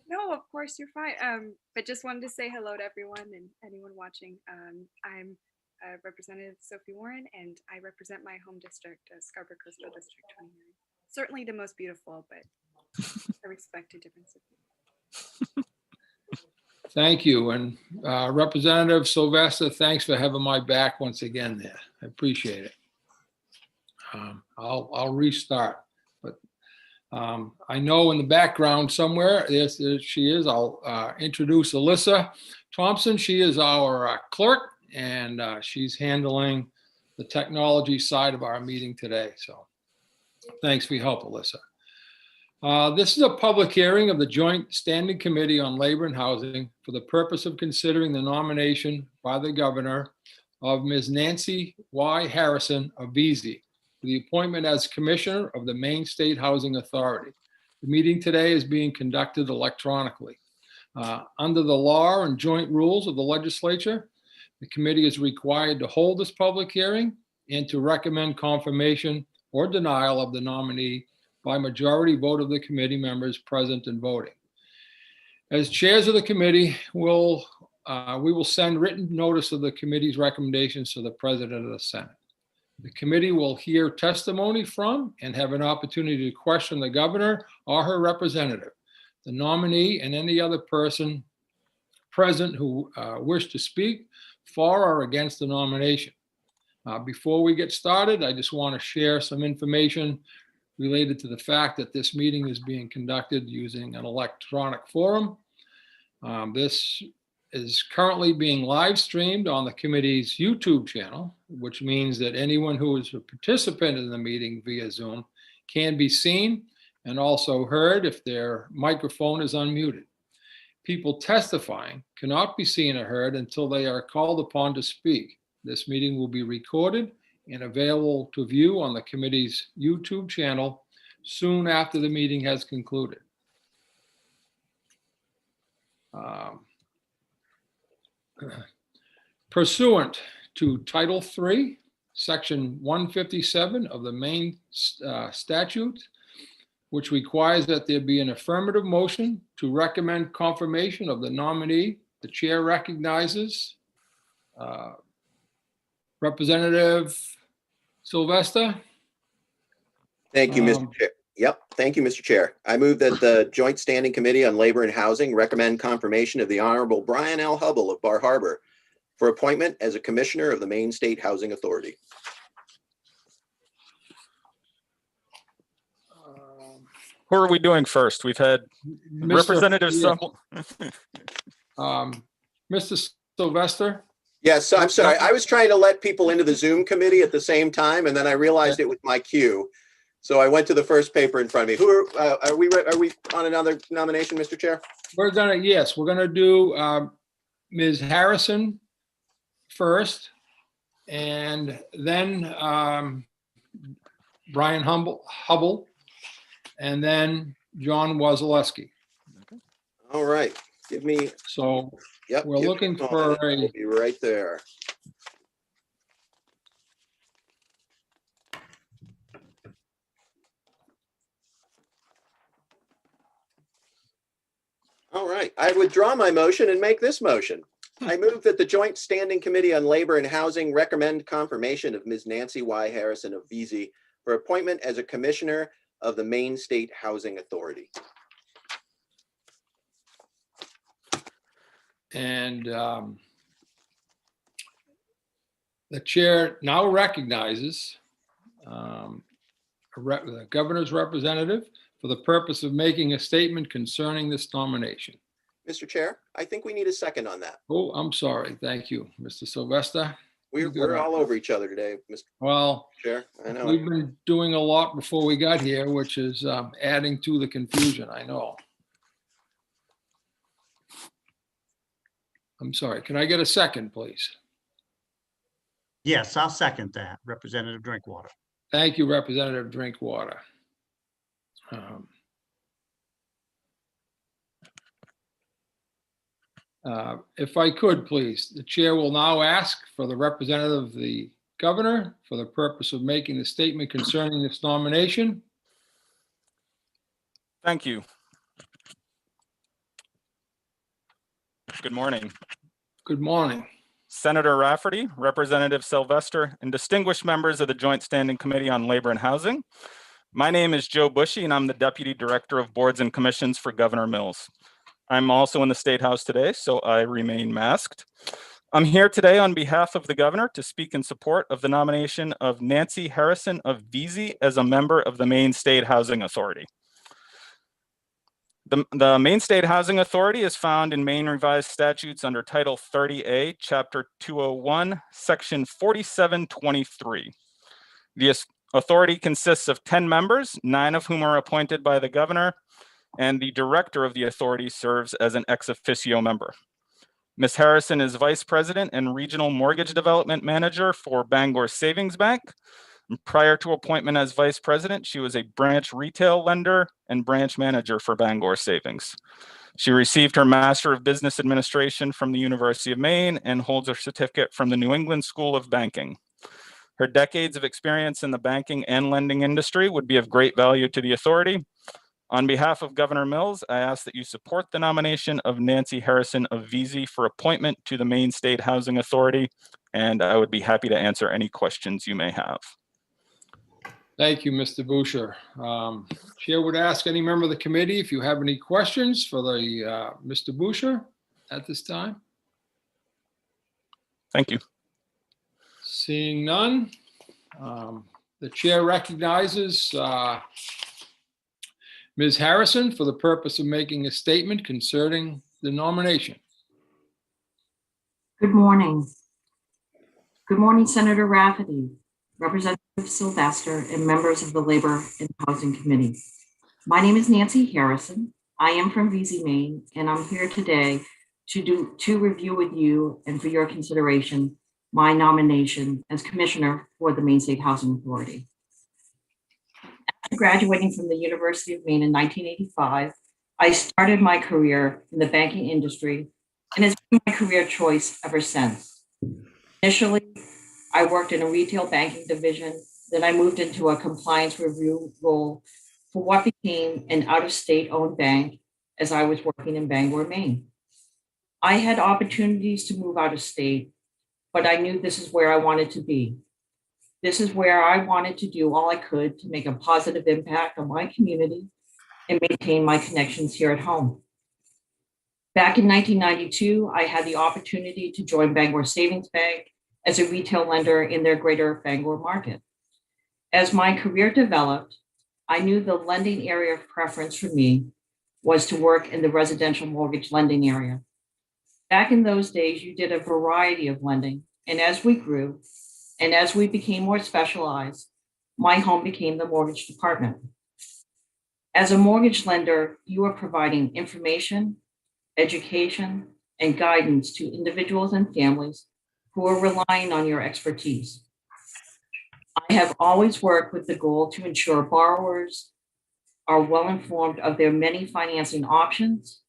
No, of course you're fine. But just wanted to say hello to everyone and anyone watching. I'm Representative Sophie Warren, and I represent my home district, Scarborough Coastal District 29. Certainly the most beautiful, but I respect the differences. Thank you. And Representative Sylvester, thanks for having my back once again there. I appreciate it. I'll restart, but I know in the background somewhere, yes, there she is. I'll introduce Alyssa Thompson. She is our clerk, and she's handling the technology side of our meeting today. So thanks for your help, Alyssa. This is a public hearing of the Joint Standing Committee on Labor and Housing for the purpose of considering the nomination by the governor of Ms. Nancy Y. Harrison of VZ for the appointment as Commissioner of the Maine State Housing Authority. The meeting today is being conducted electronically. Under the law and joint rules of the legislature, the committee is required to hold this public hearing and to recommend confirmation or denial of the nominee by majority vote of the committee members present and voting. As chairs of the committee, we will send written notice of the committee's recommendations to the President of the Senate. The committee will hear testimony from and have an opportunity to question the governor or her representative, the nominee, and any other person present who wish to speak for or against the nomination. Before we get started, I just want to share some information related to the fact that this meeting is being conducted using an electronic forum. This is currently being live streamed on the committee's YouTube channel, which means that anyone who is a participant in the meeting via Zoom can be seen and also heard if their microphone is unmuted. People testifying cannot be seen or heard until they are called upon to speak. This meeting will be recorded and available to view on the committee's YouTube channel soon after the meeting has concluded. Pursuant to Title III, Section 157 of the Maine statute, which requires that there be an affirmative motion to recommend confirmation of the nominee, the chair recognizes Representative Sylvester. Thank you, Mr. Chair. Yep. Thank you, Mr. Chair. I move that the Joint Standing Committee on Labor and Housing recommend confirmation of the Honorable Brian L. Hubble of Bar Harbor for appointment as a Commissioner of the Maine State Housing Authority. Who are we doing first? We've had Representative Mr. Sylvester. Yes, I'm sorry. I was trying to let people into the Zoom committee at the same time, and then I realized it was my cue. So I went to the first paper in front of me. Who are we on another nomination, Mr. Chair? We're gonna do Ms. Harrison first, and then Brian Hubble, and then John Wozaleski. All right. Give me. So yep, we're looking for We'll be right there. All right. I withdraw my motion and make this motion. I move that the Joint Standing Committee on Labor and Housing recommend confirmation of Ms. Nancy Y. Harrison of VZ for appointment as a Commissioner of the Maine State Housing Authority. And the chair now recognizes the governor's representative for the purpose of making a statement concerning this nomination. Mr. Chair, I think we need a second on that. Oh, I'm sorry. Thank you, Mr. Sylvester. We're all over each other today, Mr. Well, Chair. I know. we've been doing a lot before we got here, which is adding to the confusion, I know. I'm sorry. Can I get a second, please? Yes, I'll second that, Representative Drinkwater. Thank you, Representative Drinkwater. If I could, please, the chair will now ask for the representative of the governor for the purpose of making the statement concerning this nomination. Thank you. Good morning. Good morning. Senator Rafferty, Representative Sylvester, and distinguished members of the Joint Standing Committee on Labor and Housing. My name is Joe Bushy, and I'm the Deputy Director of Boards and Commissions for Governor Mills. I'm also in the State House today, so I remain masked. I'm here today on behalf of the governor to speak in support of the nomination of Nancy Harrison of VZ as a member of the Maine State Housing Authority. The Maine State Housing Authority is found in Maine Revised Statutes under Title 30A, Chapter 201, Section 4723. The authority consists of 10 members, 9 of whom are appointed by the governor, and the director of the authority serves as an ex officio member. Ms. Harrison is Vice President and Regional Mortgage Development Manager for Bangor Savings Bank. And prior to appointment as Vice President, she was a branch retail lender and branch manager for Bangor Savings. She received her Master of Business Administration from the University of Maine and holds her certificate from the New England School of Banking. Her decades of experience in the banking and lending industry would be of great value to the authority. On behalf of Governor Mills, I ask that you support the nomination of Nancy Harrison of VZ for appointment to the Maine State Housing Authority, and I would be happy to answer any questions you may have. Thank you, Mr. Boucher. Chair would ask any member of the committee if you have any questions for the Mr. Boucher at this time. Thank you. Seeing none, the chair recognizes Ms. Harrison for the purpose of making a statement concerning the nomination. Good morning. Good morning, Senator Rafferty, Representative Sylvester, and members of the Labor and Housing Committee. My name is Nancy Harrison. I am from VZ, Maine, and I'm here today to review with you and for your consideration my nomination as Commissioner for the Maine State Housing Authority. After graduating from the University of Maine in 1985, I started my career in the banking industry and it's been my career choice ever since. Initially, I worked in a retail banking division, then I moved into a compliance review role for what became an out-of-state owned bank as I was working in Bangor, Maine. I had opportunities to move out of state, but I knew this is where I wanted to be. This is where I wanted to do all I could to make a positive impact on my community and maintain my connections here at home. Back in 1992, I had the opportunity to join Bangor Savings Bank as a retail lender in their greater Bangor market. As my career developed, I knew the lending area of preference for me was to work in the residential mortgage lending area. Back in those days, you did a variety of lending, and as we grew, and as we became more specialized, my home became the mortgage department. As a mortgage lender, you are providing information, education, and guidance to individuals and families who are relying on your expertise. I have always worked with the goal to ensure borrowers are well informed of their many financing options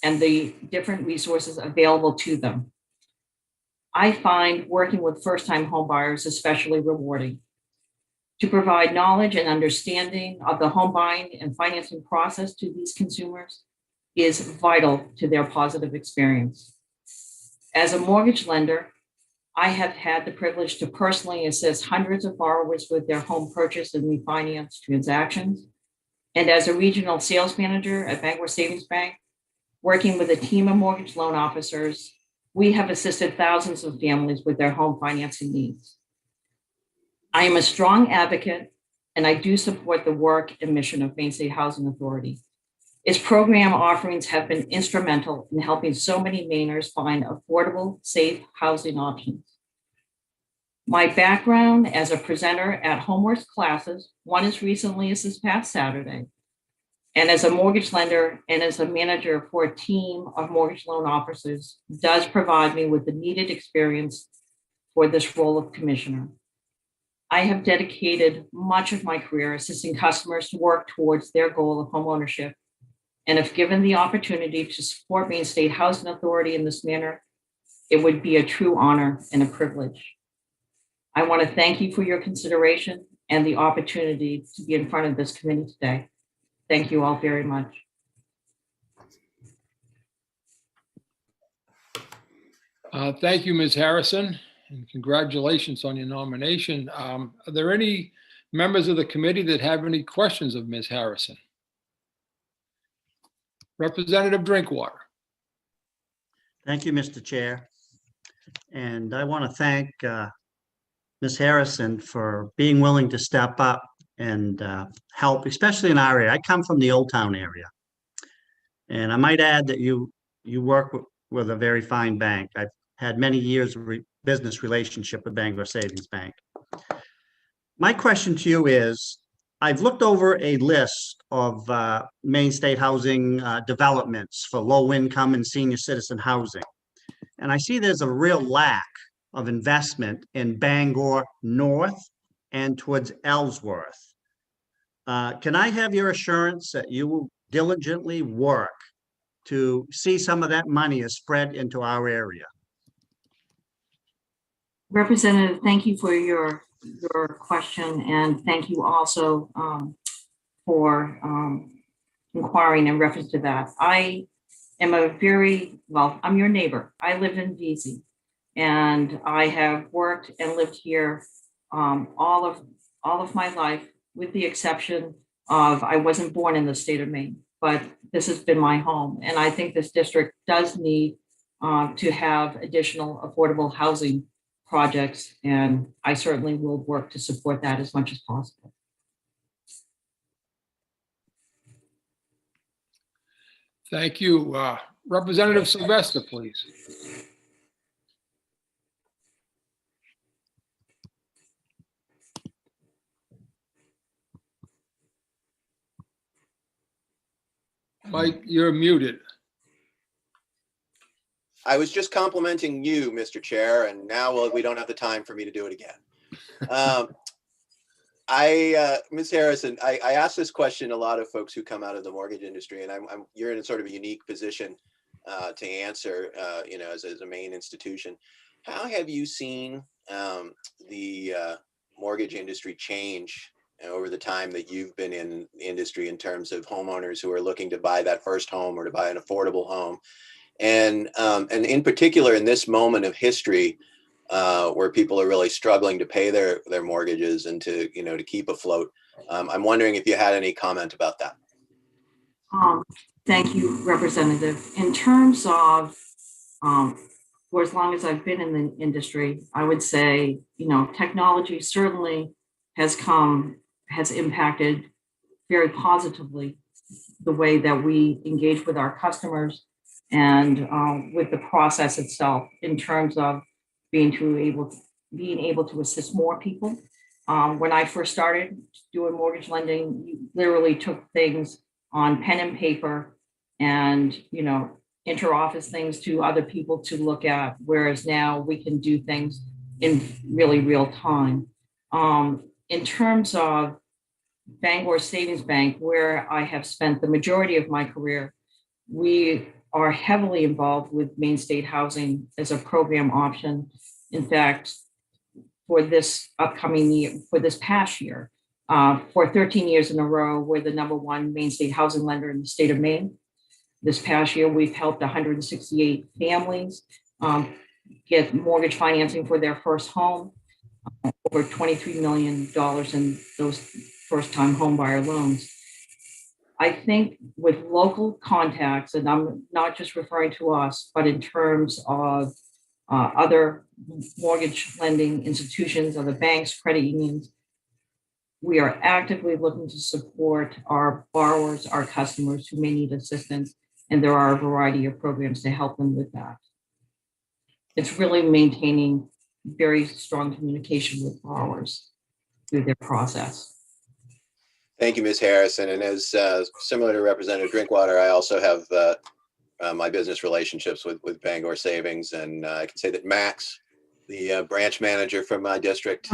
and the different resources available to them. I find working with first-time homebuyers especially rewarding. To provide knowledge and understanding of the home buying and financing process to these consumers is vital to their positive experience. As a mortgage lender, I have had the privilege to personally assist hundreds of borrowers with their home purchase and refinance transactions. And as a regional sales manager at Bangor Savings Bank, working with a team of mortgage loan officers, we have assisted thousands of families with their home financing needs. I am a strong advocate, and I do support the work and mission of Maine State Housing Authority. Its program offerings have been instrumental in helping so many Mainers find affordable, safe housing options. My background as a presenter at HomeWorks classes, one as recently as this past Saturday, and as a mortgage lender and as a manager for a team of mortgage loan officers does provide me with the needed experience for this role of commissioner. I have dedicated much of my career assisting customers to work towards their goal of homeownership. And if given the opportunity to support Maine State Housing Authority in this manner, it would be a true honor and a privilege. I want to thank you for your consideration and the opportunity to be in front of this committee today. Thank you all very much. Thank you, Ms. Harrison, and congratulations on your nomination. Are there any members of the committee that have any questions of Ms. Harrison? Representative Drinkwater. Thank you, Mr. Chair. And I want to thank Ms. Harrison for being willing to step up and help, especially in our area. I come from the Old Town area. And I might add that you work with a very fine bank. I've had many years of business relationship with Bangor Savings Bank. My question to you is, I've looked over a list of Maine State housing developments for low income and senior citizen housing. And I see there's a real lack of investment in Bangor North and towards Ellsworth. Can I have your assurance that you will diligently work to see some of that money is spread into our area? Representative, thank you for your question, and thank you also for inquiring in reference to that. I am I'm your neighbor. I live in Veazey, and I have worked and lived here all of my life, with the exception of I wasn't born in the state of Maine, but this has been my home. And I think this district does need to have additional affordable housing projects, and I certainly will work to support that as much as possible. Thank you. Representative Sylvester, please. Mike, you're muted. I was just complimenting you, Mr. Chair, and now we don't have the time for me to do it again. Ms. Harrison, I ask this question to a lot of folks who come out of the mortgage industry, and you're in a sort of a unique position to answer, as a Maine institution. How have you seen the mortgage industry change over the time that you've been in the industry in terms of homeowners who are looking to buy that first home or to buy an affordable home? And in particular, in this moment of history, where people are really struggling to pay their mortgages and to keep afloat, I'm wondering if you had any comment about that. Thank you, Representative. In terms of, for as long as I've been in the industry, I would say, technology certainly has impacted very positively the way that we engage with our customers and with the process itself, in terms of being able to assist more people. When I first started doing mortgage lending, you literally took things on pen and paper and interoffice things to other people to look at, whereas now we can do things in really real time. In terms of Bangor Savings Bank, where I have spent the majority of my career, we are heavily involved with Maine State Housing as a program option. In fact, for this upcoming year, for this past year, for 13 years in a row, we're the #1 Maine State housing lender in the state of Maine. This past year, we've helped 168 families get mortgage financing for their first home, over $23 million in those first-time homebuyer loans. I think with local contacts, and I'm not just referring to us, but in terms of other mortgage lending institutions, other banks, credit unions, we are actively looking to support our borrowers, our customers who may need assistance, and there are a variety of programs to help them with that. It's really maintaining very strong communication with borrowers through their process. Thank you, Ms. Harrison. And as similar to Representative Drinkwater, I also have my business relationships with Bangor Savings, and I can say that Max, the branch manager from my district,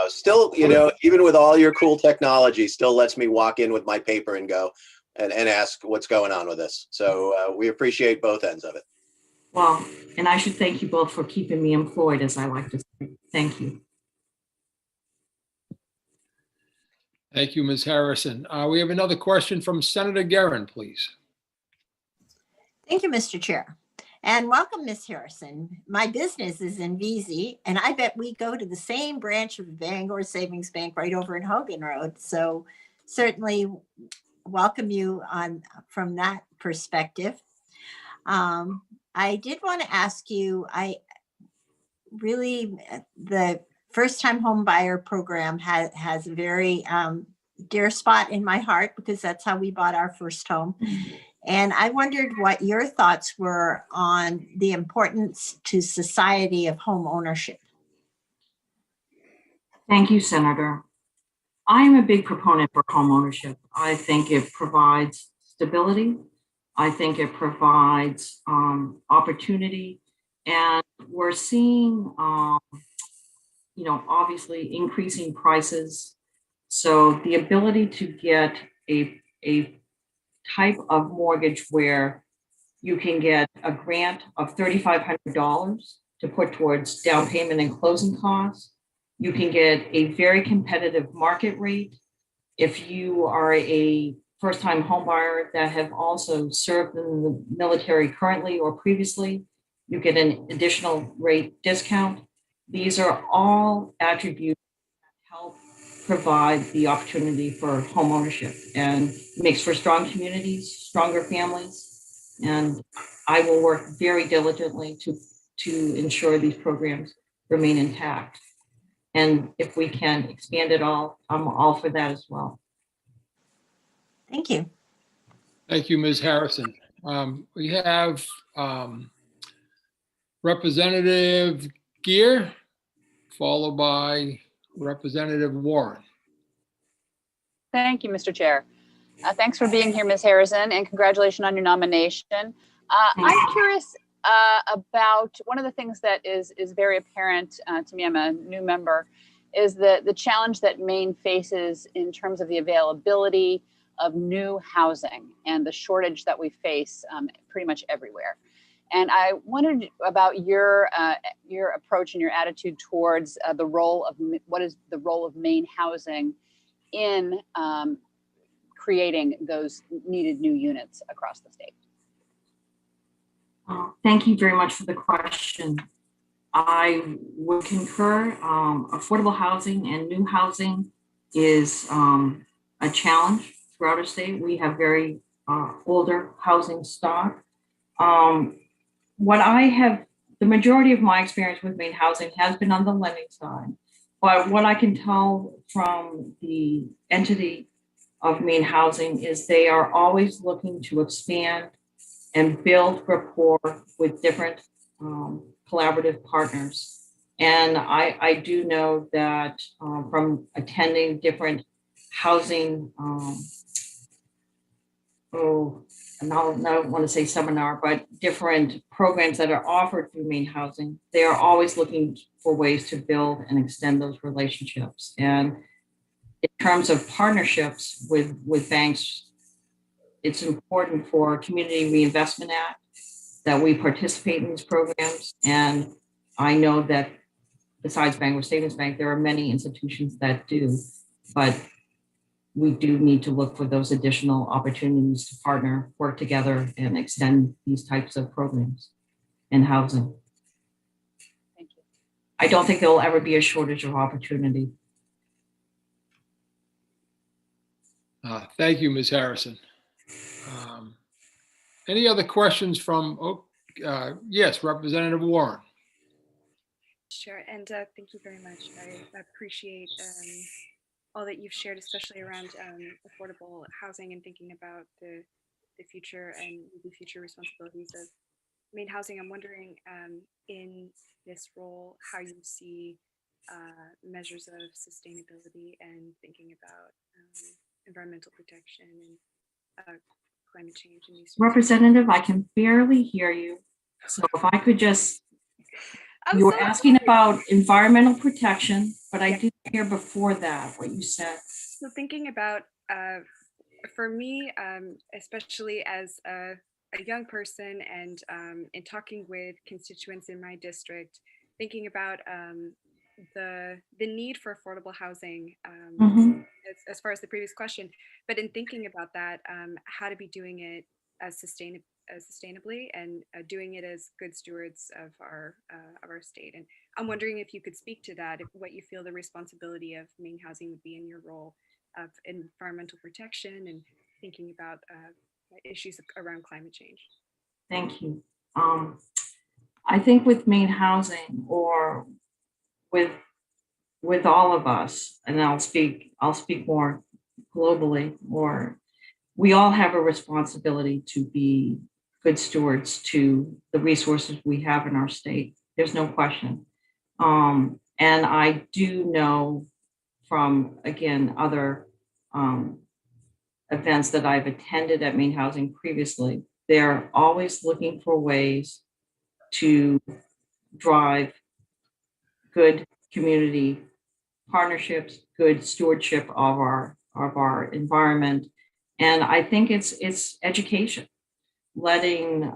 still, even with all your cool technology, still lets me walk in with my paper and go and ask what's going on with this. So we appreciate both ends of it. Well, and I should thank you both for keeping me employed, as I like to say. Thank you. Thank you, Ms. Harrison. We have another question from Senator Guerin, please. Thank you, Mr. Chair. And welcome, Miss Harrison. My business is in VZ, and I bet we go to the same branch of Bangor Savings Bank right over in Hogan Road. So certainly welcome you on from that perspective. I did want to ask you, the first time home buyer program has a very dear spot in my heart because that's how we bought our first home. And I wondered what your thoughts were on the importance to society of home ownership. Thank you, Senator. I am a big proponent for home ownership. I think it provides stability. I think it provides opportunity. And we're seeing, obviously increasing prices. So the ability to get a type of mortgage where you can get a grant of $3,500 to put towards down payment and closing costs. You can get a very competitive market rate. If you are a first-time homebuyer that have also served in the military currently or previously, you get an additional rate discount. These are all attributes that help provide the opportunity for home ownership and makes for strong communities, stronger families. And I will work very diligently to ensure these programs remain intact. And if we can expand it all, I'm all for that as well. Thank you. Thank you, Ms. Harrison. We have Representative Gear, followed by Representative Warren. Thank you, Mr. Chair. Thanks for being here, Ms. Harrison, and congratulations on your nomination. I'm curious about one of the things that is very apparent to me. I'm a new member, is the challenge that Maine faces in terms of the availability of new housing and the shortage that we face pretty much everywhere. And I wondered about your approach and your attitude towards what is the role of Maine housing in creating those needed new units across the state. Thank you very much for the question. I would concur. Affordable housing and new housing is a challenge throughout our state. We have very older housing stock. The majority of my experience with Maine housing has been on the lending side. But what I can tell from the entity of Maine housing is they are always looking to expand and build rapport with different collaborative partners. And I do know that from attending different housing, and I don't want to say seminar, but different programs that are offered through Maine housing, they are always looking for ways to build and extend those relationships. And in terms of partnerships with banks, it's important for Community Reinvestment Act that we participate in these programs. And I know that besides Bangor Savings Bank, there are many institutions that do, but we do need to look for those additional opportunities to partner, work together, and extend these types of programs in housing. Thank you. I don't think there will ever be a shortage of opportunity. Thank you, Ms. Harrison. Any other questions from, yes, Representative Warren. Sure, and thank you very much. I appreciate all that you've shared, especially around affordable housing and thinking about the future and the future responsibilities of Maine housing. I'm wondering in this role how you see measures of sustainability and thinking about environmental protection and climate change. And these Representative, I can barely hear you. So if I could just, you were asking about environmental protection, but I didn't hear before that what you said. So thinking about, for me, especially as a young person and in talking with constituents in my district, thinking about the need for affordable housing as far as the previous question, but in thinking about that, how to be doing it as sustainably and doing it as good stewards of our state. And I'm wondering if you could speak to that, if what you feel the responsibility of Maine Housing would be in your role of environmental protection and thinking about issues around climate change. Thank you. I think with Maine Housing, or with all of us, and I'll speak more globally, or we all have a responsibility to be good stewards to the resources we have in our state. There's no question. And I do know from, again, other events that I've attended at Maine Housing previously, they're always looking for ways to drive good community partnerships, good stewardship of our environment. And I think it's education, letting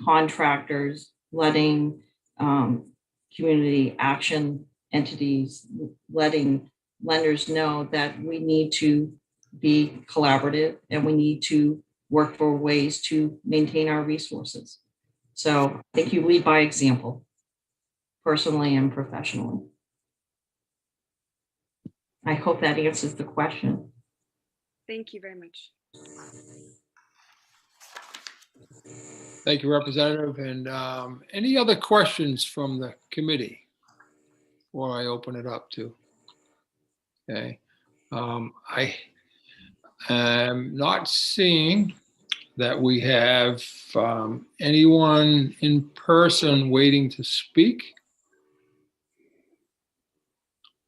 contractors, letting community action entities, letting lenders know that we need to be collaborative and we need to work for ways to maintain our resources. So I think you lead by example, personally and professionally. I hope that answers the question. Thank you very much. Thank you, Representative. And any other questions from the committee before I open it up to? Okay. I am not seeing that we have anyone in person waiting to speak.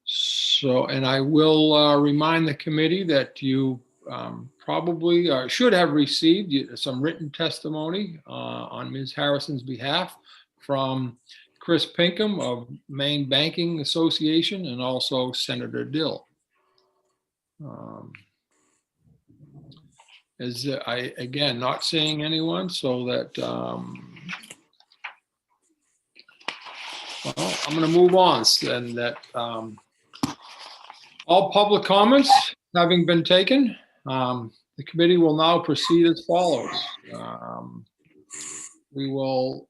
So, and I will remind the committee that you probably should have received some written testimony on Ms. Harrison's behalf from Chris Pinkham of Maine Banking Association and also Senator Dill. As I, again, not seeing anyone, so that, well, I'm going to move on. And that all public comments having been taken, the committee will now proceed as follows. We will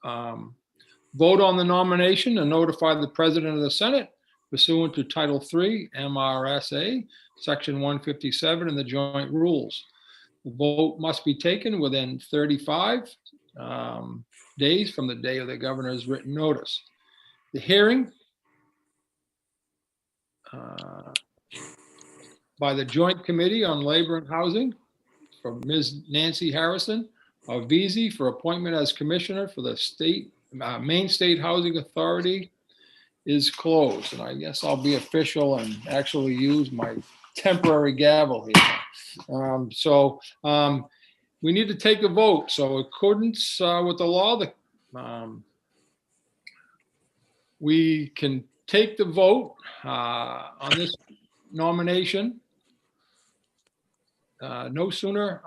vote on the nomination and notify the President of the Senate pursuant to Title III MRSA, Section 157 in the joint rules. The vote must be taken within 35 days from the day of the governor's written notice. The hearing by the Joint Committee on Labor and Housing for Ms. Nancy Harrison of VZ for appointment as commissioner for the Maine State Housing Authority is closed. And I guess I'll be official and actually use my temporary gavel here. We need to take a vote. So in accordance with the law, we can take the vote on this nomination no sooner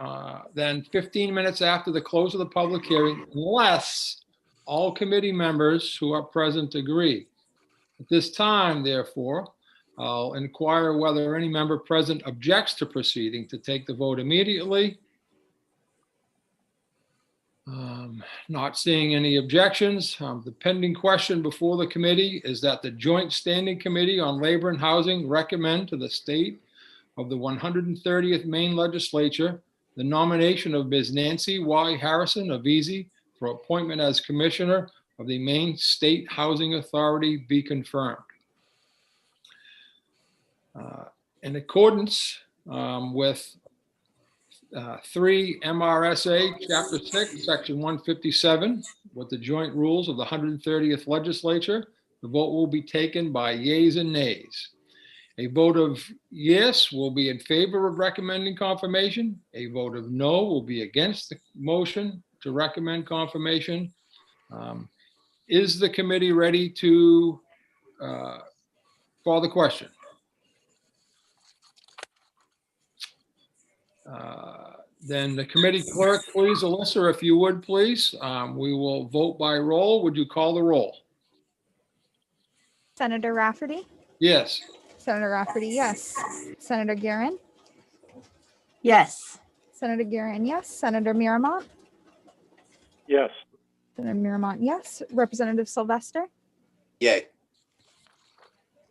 than 15 minutes after the close of the public hearing, unless all committee members who are present agree. At this time, therefore, I'll inquire whether any member present objects to proceeding to take the vote immediately. Not seeing any objections. The pending question before the committee is that the Joint Standing Committee on Labor and Housing recommend to the state of the 130th Maine Legislature the nomination of Ms. Nancy Y. Harrison of VZ for appointment as Commissioner of the Maine State Housing Authority be confirmed. In accordance with 3 MRSA Chapter 6, Section 157, with the joint rules of the 130th Legislature, the vote will be taken by yeas and nays. A vote of yes will be in favor of recommending confirmation. A vote of no will be against the motion to recommend confirmation. Is the committee ready to call the question? Then the committee clerk, please, Alyssa, if you would, please. We will vote by roll. Would you call the roll? Senator Rafferty? Yes. Senator Rafferty, yes. Senator Guerin? Yes. Senator Guerin, yes. Senator Miramont? Yes. Senator Miramont, yes. Representative Sylvester? Yay.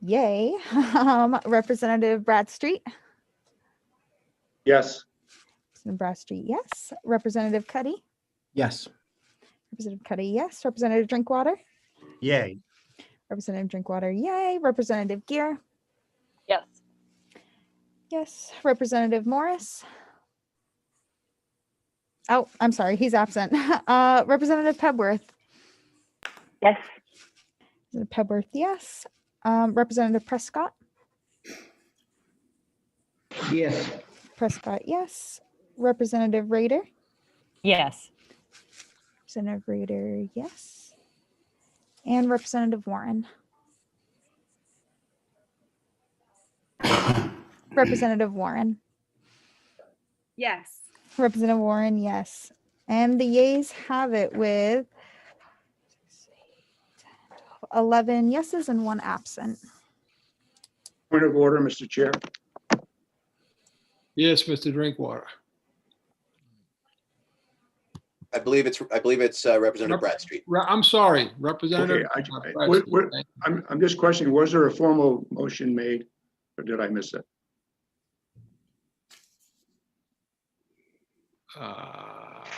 Yay. Representative Bradstreet? Yes. Representative Bradstreet, yes. Representative Cuddy? Yes. Representative Cuddy, yes. Representative Drinkwater? Yay. Representative Drinkwater, yay. Representative Gear? Yes. Yes. Representative Morris? Oh, I'm sorry, he's absent. Representative Pebworth? Yes. Representative Pebworth, yes. Representative Prescott? Yes. Prescott, yes. Representative Rader? Yes. Representative Rader, yes. And Representative Warren? Representative Warren? Yes. Representative Warren, yes. And the yeas have it with 11 yeses and 1 absent. Point of order, Mr. Chair. Yes, Mr. Drinkwater. I believe it's Representative Bradstreet. I'm sorry, Representative. Okay, Bradstreet. I'm just questioning, was there a formal motion made or did I miss it?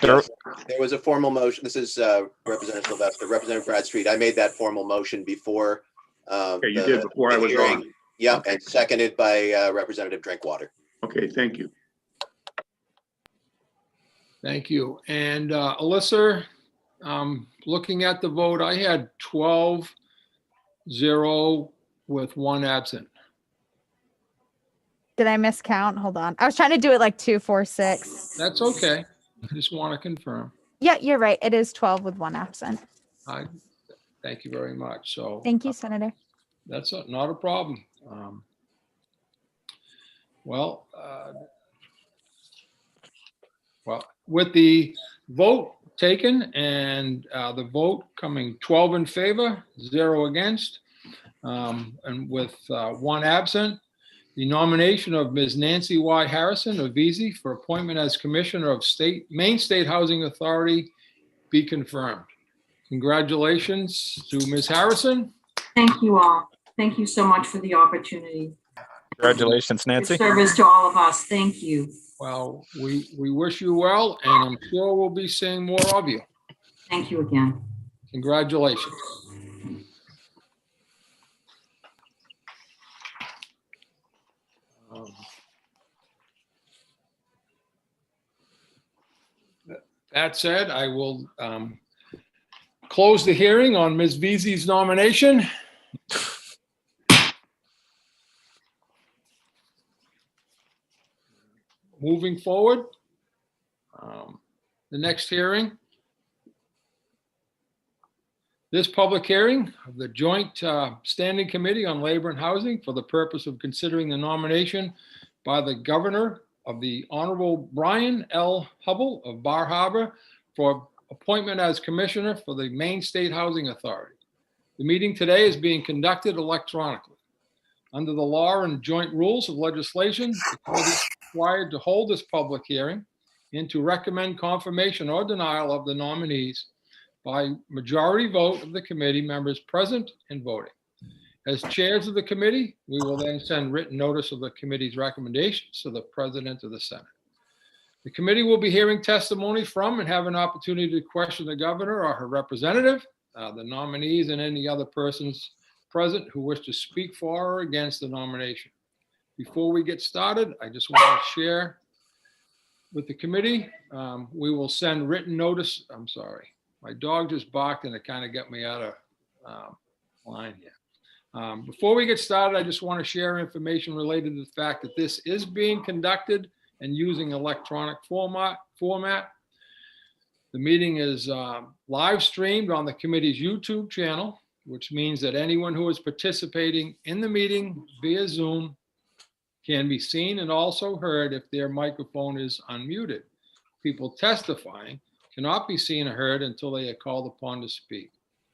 Yes, there was a formal motion. This is Representative Sylvester. Representative Bradstreet, I made that formal motion before. Okay, you did before I was hearing. on. Yeah, Okay. and seconded by Representative Drinkwater. Okay, thank you. Thank you. And Alyssa, looking at the vote, I had 12-0 with 1 absent. Did I miscount? Hold on. I was trying to do it like 2, 4, 6. That's okay. I just want to confirm. Yeah, you're right. It is 12 with 1 absent. Thank you very much. So Thank you, Senator. that's not a problem. Well, with the vote taken and the vote coming 12 in favor, 0 against, and with 1 absent, the nomination of Ms. Nancy Y. Harrison of VZ for appointment as Commissioner of Maine State Housing Authority be confirmed. Congratulations to Ms. Harrison. Thank you all. Thank you so much for the opportunity. Congratulations, Nancy. Good service to all of us. Thank you. Well, we wish you well, and I'm sure we'll be seeing more of you. Thank you again. Congratulations. That said, I will close the hearing on Ms. Veazey's nomination. Moving forward, the next hearing. This public hearing of the Joint Standing Committee on Labor and Housing for the purpose of considering the nomination by the Governor of the Honorable Brian L. Hubble of Bar Harbor for appointment as Commissioner for the Maine State Housing Authority. The meeting today is being conducted electronically. Under the law and joint rules of legislation, the committee is required to hold this public hearing and to recommend confirmation or denial of the nominees by majority vote of the committee members present and voting. As chairs of the committee, we will then send written notice of the committee's recommendations to the President of the Senate. The committee will be hearing testimony from and have an opportunity to question the governor or her representative, the nominees, and any other persons present who wish to speak for or against the nomination. Before we get started, I just want to share with the committee, we will send written notice. I'm sorry, my dog just barked and it kind of got me out of line here. Before we get started, I just want to share information related to the fact that this is being conducted and using electronic format. The meeting is live streamed on the committee's YouTube channel, which means that anyone who is participating in the meeting via Zoom can be seen and also heard if their microphone is unmuted. People testifying cannot be seen or heard until they are called upon to speak.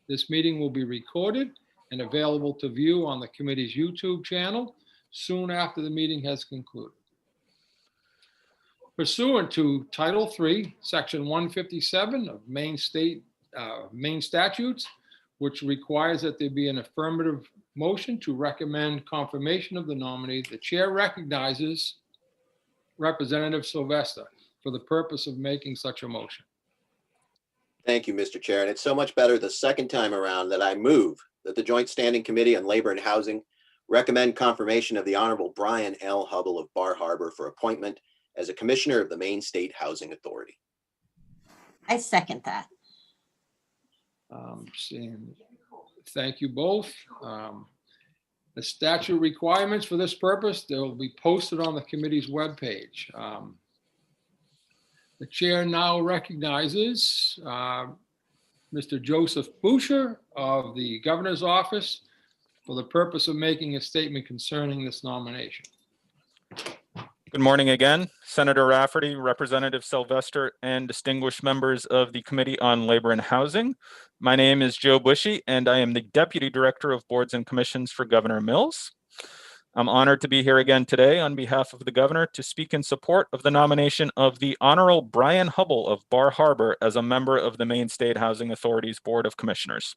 This meeting will be recorded and available to view on the committee's YouTube channel soon after the meeting has concluded. pursuant to Title III, Section 157 of Maine statutes, which requires that there be an affirmative motion to recommend confirmation of the nominee. The chair recognizes Representative Sylvester for the purpose of making such a motion. Thank you, Mr. Chair. And it's so much better the second time around that I move that the Joint Standing Committee on Labor and Housing recommend confirmation of the Honorable Brian L. Hubble of Bar Harbor for appointment as a Commissioner of the Maine State Housing Authority. I second that. Thank you both. The statute requirements for this purpose, they will be posted on the committee's webpage. The chair now recognizes Mr. Joseph Boucher of the Governor's Office for the purpose of making a statement concerning this nomination. Good morning again, Senator Rafferty, Representative Sylvester, and distinguished members of the Committee on Labor and Housing. My name is Joe Bushy, and I am the Deputy Director of Boards and Commissions for Governor Mills. I'm honored to be here again today on behalf of the Governor to speak in support of the nomination of the Honorable Brian Hubble of Bar Harbor as a member of the Maine State Housing Authority's Board of Commissioners.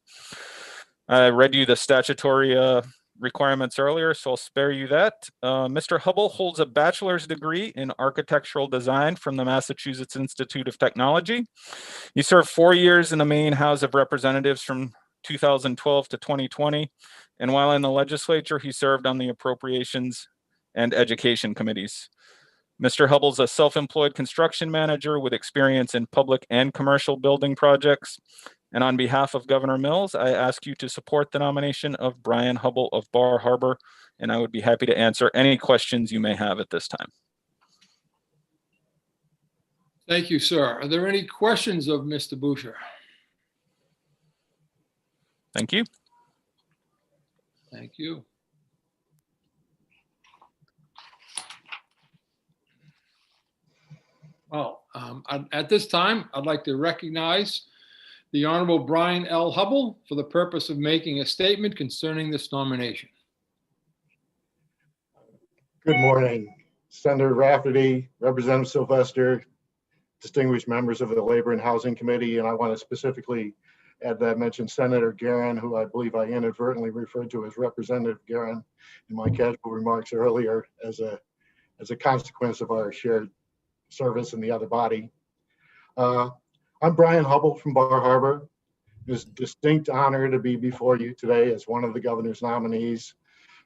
I read you the statutory requirements earlier, so I'll spare you that. Mr. Hubble holds a bachelor's degree in architectural design from the Massachusetts Institute of Technology. He served 4 years in the Maine House of Representatives from 2012 to 2020. And while in the legislature, he served on the Appropriations and Education Committees. Mr. Hubble's a self-employed construction manager with experience in public and commercial building projects. And on behalf of Governor Mills, I ask you to support the nomination of Brian Hubble of Bar Harbor, and I would be happy to answer any questions you may have at this time. Thank you, sir. Are there any questions of Mr. Boucher? Thank you. Thank you. Well, at this time, I'd like to recognize the Honorable Brian L. Hubble for the purpose of making a statement concerning this nomination. Good morning, Senator Rafferty, Representative Sylvester, distinguished members of the Labor and Housing Committee, and I want to specifically add that I mentioned Senator Guerin, who I believe I inadvertently referred to as Representative Guerin in my casual remarks earlier as a consequence of our shared service in the other body. I'm Brian Hubble from Bar Harbor. It's a distinct honor to be before you today as one of the governor's nominees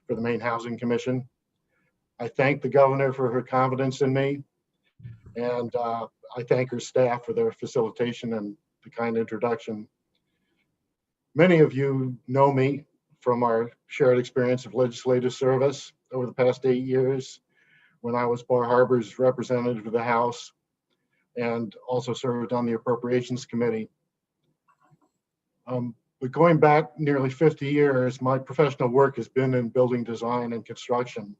for the Maine Housing Commission. I thank the governor for her confidence in me, and I thank her staff for their facilitation and the kind introduction. Many of you know me from our shared experience of legislative service over the past 8 years when I was Bar Harbor's representative to the House and also served on the Appropriations Committee. But going back nearly 50 years, my professional work has been in building design and construction,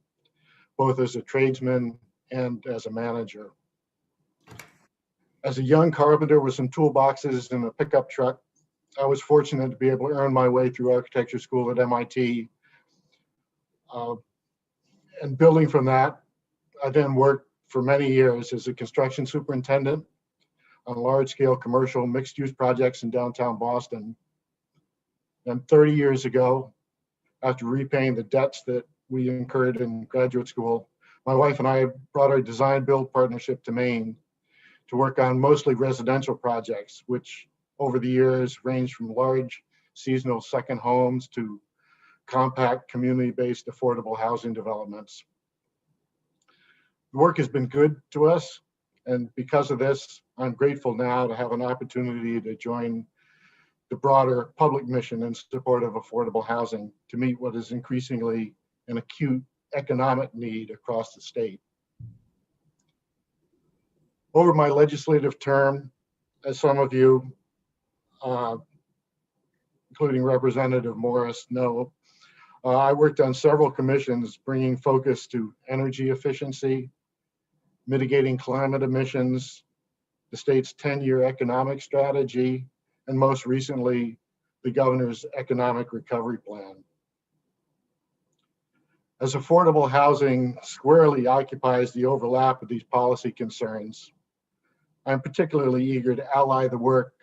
both as a tradesman and as a manager. As a young carpenter with some toolboxes and a pickup truck, I was fortunate to be able to earn my way through architecture school at MIT. And building from that, I then worked for many years as a construction superintendent on large-scale commercial mixed-use projects in downtown Boston. And 30 years ago, after repaying the debts that we incurred in graduate school, my wife and I brought our design-build partnership to Maine to work on mostly residential projects, which over the years ranged from large seasonal second homes to compact community-based affordable housing developments. The work has been good to us, and because of this, I'm grateful now to have an opportunity to join the broader public mission in support of affordable housing to meet what is increasingly an acute economic need across the state. Over my legislative term, as some of you, including Representative Morris, know, I worked on several commissions bringing focus to energy efficiency, mitigating climate emissions, the state's 10-year economic strategy, and most recently, the governor's economic recovery plan. As affordable housing squarely occupies the overlap of these policy concerns, I'm particularly eager to ally the work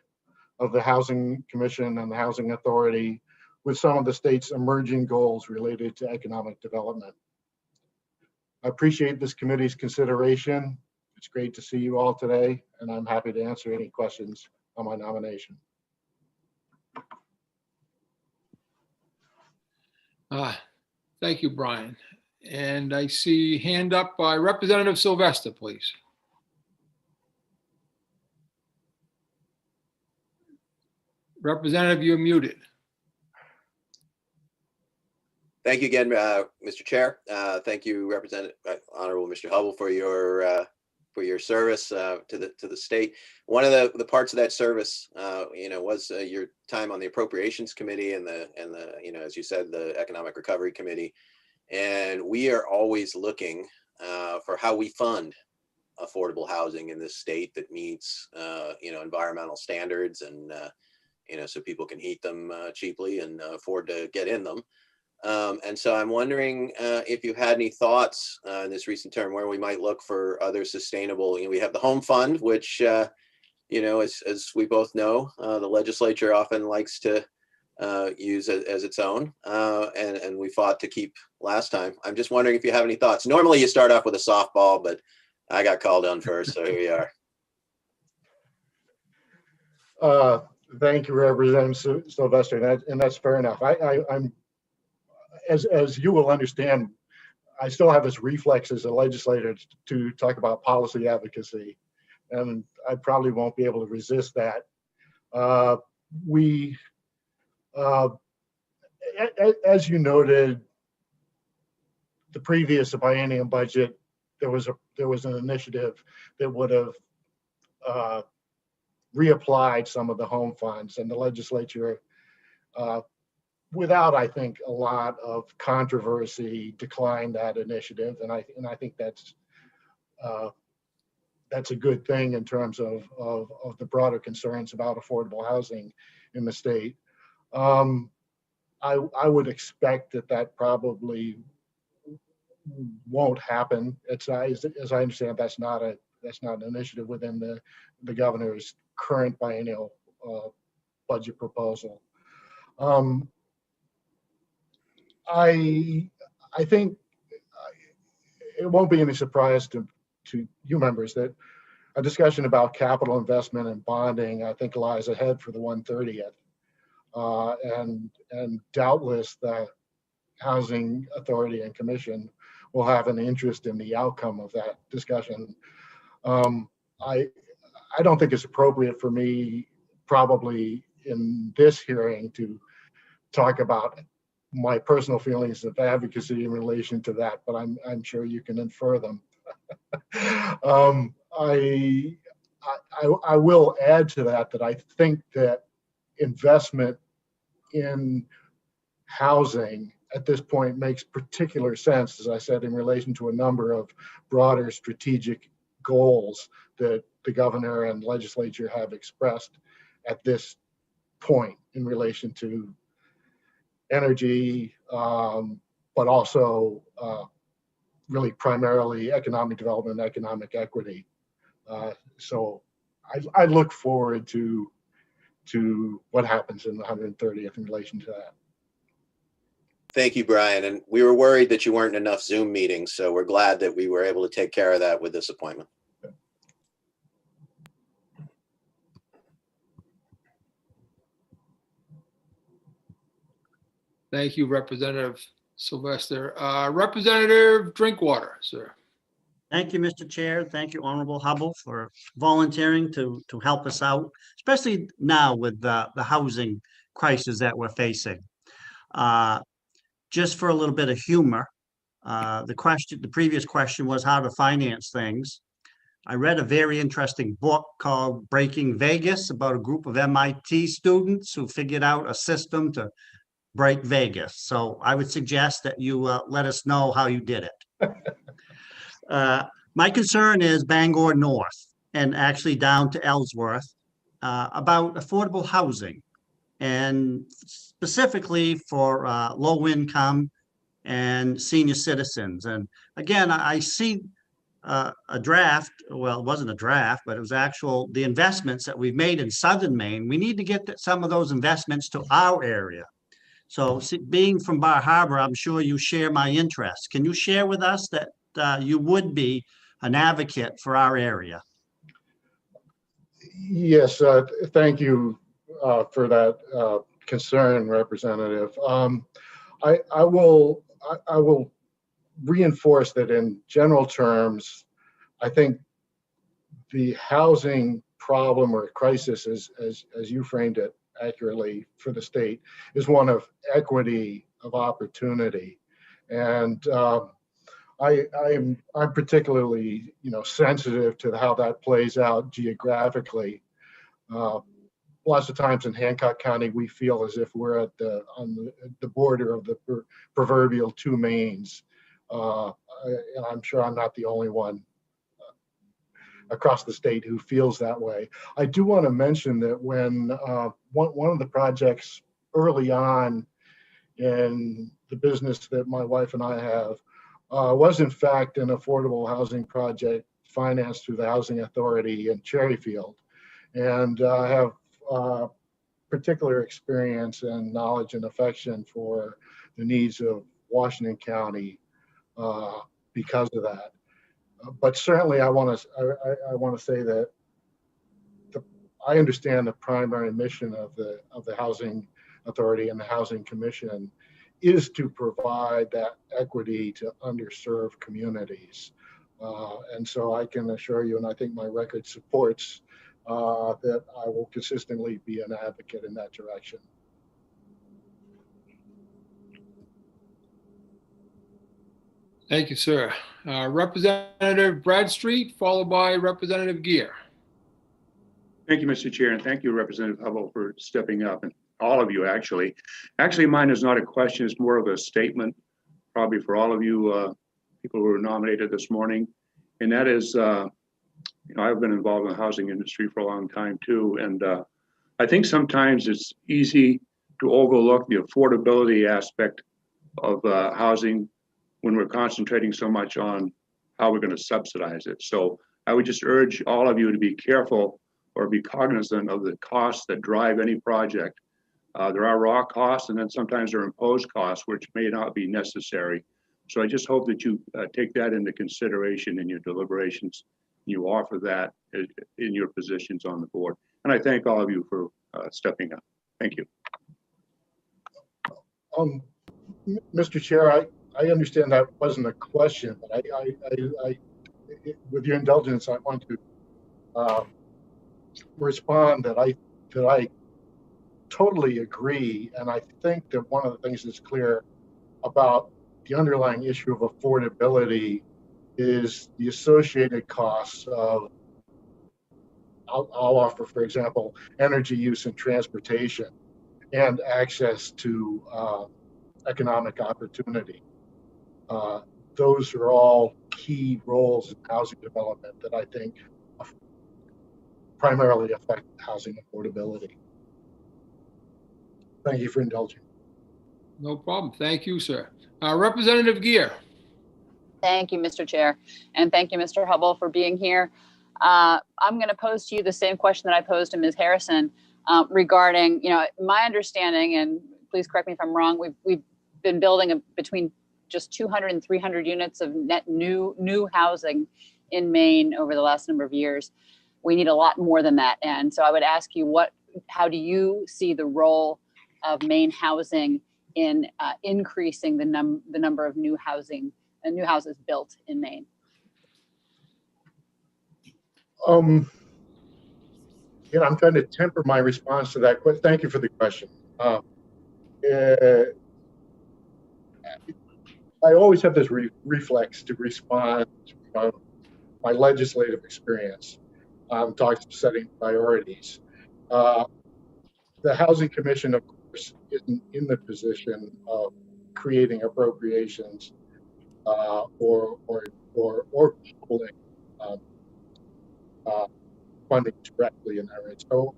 of the Housing Commission and the Housing Authority with some of the state's emerging goals related to economic development. I appreciate this committee's consideration. It's great to see you all today, and I'm happy to answer any questions on my nomination. Thank you, Brian. And I see hand up by Representative Sylvester, please. Representative, you're muted. Thank you again, Mr. Chair. Thank you, Representative Honorable Mr. Hubble, for your service to the state. One of the parts of that service, was your time on the Appropriations Committee and the as you said, the Economic Recovery Committee. And we are always looking for how we fund affordable housing in this state that meets environmental standards and so people can heat them cheaply and afford to get in them. And so I'm wondering if you had any thoughts in this recent term where we might look for other sustainable, we have the home fund, which, as we both know, the legislature often likes to use as its own, and we fought to keep last time. I'm just wondering if you have any thoughts. Normally you start off with a softball, but I got called on first, so here we are. Thank you, Representative Sylvester, and that's fair enough. I'm as you will understand, I still have this reflex as a legislator to talk about policy advocacy, and I probably won't be able to resist that. As you noted, the previous biennium budget, there was an initiative that would have reapplied some of the home funds, and the legislature, without, I think, a lot of controversy, declined that initiative, and I think that's a good thing in terms of the broader concerns about affordable housing in the state. I would expect that probably won't happen. As I understand, that's not an initiative within the governor's current biennial budget proposal. I think it won't be any surprise to you members that a discussion about capital investment and bonding, I think, lies ahead for the 130th. And doubtless the Housing Authority and Commission will have an interest in the outcome of that discussion. I don't think it's appropriate for me, probably in this hearing, to talk about my personal feelings of advocacy in relation to that, but I'm sure you can infer them. I will add to that I think that investment in housing at this point makes particular sense, as I said, in relation to a number of broader strategic goals that the governor and legislature have expressed at this point in relation to energy, but also really primarily economic development and economic equity. So I look forward to what happens in the 130th in relation to that. Thank you, Brian. And we were worried that you weren't in enough Zoom meetings, so we're glad that we were able to take care of that with this appointment. Thank you, Representative Sylvester. Representative Drinkwater, sir. Thank you, Mr. Chair. Thank you, Honorable Hubble, for volunteering to help us out, especially now with the housing crisis that we're facing. Just for a little bit of humor, the previous question was how to finance things. I read a very interesting book called Breaking Vegas about a group of MIT students who figured out a system to break Vegas. So I would suggest that you let us know how you did it. My concern is Bangor North and actually down to Ellsworth about affordable housing, and specifically for low income and senior citizens. And again, I see a draft. Well, it wasn't a draft, but it was the investments that we've made in southern Maine. We need to get some of those investments to our area. So being from Bar Harbor, I'm sure you share my interest. Can you share with us that you would be an advocate for our area? Yes, thank you for that concern, Representative. I will reinforce that in general terms, I think the housing problem or crisis, as you framed it accurately for the state, is one of equity of opportunity. And I'm particularly, sensitive to how that plays out geographically. Lots of times in Hancock County, we feel as if we're on the border of the proverbial two Maines. And I'm sure I'm not the only one across the state who feels that way. I do want to mention that when one of the projects early on in the business that my wife and I have was in fact an affordable housing project financed through the Housing Authority in Cherryfield. And I have particular experience and knowledge and affection for the needs of Washington County because of that. But certainly, I want to say that I understand the primary mission of the Housing Authority and the Housing Commission is to provide that equity to underserved communities, and so I can assure you, and I think my record supports that I will consistently be an advocate in that direction. Thank you, sir. Representative Bradstreet, followed by Representative Gear. Thank you, Mr. Chair, and thank you, Representative Hubble, for stepping up, and all of you, actually. Actually, mine is not a question, it's more of a statement, probably for all of you people who were nominated this morning. And that is, I've been involved in the housing industry for a long time too, and I think sometimes it's easy to overlook the affordability aspect of housing when we're concentrating so much on how we're going to subsidize it. So I would just urge all of you to be careful or be cognizant of the costs that drive any project. There are raw costs, and then sometimes there are imposed costs, which may not be necessary. So I just hope that you take that into consideration in your deliberations. You offer that in your positions on the board. And I thank all of you for stepping up. Thank you. Mr. Chair, I understand that wasn't a question, but I with your indulgence, I want to respond that I totally agree. And I think that one of the things that's clear about the underlying issue of affordability is the associated costs of, I'll offer, for example, energy use and transportation and access to economic opportunity. Those are all key roles in housing development that I think primarily affect housing affordability. Thank you for indulging. No problem. Thank you, sir. Representative Gear. Thank you, Mr. Chair. And thank you, Mr. Hubble, for being here. I'm going to pose to you the same question that I posed to Ms. Harrison regarding, my understanding, and please correct me if I'm wrong, we've been building between just 200 and 300 units of net new housing in Maine over the last number of years. We need a lot more than that. And so I would ask you, how do you see the role of Maine housing in increasing the number of new houses built in Maine? I'm trying to temper my response to that. Thank you for the question. I always have this reflex to respond to my legislative experience. Talks of setting priorities. The Housing Commission, of course, isn't in the position of creating appropriations or pulling funding directly in there. So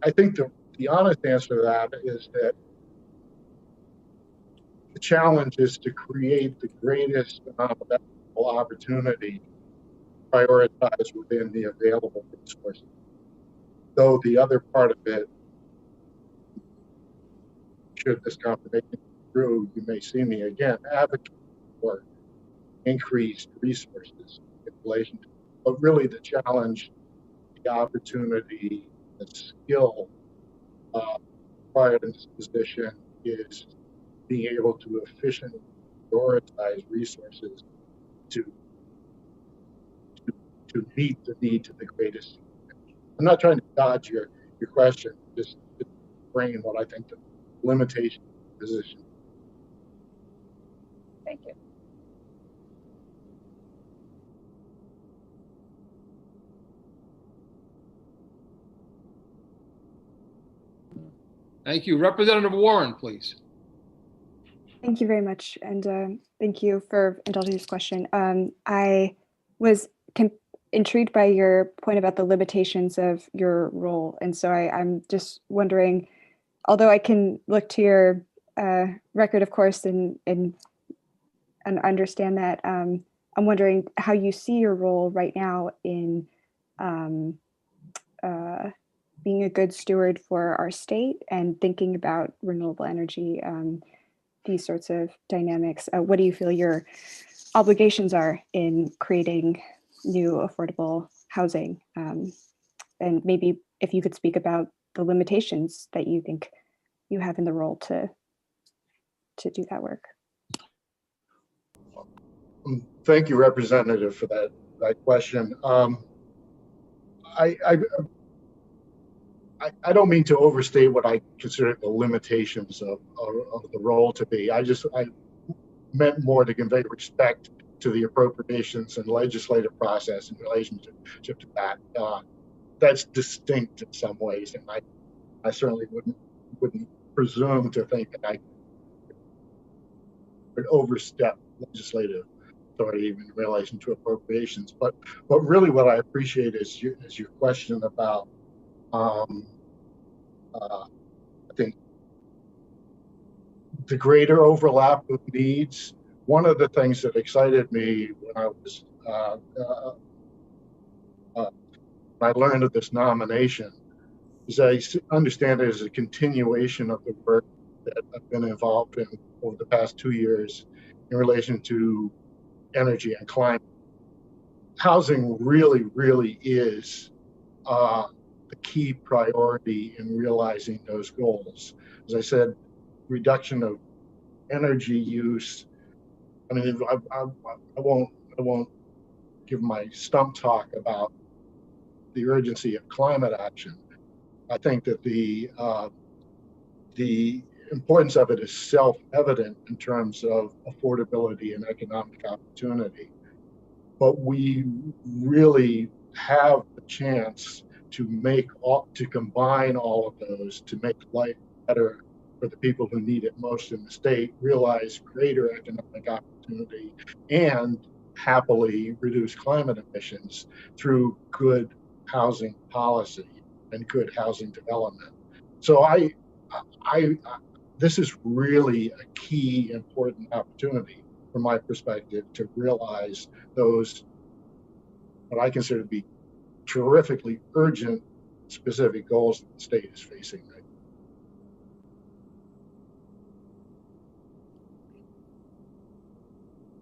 I think the honest answer to that is that The challenge is to create the greatest amount of equitable opportunity prioritized within the available resources. Though the other part of it, should this confirmation be true, you may see me again advocate for increased resources in relation to, but really the challenge, the opportunity, the skill required in this position is being able to efficiently prioritize resources to meet the need to the greatest. I'm not trying to dodge your question, just bringing what I think the limitation of the position. Thank you. Thank you. Representative Warren, please. Thank you very much, and thank you for indulging this question. I was intrigued by your point about the limitations of your role, and so I'm just wondering, although I can look to your record, of course, and understand that, I'm wondering how you see your role right now in being a good steward for our state and thinking about renewable energy. These sorts of dynamics. What do you feel your obligations are in creating new affordable housing? And maybe if you could speak about the limitations that you think you have in the role to do that work. Thank you, Representative, for that question. I don't mean to overstate what I consider the limitations of the role to be. I meant more to convey respect to the appropriations and legislative process in relationship to that. That's distinct in some ways, and I certainly wouldn't presume to think that I would overstep legislative authority in relation to appropriations. But really, what I appreciate is your question about. I think the greater overlap of needs. One of the things that excited me when I learned of this nomination is I understand it as a continuation of the work that I've been involved in over the past 2 years in relation to energy and climate. Housing really, really is the key priority in realizing those goals. As I said, reduction of energy use. I mean, I won't give my stump talk about the urgency of climate action. I think that the importance of it is self-evident in terms of affordability and economic opportunity. But we really have the chance to combine all of those to make life better for the people who need it most in the state, realize greater economic opportunity, and happily reduce climate emissions through good housing policy and good housing development. So this is really a key important opportunity from my perspective to realize those, what I consider to be terrifically urgent specific goals that the state is facing right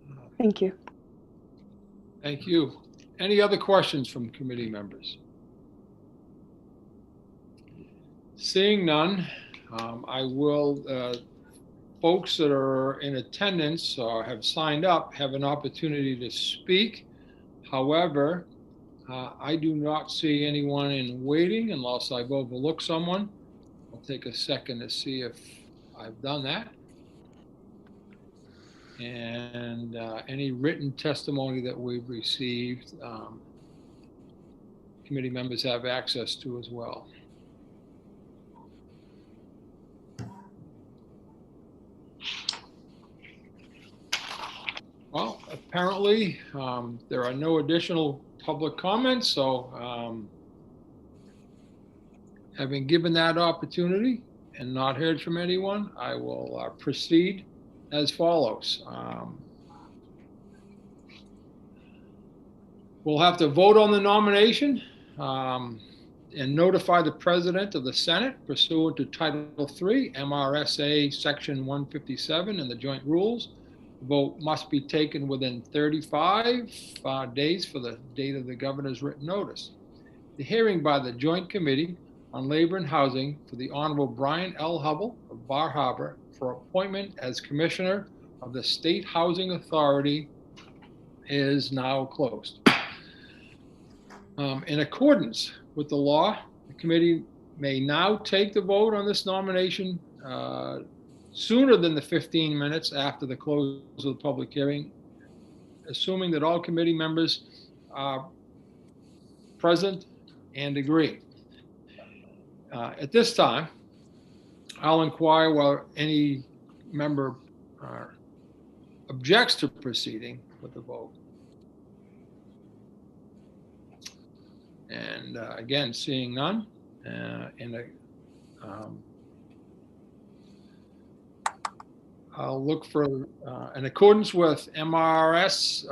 now. Thank you. Thank you. Any other questions from committee members? Seeing none, I will, folks that are in attendance or have signed up have an opportunity to speak. However, I do not see anyone in waiting unless I've overlooked someone. I'll take a second to see if I've done that. And any written testimony that we've received, committee members have access to as well. Well, apparently there are no additional public comments, so having given that opportunity and not heard from anyone, I will proceed as follows. We'll have to vote on the nomination and notify the President of the Senate pursuant to Title III, MRSA Section 157 and the joint rules. The vote must be taken within 35 days for the date of the governor's written notice. The hearing by the Joint Committee on Labor and Housing for the Honorable Brian L. Hubble of Bar Harbor for appointment as Commissioner of the State Housing Authority is now closed. In accordance with the law, the committee may now take the vote on this nomination sooner than the 15 minutes after the close of the public hearing, assuming that all committee members are present and agree. At this time, I'll inquire whether any member objects to proceeding with the vote. And again, seeing none, I'll look for, in accordance with MRSA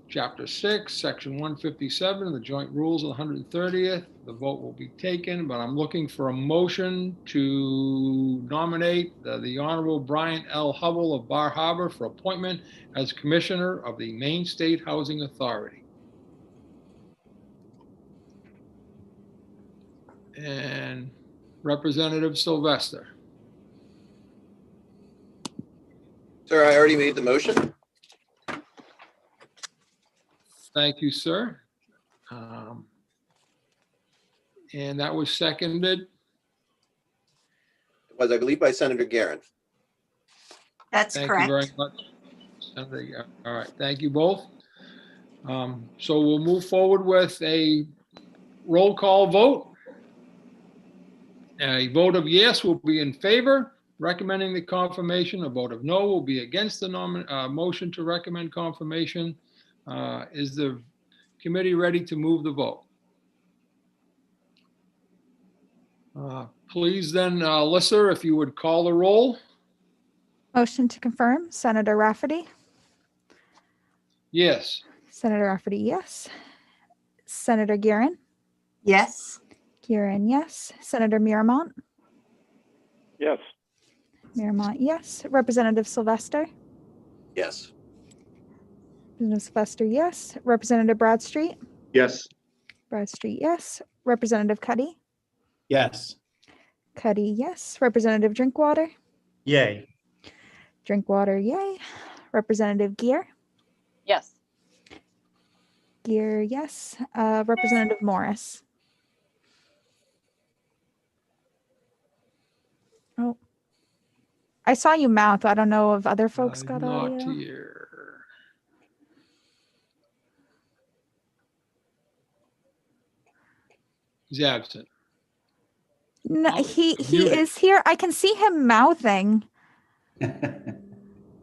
Chapter 6, Section 157 of the Joint Rules of the 130th, the vote will be taken, but I'm looking for a motion to nominate the Honorable Brian L. Hubble of Bar Harbor for appointment as Commissioner of the Maine State Housing Authority. And Representative Sylvester. Sir, I already made the motion. Thank you, sir. And that was seconded. It was, I believe, by Senator Guerin. That's Thank correct. you very much. Senator. All right, thank you both. So we'll move forward with a roll call vote. A vote of yes will be in favor, recommending the confirmation. A vote of no will be against the motion to recommend confirmation. Is the committee ready to move the vote? Please then, Alyssa, if you would call the roll. Motion to confirm, Senator Rafferty. Yes. Senator Rafferty, yes. Senator Guerin. Yes. Guerin, yes. Senator Miramont. Yes. Miramont, yes. Representative Sylvester. Yes. Representative Sylvester, yes. Representative Bradstreet. Yes. Bradstreet, yes. Representative Cuddy. Yes. Cuddy, yes. Representative Drinkwater. Yay. Drinkwater, yay. Representative Gear. Yes. Gear, yes. Representative Morris. Oh, I saw you mouth. I don't know if other folks got Not audio. here. He's absent. No, Oh, he muted. is here. I can see him mouthing.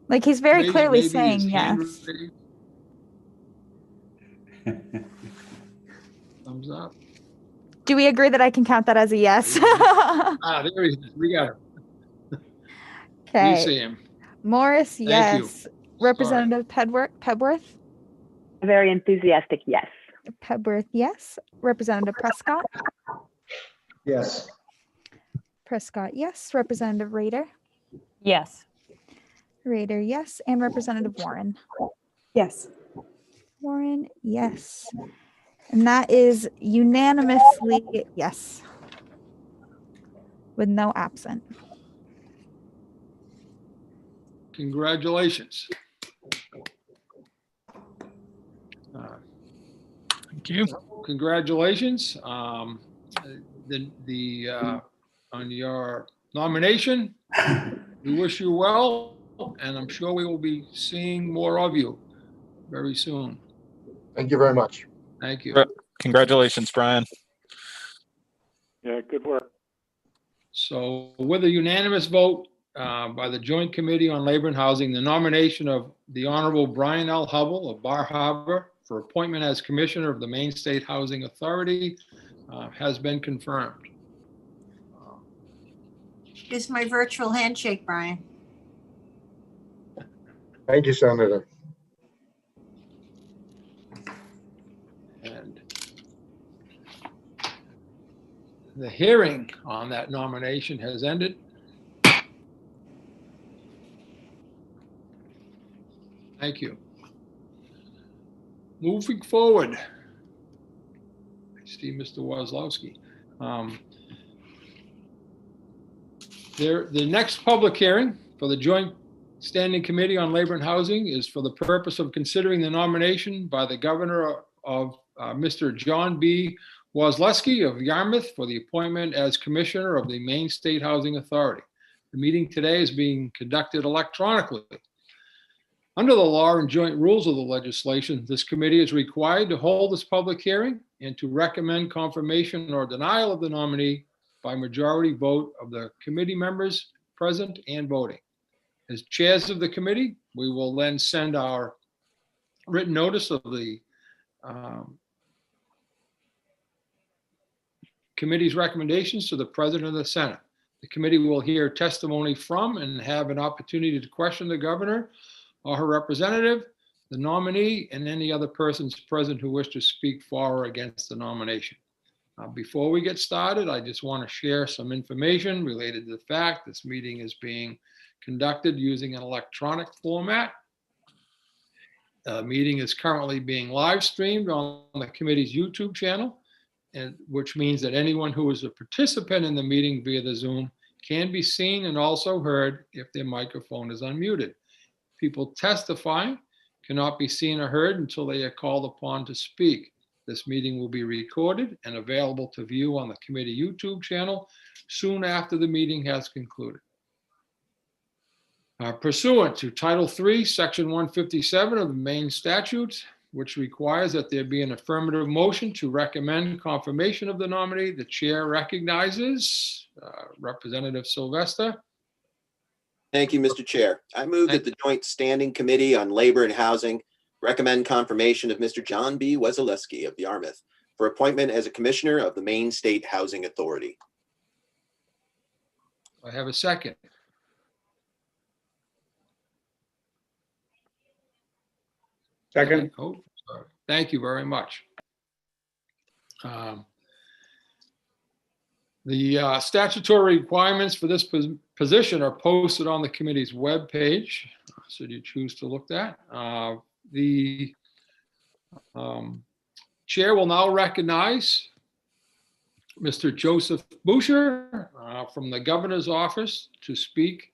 Like he's very clearly Maybe saying his hand yes. raised. Thumbs up. Do we agree that I can count that as a yes? Ah, there he is. We got him. We Okay. see him. Morris, Thank you. yes. Representative Pebworth. A very enthusiastic yes. Pebworth, yes. Representative Prescott. Yes. Prescott, yes. Representative Rader. Yes. Rader, yes. And Representative Warren. Yes. Warren, yes. And that is unanimously yes, with no absent. Congratulations. Thank you. Congratulations. On your nomination. We wish you well, and I'm sure we will be seeing more of you very soon. Thank you very much. Thank you. Congratulations, Brian. Yeah, good work. So with a unanimous vote by the Joint Committee on Labor and Housing, the nomination of the Honorable Brian L. Hubble of Bar Harbor for appointment as Commissioner of the Maine State Housing Authority has been confirmed. Here's my virtual handshake, Brian. Thank you, Senator. And the hearing on that nomination has ended. Thank you. Moving forward, I see Mr. Wozlowski. The next public hearing for the Joint Standing Committee on Labor and Housing is for the purpose of considering the nomination by the governor of Mr. John B. Wozlowski of Yarmouth for the appointment as Commissioner of the Maine State Housing Authority. The meeting today is being conducted electronically. Under the law and joint rules of the legislation, this committee is required to hold this public hearing and to recommend confirmation or denial of the nominee by majority vote of the committee members present and voting. As chairs of the committee, we will then send our written notice of the committee's recommendations to the President of the Senate. The committee will hear testimony from and have an opportunity to question the governor or her representative, the nominee, and any other persons present who wish to speak for or against the nomination. Before we get started, I just want to share some information related to the fact this meeting is being conducted using an electronic format. The meeting is currently being live streamed on the committee's YouTube channel, and which means that anyone who is a participant in the meeting via the Zoom can be seen and also heard if their microphone is unmuted. People testifying cannot be seen or heard until they are called upon to speak. This meeting will be recorded and available to view on the committee YouTube channel soon after the meeting has concluded. Pursuant to Title III, Section 157 of the Maine statutes, which requires that there be an affirmative motion to recommend confirmation of the nominee, the chair recognizes Representative Sylvester. Thank you, Mr. Chair. I move that the Joint Standing Committee on Labor and Housing recommend confirmation of Mr. John B. Wozlowski of Yarmouth for appointment as a Commissioner of the Maine State Housing Authority. I have a second. Second. Oh, sorry. Thank you very much. The statutory requirements for this position are posted on the committee's webpage, should you choose to look at. The chair will now recognize Mr. Joseph Boucher from the governor's office to speak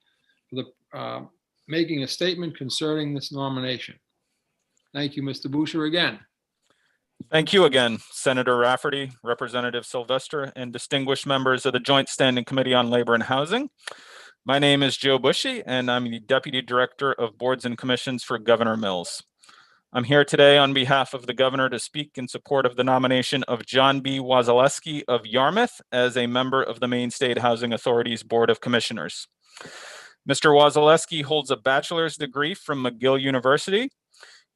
for the making a statement concerning this nomination. Thank you, Mr. Boucher, again. Thank you again, Senator Rafferty, Representative Sylvester, and distinguished members of the Joint Standing Committee on Labor and Housing. My name is Joe Bushy, and I'm the Deputy Director of Boards and Commissions for Governor Mills. I'm here today on behalf of the governor to speak in support of the nomination of John B. Wozlowski of Yarmouth as a member of the Maine State Housing Authority's Board of Commissioners. Mr. Wozlowski holds a bachelor's degree from McGill University.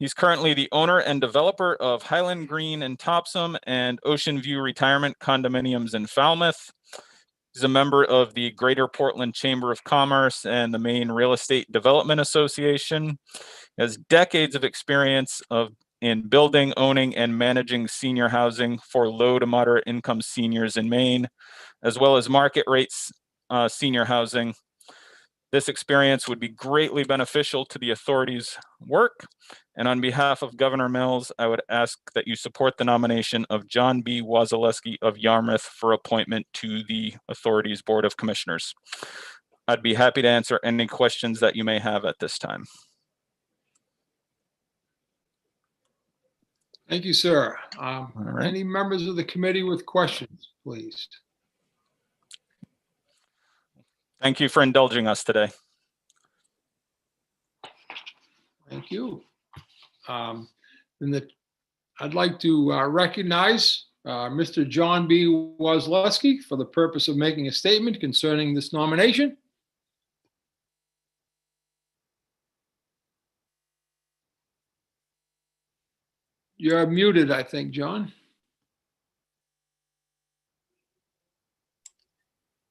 He's currently the owner and developer of Highland Green in Topsom and Ocean View Retirement Condominiums in Falmouth. He's a member of the Greater Portland Chamber of Commerce and the Maine Real Estate Development Association. He has decades of experience in building, owning, and managing senior housing for low to moderate income seniors in Maine, as well as market rates senior housing. This experience would be greatly beneficial to the authority's work. And on behalf of Governor Mills, I would ask that you support the nomination of John B. Wozlowski of Yarmouth for appointment to the authority's Board of Commissioners. I'd be happy to answer any questions that you may have at this time. Thank you, sir. right. Any members of the committee with questions, please? Thank you for indulging us today. Thank you. I'd like to recognize Mr. John B. Wozlowski for the purpose of making a statement concerning this nomination. You're muted, I think, John.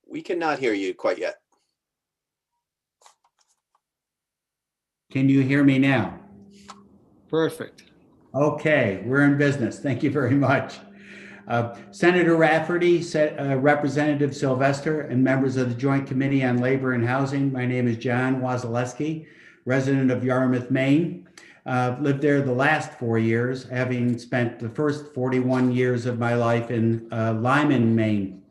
We cannot hear you quite yet. Can you hear me now? Perfect. Okay, we're in business. Thank you very much. Senator Rafferty, Representative Sylvester, and members of the Joint Committee on Labor and Housing. My name is John Wasilewski, resident of Yarmouth, Maine. Lived there the last 4 years, having spent the first 41 years of my life in Lyman, Maine.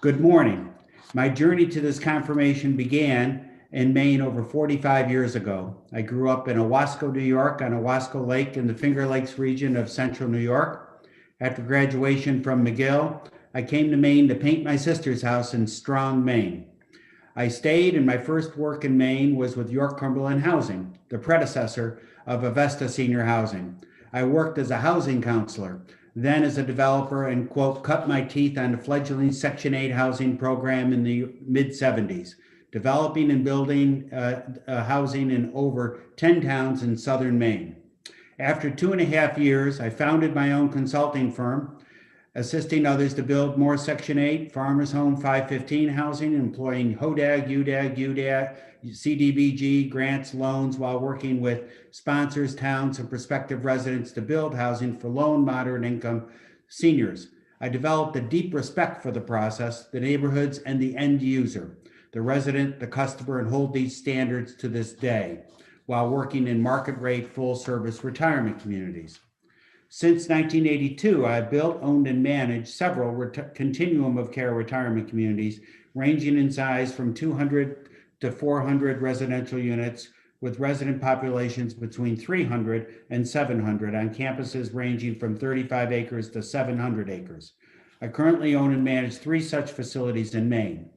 Good morning. My journey to this confirmation began in Maine over 45 years ago. I grew up in Owasco, New York, on Owasco Lake in the Finger Lakes region of central New York. After graduation from McGill, I came to Maine to paint my sister's house in Strong, Maine. I stayed, and my first work in Maine was with York Cumberland Housing, the predecessor of Avesta Senior Housing. I worked as a housing counselor, then as a developer, and, quote, cut my teeth on the fledgling Section 8 housing program in the mid-'70s, developing and building housing in over 10 towns in southern Maine. After 2.5 years, I founded my own consulting firm, assisting others to build more Section 8, Farmers Home 515 housing, employing HODAG, UDAG, CDBG grants, loans, while working with sponsors, towns, and prospective residents to build housing for low and moderate income seniors. I developed a deep respect for the process, the neighborhoods, and the end user, the resident, the customer, and hold these standards to this day, while working in market rate, full service retirement communities. Since 1982, I've built, owned, and managed several continuum of care retirement communities, ranging in size from 200 to 400 residential units, with resident populations between 300 and 700 on campuses ranging from 35 acres to 700 acres. I currently own and manage 3 such facilities in Maine.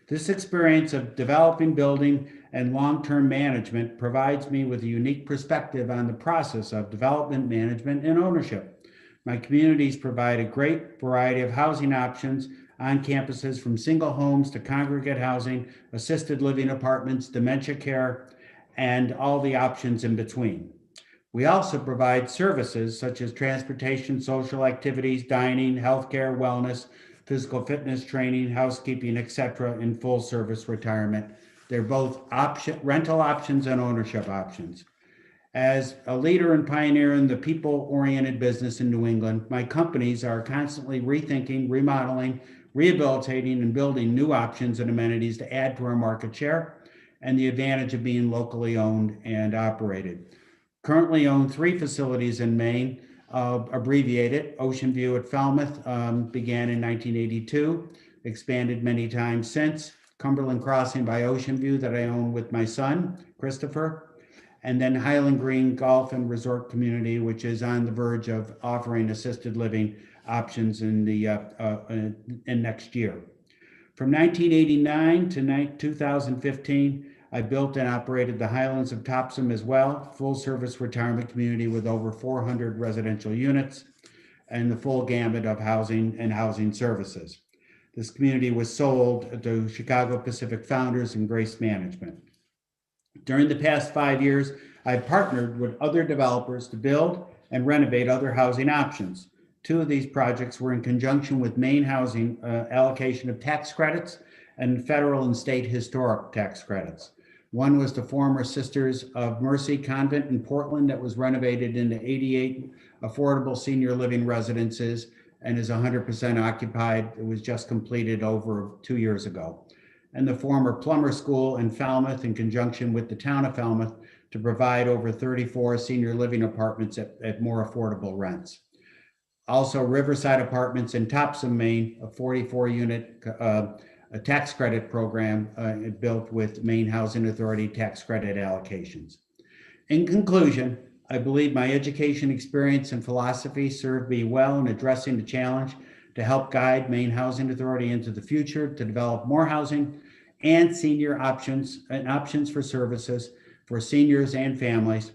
This experience of developing, building, and long-term management provides me with a unique perspective on the process of development, management, and ownership. My communities provide a great variety of housing options on campuses, from single homes to congregate housing, assisted living apartments, dementia care, and all the options in between. We also provide services such as transportation, social activities, dining, healthcare, wellness, physical fitness training, housekeeping, etc., in full service retirement. They're both rental options and ownership options. As a leader and pioneer in the people-oriented business in New England, my companies are constantly rethinking, remodeling, rehabilitating, and building new options and amenities to add to our market share and the advantage of being locally owned and operated. Currently own 3 facilities in Maine, abbreviated. Ocean View at Falmouth began in 1982, expanded many times since. Cumberland Crossing by Ocean View that I own with my son, Christopher. And then Highland Green Golf and Resort Community, which is on the verge of offering assisted living options in next year. From 1989 to 2015, I built and operated the Highlands of Topsom as well, full service retirement community with over 400 residential units and the full gamut of housing and housing services. This community was sold to Chicago Pacific Founders and Grace Management. During the past 5 years, I've partnered with other developers to build and renovate other housing options. 2 of these projects were in conjunction with Maine housing allocation of tax credits and federal and state historic tax credits. One was the former Sisters of Mercy Convent in Portland that was renovated into 88 affordable senior living residences and is 100% occupied. It was just completed over 2 years ago. And the former Plumber School in Falmouth in conjunction with the town of Falmouth to provide over 34 senior living apartments at more affordable rents. Also Riverside Apartments in Topsom, Maine, a 44-unit a tax credit program built with Maine Housing Authority tax credit allocations. In conclusion, I believe my education, experience, and philosophy serve me well in addressing the challenge to help guide Maine Housing Authority into the future to develop more housing and senior options and options for services for seniors and families,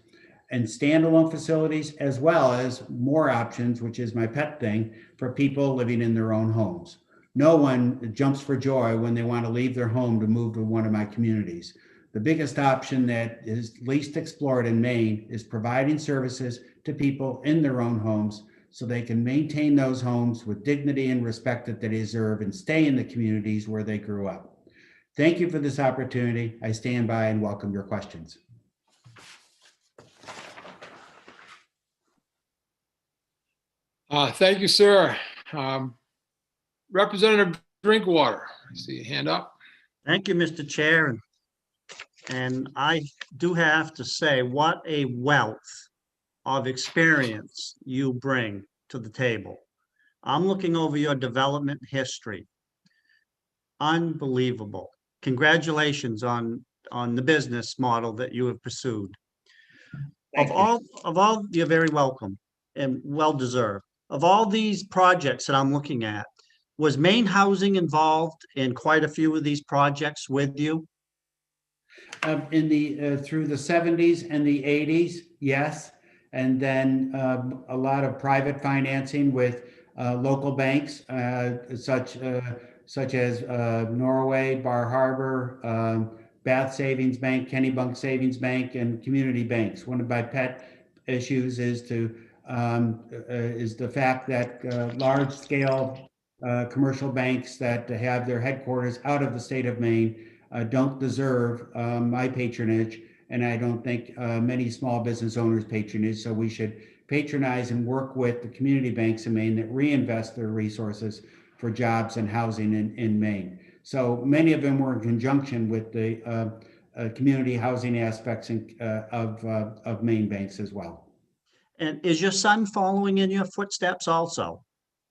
and standalone facilities, as well as more options, which is my pet thing, for people living in their own homes. No one jumps for joy when they want to leave their home to move to one of my communities. The biggest option that is least explored in Maine is providing services to people in their own homes so they can maintain those homes with dignity and respect that they deserve and stay in the communities where they grew up. Thank you for this opportunity. I stand by and welcome your questions. Thank you, sir. Representative Drinkwater, I see a hand up. Thank you, Mr. Chair. And I do have to say, what a wealth of experience you bring to the table. I'm looking over your development history. Unbelievable. Congratulations on the business model that you have pursued. Thank you. You're very welcome and well deserved. Of all these projects that I'm looking at, was Maine Housing involved in quite a few of these projects with you? In the through the 70s and the 80s, yes, and then a lot of private financing with local banks such as Norway, Bar Harbor, Bath Savings Bank, Kennebunk Savings Bank, and community banks. One of my pet issues is the fact that large scale commercial banks that have their headquarters out of the state of Maine don't deserve my patronage, and I don't think many small business owners patronage. So we should patronize and work with the community banks in Maine that reinvest their resources for jobs and housing in Maine. So many of them were in conjunction with the community housing aspects of Maine banks as well. And is your son following in your footsteps also?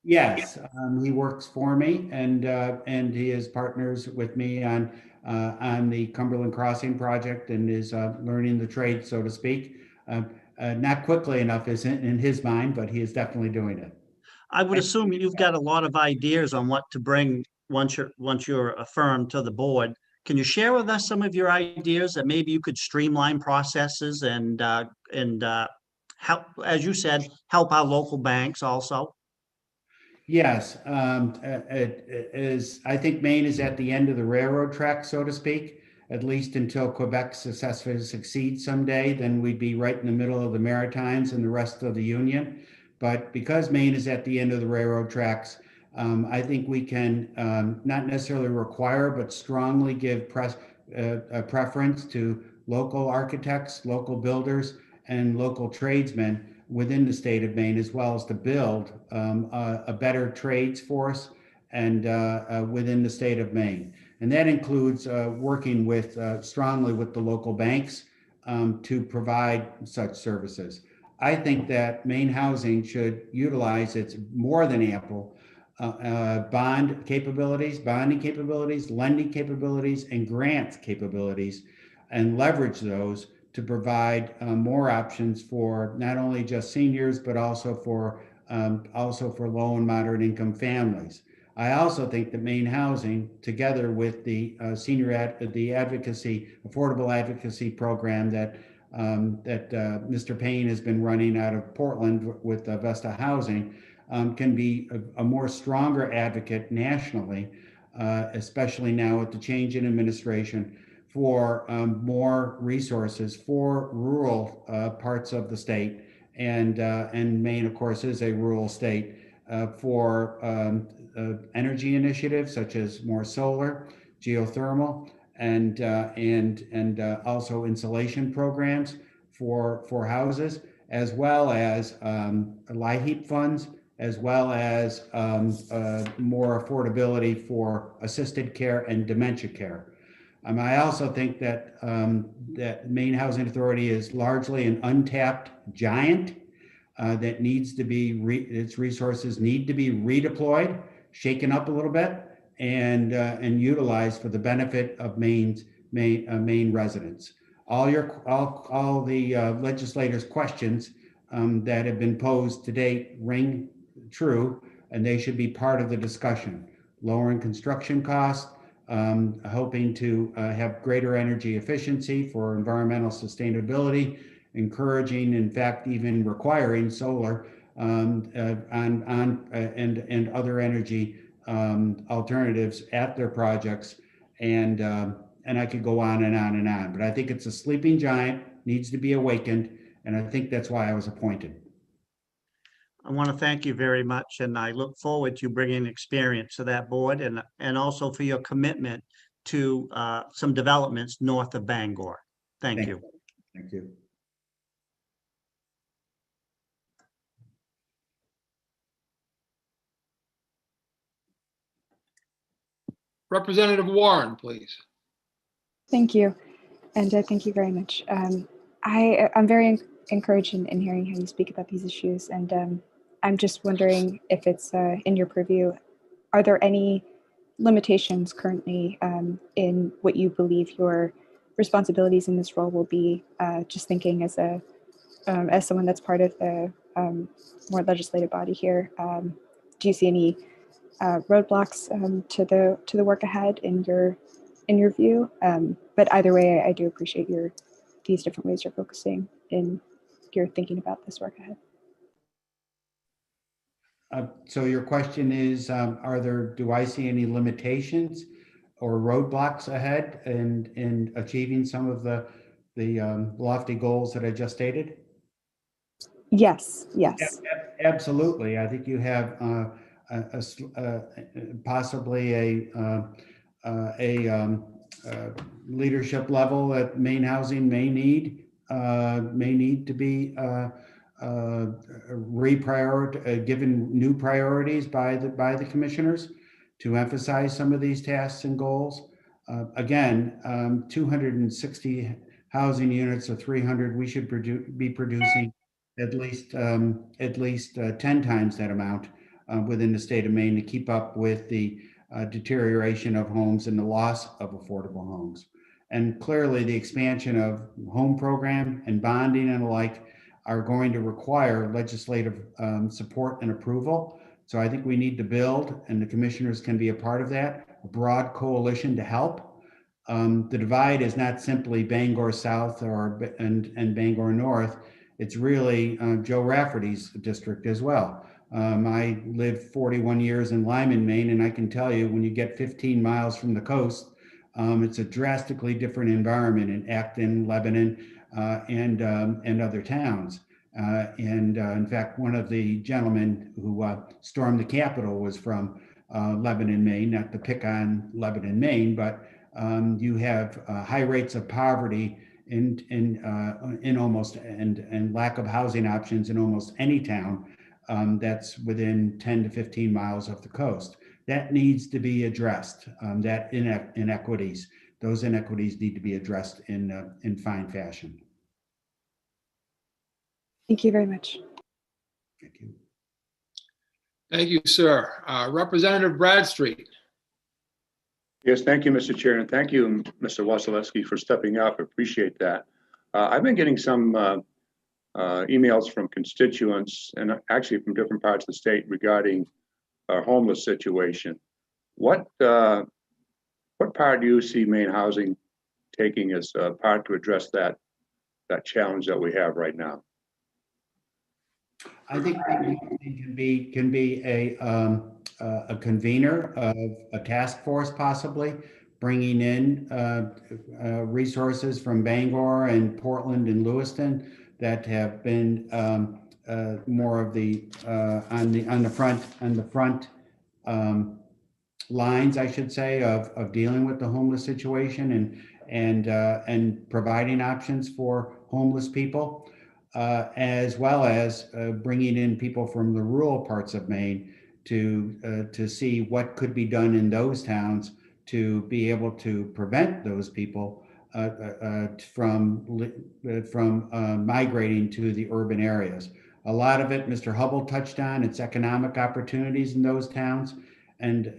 Yes, he works for me, and he is partners with me on the Cumberland Crossing project, and is learning the trade, so to speak. Not quickly enough is in his mind, but he is definitely doing it. I would assume you've got a lot of ideas on what to bring once you're affirmed to the board. Can you share with us some of your ideas that maybe you could streamline processes and help, as you said, help our local banks also? Yes, it is. I think Maine is at the end of the railroad track, so to speak, at least until Quebec successfully succeeds someday. Then we'd be right in the middle of the Maritimes and the rest of the Union. But because Maine is at the end of the railroad tracks, I think we can not necessarily require, but strongly give a preference to local architects, local builders, and local tradesmen within the state of Maine, as well as to build a better trades force and within the state of Maine. And that includes working strongly with the local banks to provide such services. I think that Maine Housing should utilize its more than ample bonding capabilities, lending capabilities, and grant capabilities, and leverage those to provide more options for not only just seniors, but also for low and moderate income families. I also think that Maine Housing, together with the affordable advocacy program that Mr. Payne has been running out of Portland with Vesta Housing, can be a more stronger advocate nationally, especially now with the change in administration, for more resources for rural parts of the state, and Maine, of course, is a rural state, for energy initiatives such as more solar, geothermal, and also insulation programs for houses, as well as LIHEAP funds, as well as more affordability for assisted care and dementia care. I also think that Maine Housing Authority is largely an untapped giant that needs to be, its resources need to be redeployed, shaken up a little bit, and utilized for the benefit of Maine residents. All the legislators' questions that have been posed to date ring true, and they should be part of the discussion. Lowering construction costs, hoping to have greater energy efficiency for environmental sustainability, encouraging, in fact, even requiring solar and other energy alternatives at their projects, and I could go on and on and on. But I think it's a sleeping giant, needs to be awakened, and I think that's why I was appointed. I want to thank you very much, and I look forward to bringing experience to that board, and also for your commitment to some developments north of Bangor. Thank you. Thank you. Representative Warren, please. Thank you. And thank you very much. I'm very encouraged in hearing how you speak about these issues. And I'm just wondering if it's in your purview, are there any limitations currently in what you believe your responsibilities in this role will be? Just thinking as someone that's part of the more legislative body here, do you see any roadblocks to the work ahead in your view? But either way, I do appreciate these different ways you're focusing in your thinking about this work ahead. So your question is, do I see any limitations or roadblocks ahead in achieving some of the lofty goals that I just stated? Yes. Absolutely. I think you have possibly a leadership level that Maine Housing may need to be given new priorities by the commissioners to emphasize some of these tasks and goals. Again, 260 housing units or 300, we should be producing at least 10 times that amount within the state of Maine to keep up with the deterioration of homes and the loss of affordable homes. And clearly the expansion of home program and bonding and the like are going to require legislative support and approval. So I think we need to build, and the commissioners can be a part of that, a broad coalition to help. The divide is not simply Bangor South and Bangor North. It's really Joe Rafferty's district as well. I lived 41 years in Lyman, Maine, and I can tell you when you get 15 miles from the coast, it's a drastically different environment in Acton, Lebanon, and other towns. In fact, one of the gentlemen who stormed the Capitol was from Lebanon, Maine, not to pick on Lebanon, Maine, but you have high rates of poverty in almost and lack of housing options in almost any town that's within 10 to 15 miles of the coast. That needs to be addressed. Those inequities need to be addressed in fine fashion. Thank you very much. Thank you. Thank you, sir. Representative Bradstreet. Yes, thank you, Mr. Chair, and thank you, Mr. Wasilewski, for stepping up. I appreciate that. I've been getting some emails from constituents and actually from different parts of the state regarding our homeless situation. What part do you see Maine Housing taking as a part to address that challenge that we have right now? I think it can be a convener of a task force, possibly bringing in resources from Bangor and Portland and Lewiston that have been more of the on the front lines, I should say, of dealing with the homeless situation and providing options for homeless people. As well as bringing in people from the rural parts of Maine to see what could be done in those towns to be able to prevent those people from migrating to the urban areas. A lot of it, Mr. Hubble touched on, it's economic opportunities in those towns, and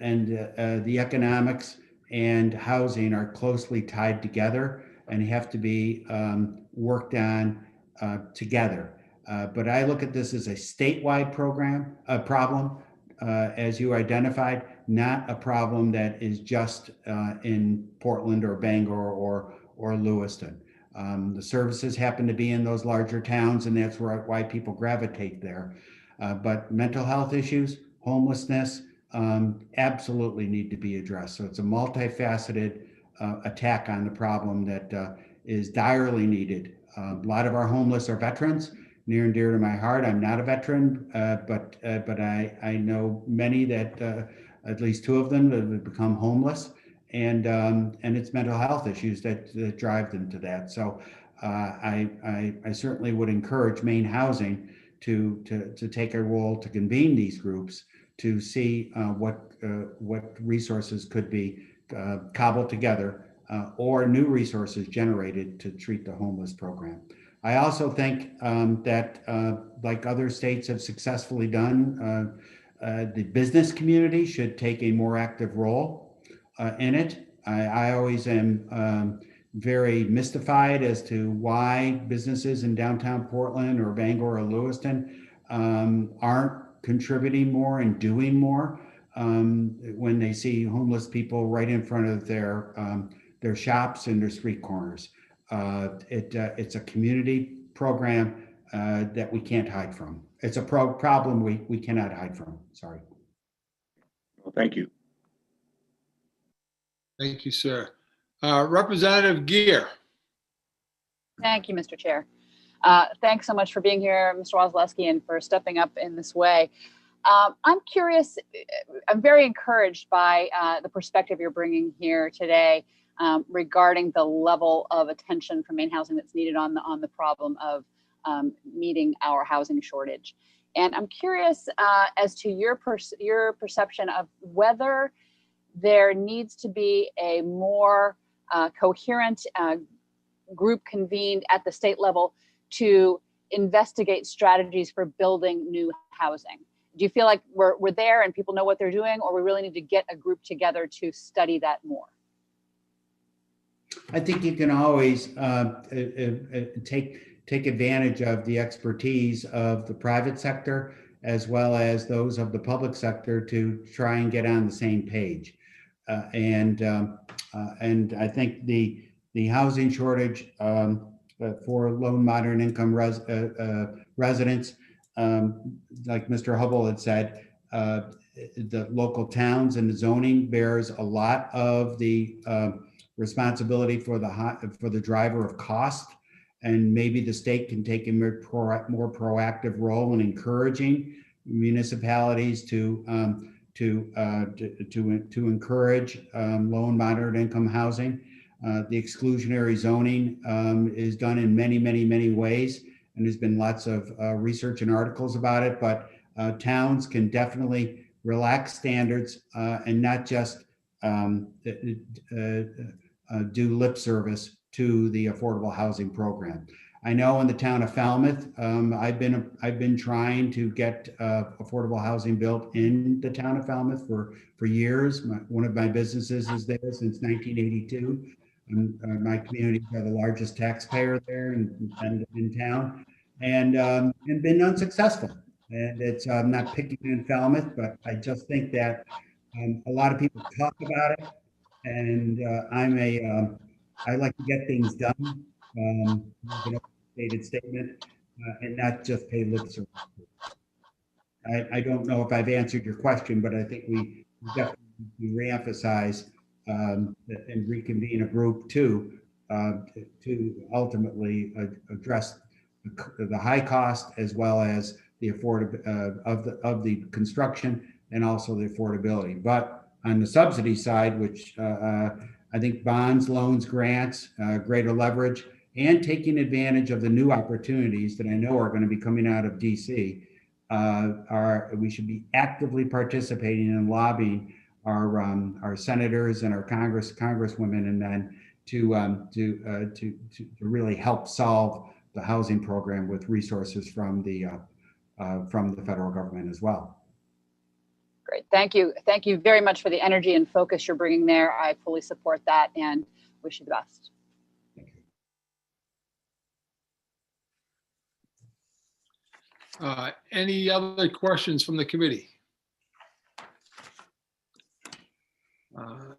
the economics and housing are closely tied together and have to be worked on together. But I look at this as a statewide problem, as you identified, not a problem that is just in Portland or Bangor or Lewiston. The services happen to be in those larger towns, and that's why people gravitate there. But mental health issues, homelessness, absolutely need to be addressed. So it's a multifaceted attack on the problem that is direly needed. A lot of our homeless are veterans, near and dear to my heart. I'm not a veteran, but I know many that at least two of them that have become homeless, and it's mental health issues that drive them to that. So I certainly would encourage Maine Housing to take a role to convene these groups to see what resources could be cobbled together or new resources generated to treat the homeless program. I also think that, like other states have successfully done, the business community should take a more active role in it. I always am very mystified as to why businesses in downtown Portland or Bangor or Lewiston aren't contributing more and doing more when they see homeless people right in front of their shops and their street corners. It's a community program that we can't hide from. It's a problem we cannot hide from. Sorry. Well, thank you. Thank you, sir. Representative Gear. Thank you, Mr. Chair. Thanks so much for being here, Mr. Wozleski, and for stepping up in this way. I'm curious, I'm very encouraged by the perspective you're bringing here today regarding the level of attention from Maine Housing that's needed on the problem of meeting our housing shortage. And I'm curious as to your perception of whether there needs to be a more coherent group convened at the state level to investigate strategies for building new housing. Do you feel like we're there and people know what they're doing, or we really need to get a group together to study that more? I think you can always take advantage of the expertise of the private sector as well as those of the public sector to try and get on the same page. And I think the housing shortage for low and moderate income residents, like Mr. Hubble had said, the local towns and the zoning bears a lot of the responsibility for the driver of cost, and maybe the state can take a more proactive role in encouraging municipalities to encourage low and moderate income housing. The exclusionary zoning is done in many ways, and there's been lots of research and articles about it, but towns can definitely relax standards and not just do lip service to the affordable housing program. I know in the town of Falmouth, I've been trying to get affordable housing built in the town of Falmouth for years. One of my businesses is there since 1982. My communities are the largest taxpayer there in town, and been unsuccessful. And it's not picking in Falmouth, but I just think that a lot of people talk about it, and I like to get things done. Stated statement, and not just pay lip service. I don't know if I've answered your question, but I think we definitely reemphasize and reconvene a group to ultimately address the high cost as well as the of the construction and also the affordability. But on the subsidy side, which I think bonds, loans, grants, greater leverage, and taking advantage of the new opportunities that I know are going to be coming out of DC, we should be actively participating and lobbying our senators and our congresswomen and men to really help solve the housing program with resources from the federal government as well. Great, thank you. Thank you very much for the energy and focus you're bringing there. I fully support that and wish you the best. Any other questions from the committee?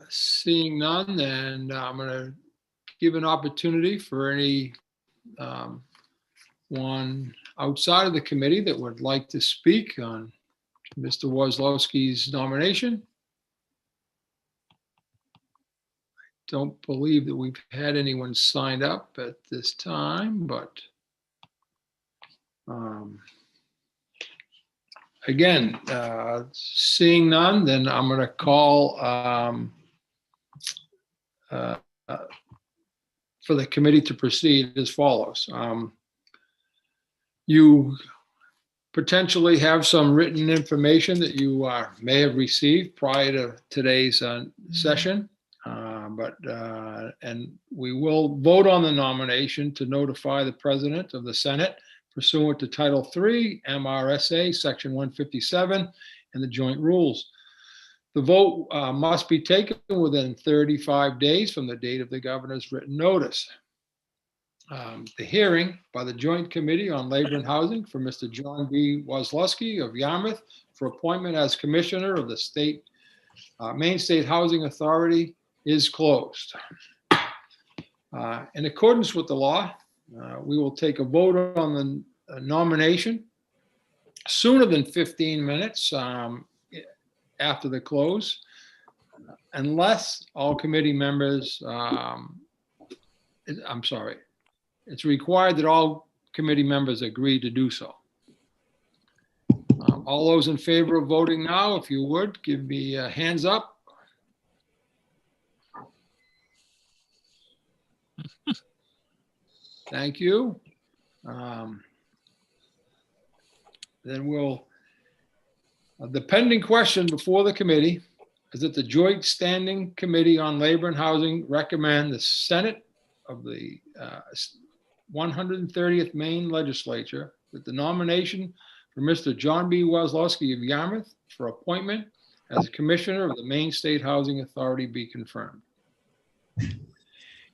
Seeing none, then I'm going to give an opportunity for any one outside of the committee that would like to speak on Mr. Wozleski's nomination. Don't believe that we've had anyone signed up at this time, but again, seeing none, then I'm going to call for the committee to proceed as follows. You potentially have some written information that you may have received prior to today's session. And we will vote on the nomination to notify the President of the Senate pursuant to Title III, MRSA, Section 157, and the joint rules. The vote must be taken within 35 days from the date of the governor's written notice. The hearing by the Joint Committee on Labor and Housing for Mr. John B. Wozlowski of Yarmouth for appointment as Commissioner of the Maine State Housing Authority is closed. In accordance with the law, we will take a vote on the nomination sooner than 15 minutes after the close, unless all committee members, I'm sorry, it's required that all committee members agree to do so. All those in favor of voting now, if you would, give me hands up. Thank you. Then the pending question before the committee is that the Joint Standing Committee on Labor and Housing recommend the Senate of the 130th Maine Legislature that the nomination for Mr. John B. Wozlowski of Yarmouth for appointment as Commissioner of the Maine State Housing Authority be confirmed.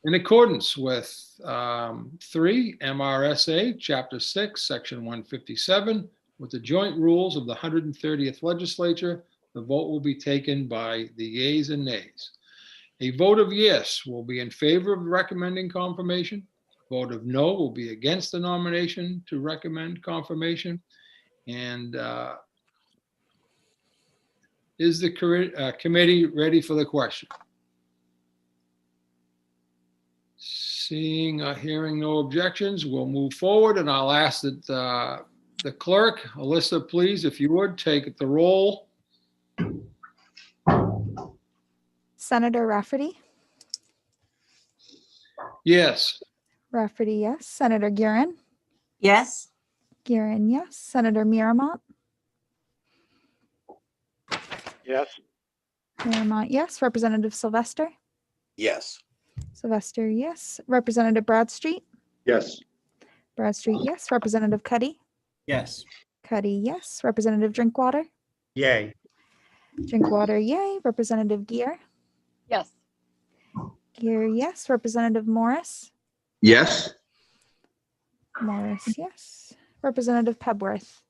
In accordance with 3 MRSA Chapter 6, Section 157, with the joint rules of the 130th Legislature, the vote will be taken by the yeas and nays. A vote of yes will be in favor of recommending confirmation. A vote of no will be against the nomination to recommend confirmation. And is the committee ready for the question? Seeing, hearing no objections, we'll move forward, and I'll ask that the clerk, Alyssa, please, if you would, take the roll. Senator Rafferty? Yes. Rafferty, yes. Senator Guerin? Yes. Guerin, yes. Senator Miramont? Yes. Miramont, yes. Representative Sylvester? Yes. Sylvester, yes. Representative Bradstreet? Yes. Bradstreet, yes. Representative Cuddy? Yes. Cuddy, yes. Representative Drinkwater? Yay. Drinkwater, yay. Representative Gear? Yes. Gear, yes. Representative Morris? Yes. Morris, yes. Representative Pebworth?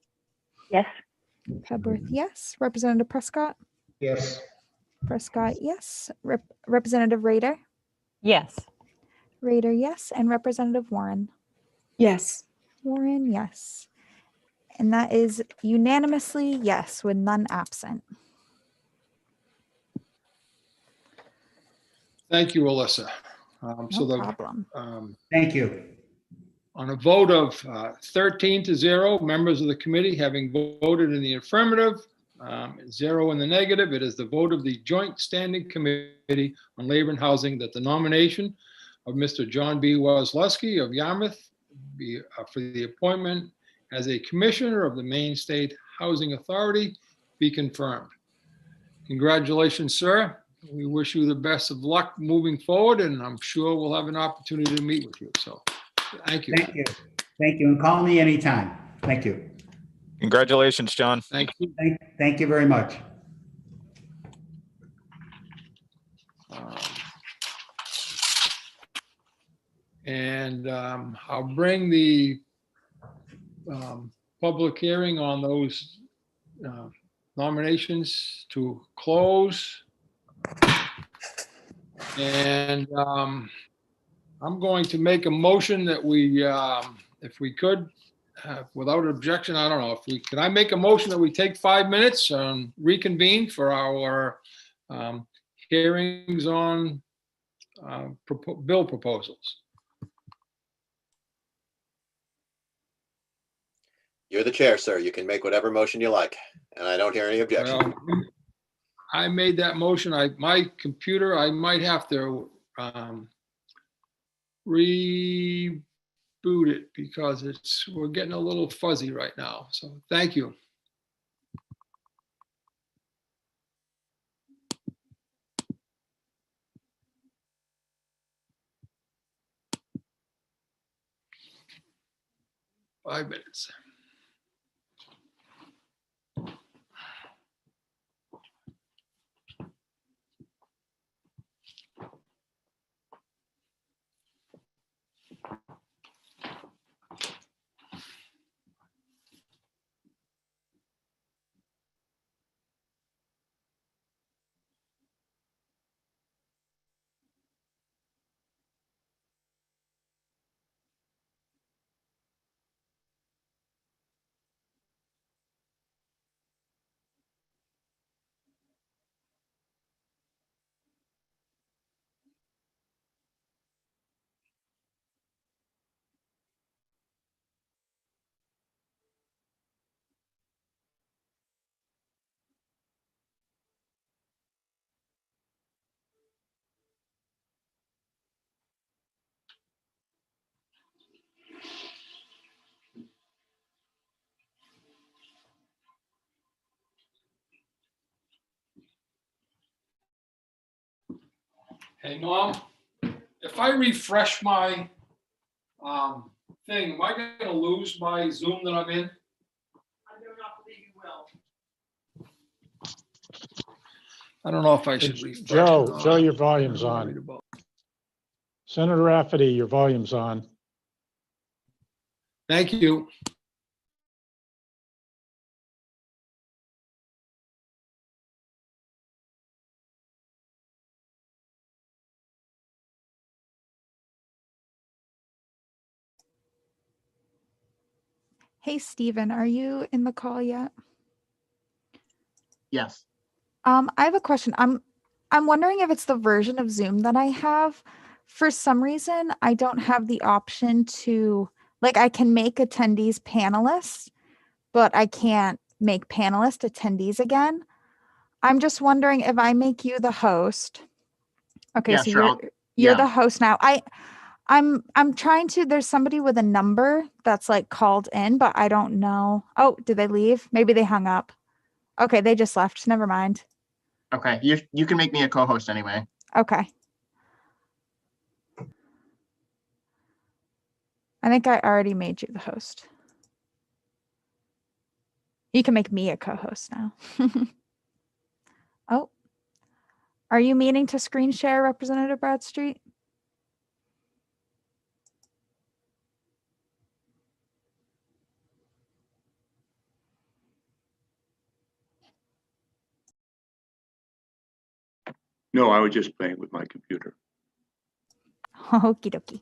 Yes. Pebworth, yes. Representative Prescott? Yes. Prescott, yes. Representative Rader? Yes. Rader, yes. And Representative Warren? Yes. Warren, yes. And that is unanimously yes, with none absent. Thank you, Alyssa. No problem. Thank you. On a vote of 13-0, members of the committee having voted in the affirmative, 0 in the negative, it is the vote of the Joint Standing Committee on Labor and Housing that the nomination of Mr. John B. Wozlowski of Yarmouth be for the appointment as a Commissioner of the Maine State Housing Authority be confirmed. Congratulations, sir. We wish you the best of luck moving forward, and I'm sure we'll have an opportunity to meet with you. So thank you. Thank you. Thank you. And call me anytime. Thank you. Congratulations, John. Thank you. Thank you very much. And I'll bring the public hearing on those nominations to close. And I'm going to make a motion that we, if we could, without objection, I don't know, can I make a motion that we take 5 minutes and reconvene for our hearings on bill proposals? You're the chair, sir. You can make whatever motion you like, and I don't hear any objection. Well, I made that motion. My computer, I might have to reboot it because we're getting a little fuzzy right now. So thank you. 5 minutes. Hey, Norm, if I refresh my thing, am I going to lose my Zoom that I'm in? I do not believe you will. I don't know if I should refresh. Joe, your volume's on. Senator Rafferty, your volume's on. Thank you. Hey, Stephen, are you in the call yet? Yes. I have a question. I'm wondering if it's the version of Zoom that I have. For some reason, I don't have the option to, like, I can make attendees panelists, but I can't make panelist attendees again. I'm just wondering if I make you the host. Okay, Yeah, so sure. you're Yeah. the host now. I'm trying to, there's somebody with a number that's like called in, but I don't know. Oh, did they leave? Maybe they hung up. Okay, they just left. Never mind. Okay. You can make me a co-host anyway. Okay. I think I already made you the host. You can make me a co-host now. Oh, are you meaning to screen share, Representative Bradstreet? No, I was just playing with my computer. Okie dokie.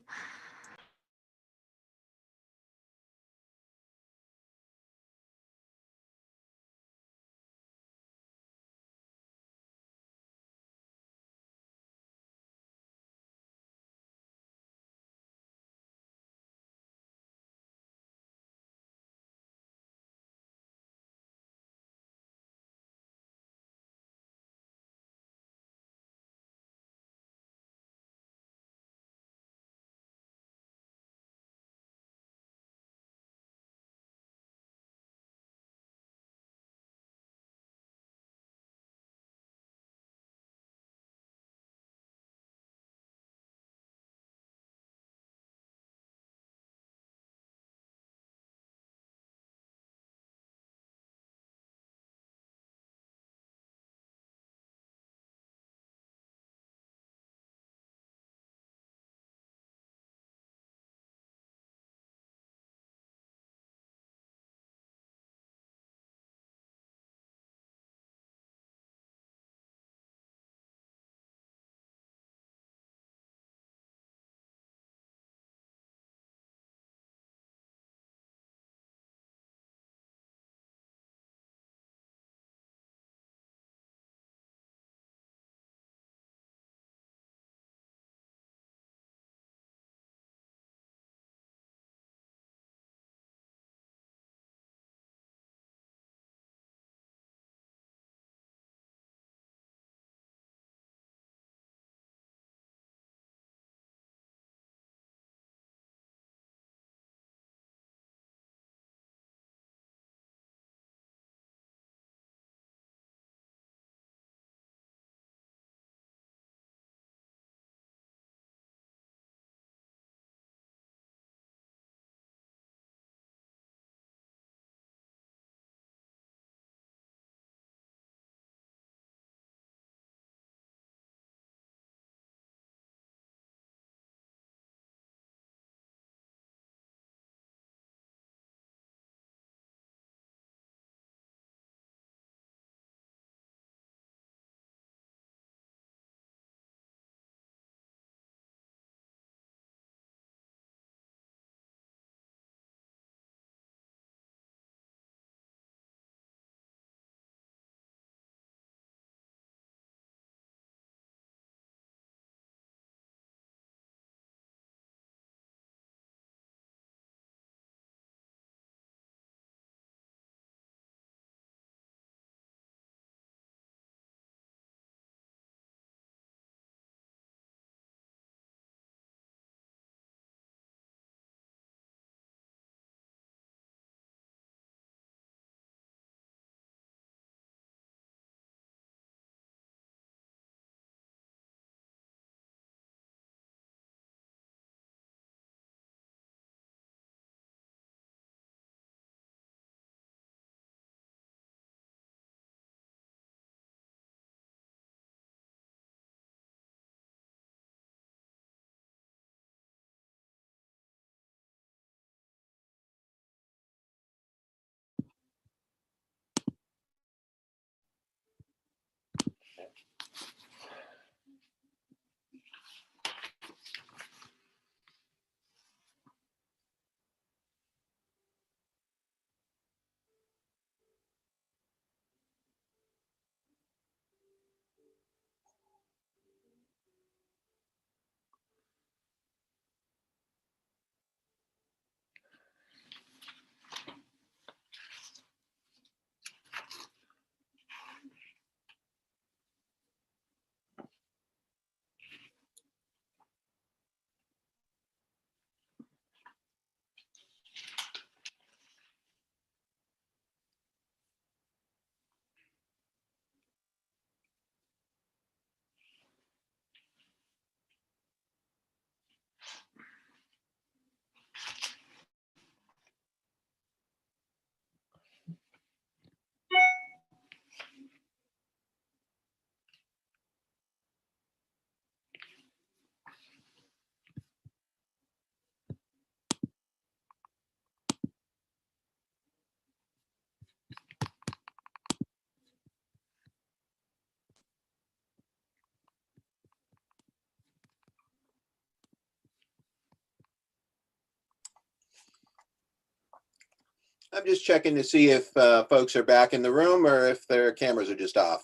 I'm just checking to see if folks are back in the room or if their cameras are just off.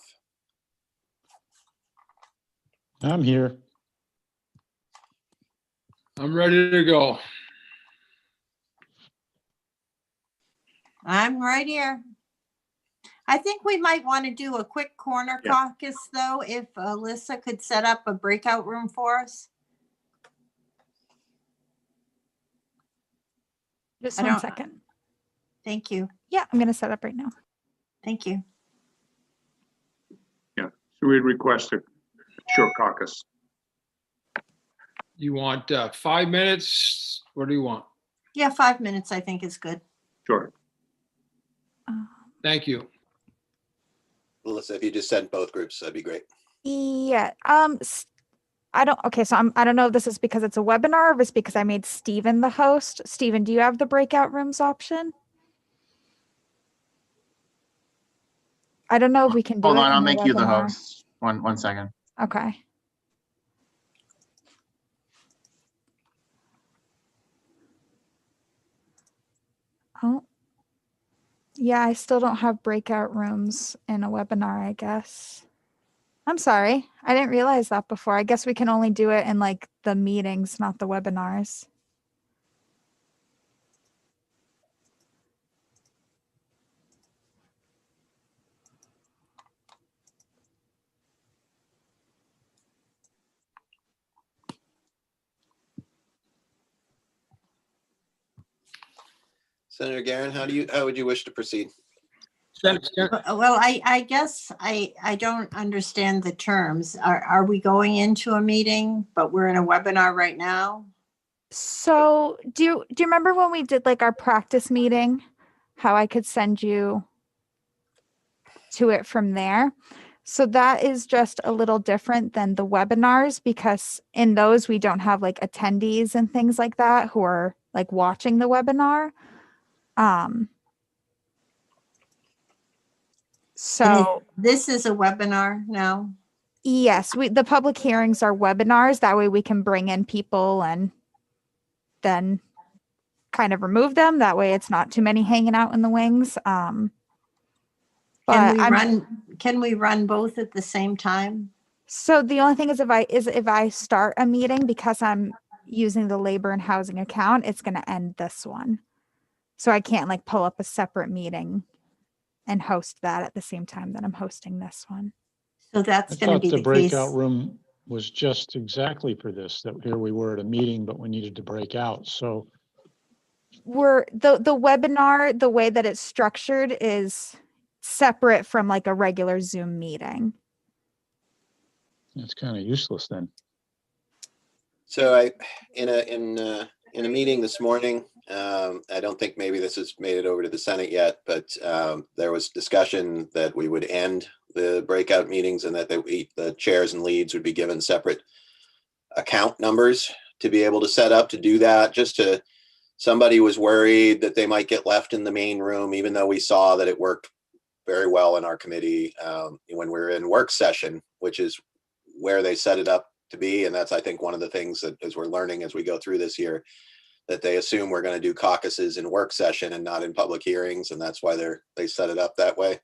I'm here. I'm ready to go. I'm right here. I think we might want to do a quick corner Yeah. caucus, though, if Alyssa could set up a breakout room for us. Just I one don't- second. Thank you. Yeah, I'm going to set up right now. Thank you. Yeah, so we'd request a short caucus. You want 5 minutes? What do you want? Yeah, 5 minutes, I think is good. Sure. Thank you. Melissa, if you just send both groups, that'd be great. Yeah. I don't. Okay, so I don't know if this is because it's a webinar or if it's because I made Steven the host. Steven, do you have the breakout rooms option? I don't know if we can do Hold it on, in I'll the make you the webinar. host. One second. Okay. Oh. Yeah, I still don't have breakout rooms in a webinar, I guess. I'm sorry. I didn't realize that before. I guess we can only do it in like the meetings, not the webinars. Senator Garin, how would you wish to proceed? Well, I guess I don't understand the terms. Are we going into a meeting, but we're in a webinar right now? So do you remember when we did like our practice meeting, how I could send you to it from there? So that is just a little different than the webinars because in those we don't have like attendees and things like that who are like watching the webinar. So this is a webinar now? Yes, the public hearings are webinars. That way we can bring in people and then kind of remove them. That way it's not too many hanging out in the wings. Can we run both at the same time? So the only thing is if I start a meeting because I'm using the labor and housing account, it's going to end this one. So I can't like pull up a separate meeting and host that at the same time that I'm hosting this one. So that's I going to thought be the the breakout case. room was just exactly for this, that here we were at a meeting, but we needed to break out. So We're the webinar, the way that it's structured is separate from like a regular Zoom meeting. it's kind of useless then. So in a meeting this morning, I don't think maybe this has made it over to the Senate yet, but there was discussion that we would end the breakout meetings and that the chairs and leads would be given separate account numbers to be able to set up to do that. Somebody was worried that they might get left in the main room, even though we saw that it worked very well in our committee when we're in work session, which is where they set it up to be. And that's, I think, one of the things that as we're learning as we go through this year, that they assume we're going to do caucuses in work session and not in public hearings. And that's why they set it up that way.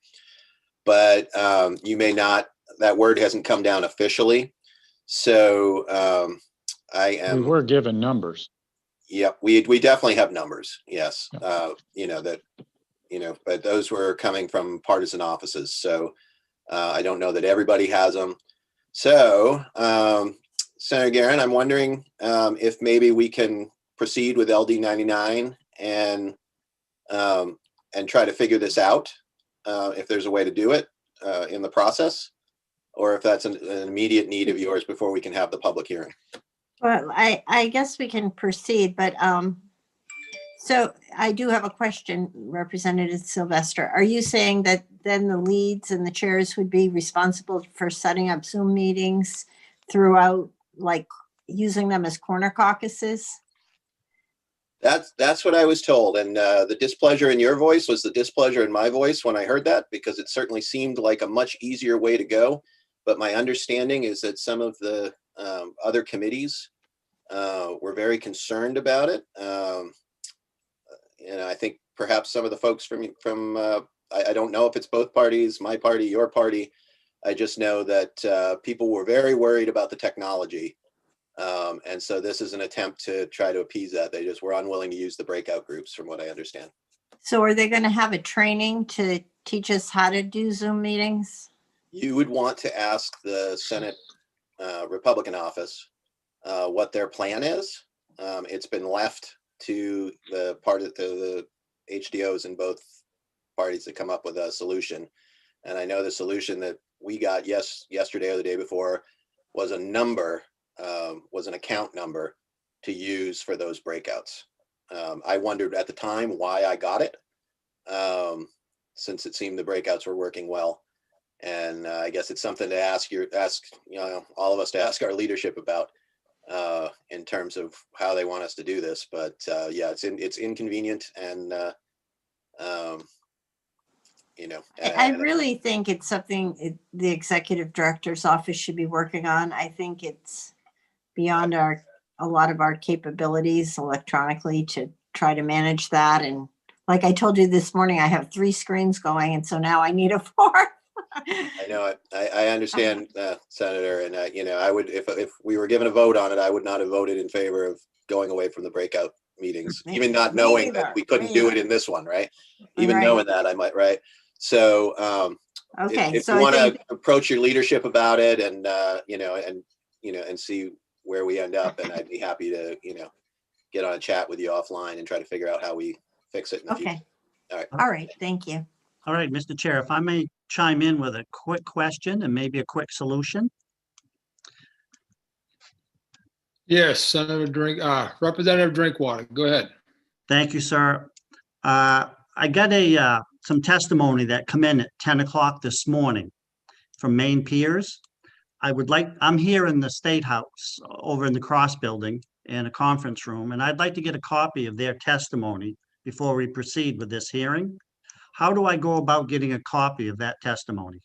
But you may not, that word hasn't come down officially. So We were given numbers. Yep, we definitely have numbers. Yes, but those were coming from partisan offices. So I don't know that everybody has them. So Senator Guerin, I'm wondering if maybe we can proceed with LD 99 and try to figure this out. If there's a way to do it in the process, or if that's an immediate need of yours before we can have the public hearing. Well, I guess we can proceed, but so I do have a question, Representative Sylvester. Are you saying that then the leads and the chairs would be responsible for setting up Zoom meetings throughout, like using them as corner caucuses? That's what I was told, and the displeasure in your voice was the displeasure in my voice when I heard that, because it certainly seemed like a much easier way to go. But my understanding is that some of the other committees were very concerned about it. And I think perhaps some of the folks from I don't know if it's both parties, my party, your party. I just know that people were very worried about the technology. And so this is an attempt to try to appease that. They just were unwilling to use the breakout groups, from what I understand. So are they going to have a training to teach us how to do Zoom meetings? You would want to ask the Senate Republican office what their plan is. It's been left to the HDOs in both parties to come up with a solution. And I know the solution that we got yesterday or the day before was an account number to use for those breakouts. I wondered at the time why I got it, since it seemed the breakouts were working well. And I guess it's something to ask all of us to ask our leadership about in terms of how they want us to do this. But yeah, it's inconvenient, and I really think it's something the executive director's office should be working on. I think it's beyond a lot of our capabilities electronically to try to manage that. And like I told you this morning, I have 3 screens going, and so now I need a 4th. I know it. I understand, Senator, and I would, if we were given a vote on it, I would not have voted in favor of going away from the breakout meetings, even not knowing that we couldn't do it in this one, right? Even knowing that, I might, right? So, okay, if so you want to approach your leadership about it, and and see where we end up, and I'd be happy to get on a chat with you offline and try to figure out how we fix it in the future. All right. All right. Thank you. All right, Mr. Chair, if I may chime in with a quick question and maybe a quick solution. Yes, Representative Drinkwater, go ahead. Thank you, sir. I got some testimony that come in at 10 o'clock this morning from Maine peers. I'm here in the State House over in the Cross Building in a conference room, and I'd like to get a copy of their testimony before we proceed with this hearing. How do I go about getting a copy of that testimony?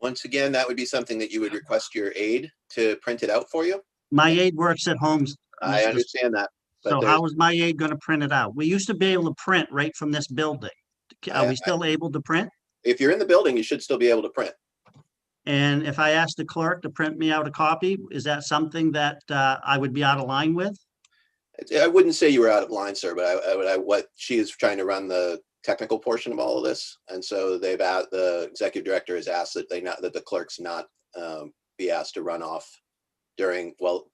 Once again, that would be something that you would request your aide to print it out for you. My aide works at home. I understand that. So how is my aide going to print it out? We used to be able to print right from this building. Are we still able to print? If you're in the building, you should still be able to print. And if I ask the clerk to print me out a copy, is that something that I would be out of line with? I wouldn't say you were out of line, sir, but what she is trying to run the technical portion of all of this, and so the executive director has asked that the clerks not be asked to run off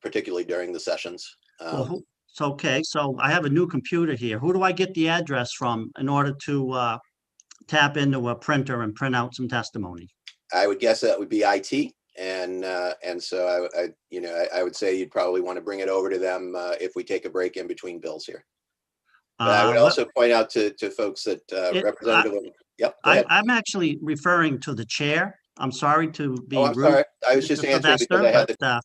particularly during the sessions. Okay, so I have a new computer here. Who do I get the address from in order to tap into a printer and print out some testimony? I would guess that would be IT. And so I would say you'd probably want to bring it over to them if we take a break in between bills here. But I would also point out to folks that Representative. Yep. I'm actually referring to the chair. I'm sorry to be rude. Sorry. I was just answering because I had to.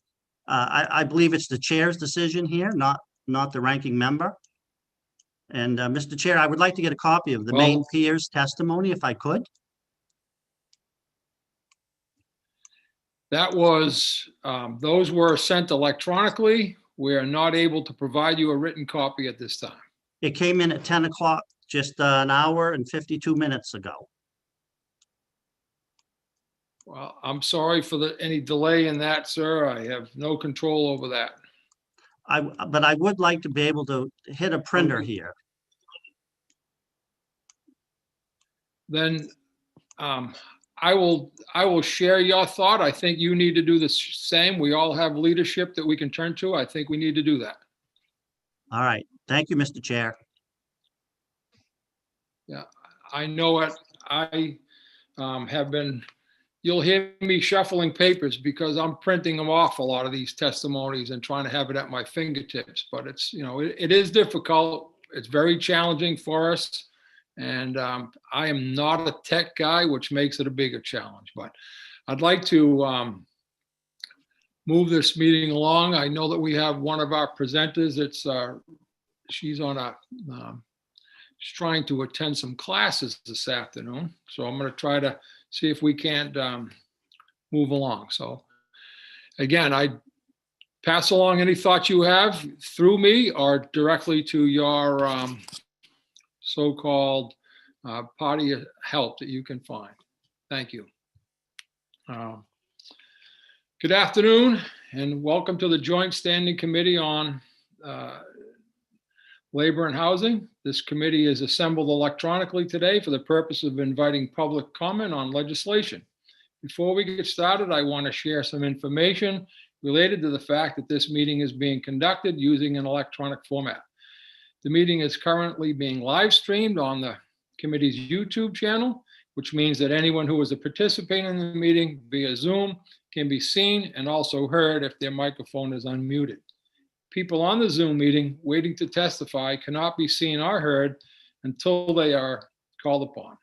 I believe it's the chair's decision here, not the ranking member. And Mr. Chair, I would like to get a copy of the main peers testimony if I could. That was, those were sent electronically. We are not able to provide you a written copy at this time. It came in at 10 o'clock, just an hour and 52 minutes ago. Well, I'm sorry for any delay in that, sir. I have no control over that. But I would like to be able to hit a printer here. Then I will share your thought. I think you need to do the same. We all have leadership that we can turn to. I think we need to do that. All right. Thank you, Mr. Chair. Yeah, I know it. I have been, you'll hear me shuffling papers because I'm printing them off, a lot of these testimonies, and trying to have it at my fingertips. But it's, you know, it is difficult. It's very challenging for us. And I am not a tech guy, which makes it a bigger challenge. But I'd like to move this meeting along. I know that we have one of our presenters. It's she's on a she's trying to attend some classes this afternoon. So I'm going to try to see if we can't move along. So again, I pass along any thoughts you have through me or directly to your so-called party help that you can find. Thank you. Good afternoon and welcome to the Joint Standing Committee on Labor and Housing. This committee is assembled electronically today for the purpose of inviting public comment on legislation. Before we get started, I want to share some information related to the fact that this meeting is being conducted using an electronic format. The meeting is currently being live streamed on the committee's YouTube channel, which means that anyone who is a participant in the meeting via Zoom can be seen and also heard if their microphone is unmuted. People on the Zoom meeting waiting to testify cannot be seen or heard until they are called upon.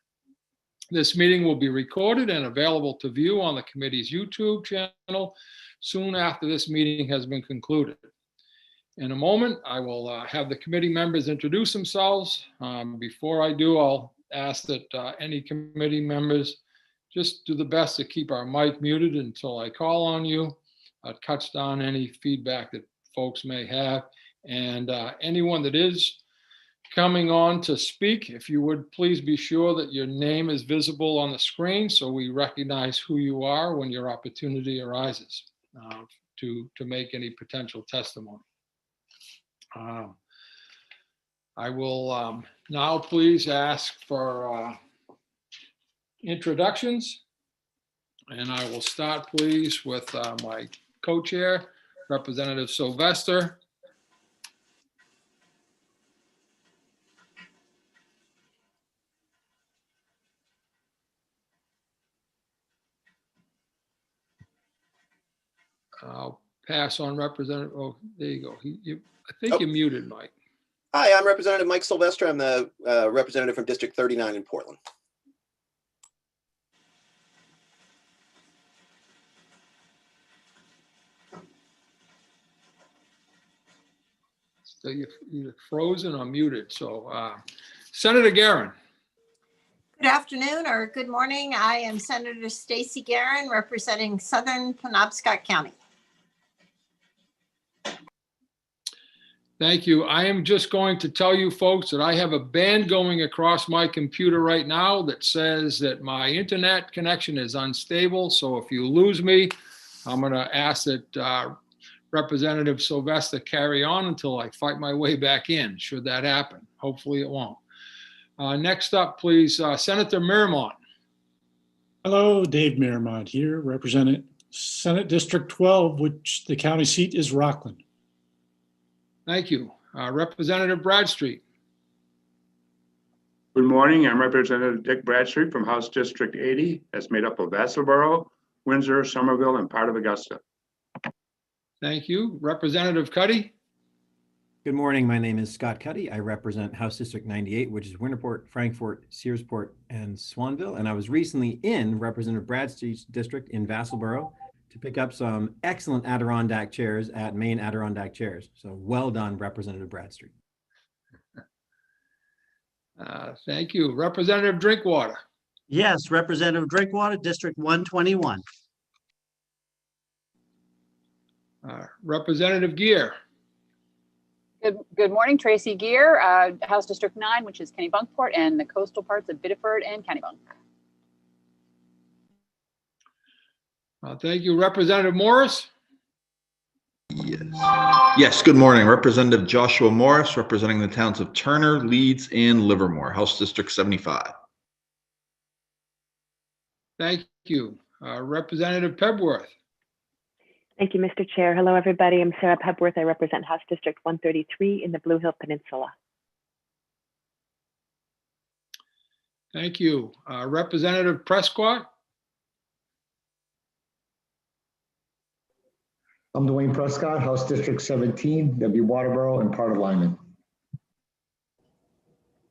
This meeting will be recorded and available to view on the committee's YouTube channel soon after this meeting has been concluded. In a moment, I will have the committee members introduce themselves. Before I do, I'll ask that any committee members just do the best to keep our mic muted until I call on you. Cuts down any feedback that folks may have. And anyone that is coming on to speak, if you would please be sure that your name is visible on the screen so we recognize who you are when your opportunity arises to make any potential testimony. I will now please ask for introductions. And I will start please with my co-chair, Representative Sylvester. I'll pass on Representative, oh, there you go. I think you're muted, Mike. Hi, I'm Representative Mike Sylvester. I'm the representative from District 39 in Portland. So you're either frozen or muted. So Senator Guerin. Good afternoon or good morning. I am Senator Stacey Guerin representing Southern Penobscot County. Thank you. I am just going to tell you folks that I have a band going across my computer right now that says that my internet connection is unstable. So if you lose me, I'm going to ask that Representative Sylvester carry on until I fight my way back in, should that happen. Hopefully it won't. Next up, please, Senator Miramont. Hello, Dave Miramont here, representing Senate District 12, which the county seat is Rockland. Thank you. Representative Bradstreet. Good morning. I'm Representative Dick Bradstreet from House District 80. That's made up of Vassalboro, Windsor, Somerville, and part of Augusta. Thank you. Representative Cuddy. Good morning. My name is Scott Cuddy. I represent House District 98, which is Winterport, Frankfort, Searsport, and Swanville. And I was recently in Representative Bradstreet's district in Vassalboro to pick up some excellent Adirondack chairs at Maine Adirondack Chairs. So well done, Representative Bradstreet. Thank you. Representative Drinkwater. Yes, Representative Drinkwater, District 121. Representative Gear. Good morning, Tracy Gear, House District 9, which is Kennebunkport and the coastal parts of Biddeford and Kennebunk. Thank you. Representative Morris. Yes, good morning. Representative Joshua Morris, representing the towns of Turner, Leeds, and Livermore, House District 75. Thank you. Representative Pebworth. Thank you, Mr. Chair. Hello, everybody. I'm Sarah Pebworth. I represent House District 133 in the Blue Hill Peninsula. Thank you. Representative Prescott. I'm Dwayne Prescott, House District 17, W. Waterboro, and part of Lyman.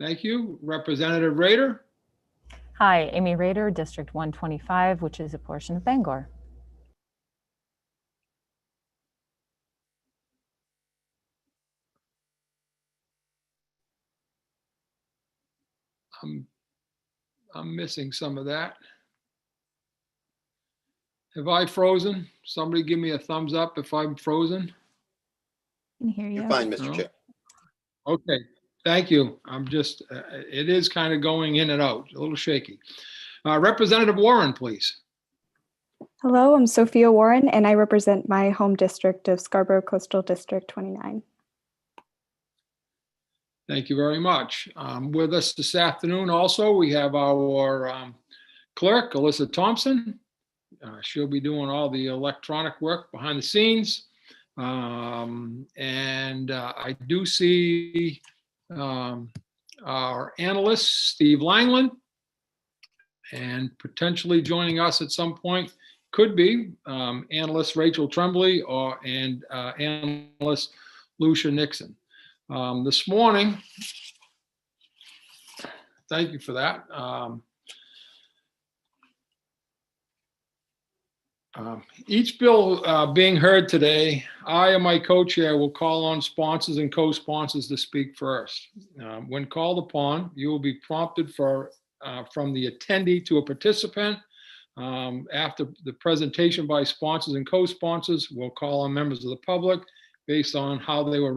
Thank you. Representative Rader. Hi, Amy Rader, District 125, which is a portion of Bangor. I'm missing some of that. Have I frozen? Somebody give me a thumbs up if I'm frozen. Can hear you. You're fine, Mr. No? Chair. Okay, thank you. I'm just, it is kind of going in and out, a little shaky. Representative Warren, please. Hello, I'm Sophia Warren, and I represent my home district of Scarborough Coastal District 29. Thank you very much. With us this afternoon also, we have our clerk, Alyssa Thompson. She'll be doing all the electronic work behind the scenes. I do see our analyst, Steve Langland, and potentially joining us at some point could be analyst Rachel Tremblay and analyst Lucia Nixon. This morning, thank you for that. Each bill being heard today, I and my co-chair will call on sponsors and co-sponsors to speak first. When called upon, you will be prompted from the attendee to a participant. After the presentation by sponsors and co-sponsors, we'll call on members of the public based on how they were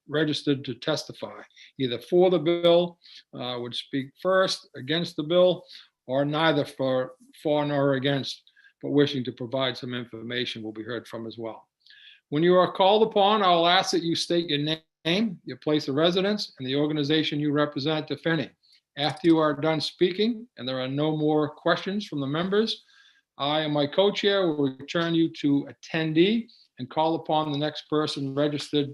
registered to testify. Either for the bill, would speak first, against the bill, or neither for nor against, but wishing to provide some information will be heard from as well. When you are called upon, I'll ask that you state your name, your place of residence, and the organization you represent, if any. After you are done speaking and there are no more questions from the members, I and my co-chair will return you to attendee and call upon the next person registered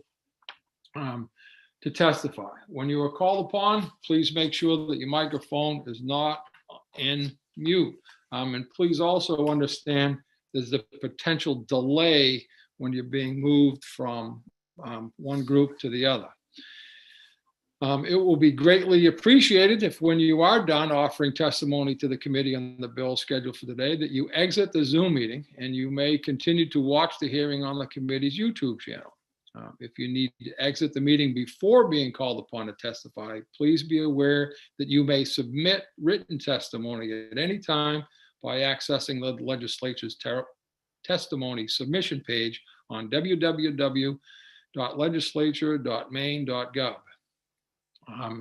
to testify. When you are called upon, please make sure that your microphone is not in mute. And please also understand there's the potential delay when you're being moved from one group to the other. It will be greatly appreciated if when you are done offering testimony to the committee on the bill scheduled for today, that you exit the Zoom meeting and you may continue to watch the hearing on the committee's YouTube channel. If you need to exit the meeting before being called upon to testify, please be aware that you may submit written testimony at any time by accessing the legislature's testimony submission page on www.legislature.maine.gov.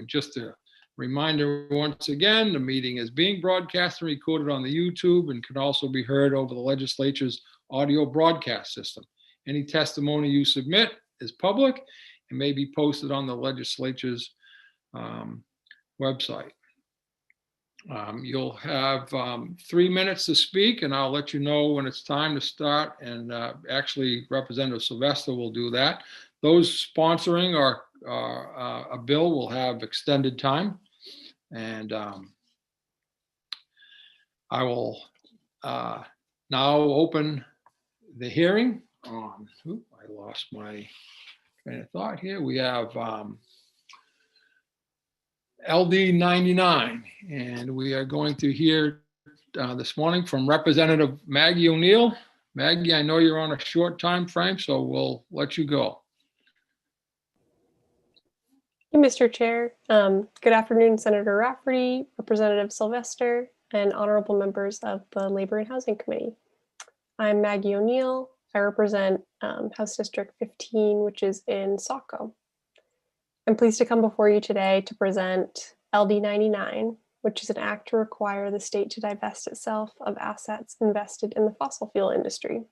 Just a reminder once again, the meeting is being broadcast and recorded on the YouTube and can also be heard over the legislature's audio broadcast system. Any testimony you submit is public and may be posted on the legislature's website. You'll have 3 minutes to speak, and I'll let you know when it's time to start. And actually, Representative Sylvester will do that. Those sponsoring a bill will have extended time. And I will now open the hearing on, I lost my train of thought here. We have LD 99, and we are going to hear this morning from Representative Maggie O'Neill. Maggie, I know you're on a short time frame, so we'll let you go. Mr. Chair. Good afternoon, Senator Rafferty, Representative Sylvester, and honorable members of the Labor and Housing Committee. I'm Maggie O'Neill. I represent House District 15, which is in Saco. I'm pleased to come before you today to present LD 99, which is an act to require the state to divest itself of assets invested in the fossil fuel industry.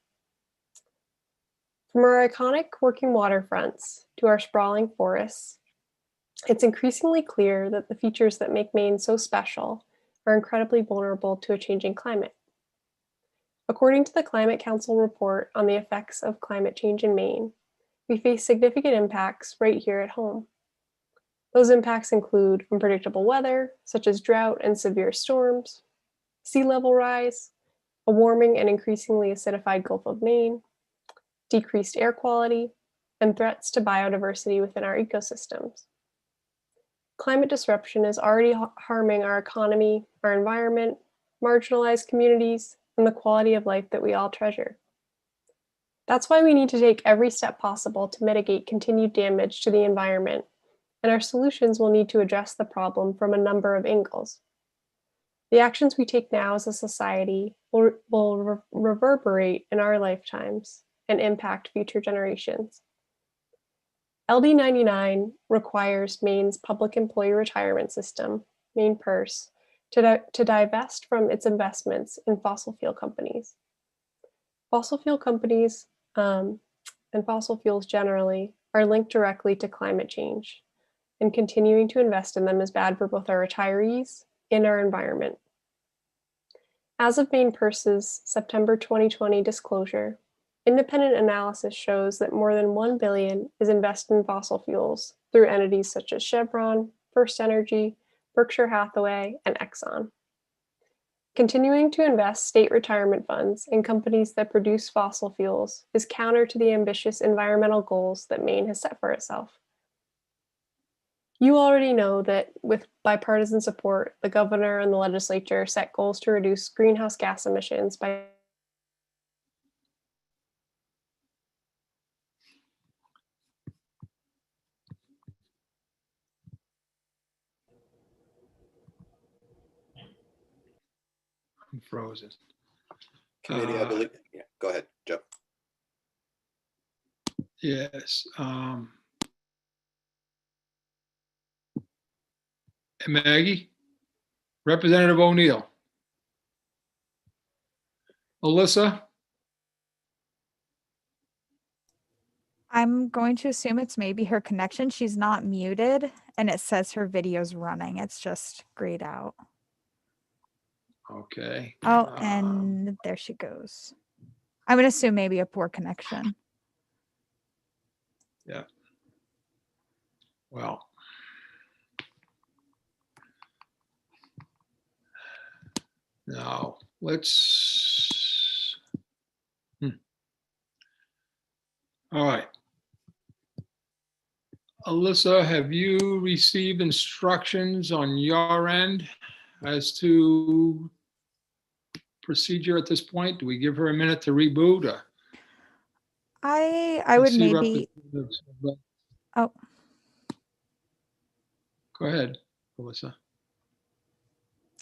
From our iconic working waterfronts to our sprawling forests, it's increasingly clear that the features that make Maine so special are incredibly vulnerable to a changing climate. According to the Climate Council report on the effects of climate change in Maine, we face significant impacts right here at home. Those impacts include unpredictable weather, such as drought and severe storms, sea level rise, a warming and increasingly acidified Gulf of Maine, decreased air quality, and threats to biodiversity within our ecosystems. Climate disruption is already harming our economy, our environment, marginalized communities, and the quality of life that we all treasure. That's why we need to take every step possible to mitigate continued damage to the environment, and our solutions will need to address the problem from a number of angles. The actions we take now as a society will reverberate in our lifetimes and impact future generations. LD 99 requires Maine's public employee retirement system, Maine PERS, to divest from its investments in fossil fuel companies. Fossil fuel companies and fossil fuels generally are linked directly to climate change, and continuing to invest in them is bad for both our retirees and our environment. As of Maine PERS's September 2020 disclosure, independent analysis shows that more than $1 billion is invested in fossil fuels through entities such as Chevron, First Energy, Berkshire Hathaway, and Exxon. Continuing to invest state retirement funds in companies that produce fossil fuels is counter to the ambitious environmental goals that Maine has set for itself. You already know that with bipartisan support, the governor and the legislature set goals to reduce greenhouse gas emissions by I'm frozen. Committee, I believe. Yeah, go ahead, Joe. Yes. Maggie, Representative O'Neill. Alyssa, I'm going to assume it's maybe her connection. She's not muted and it says her video's running. It's just grayed out. okay. Oh, and there she goes. I'm going to assume maybe a poor connection. Yeah. Well. Now, let's. All right. Alyssa, have you received instructions on your end as to procedure at this point? Do we give her a minute to reboot? I would maybe. Oh. Go ahead, Alyssa.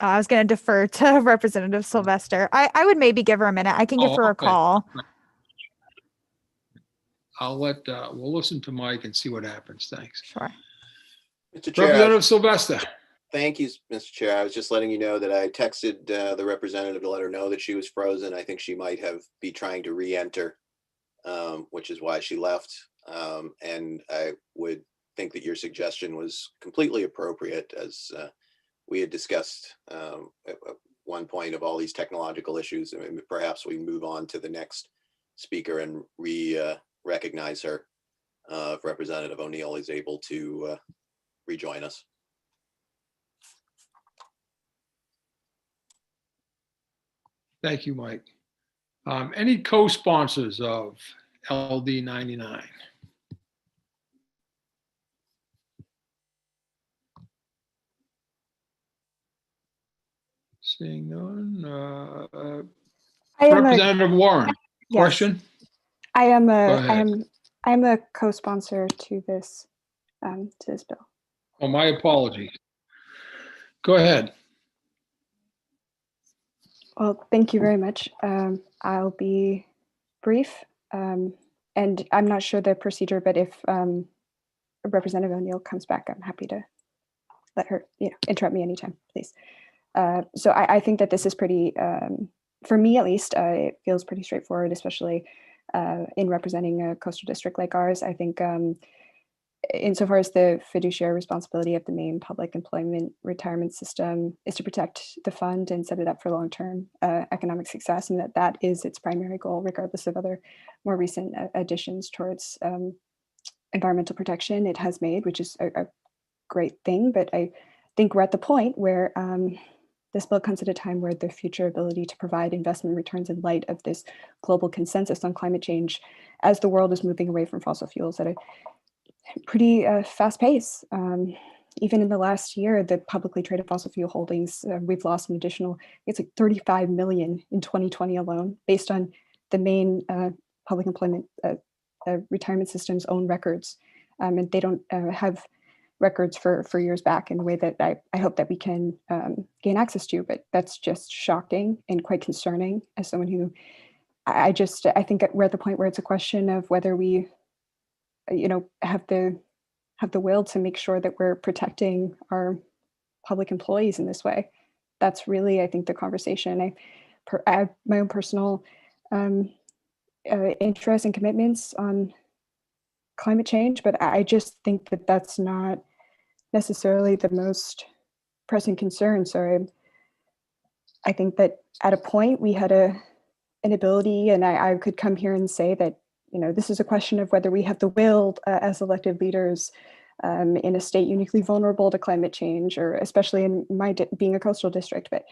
I was going to defer to Representative Sylvester. I would maybe give her a minute. I can give her a call. I'll we'll listen to Mike and see what happens. Thanks. Sure. Mr. Chair, Representative Sylvester. Thank you, Mr. Chair. I was just letting you know that I texted the representative to let her know that she was frozen. I think she might be trying to re-enter, which is why she left. And I would think that your suggestion was completely appropriate, as we had discussed at one point of all these technological issues. I mean, perhaps we move on to the next speaker and recognize her if Representative O'Neill is able to rejoin us. Thank you, Mike. Any co-sponsors of LD 99? Seeing none. Representative Warren, yes. question? I'm a co-sponsor to this bill. Oh, my apologies. Go ahead. Well, thank you very much. I'll be brief. And I'm not sure the procedure, but if Representative O'Neill comes back, I'm happy to let her, interrupt me anytime, please. So I think that this is pretty, for me at least, it feels pretty straightforward, especially in representing a coastal district like ours. I think insofar as the fiduciary responsibility of the Maine public employment retirement system is to protect the fund and set it up for long-term economic success, and that is its primary goal, regardless of other more recent additions towards environmental protection it has made, which is a great thing. But I think we're at the point where this bill comes at a time where the future ability to provide investment returns in light of this global consensus on climate change, as the world is moving away from fossil fuels at a pretty fast pace. Even in the last year, the publicly traded fossil fuel holdings, we've lost an additional, it's like 35 million in 2020 alone, based on the Maine public employment retirement system's own records. And they don't have records for years back in a way that I hope that we can gain access to, but that's just shocking and quite concerning as someone who, I think we're at the point where it's a question of whether we have the will to make sure that we're protecting our public employees in this way. That's really, I think, the conversation. I have my own personal interests and commitments on climate change, but I just think that that's not necessarily the most pressing concern. So I think that at a point we had an ability, and I could come here and say that, this is a question of whether we have the will as elected leaders in a state uniquely vulnerable to climate change, or especially in my being a coastal district. But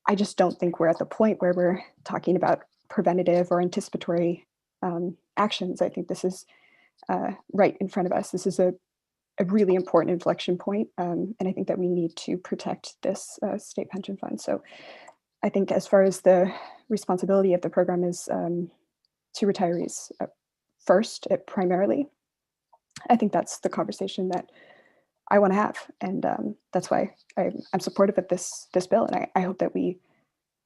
I just don't think we're at the point where we're talking about preventative or anticipatory actions. I think this is right in front of us. This is a really important inflection point. And I think that we need to protect this state pension fund. So I think as far as the responsibility of the program is to retirees first, primarily, I think that's the conversation that I want to have. And that's why I'm supportive of this bill. And I hope that we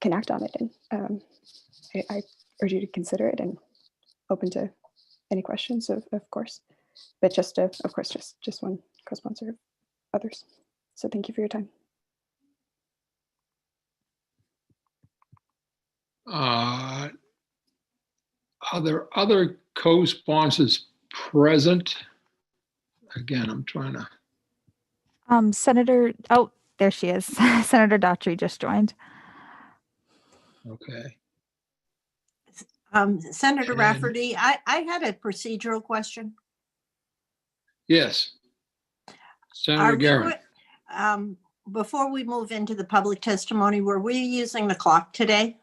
can act on it. And I urge you to consider it, and open to any questions, of course. But just, of course, just one co-sponsor of others. So thank you for your time. Are there other co-sponsors present? Again, I'm trying to. Senator, oh, there she is. Senator Daughtry just joined. Okay. Senator Rafferty, I had a procedural question. Yes. Senator Guerin. Before we move into the public testimony, were we using the clock today?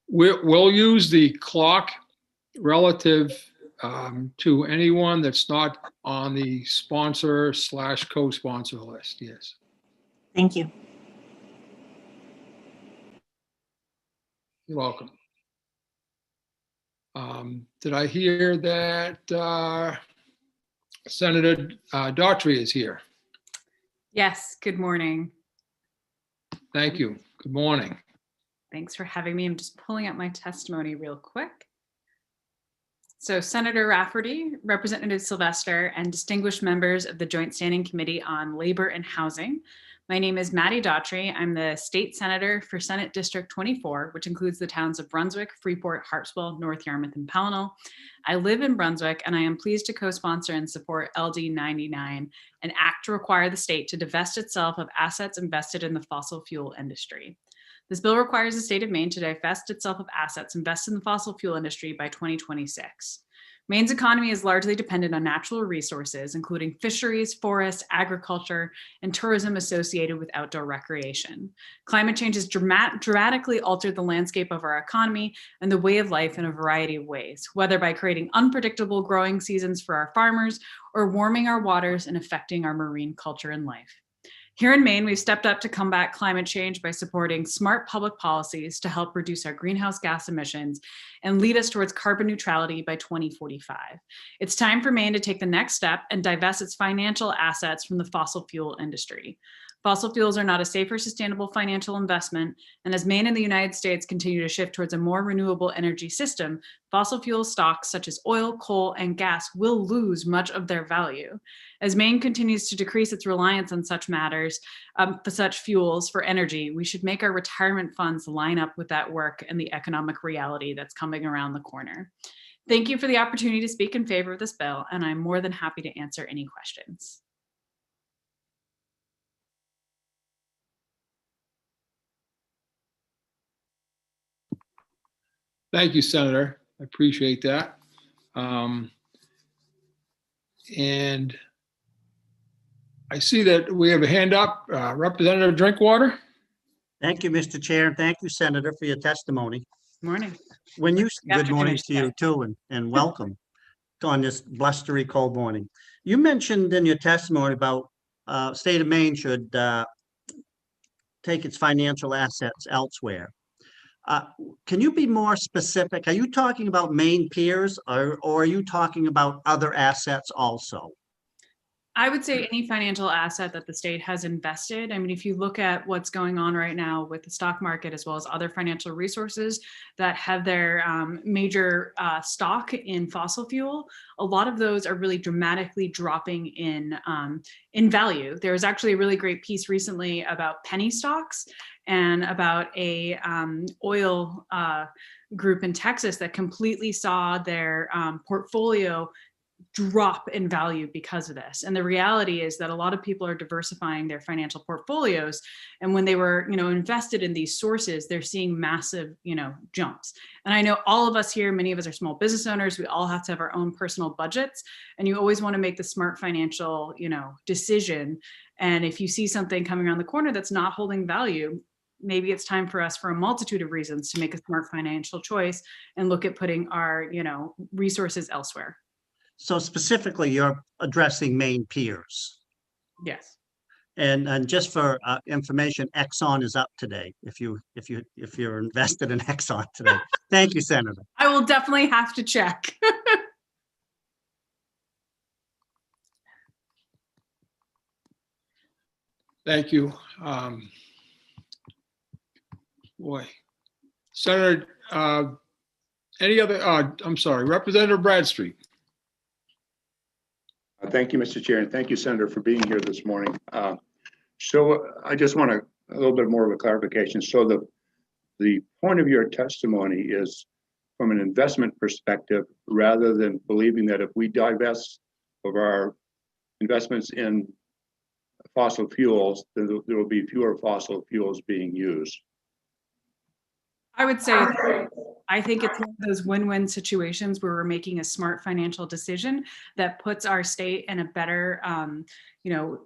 We'll use the clock relative to anyone that's not on the sponsor / co-sponsor list. Yes. Thank you. You're welcome. Did I hear that Senator Daughtry is here? Yes, good morning. Thank you. Good morning. Thanks for having me. I'm just pulling up my testimony real quick. So Senator Rafferty, Representative Sylvester, and distinguished members of the Joint Standing Committee on Labor and Housing. My name is Maddie Daughtry. I'm the state senator for Senate District 24, which includes the towns of Brunswick, Freeport, Harpswell, North Yarmouth, and Pownell. I live in Brunswick, and I am pleased to co-sponsor and support LD 99, an act to require the state to divest itself of assets invested in the fossil fuel industry. This bill requires the state of Maine to divest itself of assets invested in the fossil fuel industry by 2026. Maine's economy is largely dependent on natural resources, including fisheries, forests, agriculture, and tourism associated with outdoor recreation. Climate change has dramatically altered the landscape of our economy and the way of life in a variety of ways, whether by creating unpredictable growing seasons for our farmers or warming our waters and affecting our marine culture and life. Here in Maine, we've stepped up to combat climate change by supporting smart public policies to help reduce our greenhouse gas emissions and lead us towards carbon neutrality by 2045. It's time for Maine to take the next step and divest its financial assets from the fossil fuel industry. Fossil fuels are not a safe or sustainable financial investment, and as Maine and the United States continue to shift towards a more renewable energy system, fossil fuel stocks such as oil, coal, and gas will lose much of their value. As Maine continues to decrease its reliance on such matters, for such fuels for energy, we should make our retirement funds line up with that work and the economic reality that's coming around the corner. Thank you for the opportunity to speak in favor of this bill, and I'm more than happy to answer any questions. Thank you, Senator. I appreciate that. And I see that we have a hand up, Representative Drinkwater. Thank you, Mr. Chair, and thank you, Senator, for your testimony. Morning. Good morning to you too, and welcome on this blustery cold morning. You mentioned in your testimony about state of Maine should take its financial assets elsewhere. Can you be more specific? Are you talking about Maine peers, or are you talking about other assets also? I would say any financial asset that the state has invested. I mean, if you look at what's going on right now with the stock market, as well as other financial resources that have their major stock in fossil fuel, a lot of those are really dramatically dropping in value. There was actually a really great piece recently about penny stocks and about a oil group in Texas that completely saw their portfolio drop in value because of this. And the reality is that a lot of people are diversifying their financial portfolios. And when they were, invested in these sources, they're seeing massive, jumps. And I know all of us here, many of us are small business owners. We all have to have our own personal budgets. And you always want to make the smart financial, decision. And if you see something coming around the corner that's not holding value, maybe it's time for us, for a multitude of reasons, to make a smart financial choice and look at putting our, resources elsewhere. So specifically, you're addressing Maine peers. Yes. And just for information, Exxon is up today. If you're invested in Exxon today, thank you, Senator. I will definitely have to check. Thank you. Boy, Senator, any other? I'm sorry, Representative Bradstreet. Thank you, Mr. Chair, and thank you, Senator, for being here this morning. So I just want a little bit more of a clarification. So the point of your testimony is from an investment perspective, rather than believing that if we divest of our investments in fossil fuels, then there will be fewer fossil fuels being used. I would say, I think it's one of those win-win situations where we're making a smart financial decision that puts our state in a better,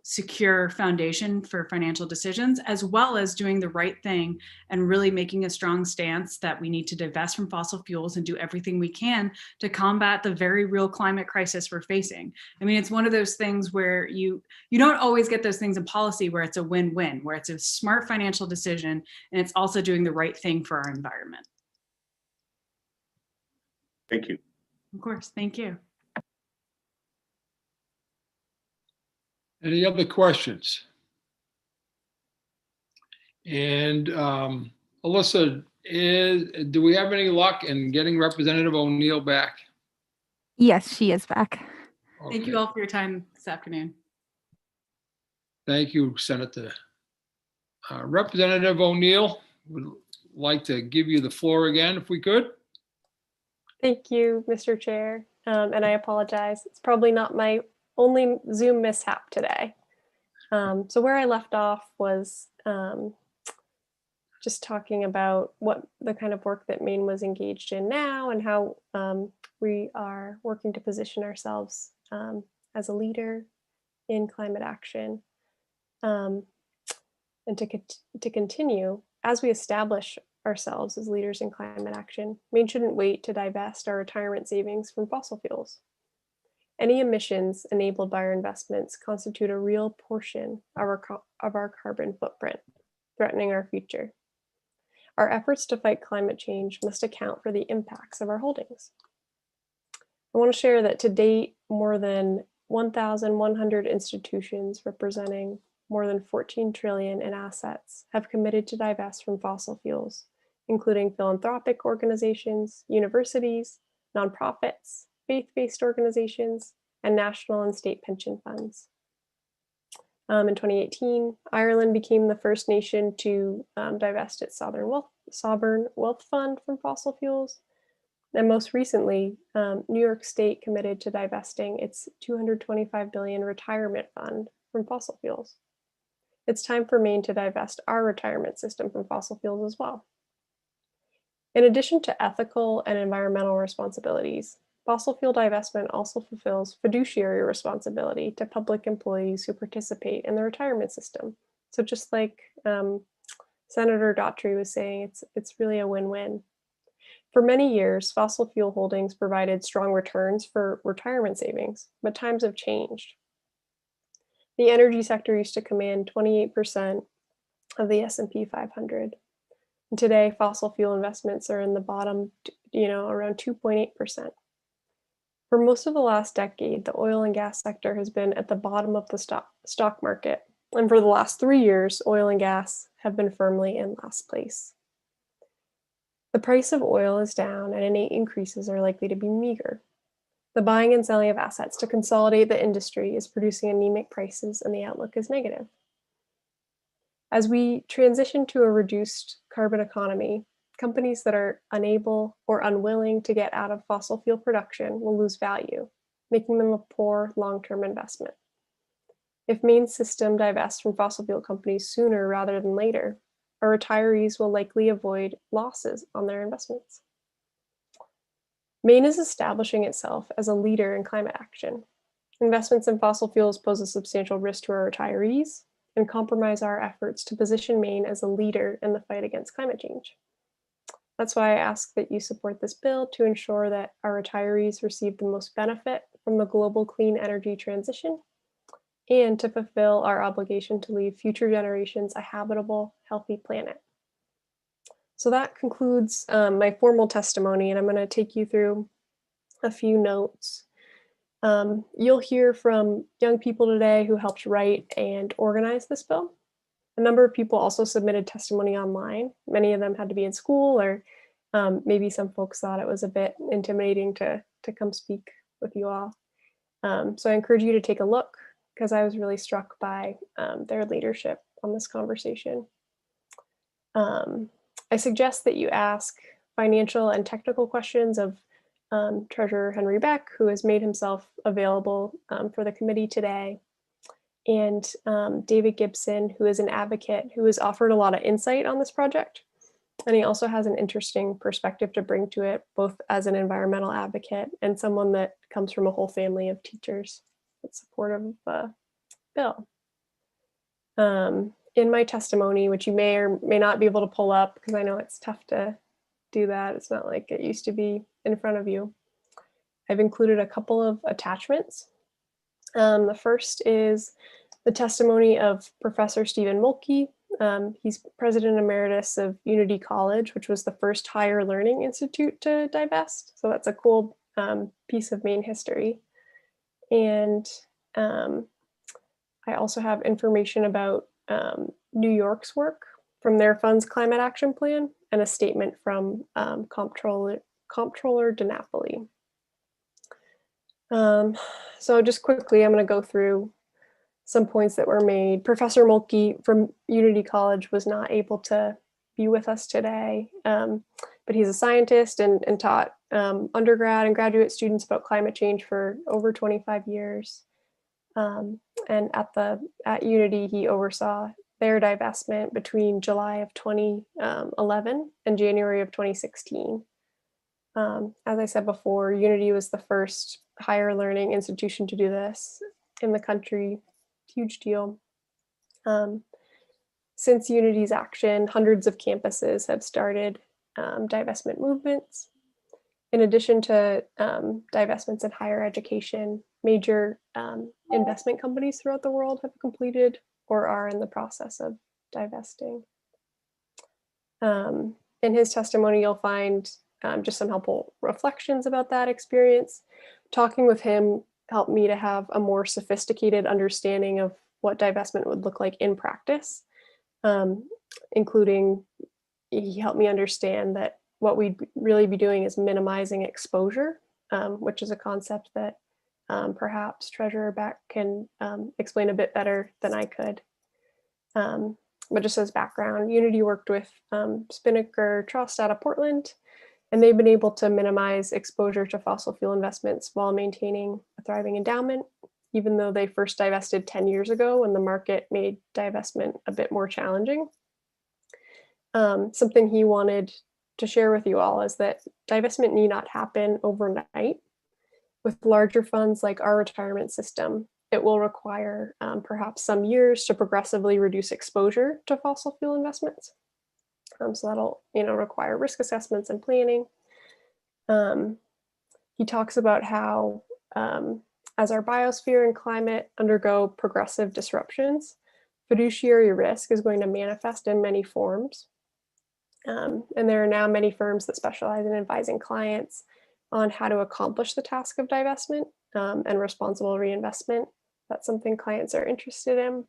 secure foundation for financial decisions, as well as doing the right thing and really making a strong stance that we need to divest from fossil fuels and do everything we can to combat the very real climate crisis we're facing. I mean, it's one of those things where you don't always get those things in policy where it's a win-win, where it's a smart financial decision and it's also doing the right thing for our environment. Thank you. Of course, thank you. Any other questions? And Alyssa, do we have any luck in getting Representative O'Neill back? Yes, she is back. Okay. Thank you all for your time this afternoon. Thank you, Senator. Representative O'Neill, would like to give you the floor again, if we could. Thank you, Mr. Chair. And I apologize. It's probably not my only Zoom mishap today. So where I left off was just talking about what the kind of work that Maine was engaged in now and how we are working to position ourselves as a leader in climate action. And to continue, as we establish ourselves as leaders in climate action, Maine shouldn't wait to divest our retirement savings from fossil fuels. Any emissions enabled by our investments constitute a real portion of our carbon footprint, threatening our future. Our efforts to fight climate change must account for the impacts of our holdings. I want to share that to date, more than 1,100 institutions representing more than 14 trillion in assets have committed to divest from fossil fuels, including philanthropic organizations, universities, nonprofits, faith-based organizations, and national and state pension funds. In 2018, Ireland became the first nation to divest its sovereign wealth fund from fossil fuels. And most recently, New York State committed to divesting its $225 billion retirement fund from fossil fuels. It's time for Maine to divest our retirement system from fossil fuels as well. In addition to ethical and environmental responsibilities, fossil fuel divestment also fulfills fiduciary responsibility to public employees who participate in the retirement system. So just like Senator Daughtry was saying, it's really a win-win. For many years, fossil fuel holdings provided strong returns for retirement savings, but times have changed. The energy sector used to command 28% of the S&P 500. And today, fossil fuel investments are in the bottom, around 2.8%. For most of the last decade, the oil and gas sector has been at the bottom of the stock market. And for the last 3 years, oil and gas have been firmly in last place. The price of oil is down and any increases are likely to be meager. The buying and selling of assets to consolidate the industry is producing anemic prices and the outlook is negative. As we transition to a reduced carbon economy, companies that are unable or unwilling to get out of fossil fuel production will lose value, making them a poor long-term investment. If Maine's system divests from fossil fuel companies sooner rather than later, our retirees will likely avoid losses on their investments. Maine is establishing itself as a leader in climate action. Investments in fossil fuels pose a substantial risk to our retirees and compromise our efforts to position Maine as a leader in the fight against climate change. That's why I ask that you support this bill to ensure that our retirees receive the most benefit from the global clean energy transition and to fulfill our obligation to leave future generations a habitable, healthy planet. So that concludes my formal testimony, and I'm going to take you through a few notes. You'll hear from young people today who helped write and organize this bill. A number of people also submitted testimony online. Many of them had to be in school, or maybe some folks thought it was a bit intimidating to come speak with you all. So I encourage you to take a look, because I was really struck by their leadership on this conversation. I suggest that you ask financial and technical questions of Treasurer Henry Beck, who has made himself available for the committee today, and David Gibson, who is an advocate who has offered a lot of insight on this project. And he also has an interesting perspective to bring to it, both as an environmental advocate and someone that comes from a whole family of teachers that's supportive of the bill. In my testimony, which you may or may not be able to pull up, because I know it's tough to do that. It's not like it used to be in front of you. I've included a couple of attachments. The first is the testimony of Professor Stephen Mulkey. He's President Emeritus of Unity College, which was the first higher learning institute to divest. So that's a cool piece of Maine history. And I also have information about New York's work from their fund's climate action plan and a statement from Comptroller DiNapoli. So just quickly, I'm going to go through some points that were made. Professor Mulkey from Unity College was not able to be with us today, but he's a scientist and taught undergrad and graduate students about climate change for over 25 years. And at Unity, he oversaw their divestment between July of 2011 and January of 2016. As I said before, Unity was the first higher learning institution to do this in the country. Huge deal. Since Unity's action, hundreds of campuses have started divestment movements. In addition to divestments in higher education, major investment companies throughout the world have completed or are in the process of divesting. In his testimony, you'll find just some helpful reflections about that experience. Talking with him helped me to have a more sophisticated understanding of what divestment would look like in practice, including he helped me understand that what we'd really be doing is minimizing exposure, which is a concept that perhaps Treasurer Beck can explain a bit better than I could. But just as background, Unity worked with Spinnaker Trust out of Portland, and they've been able to minimize exposure to fossil fuel investments while maintaining a thriving endowment, even though they first divested 10 years ago when the market made divestment a bit more challenging. Something he wanted to share with you all is that divestment need not happen overnight. With larger funds like our retirement system, it will require perhaps some years to progressively reduce exposure to fossil fuel investments. So that'll, require risk assessments and planning. He talks about how as our biosphere and climate undergo progressive disruptions, fiduciary risk is going to manifest in many forms. And there are now many firms that specialize in advising clients on how to accomplish the task of divestment and responsible reinvestment. That's something clients are interested in.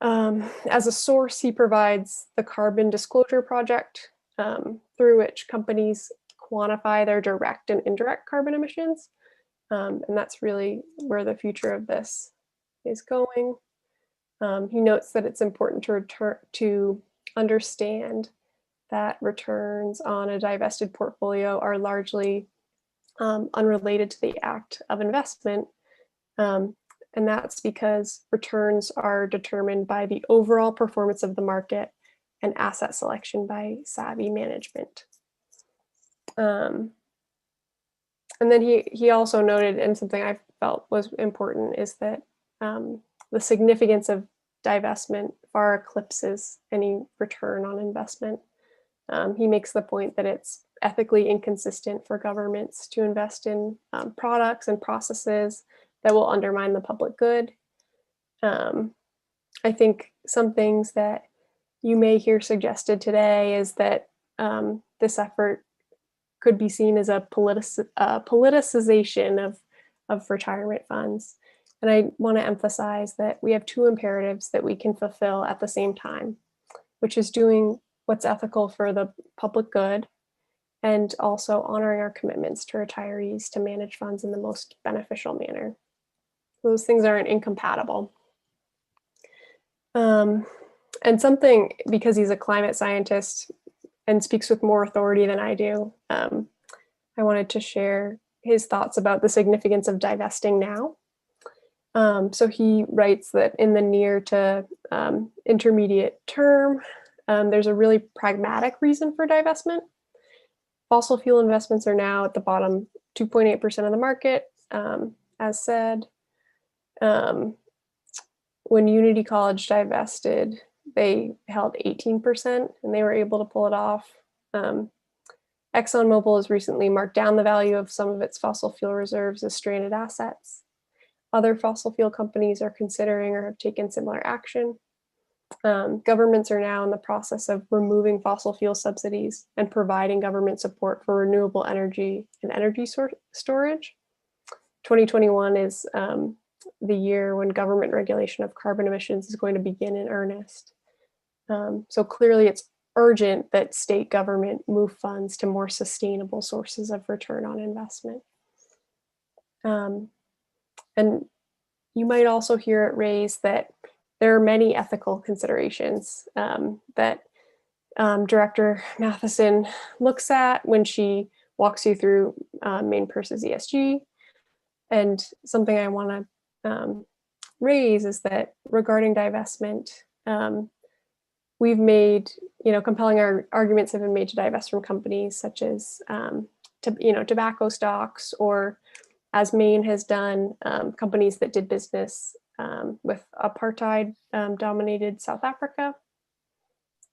As a source, he provides the Carbon Disclosure Project, through which companies quantify their direct and indirect carbon emissions. And that's really where the future of this is going. He notes that it's important to understand that returns on a divested portfolio are largely unrelated to the act of investment. And that's because returns are determined by the overall performance of the market and asset selection by savvy management. And then he also noted, and something I felt was important, is that the significance of divestment far eclipses any return on investment. He makes the point that it's ethically inconsistent for governments to invest in products and processes that will undermine the public good. I think some things that you may hear suggested today is that this effort could be seen as a politicization of retirement funds. And I want to emphasize that we have two imperatives that we can fulfill at the same time, which is doing what's ethical for the public good and also honoring our commitments to retirees to manage funds in the most beneficial manner. Those things aren't incompatible. And something, because he's a climate scientist and speaks with more authority than I do, I wanted to share his thoughts about the significance of divesting now. So he writes that in the near to intermediate term, there's a really pragmatic reason for divestment. Fossil fuel investments are now at the bottom 2.8% of the market, as said. When Unity College divested, they held 18% and they were able to pull it off. ExxonMobil has recently marked down the value of some of its fossil fuel reserves as stranded assets. Other fossil fuel companies are considering or have taken similar action. Governments are now in the process of removing fossil fuel subsidies and providing government support for renewable energy and energy storage. 2021 is the year when government regulation of carbon emissions is going to begin in earnest. So clearly it's urgent that state government move funds to more sustainable sources of return on investment. And you might also hear it raised that there are many ethical considerations that Director Matheson looks at when she walks you through Mainpurse's ESG. And something I want to raise is that regarding divestment, we've made, compelling arguments have been made to divest from companies such as, tobacco stocks, or as Maine has done, companies that did business with apartheid dominated South Africa.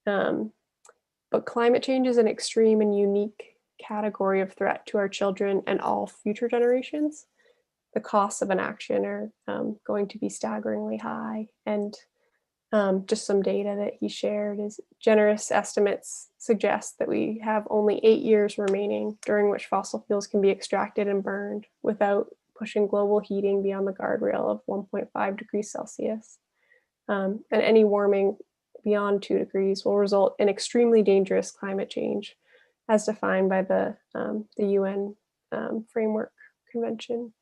But climate change is an extreme and unique category of threat to our children and all future generations. the costs of an action are going to be staggeringly high. And just some data that he shared is generous estimates suggest that we have only 8 years remaining during which fossil fuels can be extracted and burned without pushing global heating beyond the guardrail of 1.5 degrees Celsius. And any warming beyond 2 degrees will result in extremely dangerous climate change as defined by the UN Framework Convention.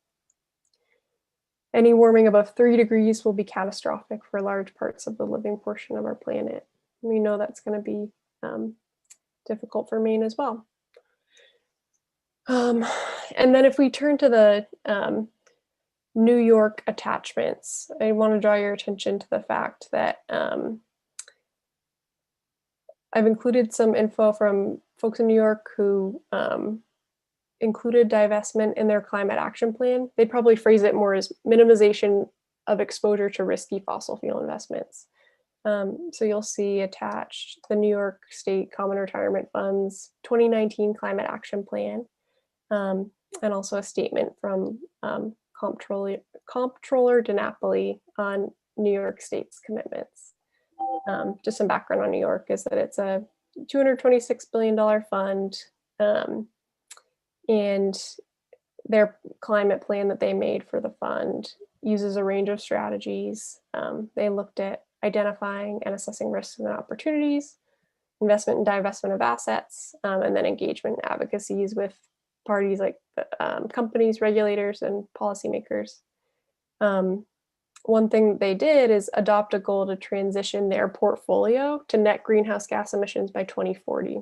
Any warming above 3 degrees will be catastrophic for large parts of the living portion of our planet. We know that's going to be difficult for Maine as well. And then if we turn to the New York attachments, I want to draw your attention to the fact that I've included some info from folks in New York who included divestment in their climate action plan. They'd probably phrase it more as minimization of exposure to risky fossil fuel investments. So you'll see attached the New York State Common Retirement Fund's 2019 Climate Action Plan, and also a statement from Comptroller DiNapoli on New York State's commitments. Just some background on New York is that it's a $226 billion fund, and their climate plan that they made for the fund uses a range of strategies. They looked at identifying and assessing risks and opportunities, investment and divestment of assets, and then engagement and advocacies with parties like companies, regulators, and policymakers. One thing they did is adopt a goal to transition their portfolio to net greenhouse gas emissions by 2040.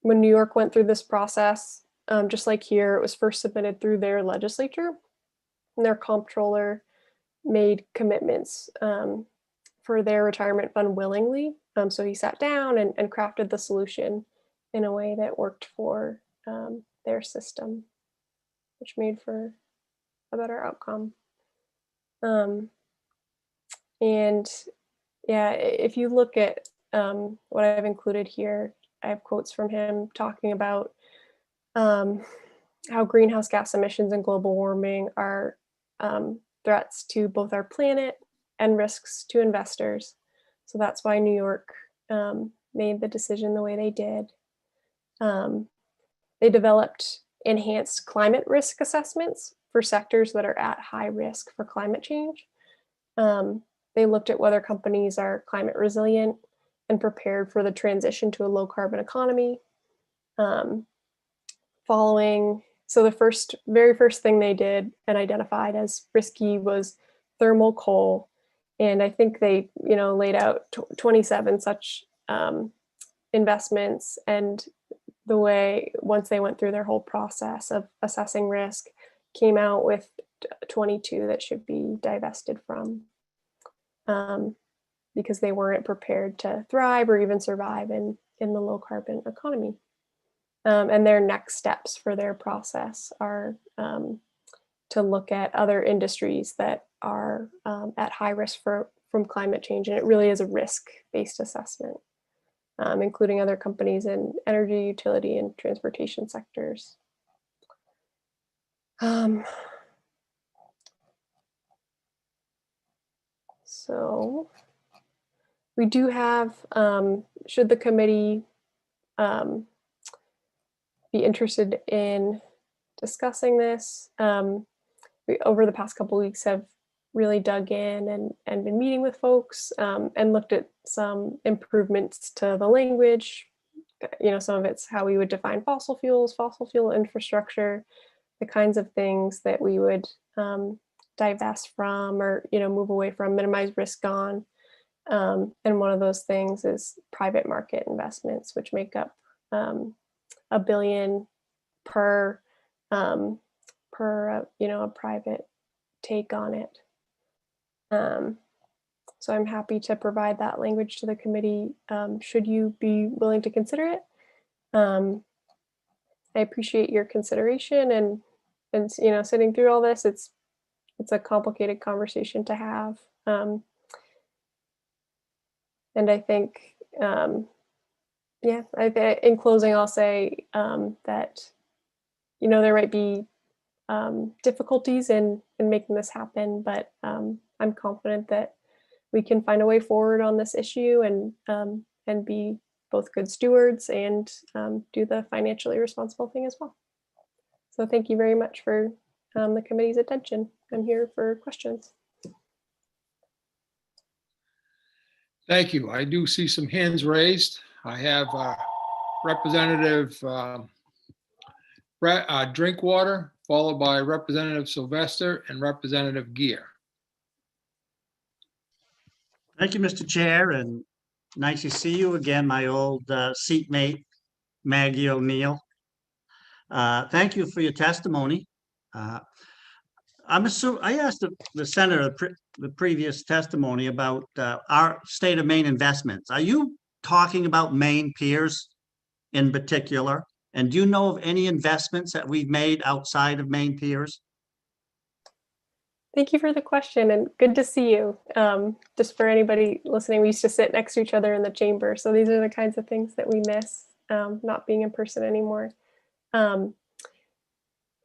When New York went through this process, just like here, it was first submitted through their legislature, and their comptroller made commitments for their retirement fund willingly. So he sat down and crafted the solution in a way that worked for their system, which made for a better outcome. And yeah, if you look at what I've included here, I have quotes from him talking about how greenhouse gas emissions and global warming are threats to both our planet and risks to investors. So that's why New York made the decision the way they did. They developed enhanced climate risk assessments for sectors that are at high risk for climate change. They looked at whether companies are climate resilient and prepared for the transition to a low carbon economy. So the very first thing they did and identified as risky was thermal coal. And I think they, laid out 27 such investments, and the way, once they went through their whole process of assessing risk, came out with 22 that should be divested from, because they weren't prepared to thrive or even survive in the low carbon economy. And their next steps for their process are to look at other industries that are at high risk from climate change. And it really is a risk-based assessment, including other companies in energy, utility, and transportation sectors. So we do have, should the committee be interested in discussing this, we, over the past couple weeks, have really dug in and been meeting with folks, and looked at some improvements to the language. Some of it's how we would define fossil fuels, fossil fuel infrastructure, the kinds of things that we would divest from or move away from, minimize risk on. And one of those things is private market investments, which make up $1 billion per a private take on it. So I'm happy to provide that language to the committee, should you be willing to consider it. I appreciate your consideration and sitting through all this. It's a complicated conversation to have. And I think, in closing, I'll say that there might be difficulties in making this happen, but I'm confident that we can find a way forward on this issue and be both good stewards and do the financially responsible thing as well. So thank you very much for the committee's attention. I'm here for questions. Thank you. I do see some hands raised. I have Representative Drinkwater, followed by Representative Sylvester and Representative Gear. Thank you, Mr. Chair, and nice to see you again, my old seatmate, Maggie O'Neill. Thank you for your testimony. I asked the senator the previous testimony about our state of Maine investments. Are you talking about Maine piers in particular? And do you know of any investments that we've made outside of Maine piers? Thank you for the question and good to see you. Just for anybody listening, we used to sit next to each other in the chamber. So these are the kinds of things that we miss, not being in person anymore.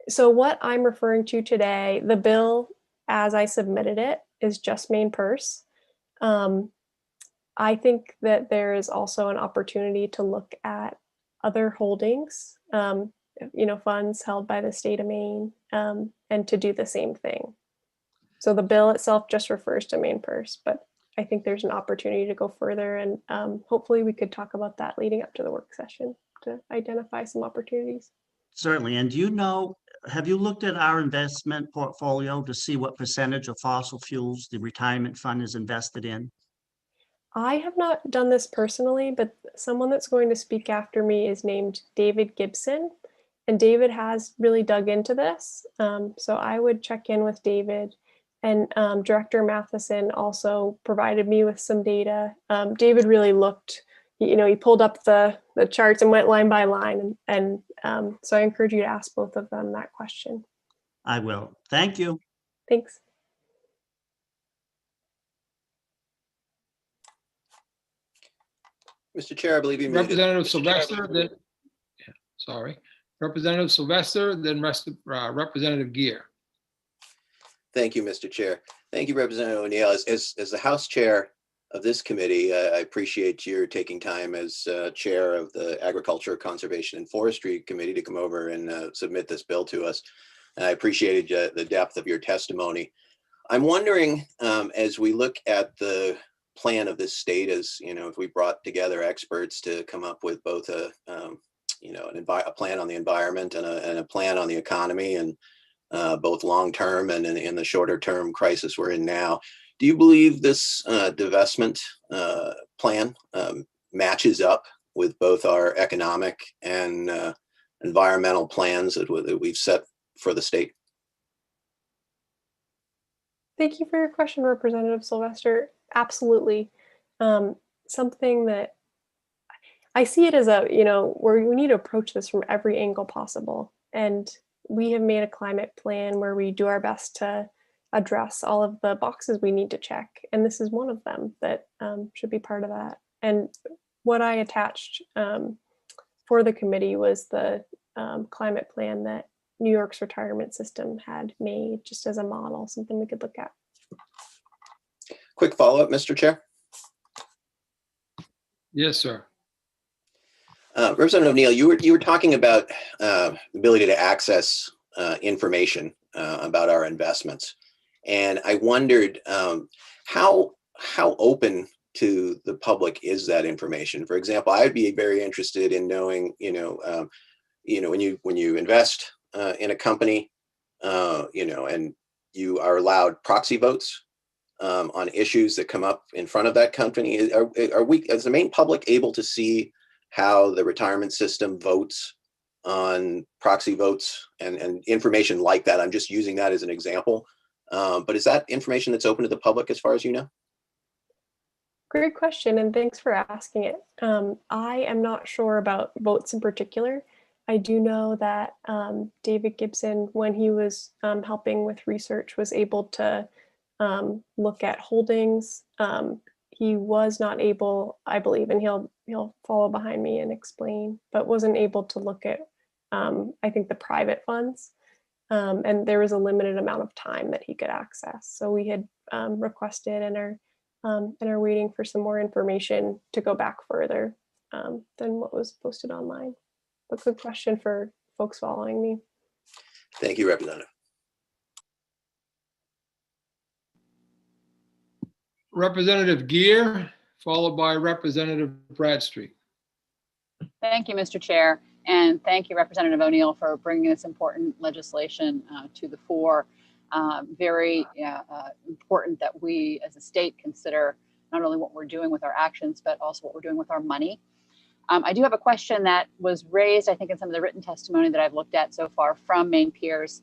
So what I'm referring to today, the bill as I submitted it is just Maine purse. I think that there is also an opportunity to look at other holdings, funds held by the state of Maine, and to do the same thing. So the bill itself just refers to Maine purse, but I think there's an opportunity to go further, and hopefully we could talk about that leading up to the work session to identify some opportunities. Certainly. And do you know, have you looked at our investment portfolio to see what percentage of fossil fuels the retirement fund is invested in? I have not done this personally, but someone that's going to speak after me is named David Gibson, and David has really dug into this. So I would check in with David. And Director Matheson also provided me with some data. David really looked, he pulled up the charts and went line by line. And so I encourage you to ask both of them that question. I will. Thank you. Thanks. Mr. Chair, I believe you muted. Representative Sylvester, then, sorry. Representative Sylvester, then Representative Gear. Thank you, Mr. Chair. Thank you, Representative O'Neill. As the House Chair of this committee, I appreciate your taking time as Chair of the Agriculture, Conservation, and Forestry Committee to come over and submit this bill to us. And I appreciated the depth of your testimony. I'm wondering, as we look at the plan of this state, as if we brought together experts to come up with both a plan on the environment and a plan on the economy, and both long-term and in the shorter-term crisis we're in now. Do you believe this divestment plan matches up with both our economic and environmental plans that we've set for the state? Thank you for your question, Representative Sylvester. Absolutely. Something that I see it as where we need to approach this from every angle possible. And we have made a climate plan where we do our best to address all of the boxes we need to check. And this is one of them that should be part of that. And what I attached for the committee was the climate plan that New York's retirement system had made, just as a model, something we could look at. Quick follow-up, Mr. Chair. Yes, sir. Representative O'Neill, you were talking about the ability to access information about our investments, and I wondered how open to the public is that information? For example, I'd be very interested in knowing, when you invest in a company, and you are allowed proxy votes on issues that come up in front of that company. Are we, as the Maine public, able to see how the retirement system votes on proxy votes and information like that? I'm just using that as an example. But is that information that's open to the public as far as you know? Great question, and thanks for asking it. I am not sure about votes in particular. I do know that David Gibson, when he was helping with research, was able to look at holdings. He was not able, I believe, and he'll follow behind me and explain, but wasn't able to look at I think, the private funds. And there was a limited amount of time that he could access. So we had requested and are waiting for some more information to go back further than what was posted online. But good question for folks following me. Thank you, Representative. Representative Gear, followed by Representative Bradstreet. Thank you, Mr. Chair. And thank you, Representative O'Neill, for bringing this important legislation to the fore. Very important that we as a state consider not only what we're doing with our actions, but also what we're doing with our money. I do have a question that was raised, I think, in some of the written testimony that I've looked at so far from Maine peers,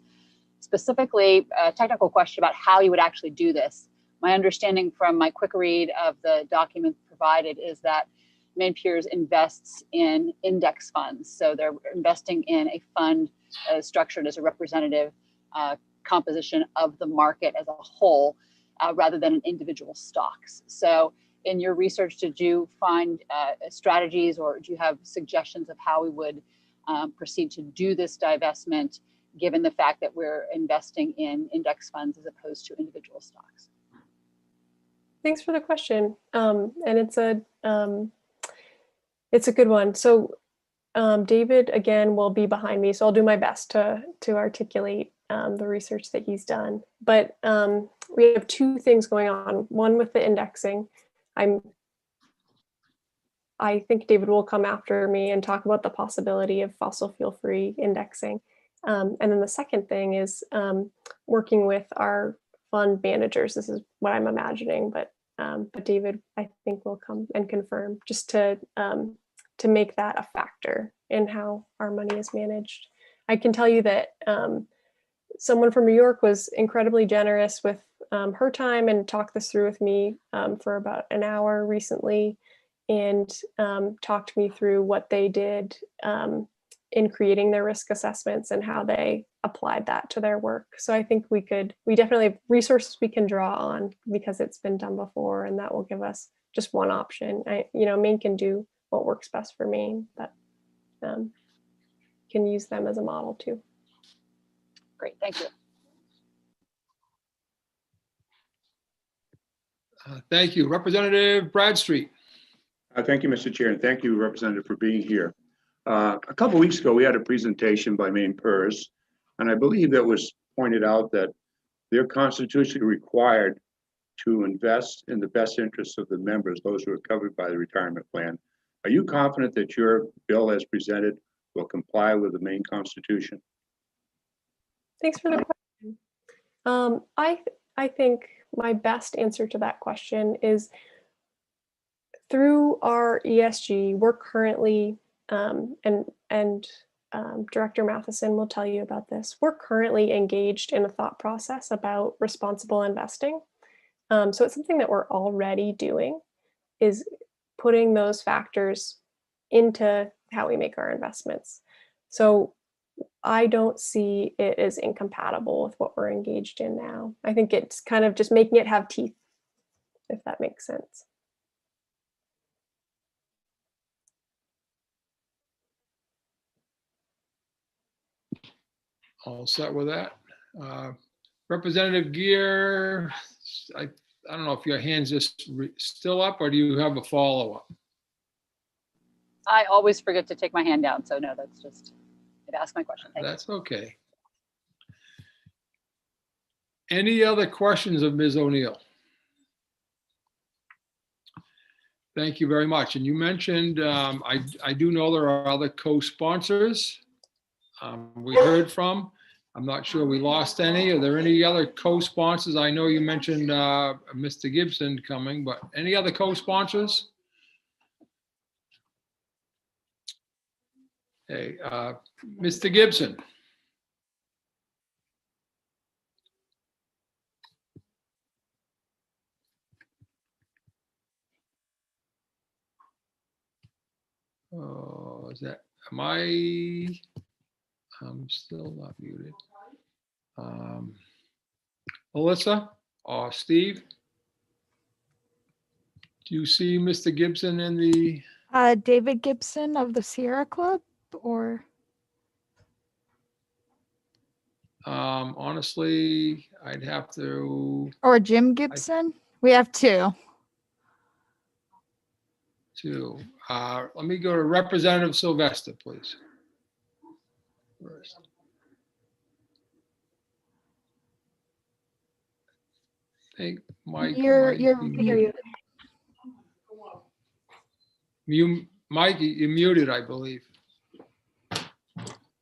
specifically a technical question about how you would actually do this. My understanding from my quick read of the document provided is that Maine Peers invests in index funds. So they're investing in a fund structured as a representative composition of the market as a whole, rather than in individual stocks. So in your research, did you find strategies, or do you have suggestions of how we would proceed to do this divestment, given the fact that we're investing in index funds as opposed to individual stocks? Thanks for the question. And it's a good one. So David, again, will be behind me. So I'll do my best to articulate the research that he's done. But we have two things going on. One with the indexing. I think David will come after me and talk about the possibility of fossil fuel-free indexing. And then the second thing is working with our fund managers. This is what I'm imagining, but David, I think, will come and confirm, just to make that a factor in how our money is managed. I can tell you that someone from New York was incredibly generous with her time and talked this through with me for about an hour recently, and talked me through what they did in creating their risk assessments and how they applied that to their work. So I think we definitely have resources we can draw on because it's been done before, and that will give us just one option. Maine can do what works best for Maine, but can use them as a model too. Great, thank you. Thank you. Representative Bradstreet. Thank you, Mr. Chair, and thank you, Representative, for being here. A couple of weeks ago, we had a presentation by Maine PERS, and I believe it was pointed out that they're constitutionally required to invest in the best interests of the members, those who are covered by the retirement plan. Are you confident that your bill as presented will comply with the Maine Constitution? Thanks for the question. I think my best answer to that question is through our ESG, we're currently, and Director Matheson will tell you about this, we're currently engaged in a thought process about responsible investing. So it's something that we're already doing, is putting those factors into how we make our investments. So I don't see it as incompatible with what we're engaged in now. I think it's kind of just making it have teeth, if that makes sense. All set with that. Representative Gear, I don't know if your hand's just still up, or do you have a follow-up? I always forget to take my hand down, so no, that's just, I'd ask my question. Thank That's okay. Any other questions of Ms. O'Neill? Thank you very much. And you mentioned, I do know there are other co-sponsors we heard from. I'm not sure we lost any. Are there any other co-sponsors? I know you mentioned Mr. Gibson coming, but any other co-sponsors? Hey, Mr. Gibson. Oh, I'm still not muted. Alyssa or Steve? Do you see Mr. Gibson in the? David Gibson of the Sierra Club, or? Honestly, I'd have to, Or Jim Gibson? We have two. let me go to Representative Sylvester, please. First. Hey, Mike. You're muted. Mike, you're muted, I believe.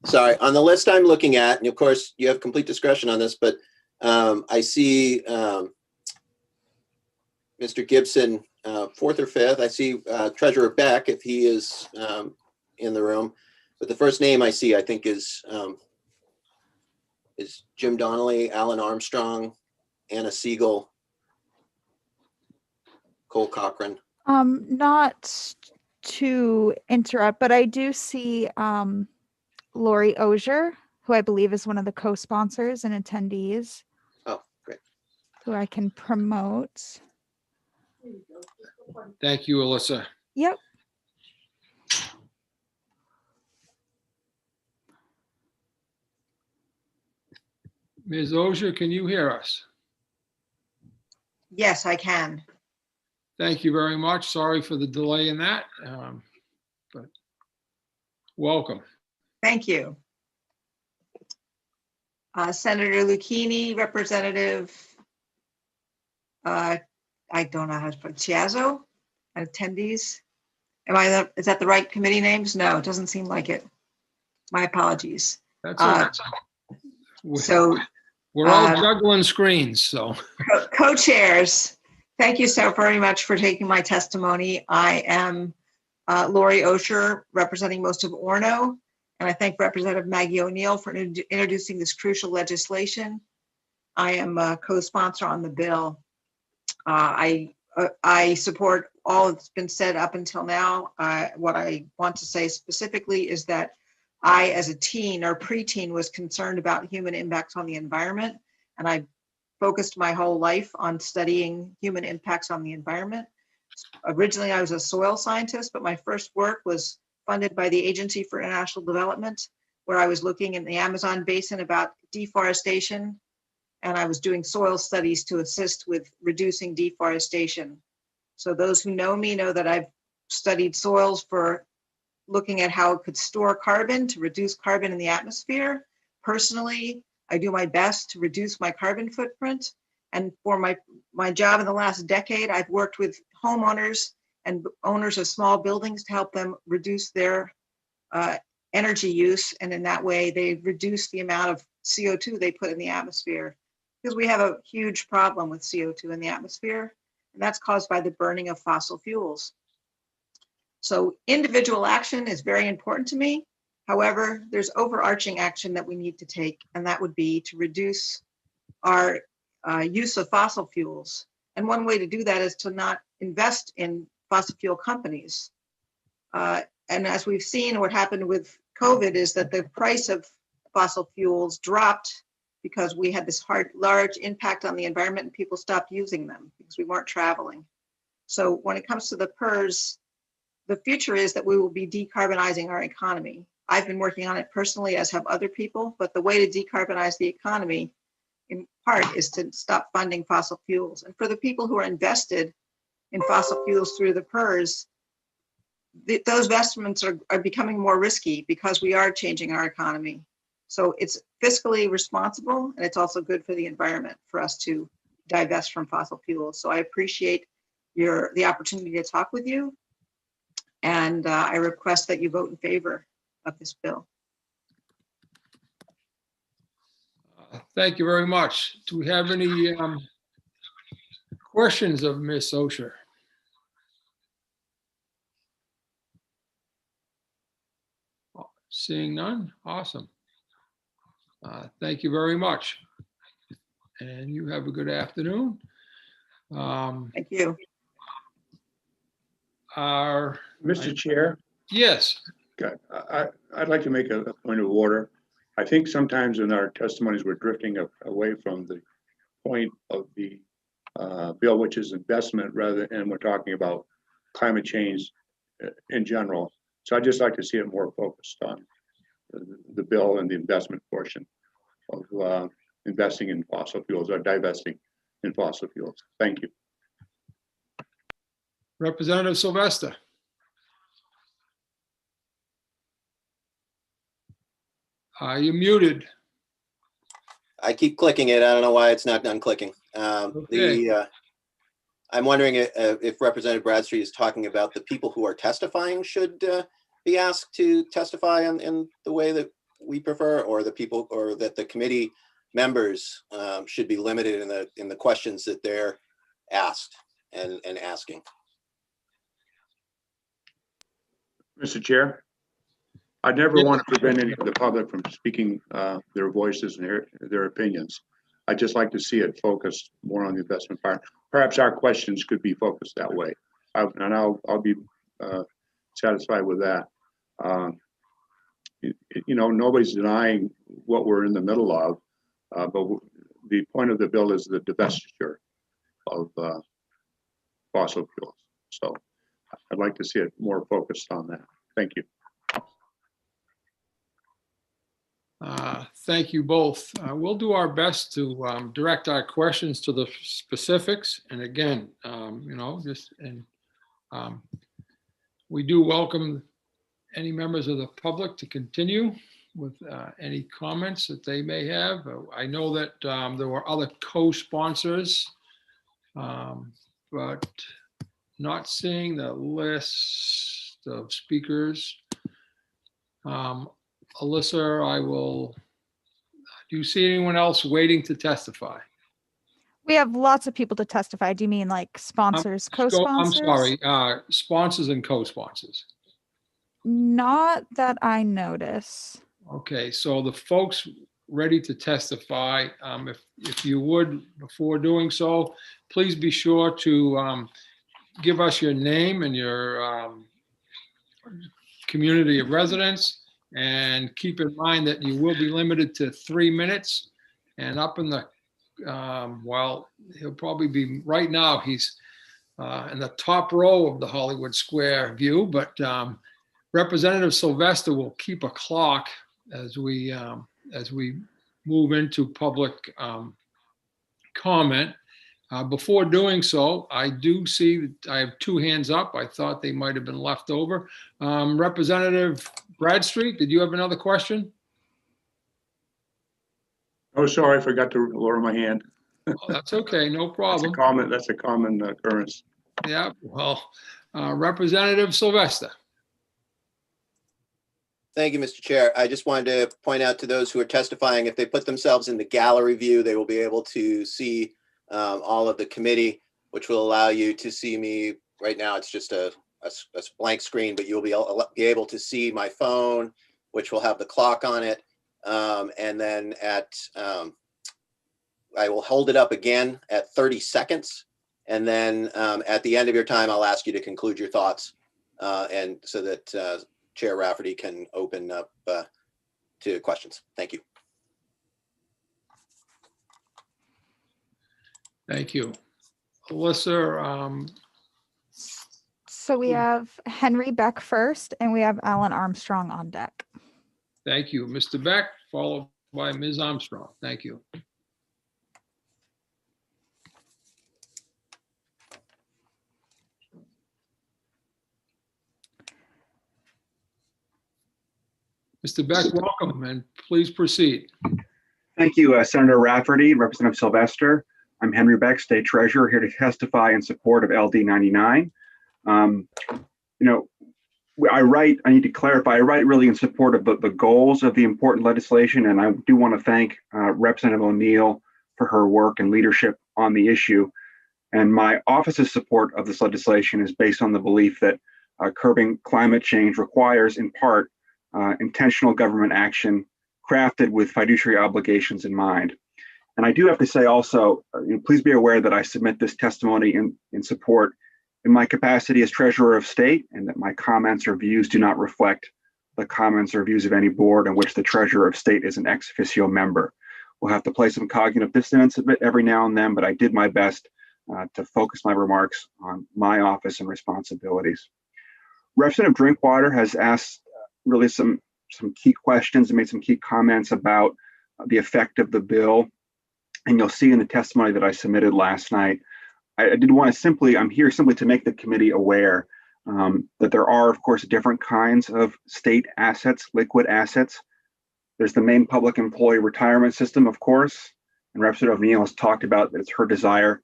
Sorry, on the list I'm looking at, and of course you have complete discretion on this, but I see Mr. Gibson, fourth or fifth. I see Treasurer Beck, if he is in the room. But the first name I see, I think, is Jim Donnelly, Alan Armstrong, Anna Siegel, Cole Cochran. Not to interrupt, but I do see Lori Osier, who I believe is one of the co-sponsors and attendees. Oh, great. Who I can promote. Thank you, Alyssa. Yep. Ms. Osier, can you hear us? Yes, I can. Thank you very much. Sorry for the delay in that, but welcome. Thank you. Senator Lucchini, Representative, I don't know how to put Chiazzo, attendees. Is that the right committee names? No, it doesn't seem like it. My apologies. That's all right. So we're all juggling screens, so. Co-chairs, thank you so very much for taking my testimony. I am Lori Osier, representing most of Orono, and I thank Representative Maggie O'Neill for introducing this crucial legislation. I am a co-sponsor on the bill. I support all that's been said up until now. What I want to say specifically is that I, as a teen or preteen, was concerned about human impacts on the environment, and I focused my whole life on studying human impacts on the environment. Originally, I was a soil scientist, but my first work was funded by the Agency for International Development, where I was looking in the Amazon basin about deforestation, and I was doing soil studies to assist with reducing deforestation. So those who know me know that I've studied soils for looking at how it could store carbon to reduce carbon in the atmosphere. Personally, I do my best to reduce my carbon footprint. And for my job in the last decade, I've worked with homeowners and owners of small buildings to help them reduce their energy use. And in that way, they reduce the amount of CO2 they put in the atmosphere. Because we have a huge problem with CO2 in the atmosphere, and that's caused by the burning of fossil fuels. So individual action is very important to me. However, there's overarching action that we need to take, and that would be to reduce our use of fossil fuels. And one way to do that is to not invest in fossil fuel companies. And as we've seen, what happened with COVID is that the price of fossil fuels dropped because we had this large impact on the environment and people stopped using them because we weren't traveling. So when it comes to the PERS, the future is that we will be decarbonizing our economy. I've been working on it personally, as have other people, but the way to decarbonize the economy in part is to stop funding fossil fuels. And for the people who are invested in fossil fuels through the PERS, those investments are becoming more risky because we are changing our economy. So it's fiscally responsible, and it's also good for the environment for us to divest from fossil fuels. So I appreciate the opportunity to talk with you. And I request that you vote in favor of this bill. Thank you very much. Do we have any questions of Ms. Osier? Seeing none, awesome. Thank you very much. And you have a good afternoon. Thank you. Mr. Chair? Yes. I'd like to make a point of order. I think sometimes in our testimonies, we're drifting away from the point of the bill, which is investment, and we're talking about climate change in general. So I'd just like to see it more focused on the bill and the investment portion. investing in fossil fuels or divesting in fossil fuels. Thank you. Representative Sylvester. You're muted. I keep clicking it. I don't know why it's not unclicking. Okay. I'm wondering if Representative Bradstreet is talking about the people who are testifying should be asked to testify in the way that we prefer, or the people, or that the committee members should be limited in the questions that they're asked and asking. Mr. Chair, I never want to prevent any of the public from speaking their voices and their opinions. I'd just like to see it focused more on the investment part. Perhaps our questions could be focused that way, and I'll be satisfied with that. You know, nobody's denying what we're in the middle of, but the point of the bill is the divestiture of fossil fuels. So I'd like to see it more focused on that. Thank you. Thank you both. We'll do our best to direct our questions to the specifics. And again, you know, we do welcome any members of the public to continue with any comments that they may have. I know that there were other co-sponsors, but not seeing the list of speakers. Alyssa, do you see anyone else waiting to testify? We have lots of people to testify. Do you mean like sponsors, co-sponsors? I'm sorry, sponsors and co-sponsors. Not that I notice. Okay, so the folks ready to testify, if you would, before doing so, please be sure to give us your name and your community of residence, and keep in mind that you will be limited to 3 minutes. And up in the, well, he'll probably be, right now, he's in the top row of the Hollywood Square view, but Representative Sylvester will keep a clock as we move into public comment. Before doing so, I do see that I have 2 hands up. I thought they might have been left over. Representative Bradstreet, did you have another question? Oh, sorry, I forgot to lower my hand. Oh, that's okay, no problem. That's a common occurrence. Yeah, well, Representative Sylvester. Thank you, Mr. Chair. I just wanted to point out to those who are testifying, if they put themselves in the gallery view, they will be able to see all of the committee, which will allow you to see me. Right now, it's just a blank screen, but you'll be able to see my phone, which will have the clock on it. And then I will hold it up again at 30 seconds. And then at the end of your time, I'll ask you to conclude your thoughts, and so that Chair Rafferty can open up to questions. Thank you. Thank you. Alyssa. So we have Henry Beck first, and we have Alan Armstrong on deck. Thank you. Mr. Beck, followed by Ms. Armstrong. Thank you. Mr. Beck, welcome, and please proceed. Thank you, Senator Rafferty, Representative Sylvester. I'm Henry Beck, State Treasurer, here to testify in support of LD 99. You know, I need to clarify, I write really in support of the goals of the important legislation, and I do want to thank Representative O'Neill for her work and leadership on the issue. And my office's support of this legislation is based on the belief that curbing climate change requires, in part, intentional government action crafted with fiduciary obligations in mind. And I do have to say also, please be aware that I submit this testimony in support in my capacity as Treasurer of State, and that my comments or views do not reflect the comments or views of any board in which the Treasurer of State is an ex officio member. We'll have to play some cognitive dissonance a bit every now and then, but I did my best to focus my remarks on my office and responsibilities. Representative Drinkwater has asked really some key questions and made some key comments about the effect of the bill. And you'll see in the testimony that I submitted last night, I did want to I'm here simply to make the committee aware that there are, of course, different kinds of state assets, liquid assets. There's the main public employee retirement system, of course, and Representative Neal has talked about that it's her desire,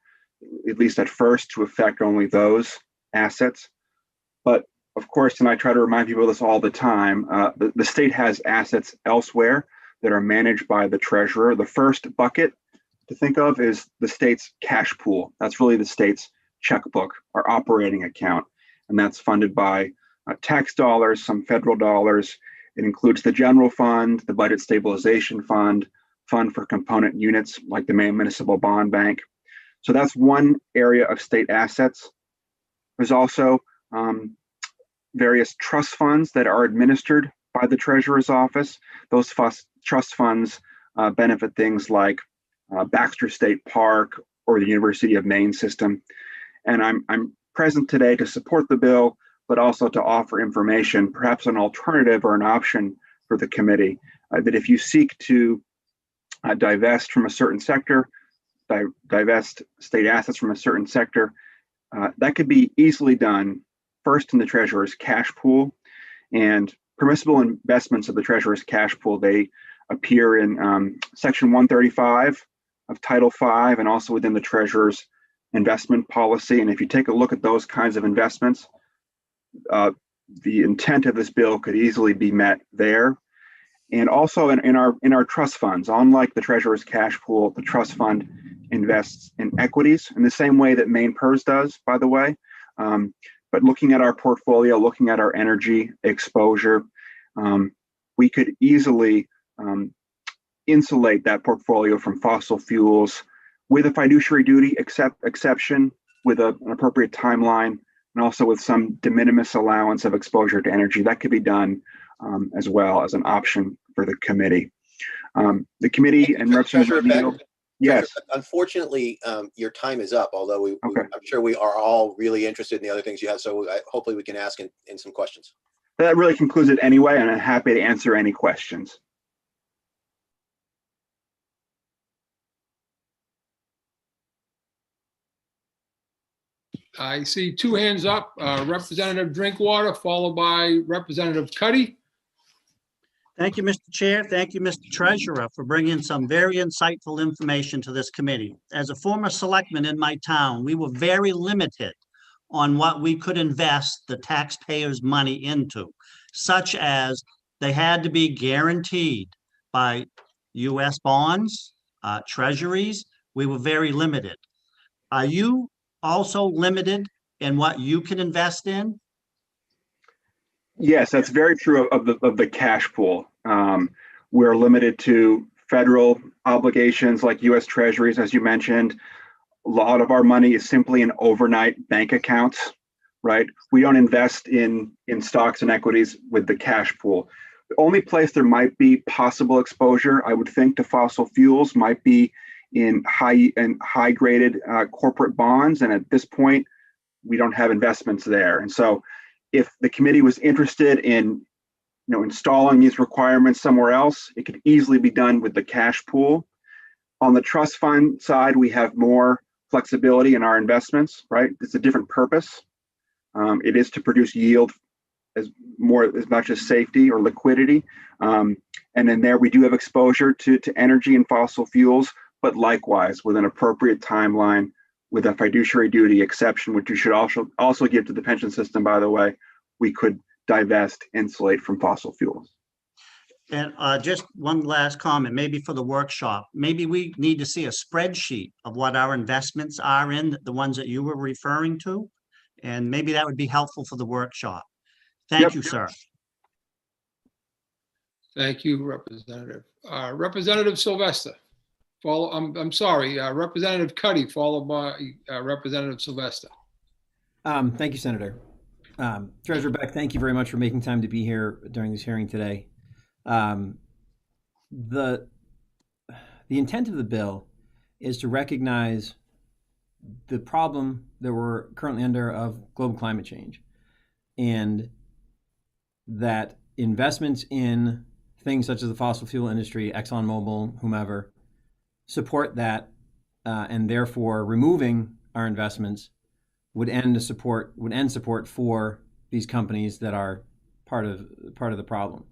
at least at first, to affect only those assets. But of course, and I try to remind people of this all the time, the state has assets elsewhere that are managed by the treasurer. The first bucket to think of is the state's cash pool. That's really the state's checkbook, our operating account. And that's funded by tax dollars, some federal dollars. It includes the general fund, the budget stabilization fund, fund for component units like the Maine Municipal Bond Bank. So that's one area of state assets. There's also various trust funds that are administered by the treasurer's office. Those trust funds benefit things like Baxter State Park or the University of Maine system. And I'm present today to support the bill, but also to offer information, perhaps an alternative or an option for the committee, that if you seek to divest from a certain sector, divest state assets from a certain sector, that could be easily done first in the treasurer's cash pool. And permissible investments of the treasurer's cash pool, they appear in section 135 of Title V and also within the treasurer's investment policy. And if you take a look at those kinds of investments, the intent of this bill could easily be met there. And also in our trust funds, unlike the treasurer's cash pool, the trust fund invests in equities in the same way that Maine PERS does, by the way. But looking at our portfolio, looking at our energy exposure, we could easily insulate that portfolio from fossil fuels with a fiduciary duty exception, with an appropriate timeline, and also with some de minimis allowance of exposure to energy. That could be done as well as an option for the committee. The committee and Representative Neal. Yes. Unfortunately, your time is up, although I'm sure we are all really interested in the other things you have. So hopefully we can ask in some questions. That really concludes it anyway, and I'm happy to answer any questions. I see two hands up, Representative Drinkwater, followed by Representative Cuddy. Thank you, Mr. Chair. Thank you, Mr. Treasurer, for bringing some very insightful information to this committee. As a former selectman in my town, we were very limited on what we could invest the taxpayers' money into, such as they had to be guaranteed by U.S. bonds, treasuries. We were very limited. Are you also limited in what you can invest in? Yes, that's very true of the cash pool. We're limited to federal obligations like U.S. Treasuries, as you mentioned. A lot of our money is simply in overnight bank accounts, right? We don't invest in stocks and equities with the cash pool. The only place there might be possible exposure, I would think, to fossil fuels might be in high graded corporate bonds. And at this point, we don't have investments there. And so if the committee was interested in installing these requirements somewhere else, it could easily be done with the cash pool. On the trust fund side, we have more flexibility in our investments, right? It's a different purpose. It is to produce yield as much as safety or liquidity. And then there we do have exposure to energy and fossil fuels, but likewise with an appropriate timeline, with a fiduciary duty exception, which you should also give to the pension system, by the way, we could divest, insulate from fossil fuels. And just one last comment, maybe for the workshop, maybe we need to see a spreadsheet of what our investments are in, the ones that you were referring to, and maybe that would be helpful for the workshop. Thank you, sir. Thank you, Representative. Representative Sylvester. Representative Cuddy, followed by Representative Sylvester. Thank you, Senator. Treasurer Beck, thank you very much for making time to be here during this hearing today. The intent of the bill is to recognize the problem that we're currently under of global climate change, and that investments in things such as the fossil fuel industry, ExxonMobil, whomever, support that, and therefore removing our investments would end support for these companies that are part of the problem.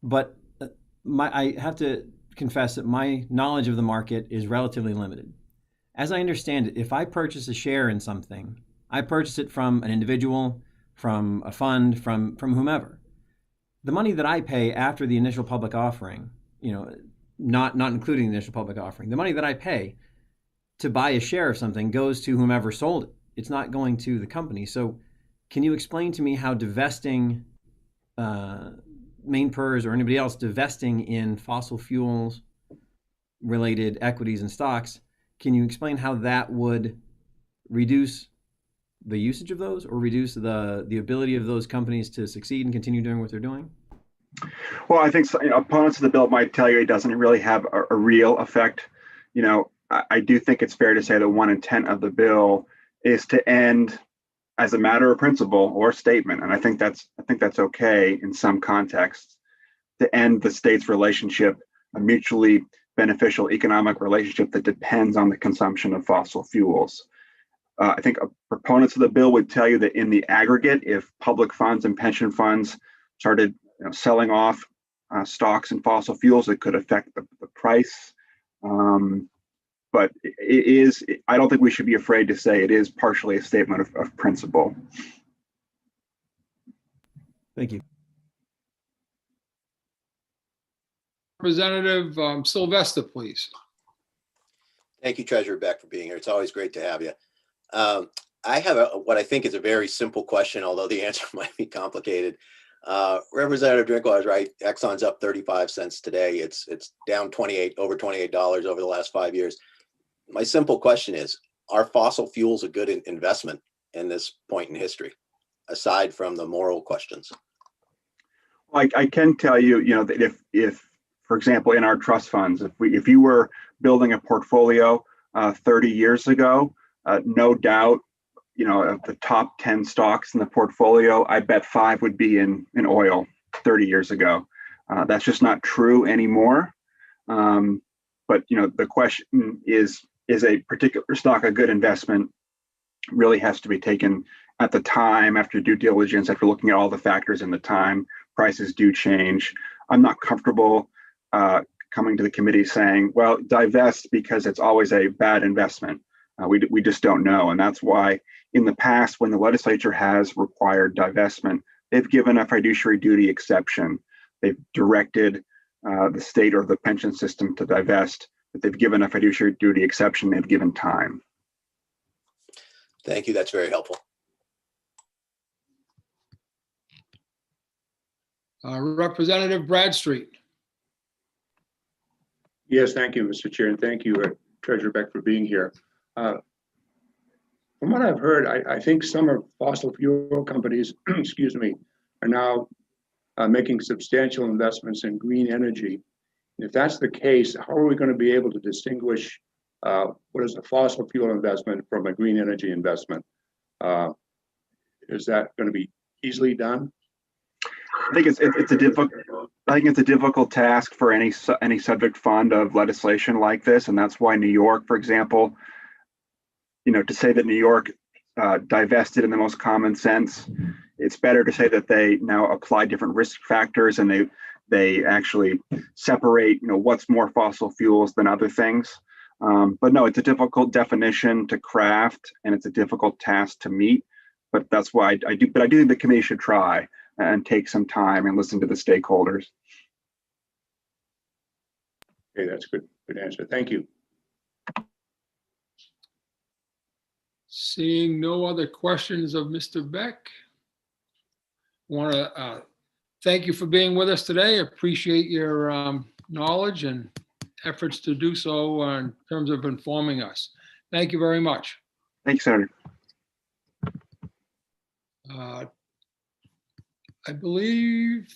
But I have to confess that my knowledge of the market is relatively limited. As I understand it, if I purchase a share in something, I purchase it from an individual, from a fund, from whomever. The money that I pay after the initial public offering, not including the initial public offering, the money that I pay to buy a share of something goes to whomever sold it. It's not going to the company. So can you explain to me how divesting MainPERS or anybody else divesting in fossil fuels related equities and stocks, can you explain how that would reduce the usage of those or reduce the ability of those companies to succeed and continue doing what they're doing? Well, I think opponents of the bill might tell you it doesn't really have a real effect. I do think it's fair to say that one intent of the bill is to end as a matter of principle or statement, and I think that's okay in some contexts, to end the state's relationship, a mutually beneficial economic relationship that depends on the consumption of fossil fuels. I think proponents of the bill would tell you that in the aggregate, if public funds and pension funds started selling off stocks and fossil fuels, it could affect the price. But I don't think we should be afraid to say it is partially a statement of principle. Thank you. Representative Sylvester, please. Thank you, Treasurer Beck, for being here. It's always great to have you. I have what I think is a very simple question, although the answer might be complicated. Representative Drinkwater is right. Exxon's up 35 cents today. It's down over $28 over the last 5 years. My simple question is, are fossil fuels a good investment in this point in history, aside from the moral questions? Well, I can tell you, that if, for example, in our trust funds, if you were building a portfolio 30 years ago, no doubt, of the top 10 stocks in the portfolio, I bet 5 would be in oil 30 years ago. That's just not true anymore. But the question is a particular stock a good investment? Really has to be taken at the time, after due diligence, after looking at all the factors in the time. Prices do change. I'm not comfortable coming to the committee saying, well, divest because it's always a bad investment. We just don't know. And that's why in the past, when the legislature has required divestment, they've given a fiduciary duty exception. They've directed the state or the pension system to divest, but they've given a fiduciary duty exception. They've given time. Thank you. That's very helpful. Representative Bradstreet. Yes, thank you, Mr. Chair, and thank you, Treasurer Beck, for being here. From what I've heard, I think some of fossil fuel companies, excuse me, are now making substantial investments in green energy. And if that's the case, how are we going to be able to distinguish what is a fossil fuel investment from a green energy investment? Is that going to be easily done? I think it's a difficult task for any subject fund of legislation like this, and that's why New York, for example, to say that New York divested in the most common sense, it's better to say that they now apply different risk factors and they actually separate, what's more fossil fuels than other things. But no, it's a difficult definition to craft and it's a difficult task to meet. But that's why I do think the committee should try and take some time and listen to the stakeholders. Okay, that's good answer. Thank you. Seeing no other questions of Mr. Beck, I want to thank you for being with us today. Appreciate your knowledge and efforts to do so in terms of informing us. Thank you very much. Thanks, Senator. I believe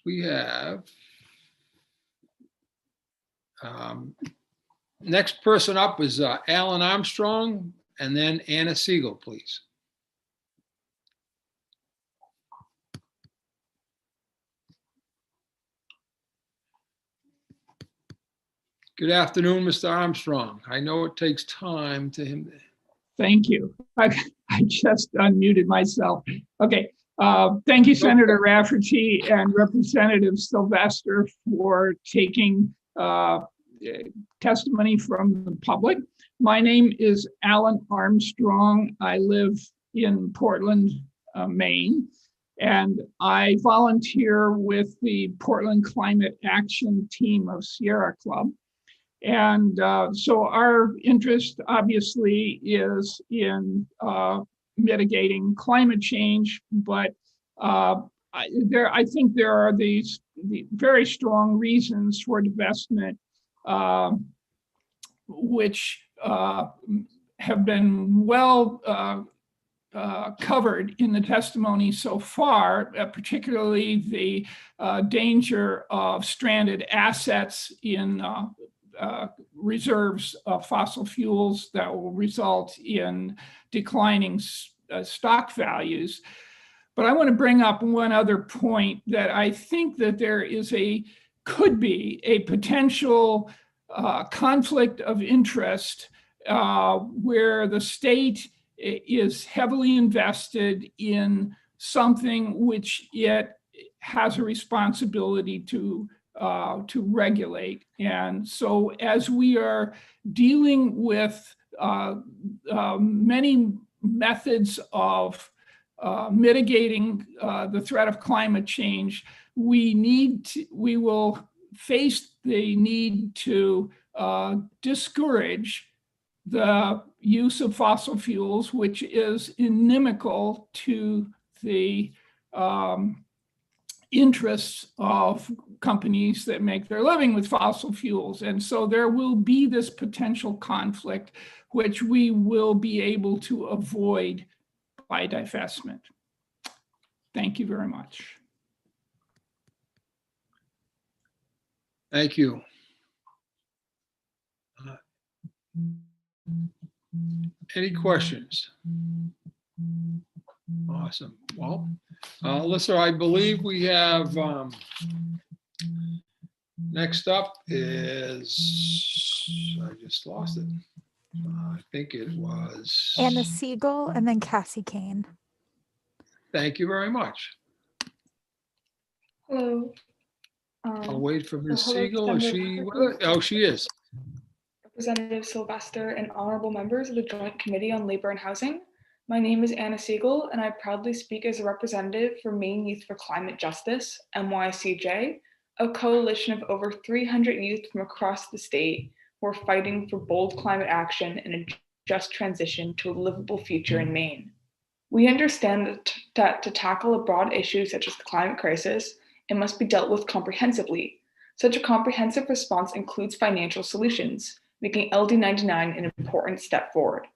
we have next person up is Alan Armstrong, and then Anna Siegel, please. Good afternoon, Mr. Armstrong. I know it takes time to him. Thank you. I just unmuted myself. Okay. Thank you, Senator Rafferty and Representative Sylvester, for taking testimony from the public. My name is Alan Armstrong. I live in Portland, Maine, and I volunteer with the Portland Climate Action Team of Sierra Club. And so our interest obviously is in mitigating climate change, but I think there are the very strong reasons for divestment, which have been well covered in the testimony so far, particularly the danger of stranded assets in reserves of fossil fuels that will result in declining stock values. But I want to bring up one other point that I think that there is could be a potential conflict of interest where the state is heavily invested in something which it has a responsibility to regulate. And so as we are dealing with many methods of mitigating the threat of climate change, we will face the need to discourage the use of fossil fuels, which is inimical to the interests of companies that make their living with fossil fuels. And so there will be this potential conflict, which we will be able to avoid by divestment. Thank you very much. Thank you. Any questions? Awesome. Well, Alyssa, I believe we have, next up is, I just lost it. I think it was Anna Siegel and then Cassie Kane. Thank you very much. Hello. I'll wait for Ms. hello, Siegel. Is she with us? Oh, she is. Representative Sylvester and honorable members of the Joint Committee on Labor and Housing. My name is Anna Siegel, and I proudly speak as a representative for Maine Youth for Climate Justice, MYCJ, a coalition of over 300 youth from across the state who are fighting for bold climate action and a just transition to a livable future in Maine. We understand that to tackle a broad issue such as the climate crisis, it must be dealt with comprehensively. Such a comprehensive response includes financial solutions, making LD99 an important step forward.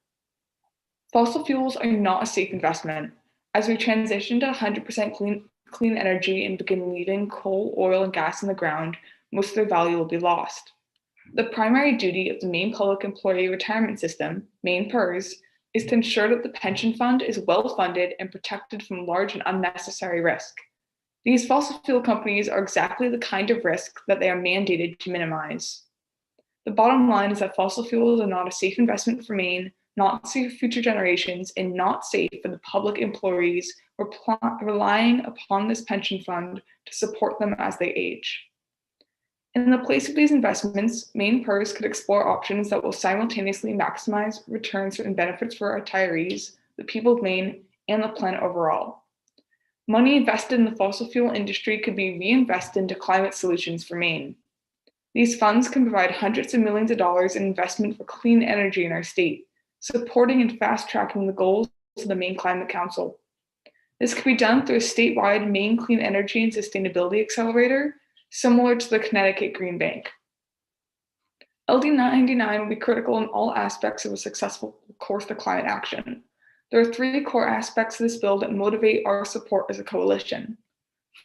Fossil fuels are not a safe investment. As we transition to 100% clean energy and begin leaving coal, oil, and gas in the ground, most of their value will be lost. The primary duty of the Maine Public Employee Retirement System, Maine PERS, is to ensure that the pension fund is well funded and protected from large and unnecessary risk. These fossil fuel companies are exactly the kind of risk that they are mandated to minimize. The bottom line is that fossil fuels are not a safe investment for Maine, not safe for future generations, and not safe for the public employees who are relying upon this pension fund to support them as they age. In the place of these investments, Maine PERS could explore options that will simultaneously maximize returns and benefits for retirees, the people of Maine, and the planet overall. Money invested in the fossil fuel industry could be reinvested into climate solutions for Maine. These funds can provide hundreds of millions of dollars in investment for clean energy in our state, supporting and fast-tracking the goals of the Maine Climate Council. This could be done through a statewide Maine Clean Energy and Sustainability Accelerator, similar to the Connecticut Green Bank. LD99 will be critical in all aspects of a successful course to climate action. There are three core aspects of this bill that motivate our support as a coalition.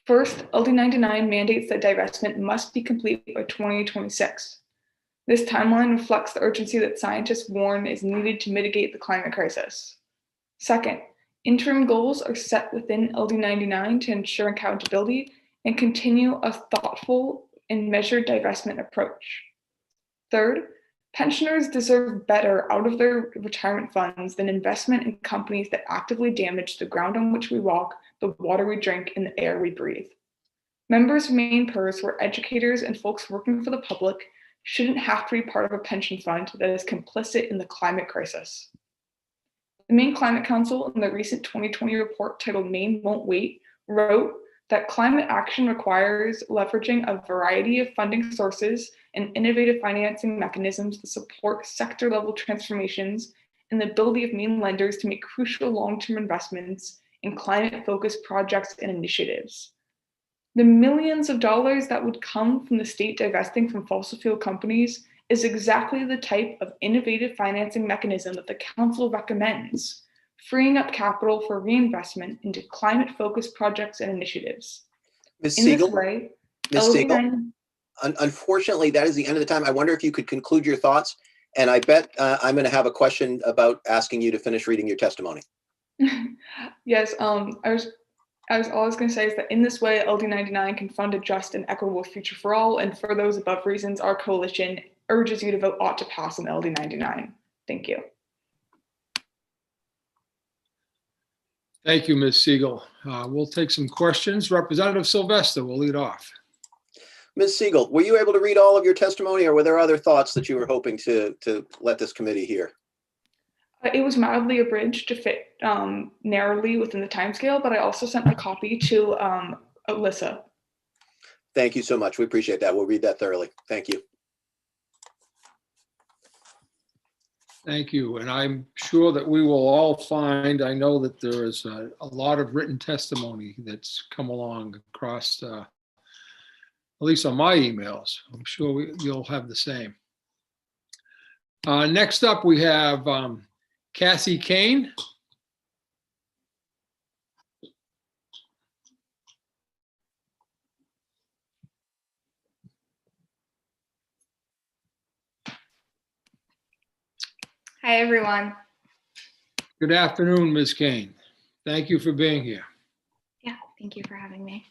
First, LD99 mandates that divestment must be complete by 2026. This timeline reflects the urgency that scientists warn is needed to mitigate the climate crisis. Second, interim goals are set within LD99 to ensure accountability and continue a thoughtful and measured divestment approach. Third, pensioners deserve better out of their retirement funds than investment in companies that actively damage the ground on which we walk, the water we drink, and the air we breathe. Members of Maine PERS who are educators and folks working for the public shouldn't have to be part of a pension fund that is complicit in the climate crisis. The Maine Climate Council, in the recent 2020 report titled Maine Won't Wait, wrote that climate action requires leveraging a variety of funding sources and innovative financing mechanisms to support sector-level transformations and the ability of Maine lenders to make crucial long-term investments in climate-focused projects and initiatives. The millions of dollars that would come from the state divesting from fossil fuel companies is exactly the type of innovative financing mechanism that the council recommends, freeing up capital for reinvestment into climate-focused projects and initiatives. Ms. In Siegel, this way, Ms. Siegel, LB9 unfortunately, that is the end of the time. I wonder if you could conclude your thoughts, and I bet I'm going to have a question about asking you to finish reading your testimony. Yes, all I was going to say is that in this way, LD99 can fund a just and equitable future for all, and for those above reasons, our coalition urges you to vote ought to pass on LD99. Thank you. Thank you, Ms. Siegel. We'll take some questions. Representative Sylvester will lead off. Ms. Siegel, were you able to read all of your testimony, or were there other thoughts that you were hoping to let this committee hear? It was mildly abridged to fit narrowly within the timescale, but I also sent a copy to Alyssa. Thank you so much. We appreciate that. We'll read that thoroughly. Thank you. Thank you. And I'm sure that we will all find, I know that there is a lot of written testimony that's come along across, at least on my emails. I'm sure you'll have the same. Next up, we have Cassie Kane. Hi, everyone. Good afternoon, Ms. Kane. Thank you for being here. Yeah, thank you for having me.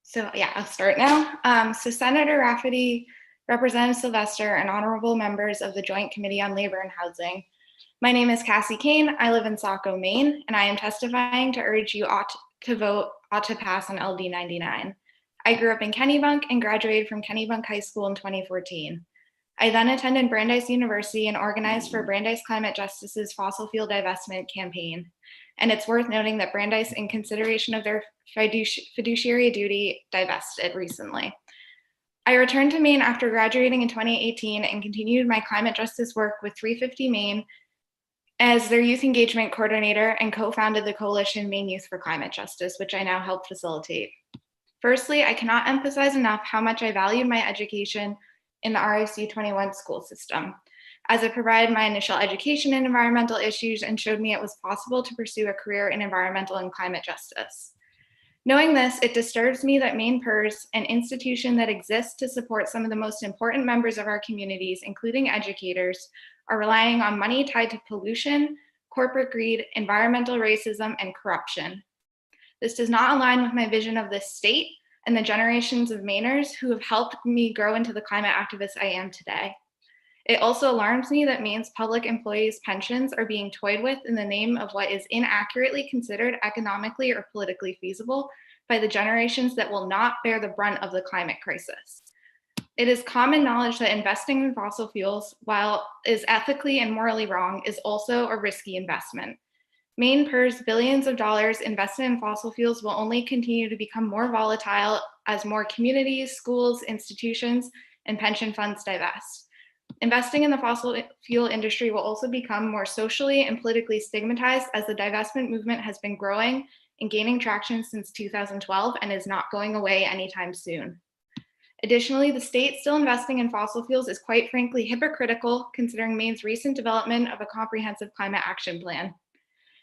So yeah, I'll start now. So Senator Rafferty, Representative Sylvester, and honorable members of the Joint Committee on Labor and Housing. My name is Cassie Kane. I live in Saco, Maine, and I am testifying to urge you ought to pass on LD 99. I grew up in Kennebunk and graduated from Kennebunk High School in 2014. I then attended Brandeis University and organized for Brandeis Climate Justice's fossil fuel divestment campaign. And it's worth noting that Brandeis, in consideration of their fiduciary duty, divested recently. I returned to Maine after graduating in 2018 and continued my climate justice work with 350 Maine as their youth engagement coordinator and co-founded the coalition Maine Youth for Climate Justice, which I now help facilitate. Firstly, I cannot emphasize enough how much I valued my education in the RIC 21 school system, as it provided my initial education in environmental issues and showed me it was possible to pursue a career in environmental and climate justice. Knowing this, it disturbs me that Maine PERS, an institution that exists to support some of the most important members of our communities, including educators, are relying on money tied to pollution, corporate greed, environmental racism, and corruption. This does not align with my vision of this state and the generations of Mainers who have helped me grow into the climate activist I am today. It also alarms me that Maine's public employees' pensions are being toyed with in the name of what is inaccurately considered economically or politically feasible by the generations that will not bear the brunt of the climate crisis. It is common knowledge that investing in fossil fuels, while is ethically and morally wrong, is also a risky investment. Maine PERS billions of dollars invested in fossil fuels will only continue to become more volatile as more communities, schools, institutions, and pension funds divest. Investing in the fossil fuel industry will also become more socially and politically stigmatized as the divestment movement has been growing and gaining traction since 2012 and is not going away anytime soon. Additionally, the state still investing in fossil fuels is quite frankly hypocritical considering Maine's recent development of a comprehensive climate action plan.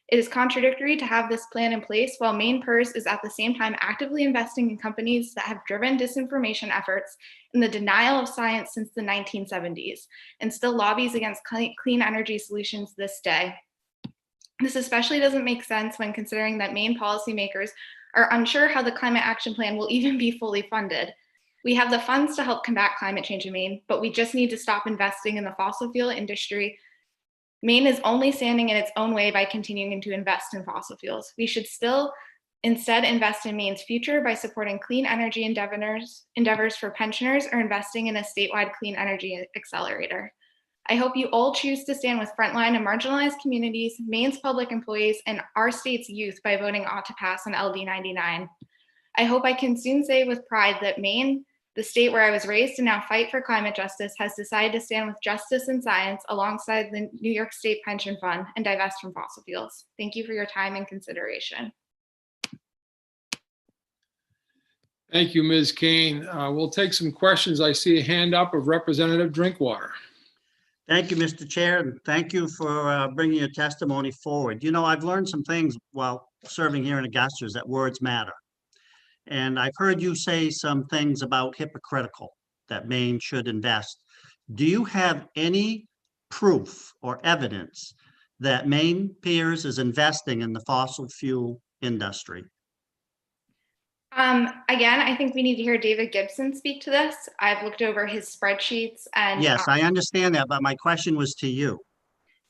It is contradictory to have this plan in place while Maine PERS is at the same time actively investing in companies that have driven disinformation efforts and the denial of science since the 1970s and still lobbies against clean energy solutions this day. This especially doesn't make sense when considering that Maine policymakers are unsure how the climate action plan will even be fully funded. We have the funds to help combat climate change in Maine, but we just need to stop investing in the fossil fuel industry. Maine is only standing in its own way by continuing to invest in fossil fuels. We should still instead invest in Maine's future by supporting clean energy endeavors for pensioners or investing in a statewide clean energy accelerator. I hope you all choose to stand with frontline and marginalized communities, Maine's public employees, and our state's youth by voting ought to pass on LD 99. I hope I can soon say with pride that Maine, the state where I was raised and now fight for climate justice, has decided to stand with justice and science alongside the New York State Pension Fund and divest from fossil fuels. Thank you for your time and consideration. Thank you, Ms. Kane. We'll take some questions. I see a hand up of Representative Drinkwater. Thank you, Mr. Chair, and thank you for bringing your testimony forward. You know, I've learned some things while serving here in Augusta is that words matter. And I've heard you say some things about hypocritical, that Maine should invest. Do you have any proof or evidence that Maine Piers is investing in the fossil fuel industry? Again, I think we need to hear David Gibson speak to this. I've looked over his spreadsheets and— Yes, I understand that, but my question was to you.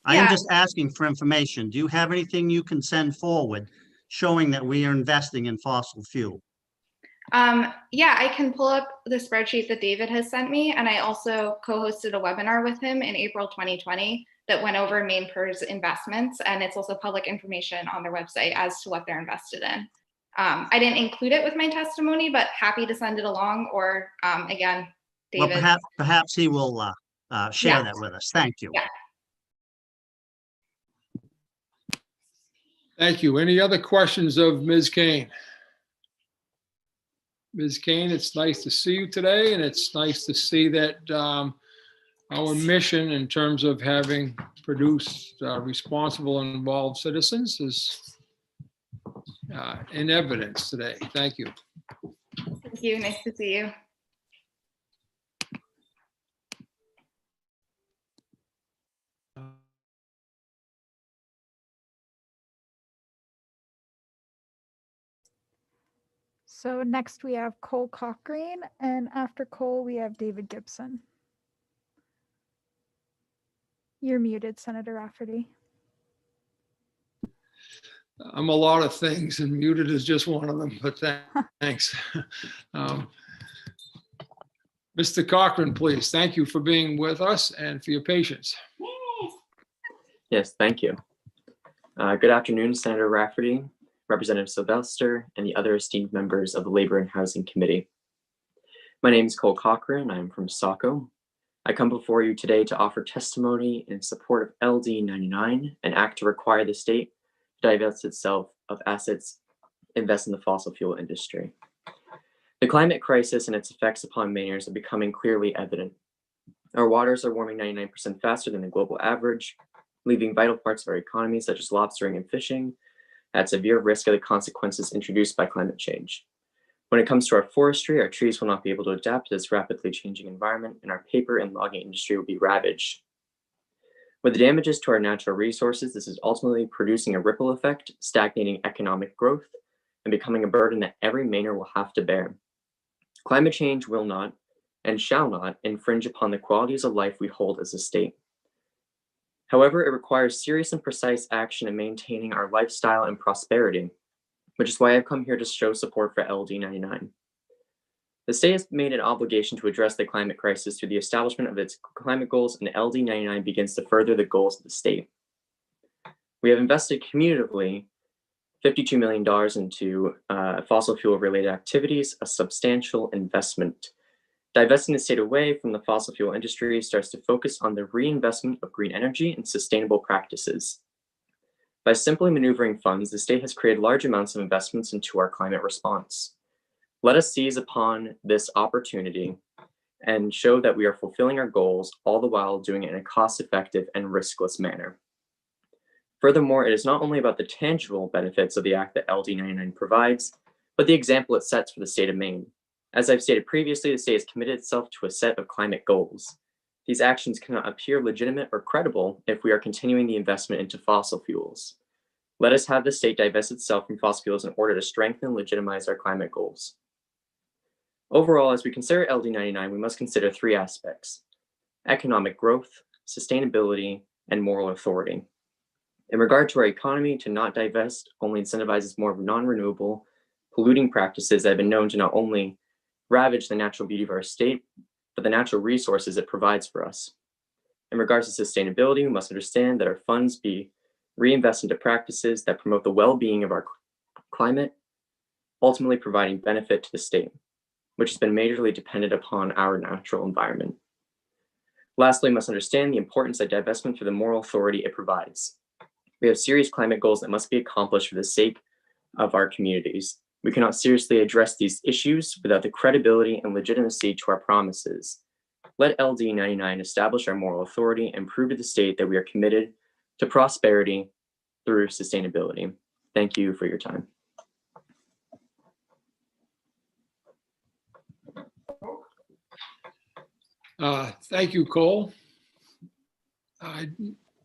I am just asking for information. Do you have anything you can send forward showing that we are investing in fossil fuel? Yeah, I can pull up the spreadsheet that David has sent me, and I also co-hosted a webinar with him in April 2020 that went over Maine PERS investments, and it's also public information on their website as to what they're invested in. I didn't include it with my testimony, but happy to send it along, or again, David. Well, perhaps he will share that with us. Thank you. Yeah. Thank you. Any other questions of Ms. Kane? Ms. Kane, it's nice to see you today, and it's nice to see that our mission in terms of having produced responsible and involved citizens is in evidence today. Thank you. Thank you. Nice to see you. So next we have Cole Cochrane, and after Cole, we have David Gibson. You're muted, Senator Rafferty. I'm a lot of things, and muted is just one of them, but thanks. Mr. Cochrane, please. Thank you for being with us and for your patience. Yes, thank you. Good afternoon, Senator Rafferty, Representative Sylvester, and the other esteemed members of the Labor and Housing Committee. My name is Cole Cochrane. I'm from Saco. I come before you today to offer testimony in support of LD 99, an act to require the state to divest itself of assets invest in the fossil fuel industry. The climate crisis and its effects upon Mainers are becoming clearly evident. Our waters are warming 99% faster than the global average, leaving vital parts of our economy, such as lobstering and fishing, at severe risk of the consequences introduced by climate change. When it comes to our forestry, our trees will not be able to adapt to this rapidly changing environment, and our paper and logging industry will be ravaged. With the damages to our natural resources, this is ultimately producing a ripple effect, stagnating economic growth, and becoming a burden that every Mainer will have to bear. Climate change will not and shall not infringe upon the qualities of life we hold as a state. However, it requires serious and precise action in maintaining our lifestyle and prosperity, which is why I've come here to show support for LD 99. The state has made an obligation to address the climate crisis through the establishment of its climate goals, and LD 99 begins to further the goals of the state. We have invested cumulatively $52 million into fossil fuel related activities, a substantial investment. Divesting the state away from the fossil fuel industry starts to focus on the reinvestment of green energy and sustainable practices. By simply maneuvering funds, the state has created large amounts of investments into our climate response. Let us seize upon this opportunity and show that we are fulfilling our goals, all the while doing it in a cost-effective and riskless manner. Furthermore, it is not only about the tangible benefits of the act that LD 99 provides, but the example it sets for the state of Maine. As I've stated previously, the state has committed itself to a set of climate goals. These actions cannot appear legitimate or credible if we are continuing the investment into fossil fuels. Let us have the state divest itself from fossil fuels in order to strengthen and legitimize our climate goals. Overall, as we consider LD99, we must consider three aspects: economic growth, sustainability, and moral authority. In regard to our economy, to not divest only incentivizes more of non-renewable, polluting practices that have been known to not only ravage the natural beauty of our state, but the natural resources it provides for us. In regards to sustainability, we must understand that our funds be reinvested into practices that promote the well-being of our climate, ultimately providing benefit to the state, which has been majorly dependent upon our natural environment. Lastly, we must understand the importance of divestment for the moral authority it provides. We have serious climate goals that must be accomplished for the sake of our communities. We cannot seriously address these issues without the credibility and legitimacy to our promises. Let LD99 establish our moral authority and prove to the state that we are committed to prosperity through sustainability. Thank you for your time. Thank you, Cole. I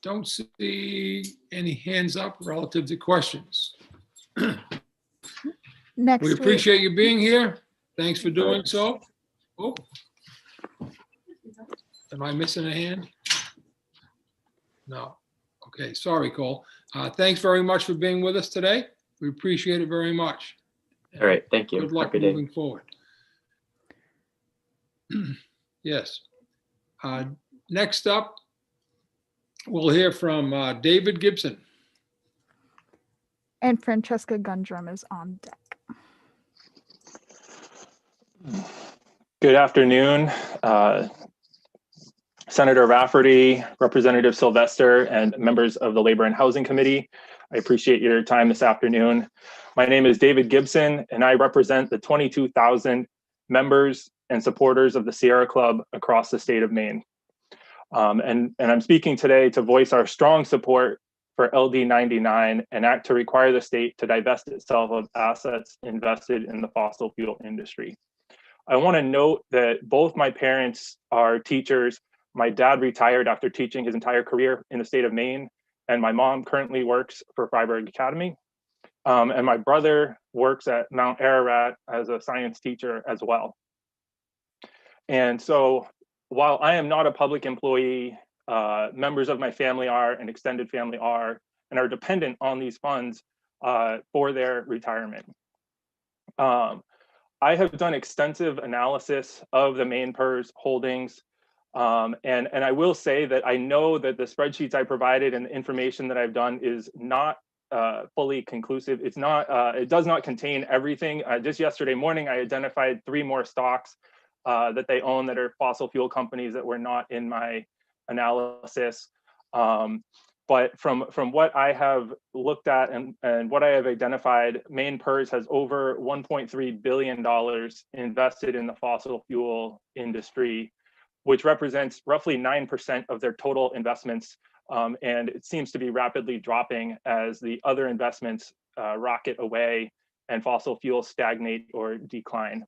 don't see any hands up relative to questions. Next We appreciate you being here. Thanks for doing so. Oh, am I missing a hand? No. Okay, sorry, Cole. Thanks very much for being with us today. We appreciate it very much. All right, thank you. Good luck moving forward. Yes. Next up, we'll hear from David Gibson. And Francesca Gundrum is on deck. Good afternoon, Senator Rafferty, Representative Sylvester, and members of the Labor and Housing Committee. I appreciate your time this afternoon. My name is David Gibson, and I represent the 22,000 members and supporters of the Sierra Club across the state of Maine. And I'm speaking today to voice our strong support for LD99 and act to require the state to divest itself of assets invested in the fossil fuel industry. I want to note that both my parents are teachers. My dad retired after teaching his entire career in the state of Maine, and my mom currently works for Freiburg Academy. And my brother works at Mount Ararat as a science teacher as well. And so while I am not a public employee, members of my family are, and extended family are, and are dependent on these funds for their retirement. I have done extensive analysis of the Maine PERS holdings. And I will say that I know that the spreadsheets I provided and the information that I've done is not fully conclusive. It's not, it does not contain everything. Just yesterday morning, I identified 3 more stocks that they own that are fossil fuel companies that were not in my analysis. But from what I have looked at and what I have identified, Maine PERS has over $1.3 billion invested in the fossil fuel industry, which represents roughly 9% of their total investments. And it seems to be rapidly dropping as the other investments rocket away and fossil fuels stagnate or decline.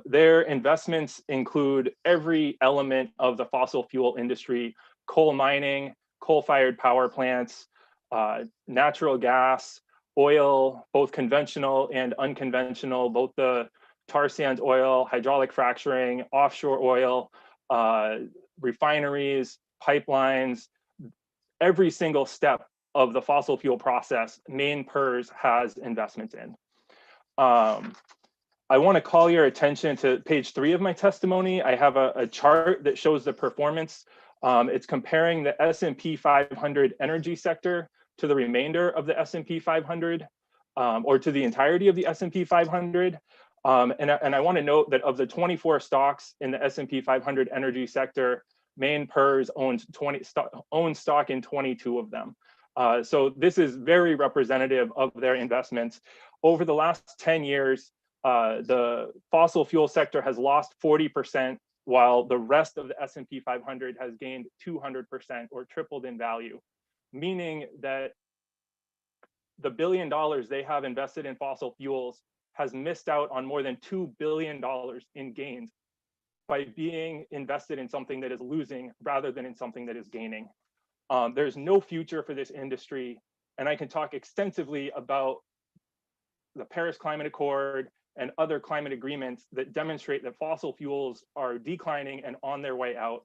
Their investments include every element of the fossil fuel industry: coal mining, coal-fired power plants, natural gas, oil, both conventional and unconventional, both the tar sands oil, hydraulic fracturing, offshore oil, refineries, pipelines. Every single step of the fossil fuel process, Maine PERS has investments in. I want to call your attention to page 3 of my testimony. I have a chart that shows the performance. It's comparing the S&P 500 energy sector to the remainder of the S&P 500, or to the entirety of the S&P 500. And I want to note that of the 24 stocks in the S&P 500 energy sector, Maine PERS owns stock in 22 of them. So this is very representative of their investments. Over the last 10 years, the fossil fuel sector has lost 40%, while the rest of the S&P 500 has gained 200% or tripled in value, meaning that the $1 billion they have invested in fossil fuels has missed out on more than $2 billion in gains by being invested in something that is losing rather than in something that is gaining. There's no future for this industry, and I can talk extensively about the Paris Climate Accord and other climate agreements that demonstrate that fossil fuels are declining and on their way out.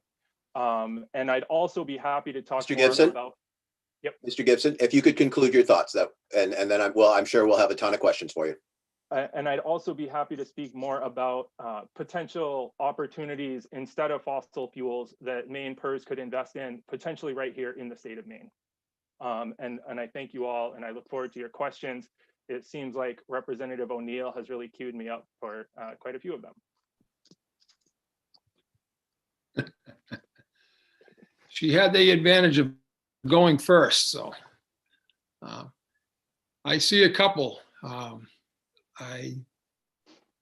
And I'd also be happy to talk Mr. more Gibson? about. Yep. Mr. Gibson, if you could conclude your thoughts, though, and then I'm sure we'll have a ton of questions for you. And I'd also be happy to speak more about potential opportunities instead of fossil fuels that Maine PERS could invest in, potentially right here in the state of Maine. And I thank you all, and I look forward to your questions. It seems like Representative O'Neill has really queued me up for quite a few of them. She had the advantage of going first, so I see a couple. I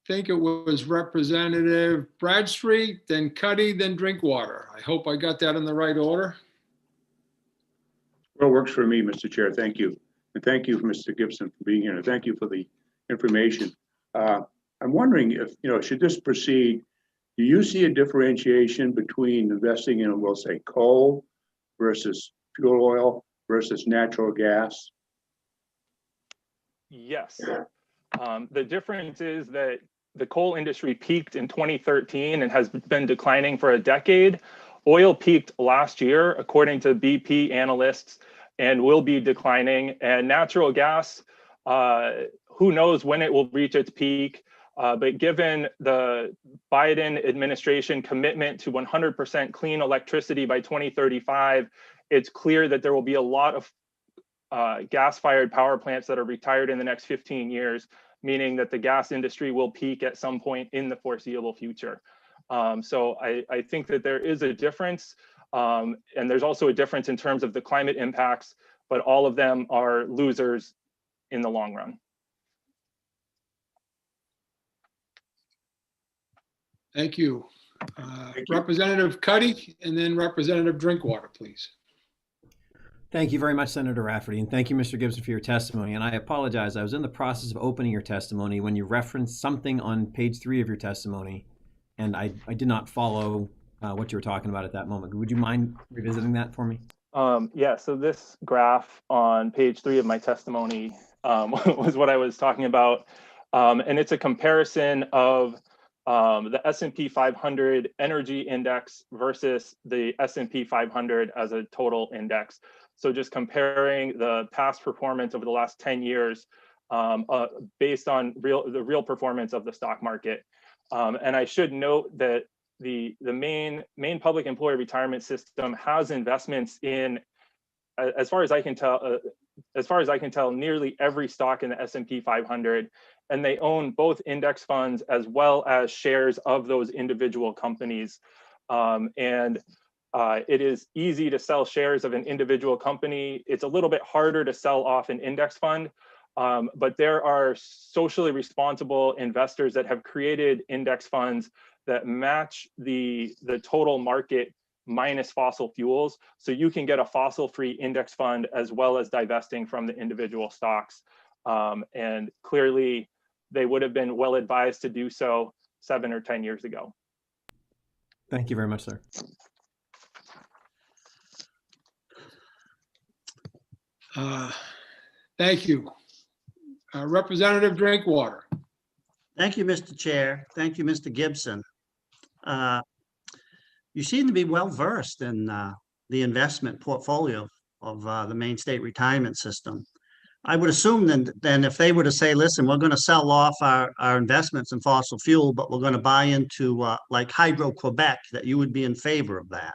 think it was Representative Bradstreet, then Cuddy, then Drinkwater. I hope I got that in the right order. Well, works for me, Mr. Chair. Thank you. And thank you, Mr. Gibson, for being here. And thank you for the information. I'm wondering if, should this proceed, do you see a differentiation between investing in, we'll say, coal versus fuel oil versus natural gas? Yes. The difference is that the coal industry peaked in 2013 and has been declining for a decade. Oil peaked last year, according to BP analysts, and will be declining. And natural gas, who knows when it will reach its peak. But given the Biden administration commitment to 100% clean electricity by 2035, it's clear that there will be a lot of gas-fired power plants that are retired in the next 15 years, meaning that the gas industry will peak at some point in the foreseeable future. So I think that there is a difference, and there's also a difference in terms of the climate impacts, but all of them are losers in the long run. Thank you. Representative Cuddy, and then Representative Drinkwater, please. Thank you very much, Senator Rafferty, and thank you, Mr. Gibson, for your testimony. And I apologize, I was in the process of opening your testimony when you referenced something on page 3 of your testimony, and I did not follow what you were talking about at that moment. Would you mind revisiting that for me? Yeah, so this graph on page 3 of my testimony was what I was talking about. And it's a comparison of the S&P 500 energy index versus the S&P 500 as a total index. So just comparing the past performance over the last 10 years based on the real performance of the stock market. And I should note that the Maine public employee retirement system has investments in, as far as I can tell, nearly every stock in the S&P 500, and they own both index funds as well as shares of those individual companies. It is easy to sell shares of an individual company. It's a little bit harder to sell off an index fund, but there are socially responsible investors that have created index funds that match the total market minus fossil fuels. So you can get a fossil-free index fund as well as divesting from the individual stocks. And clearly, they would have been well advised to do so 7 or 10 years ago. Thank you very much, sir. Thank you. Representative Drinkwater. Thank you, Mr. Chair. Thank you, Mr. Gibson. You seem to be well versed in the investment portfolio of the Maine State Retirement System. I would assume then if they were to say, listen, we're going to sell off our investments in fossil fuel, but we're going to buy into like Hydro-Quebec, that you would be in favor of that.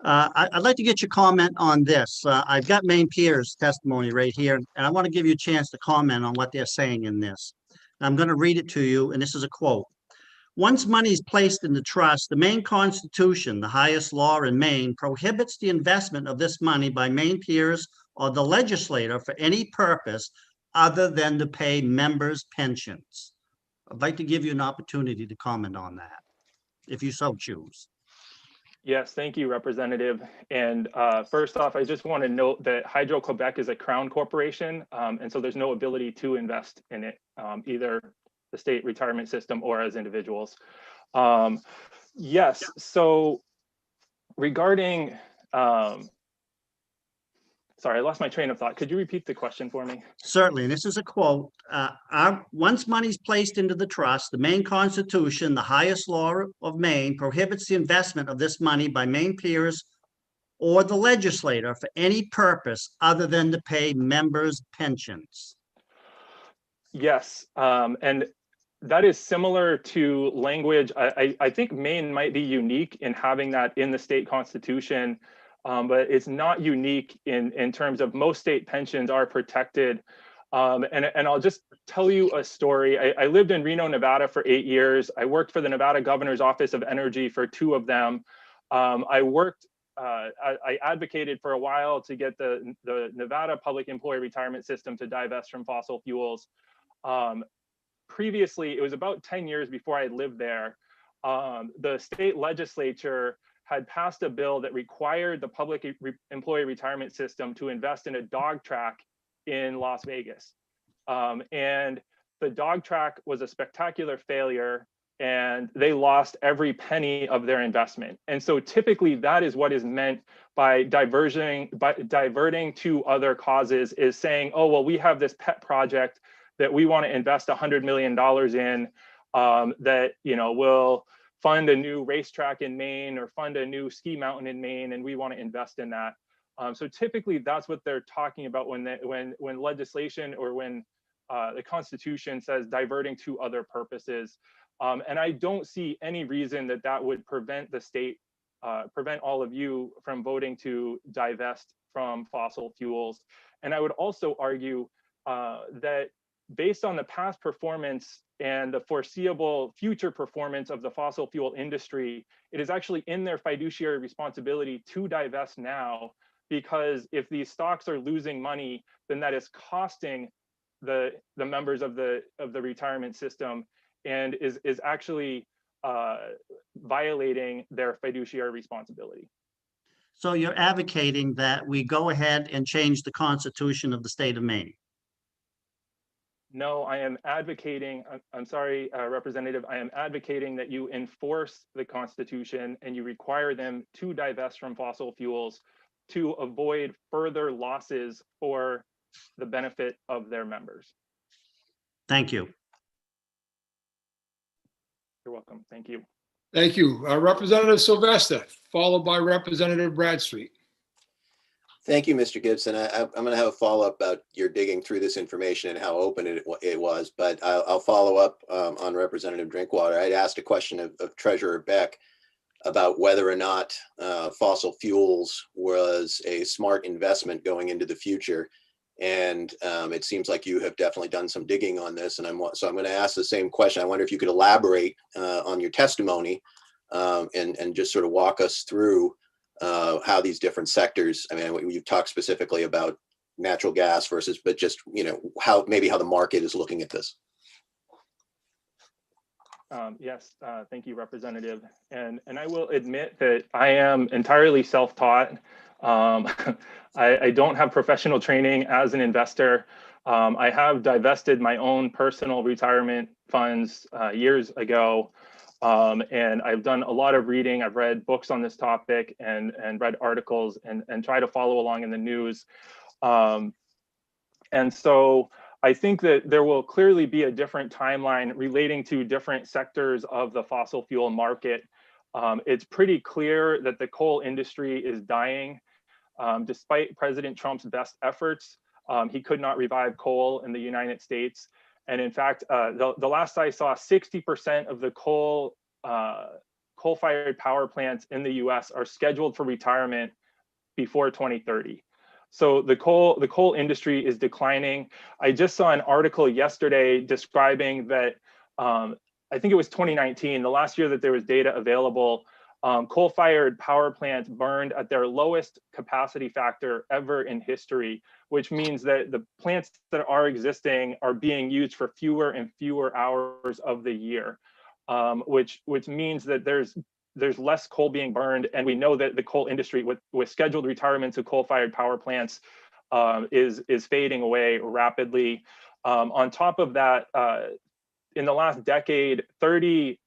I'd like to get your comment on this. I've got Maine Piers testimony right here, and I want to give you a chance to comment on what they're saying in this. I'm going to read it to you, and this is a quote. Once money is placed in the trust, the Maine Constitution, the highest law in Maine, prohibits the investment of this money by Maine Piers or the legislator for any purpose other than to pay members' pensions. I'd like to give you an opportunity to comment on that, if you so choose. Yes, thank you, Representative. And first off, I just want to note that Hydro-Quebec is a Crown corporation, and so there's no ability to invest in it, either the state retirement system or as individuals. Yes, so regarding sorry, I lost my train of thought. Could you repeat the question for me? Certainly, and this is a quote. Once money's placed into the trust, the Maine Constitution, the highest law of Maine, prohibits the investment of this money by Maine peers or the legislator for any purpose other than to pay members' pensions. Yes, and that is similar to language. I think Maine might be unique in having that in the state constitution, but it's not unique in terms of most state pensions are protected. And I'll just tell you a story. I lived in Reno, Nevada for 8 years. I worked for the Nevada Governor's Office of Energy for 2 of them. I advocated for a while to get the Nevada Public Employee Retirement System to divest from fossil fuels. Previously, it was about 10 years before I lived there, the state legislature had passed a bill that required the Public Employee Retirement System to invest in a dog track in Las Vegas. And the dog track was a spectacular failure, and they lost every penny of their investment. And so typically that is what is meant by diverting to other causes, is saying, oh, well, we have this pet project that we want to invest $100 million in, that, you know, will fund a new racetrack in Maine or fund a new ski mountain in Maine, and we want to invest in that. So typically that's what they're talking about when legislation or when the Constitution says diverting to other purposes. And I don't see any reason that that would prevent the state, prevent all of you from voting to divest from fossil fuels. And I would also argue that based on the past performance and the foreseeable future performance of the fossil fuel industry, it is actually in their fiduciary responsibility to divest now, because if these stocks are losing money, then that is costing the members of the retirement system and is actually violating their fiduciary responsibility. So you're advocating that we go ahead and change the Constitution of the state of Maine? No, I am advocating, I'm sorry, Representative, I am advocating that you enforce the Constitution and you require them to divest from fossil fuels to avoid further losses for the benefit of their members. Thank you. You're welcome. Thank you. Thank you. Representative Sylvester, followed by Representative Bradstreet. Thank you, Mr. Gibson. I'm going to have a follow-up about your digging through this information and how open it was, but I'll follow up on Representative Drinkwater. I'd asked a question of Treasurer Beck about whether or not fossil fuels was a smart investment going into the future. And it seems like you have definitely done some digging on this. And so I'm going to ask the same question. I wonder if you could elaborate on your testimony and just sort of walk us through how these different sectors, I mean, you've talked specifically about natural gas versus, but just, you know, how the market is looking at this. Yes, thank you, Representative. And I will admit that I am entirely self-taught. I don't have professional training as an investor. I have divested my own personal retirement funds years ago. And I've done a lot of reading. I've read books on this topic and read articles and try to follow along in the news. And so I think that there will clearly be a different timeline relating to different sectors of the fossil fuel market. It's pretty clear that the coal industry is dying. Despite President Trump's best efforts, he could not revive coal in the United States. And in fact, the last I saw, 60% of the coal-fired power plants in the US are scheduled for retirement before 2030. So the coal industry is declining. I just saw an article yesterday describing that, I think it was 2019, the last year that there was data available, coal-fired power plants burned at their lowest capacity factor ever in history, which means that the plants that are existing are being used for fewer and fewer hours of the year, which means that there's less coal being burned. And we know that the coal industry with scheduled retirements of coal-fired power plants is fading away rapidly. On top of that, in the last decade, 30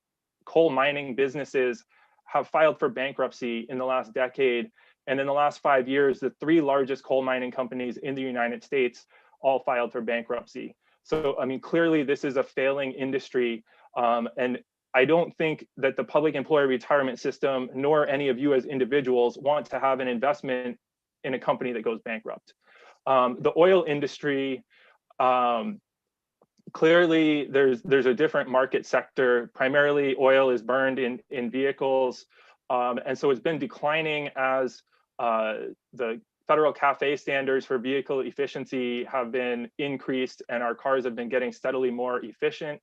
coal mining businesses have filed for bankruptcy in the last decade. And in the last 5 years, the 3 largest coal mining companies in the United States all filed for bankruptcy. So, I mean, clearly this is a failing industry. And I don't think that the public employee retirement system, nor any of you as individuals, want to have an investment in a company that goes bankrupt. The oil industry, clearly there's a different market sector. Primarily oil is burned in vehicles. And so it's been declining as the federal CAFE standards for vehicle efficiency have been increased and our cars have been getting steadily more efficient.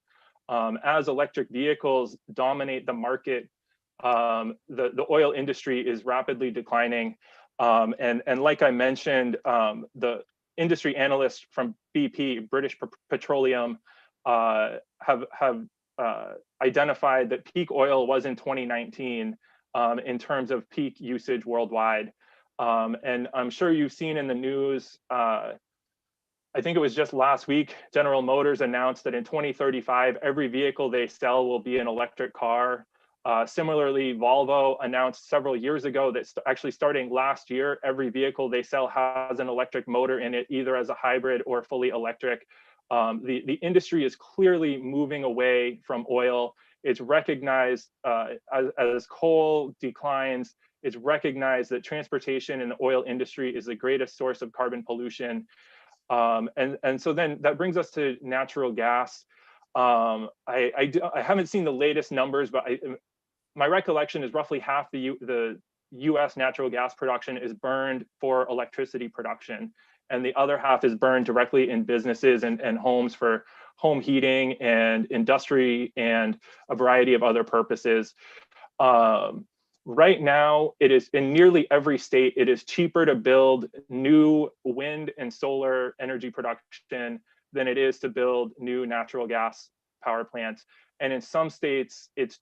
As electric vehicles dominate the market, the oil industry is rapidly declining. And like I mentioned, the industry analysts from BP, British Petroleum, have identified that peak oil was in 2019 in terms of peak usage worldwide. And I'm sure you've seen in the news, I think it was just last week, General Motors announced that in 2035, every vehicle they sell will be an electric car. Similarly, Volvo announced several years ago that actually starting last year, every vehicle they sell has an electric motor in it, either as a hybrid or fully electric. The industry is clearly moving away from oil. It's recognized as coal declines, it's recognized that transportation in the oil industry is the greatest source of carbon pollution. And so then that brings us to natural gas. I haven't seen the latest numbers, but my recollection is roughly half the US natural gas production is burned for electricity production. And the other half is burned directly in businesses and homes for home heating and industry and a variety of other purposes. Right now, it is in nearly every state, it is cheaper to build new wind and solar energy production than it is to build new natural gas power plants. And in some states, it's,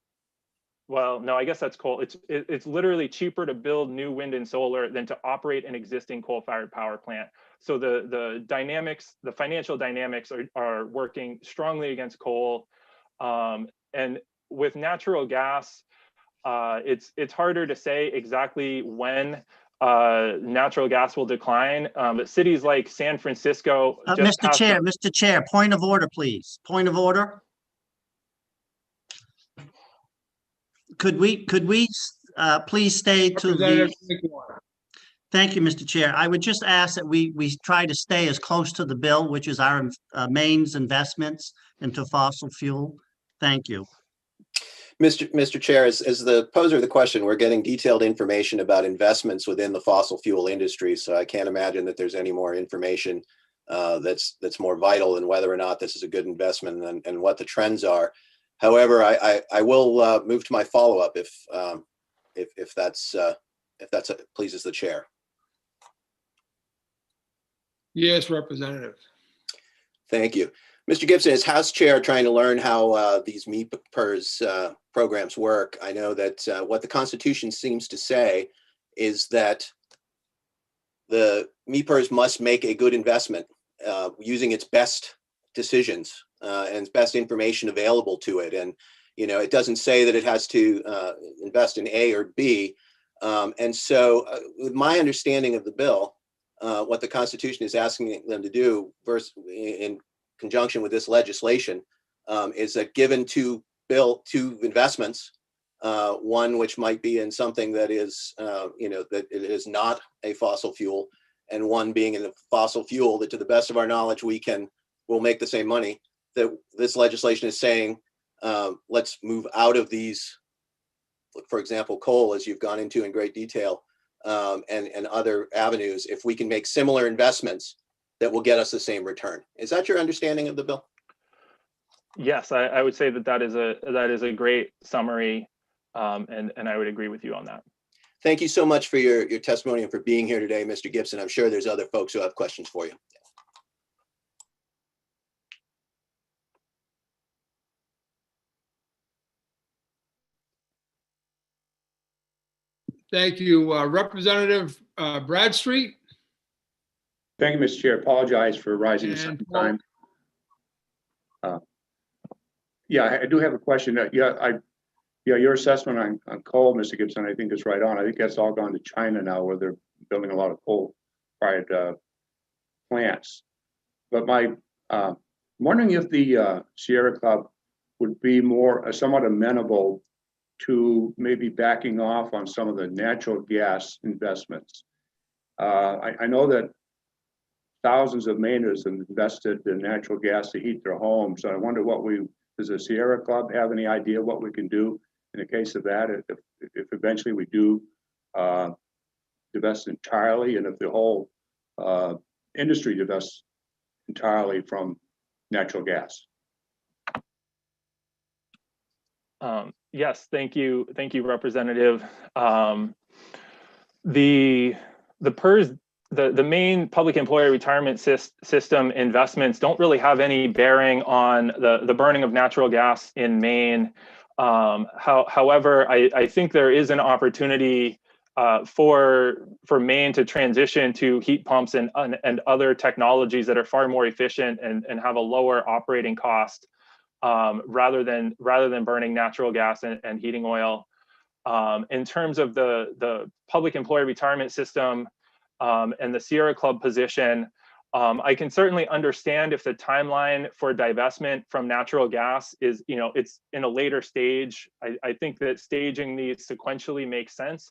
well, no, I guess that's coal. It's literally cheaper to build new wind and solar than to operate an existing coal-fired power plant. So the dynamics, the financial dynamics are working strongly against coal. And with natural gas, it's harder to say exactly when natural gas will decline. But cities like San Francisco. Mr. Chair, point of order, please. Point of order. Could we please stay to the. Thank you, Mr. Chair. I would just ask that we try to stay as close to the bill, which is our mains investments into fossil fuel. Thank you. Mr. Chair, as the poser of the question, we're getting detailed information about investments within the fossil fuel industry. So I can't imagine that there's any more information that's more vital than whether or not this is a good investment and what the trends are. However, I will move to my follow-up if that pleases the chair. Yes, Representative. Thank you. Mr. Gibson, as House Chair, trying to learn how these MEPRS programs work, I know that what the Constitution seems to say is that the MEPRS must make a good investment using its best decisions and its best information available to it. And, you know, it doesn't say that it has to invest in A or B. And so with my understanding of the bill, what the Constitution is asking them to do versus in conjunction with this legislation is that given two investments, one which might be in something that is, that it is not a fossil fuel, and one being in a fossil fuel that to the best of our knowledge, will make the same money, that this legislation is saying, let's move out of these, for example, coal, as you've gone into in great detail, and other avenues, if we can make similar investments that will get us the same return. Is that your understanding of the bill? Yes, I would say that is a great summary, and I would agree with you on that. Thank you so much for your testimony and for being here today, Mr. Gibson. I'm sure there's other folks who have questions for you. Thank you, Representative Bradstreet. Thank you, Mr. Chair. Apologize for rising a second time. Yeah, I do have a question. Yeah, your assessment on coal, Mr. Gibson, I think is right on. I think that's all gone to China now, where they're building a lot of coal-fired plants. But I'm wondering if the Sierra Club would be more somewhat amenable to maybe backing off on some of the natural gas investments. I know that thousands of Mainers have invested in natural gas to heat their homes. So I wonder does the Sierra Club have any idea what we can do in the case of that, if eventually we do divest entirely, and if the whole industry divests entirely from natural gas? Yes, thank you, Representative. The PERS, the main public employee retirement system investments don't really have any bearing on the burning of natural gas in Maine. However, I think there is an opportunity for Maine to transition to heat pumps and other technologies that are far more efficient and have a lower operating cost, rather than burning natural gas and heating oil. In terms of the public employee retirement system and the Sierra Club position, I can certainly understand if the timeline for divestment from natural gas is, it's in a later stage. I think that staging these sequentially makes sense,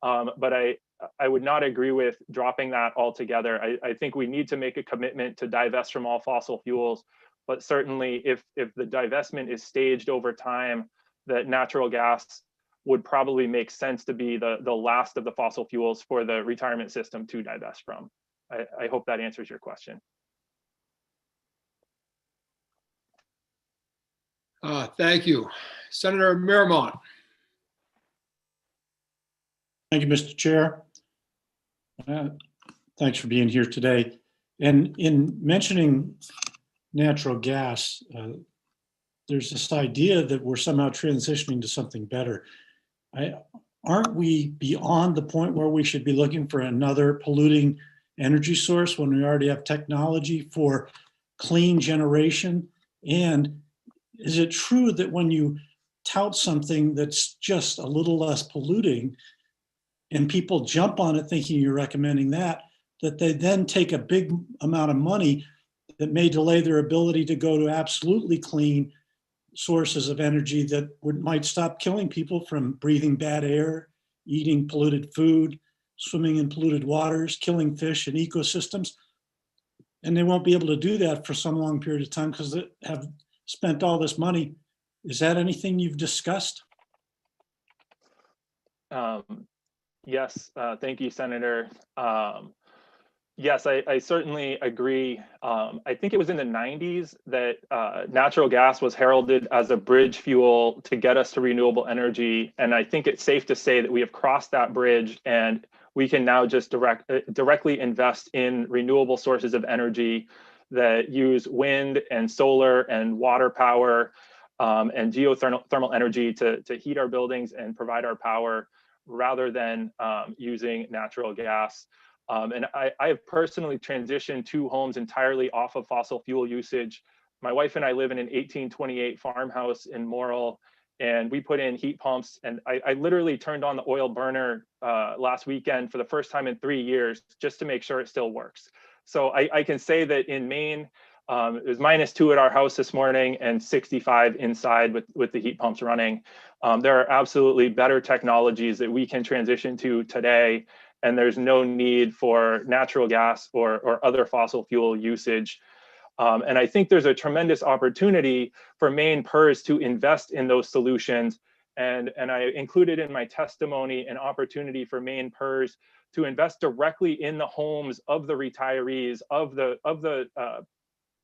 but I would not agree with dropping that altogether. I think we need to make a commitment to divest from all fossil fuels, but certainly if the divestment is staged over time, that natural gas would probably make sense to be the last of the fossil fuels for the retirement system to divest from. I hope that answers your question. Thank you. Senator Miramont. Thank you, Mr. Chair. Thanks for being here today. And in mentioning natural gas, there's this idea that we're somehow transitioning to something better. Aren't we beyond the point where we should be looking for another polluting energy source when we already have technology for clean generation? And is it true that when you tout something that's just a little less polluting and people jump on it thinking you're recommending that they then take a big amount of money that may delay their ability to go to absolutely clean sources of energy that might stop killing people from breathing bad air, eating polluted food, swimming in polluted waters, killing fish and ecosystems? And they won't be able to do that for some long period of time because they have spent all this money. Is that anything you've discussed? Yes, thank you, Senator. Yes, I certainly agree. I think it was in the 90s that natural gas was heralded as a bridge fuel to get us to renewable energy. And I think it's safe to say that we have crossed that bridge and we can now just directly invest in renewable sources of energy that use wind and solar and water power and geothermal energy to heat our buildings and provide our power rather than using natural gas. And I have personally transitioned 2 homes entirely off of fossil fuel usage. My wife and I live in an 1828 farmhouse in Morrill, and we put in heat pumps. And I literally turned on the oil burner last weekend for the first time in 3 years, just to make sure it still works. So I can say that in Maine, it was -2 at our house this morning and 65 inside with the heat pumps running. There are absolutely better technologies that we can transition to today, and there's no need for natural gas or other fossil fuel usage. And I think there's a tremendous opportunity for Maine PERS to invest in those solutions. And I included in my testimony an opportunity for Maine PERS to invest directly in the homes of the retirees, of the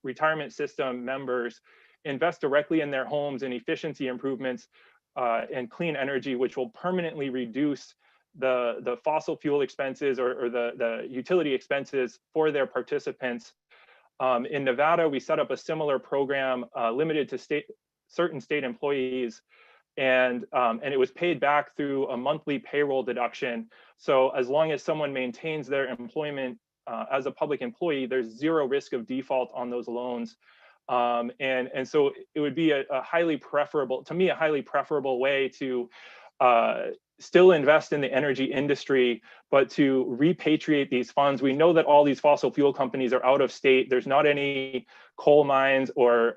retirement system members, invest directly in their homes in efficiency improvements and clean energy, which will permanently reduce the fossil fuel expenses or the utility expenses for their participants. In Nevada, we set up a similar program limited to certain state employees, and it was paid back through a monthly payroll deduction. So as long as someone maintains their employment as a public employee, there's zero risk of default on those loans. And so it would be a highly preferable, to me, a highly preferable way to still invest in the energy industry, but to repatriate these funds. We know that all these fossil fuel companies are out of state. There's not any coal mines or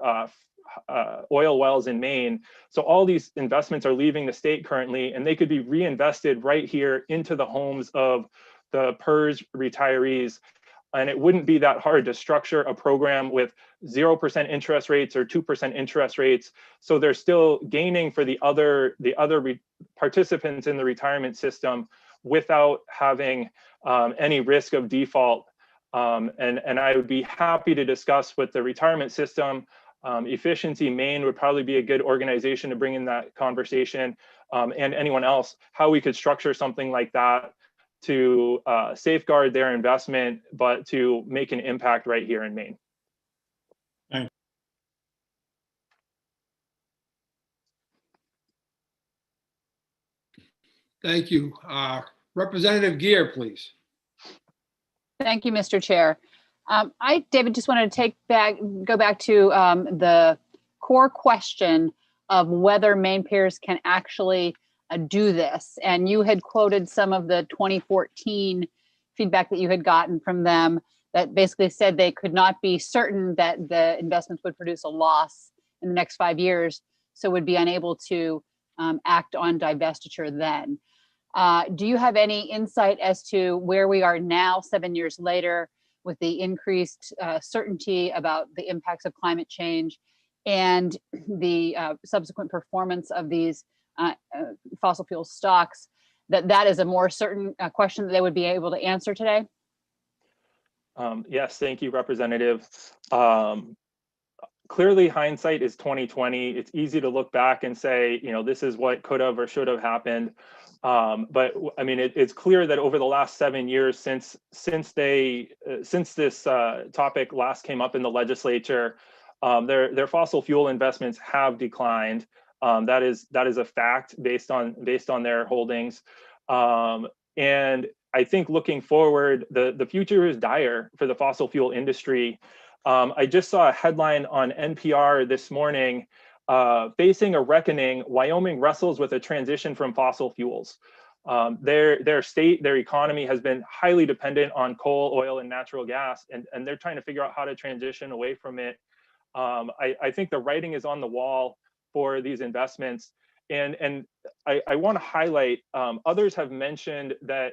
oil wells in Maine. So all these investments are leaving the state currently, and they could be reinvested right here into the homes of the PERS retirees. And it wouldn't be that hard to structure a program with 0% interest rates or 2% interest rates. So they're still gaining for the other participants in the retirement system without having any risk of default. And I would be happy to discuss with the retirement system. Efficiency Maine would probably be a good organization to bring in that conversation, and anyone else, how we could structure something like that to safeguard their investment, but to make an impact right here in Maine. Thank you. Representative Gear, please. Thank you, Mr. Chair. David, just wanted to go back to the core question of whether Maine peers can actually do this. And you had quoted some of the 2014 feedback that you had gotten from them that basically said they could not be certain that the investments would produce a loss in the next 5 years, so would be unable to act on divestiture then. Do you have any insight as to where we are now, 7 years later, with the increased certainty about the impacts of climate change and the subsequent performance of these fossil fuel stocks, that is a more certain question that they would be able to answer today? Yes, thank you, Representative. Clearly, hindsight is 2020. It's easy to look back and say, this is what could have or should have happened. But I mean, it's clear that over the last 7 years, since this topic last came up in the legislature, their fossil fuel investments have declined. That is a fact based on their holdings. And I think looking forward, the future is dire for the fossil fuel industry. I just saw a headline on NPR this morning, facing a reckoning, Wyoming wrestles with a transition from fossil fuels. Their state, their economy has been highly dependent on coal, oil, and natural gas, and they're trying to figure out how to transition away from it. I think the writing is on the wall for these investments. And I want to highlight, others have mentioned that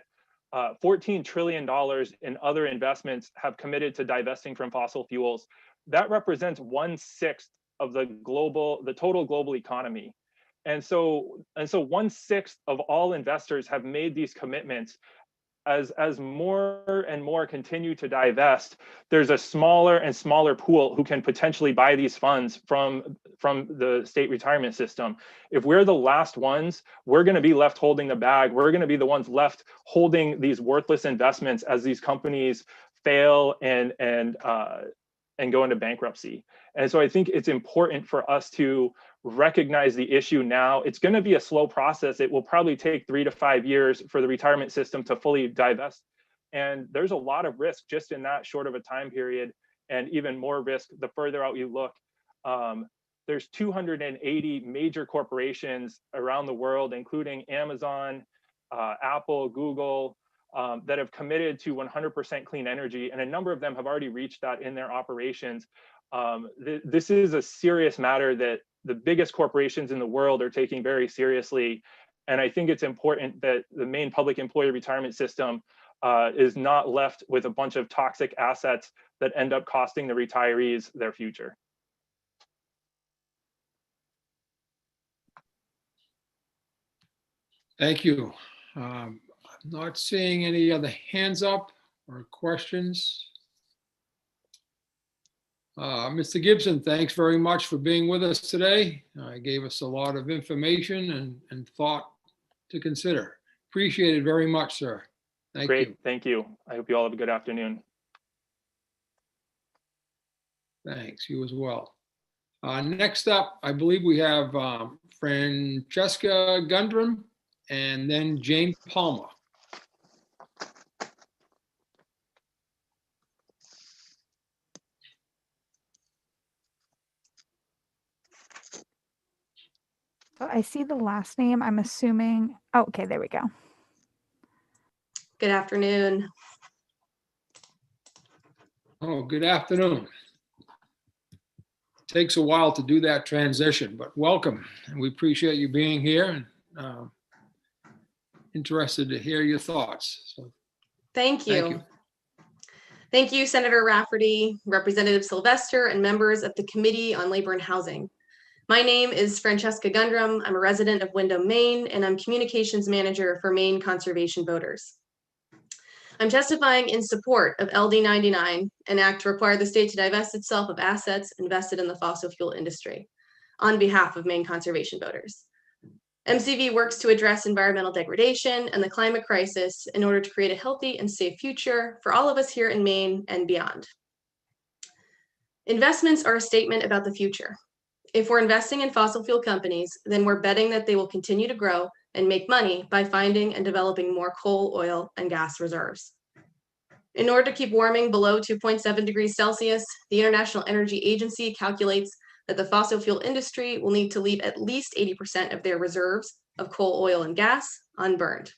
$14 trillion in other investments have committed to divesting from fossil fuels. That represents 1/6 of the total global economy. And so 1/6 of all investors have made these commitments. As more and more continue to divest, there's a smaller and smaller pool who can potentially buy these funds from the state retirement system. If we're the last ones, we're going to be left holding the bag. We're going to be the ones left holding these worthless investments as these companies fail and go into bankruptcy. And so I think it's important for us to recognize the issue now. It's going to be a slow process. It will probably take 3 to 5 years for the retirement system to fully divest. And there's a lot of risk just in that short of a time period, and even more risk the further out you look. There's 280 major corporations around the world, including Amazon, Apple, Google, that have committed to 100% clean energy, and a number of them have already reached that in their operations. This is a serious matter that the biggest corporations in the world are taking very seriously. And I think it's important that the Maine public employee retirement system is not left with a bunch of toxic assets that end up costing the retirees their future. Thank you. I'm not seeing any other hands up or questions. Mr. Gibson, thanks very much for being with us today. Gave us a lot of information and thought to consider. Appreciate it very much, sir. Thank you. Thank you. I hope you all have a good afternoon. Thanks, you as well. Next up, I believe we have Francesca Gundrum and then Jane Palmer. So I see the last name. I'm assuming. Oh, okay, there we go. Good afternoon. Oh, good afternoon. Takes a while to do that transition, but welcome. And we appreciate you being here and interested to hear your thoughts. So Thank you. thank you. Thank you, Senator Rafferty, Representative Sylvester, and members of the Committee on Labor and Housing. My name is Francesca Gundrum. I'm a resident of Windham, Maine, and I'm Communications Manager for Maine Conservation Voters. I'm testifying in support of LD 99, an act to require the state to divest itself of assets invested in the fossil fuel industry on behalf of Maine Conservation Voters. MCV works to address environmental degradation and the climate crisis in order to create a healthy and safe future for all of us here in Maine and beyond. Investments are a statement about the future. If we're investing in fossil fuel companies, then we're betting that they will continue to grow and make money by finding and developing more coal, oil, and gas reserves. In order to keep warming below 2.7 degrees Celsius, the International Energy Agency calculates that the fossil fuel industry will need to leave at least 80% of their reserves of coal, oil, and gas unburned.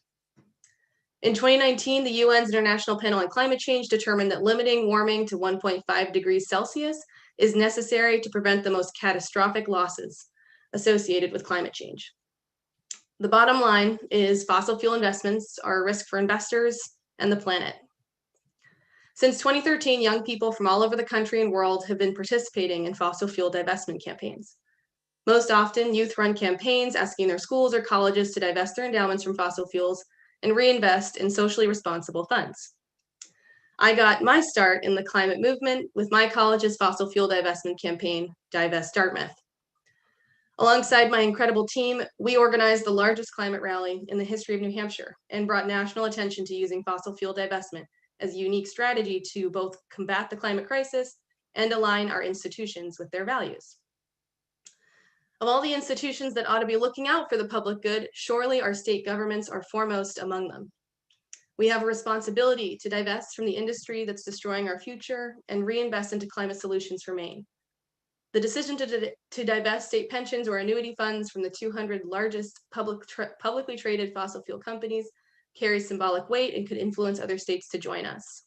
In 2019, the UN's International Panel on Climate Change determined that limiting warming to 1.5 degrees Celsius is necessary to prevent the most catastrophic losses associated with climate change. The bottom line is fossil fuel investments are a risk for investors and the planet. Since 2013, young people from all over the country and world have been participating in fossil fuel divestment campaigns. Most often, youth run campaigns asking their schools or colleges to divest their endowments from fossil fuels and reinvest in socially responsible funds. I got my start in the climate movement with my college's fossil fuel divestment campaign, Divest Dartmouth. Alongside my incredible team, we organized the largest climate rally in the history of New Hampshire and brought national attention to using fossil fuel divestment as a unique strategy to both combat the climate crisis and align our institutions with their values. Of all the institutions that ought to be looking out for the public good, surely our state governments are foremost among them. We have a responsibility to divest from the industry that's destroying our future and reinvest into climate solutions for Maine. The decision to divest state pensions or annuity funds from the 200 largest publicly traded fossil fuel companies carries symbolic weight and could influence other states to join us.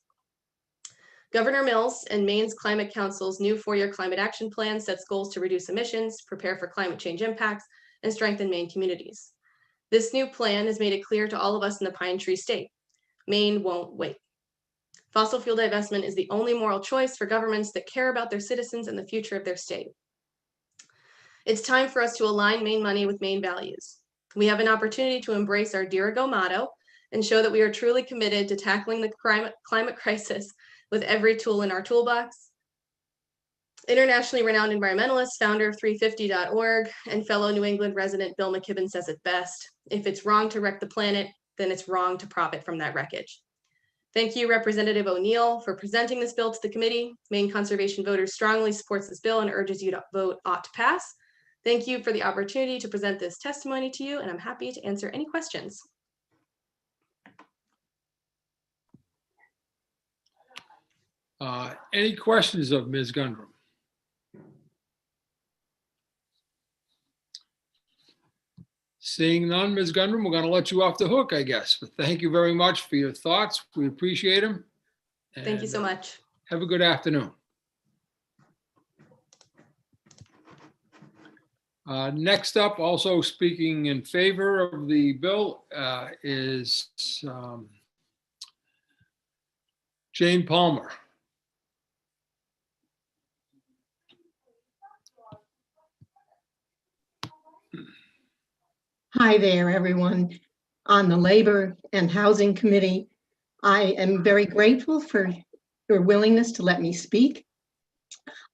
Governor Mills and Maine's Climate Council's new 4-year climate action plan sets goals to reduce emissions, prepare for climate change impacts, and strengthen Maine communities. This new plan has made it clear to all of us in the Pine Tree State, Maine won't wait. Fossil fuel divestment is the only moral choice for governments that care about their citizens and the future of their state. It's time for us to align Maine money with Maine values. We have an opportunity to embrace our Dare Go motto and show that we are truly committed to tackling the climate crisis with every tool in our toolbox. Internationally renowned environmentalist, founder of 350.org, and fellow New England resident Bill McKibben says it best: if it's wrong to wreck the planet, then it's wrong to profit from that wreckage. Thank you, Representative O'Neill, for presenting this bill to the committee. Maine Conservation Voters strongly supports this bill and urges you to vote ought to pass. Thank you for the opportunity to present this testimony to you, and I'm happy to answer any questions. Any questions of Ms. Gundrum? Seeing none, Ms. Gundrum, we're going to let you off the hook, I guess. But thank you very much for your thoughts. We appreciate them. Thank you so much. Have a good afternoon. Next up, also speaking in favor of the bill is Jane Palmer. Hi there, everyone. On the Labor and Housing Committee, I am very grateful for your willingness to let me speak.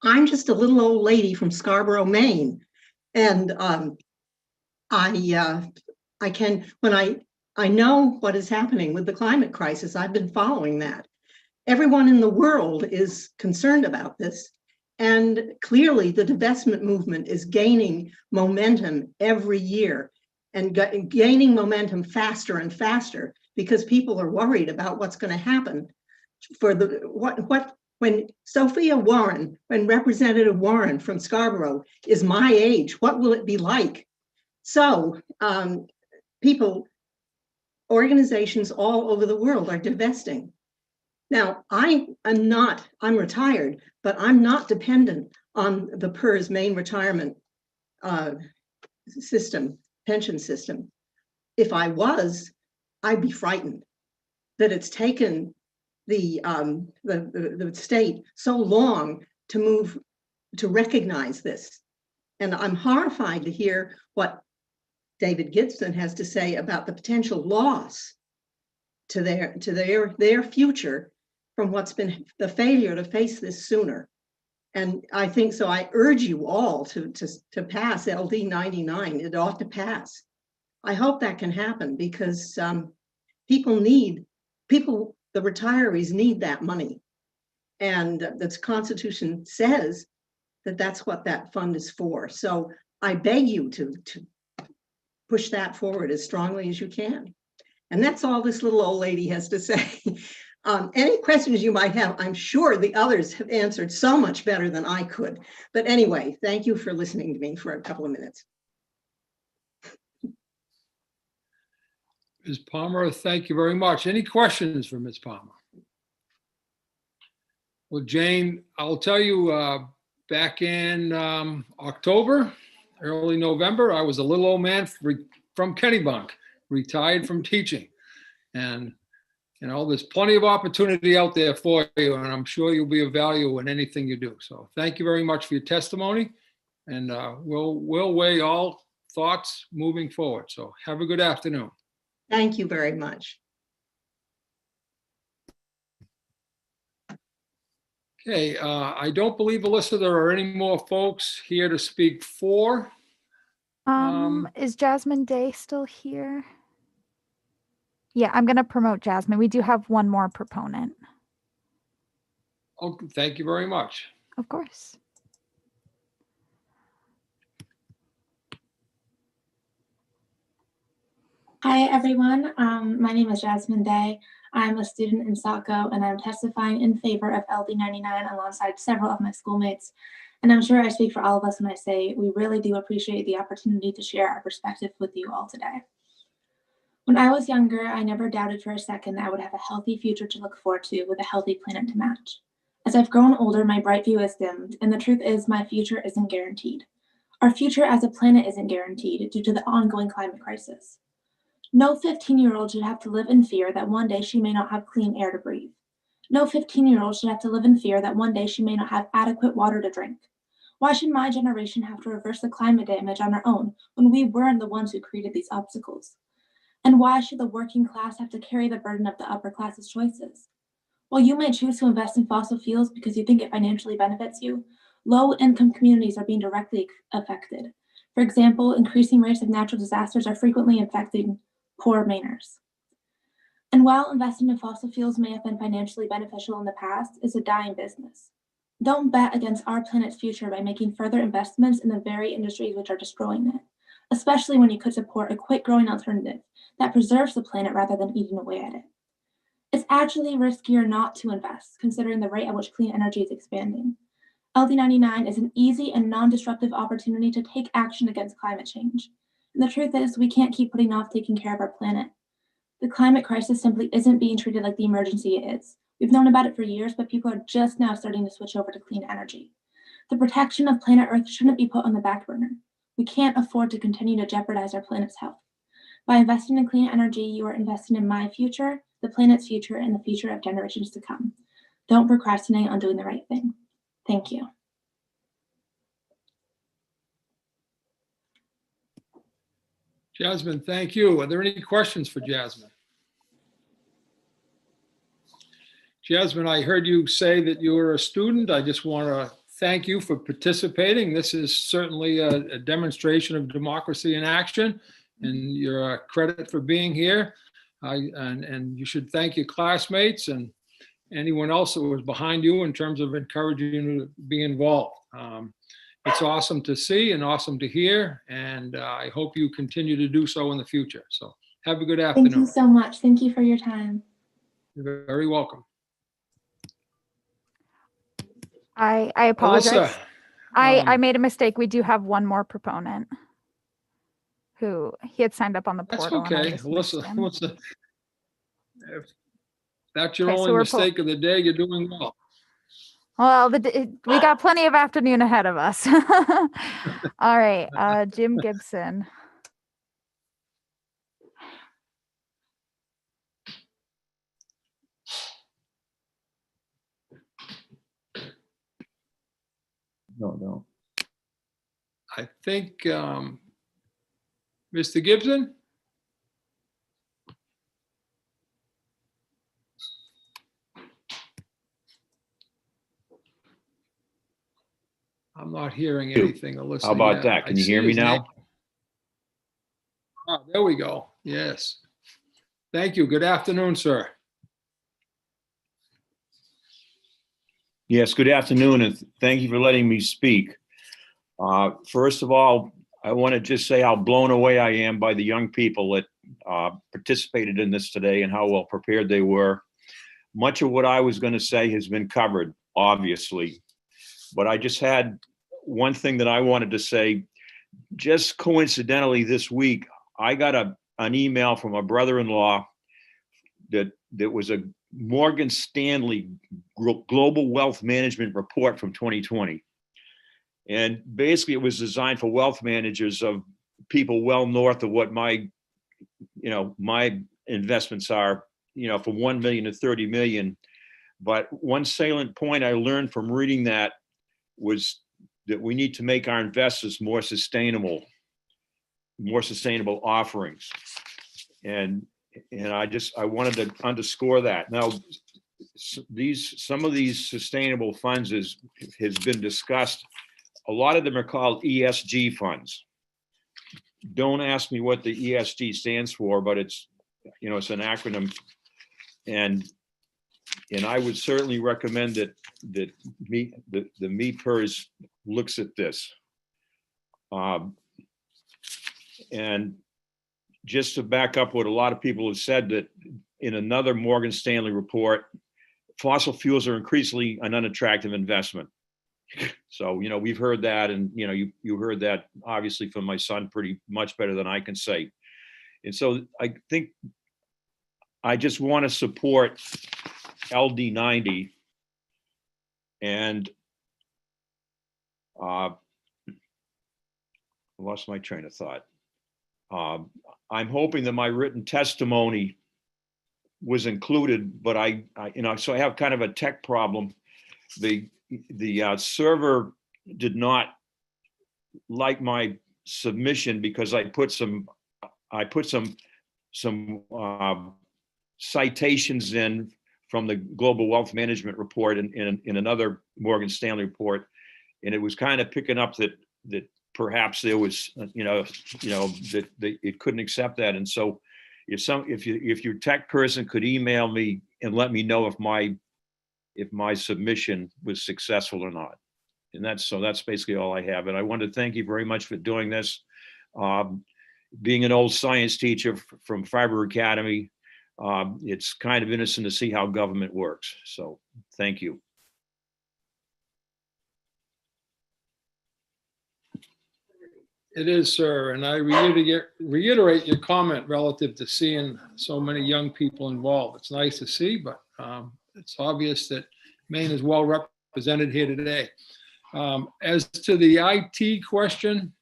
I'm just a little old lady from Scarborough, Maine, and I know what is happening with the climate crisis. I've been following that. Everyone in the world is concerned about this, and clearly the divestment movement is gaining momentum every year, and gaining momentum faster and faster because people are worried about what's going to happen for when Sophia Warren, when Representative Warren from Scarborough is my age, what will it be like So people, organizations all over the world are divesting. Now, I'm retired, but I'm not dependent on the PERS main retirement system, pension system. If I was, I'd be frightened that it's taken the state so long to recognize this. And I'm horrified to hear what David Gibson has to say about the potential loss to their future from what's been the failure to face this sooner. And I think so. I urge you all to pass LD 99. It ought to pass. I hope that can happen because the retirees need that money. And the Constitution says that that's what that fund is for. So I beg you to push that forward as strongly as you can. And that's all this little old lady has to say. Any questions you might have, I'm sure the others have answered so much better than I could. But anyway, thank you for listening to me for a couple of minutes. Ms. Palmer, thank you very much. Any questions for Ms. Palmer? Well, Jane, I'll tell you, back in October, early November, I was a little old man from Kennebunk, retired from teaching. And, you know, there's plenty of opportunity out there for you, and I'm sure you'll be of value in anything you do. So thank you very much for your testimony, and we'll weigh all thoughts moving forward. So have a good afternoon. Thank you very much. Okay, I don't believe, Alyssa, there are any more folks here to speak for. Is Jasmine Day still here? Yeah, I'm going to promote Jasmine. We do have one more proponent. Oh, thank you very much. Of course. Hi, everyone. My name is Jasmine Day. I'm a student in Saco, and I'm testifying in favor of LD 99 alongside several of my schoolmates. And I'm sure I speak for all of us when I say we really do appreciate the opportunity to share our perspective with you all today. When I was younger, I never doubted for a second that I would have a healthy future to look forward to with a healthy planet to match. As I've grown older, my bright view has dimmed, and the truth is my future isn't guaranteed. Our future as a planet isn't guaranteed due to the ongoing climate crisis. No 15-year-old should have to live in fear that one day she may not have clean air to breathe. No 15-year-old should have to live in fear that one day she may not have adequate water to drink. Why should my generation have to reverse the climate damage on our own when we weren't the ones who created these obstacles? And why should the working class have to carry the burden of the upper class's choices? While you may choose to invest in fossil fuels because you think it financially benefits you, low-income communities are being directly affected. For example, increasing rates of natural disasters are frequently affecting poor Mainers. And while investing in fossil fuels may have been financially beneficial in the past, it's a dying business. Don't bet against our planet's future by making further investments in the very industries which are destroying it, especially when you could support a quick-growing alternative that preserves the planet rather than eating away at it. It's actually riskier not to invest, considering the rate at which clean energy is expanding. LD 99 is an easy and non-disruptive opportunity to take action against climate change. And the truth is, we can't keep putting off taking care of our planet. The climate crisis simply isn't being treated like the emergency it is. We've known about it for years, but people are just now starting to switch over to clean energy. The protection of planet Earth shouldn't be put on the back burner. We can't afford to continue to jeopardize our planet's health. By investing in clean energy, you are investing in my future, the planet's future, and the future of generations to come. Don't procrastinate on doing the right thing. Thank you. Jasmine, thank you. Are there any questions for Jasmine? Jasmine, I heard you say that you were a student. I just want to thank you for participating. This is certainly a demonstration of democracy in action, and you're a credit for being here. And you should thank your classmates and anyone else that was behind you in terms of encouraging you to be involved. It's awesome to see and awesome to hear, and I hope you continue to do so in the future. So have a good afternoon. Thank you so much. Thank you for your time. You're very welcome. I apologize. Alyssa, I made a mistake. We do have one more proponent who he had signed up on the That's portal. And I okay. just Melissa, missed him. Melissa, if that's your Okay, so only we're mistake of the day, you're doing well. Well, we got plenty of afternoon ahead of us. All right, Jim Gibson. No. I think, Mr. Gibson? I'm not hearing anything, Alyssa. How about yet. that? I Can you see hear me his name. now? Ah, there we go. Yes. Thank you. Good afternoon, sir. Yes, good afternoon, and thank you for letting me speak. First of all, I want to just say how blown away I am by the young people that participated in this today and how well prepared they were. Much of what I was going to say has been covered, obviously, but I just had one thing that I wanted to say. Just coincidentally this week, I got an email from a brother-in-law that was a Morgan Stanley Global Wealth Management Report from 2020. And basically it was designed for wealth managers of people well north of what my investments are, from 1 million to 30 million. But one salient point I learned from reading that was that we need to make our investors more sustainable offerings. And I wanted to underscore that. Now, some of these sustainable funds has been discussed. A lot of them are called ESG funds. Don't ask me what the ESG stands for, but it's an acronym. And I would certainly recommend that the MEPERS looks at this. And just to back up what a lot of people have said, that in another Morgan Stanley report, fossil fuels are increasingly an unattractive investment. So, we've heard that, and, you heard that obviously from my son pretty much better than I can say. And so I think I just want to support LD90, and I lost my train of thought. I'm hoping that my written testimony was included, but so I have kind of a tech problem. The server did not like my submission because I put some citations in from the Global Wealth Management Report in another Morgan Stanley report, and it was kind of picking up that perhaps there was that it couldn't accept that. And so if your tech person could email me and let me know if my submission was successful or not. And that's basically all I have. And I want to thank you very much for doing this. Being an old science teacher from Fiber Academy, it's kind of innocent to see how government works. So thank you. It is, sir. And I reiterate your comment relative to seeing so many young people involved. It's nice to see, but it's obvious that Maine is well represented here today. As to the IT question,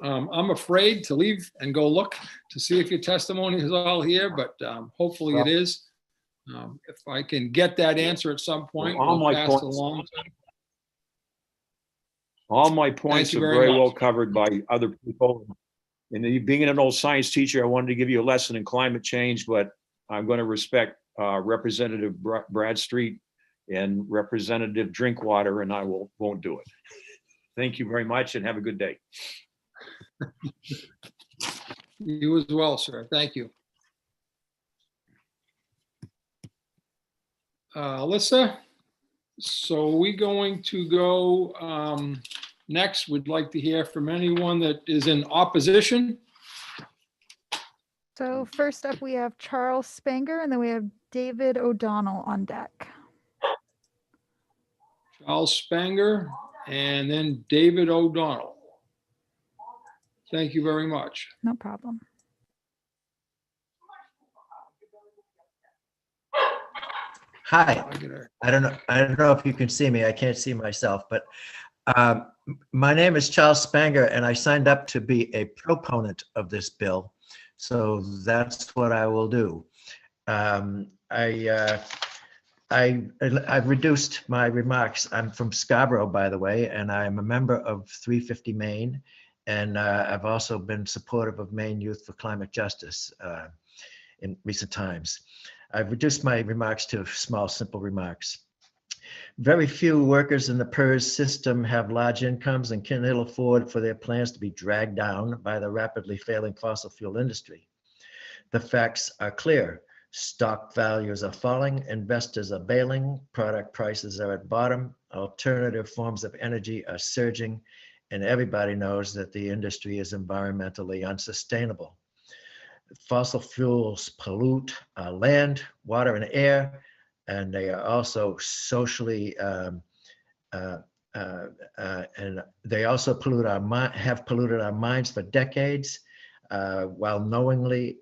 I'm afraid to leave and go look to see if your testimony is all here, but hopefully it is. If I can get that answer at some point, we'll pass it along. All my points are very very much. well covered by other people. And being an old science teacher, I wanted to give you a lesson in climate change, but I'm going to respect Representative Bradstreet and Representative Drinkwater, and I won't do it. Thank you very much and have a good day. You as well, sir. Thank you. Alyssa, so we're going to go next. We'd like to hear from anyone that is in opposition. So first up, we have Charles Spanger, and then we have David O'Donnell on deck. Charles Spanger and then David O'Donnell. Thank you very much. No problem. Hi, I gotta- I don't know if you can see me. I can't see myself, but my name is Charles Spanger, and I signed up to be a proponent of this bill. So that's what I will do. I've reduced my remarks. I'm from Scarborough, by the way, and I'm a member of 350 Maine. And I've also been supportive of Maine Youth for Climate Justice in recent times. I've reduced my remarks to small, simple remarks. Very few workers in the PERS system have large incomes and can ill afford for their plans to be dragged down by the rapidly failing fossil fuel industry. The facts are clear. Stock values are falling, investors are bailing, product prices are at bottom, alternative forms of energy are surging, and everybody knows that the industry is environmentally unsustainable. Fossil fuels pollute our land, water, and air, and they are also socially and they also have polluted our minds for decades, while knowingly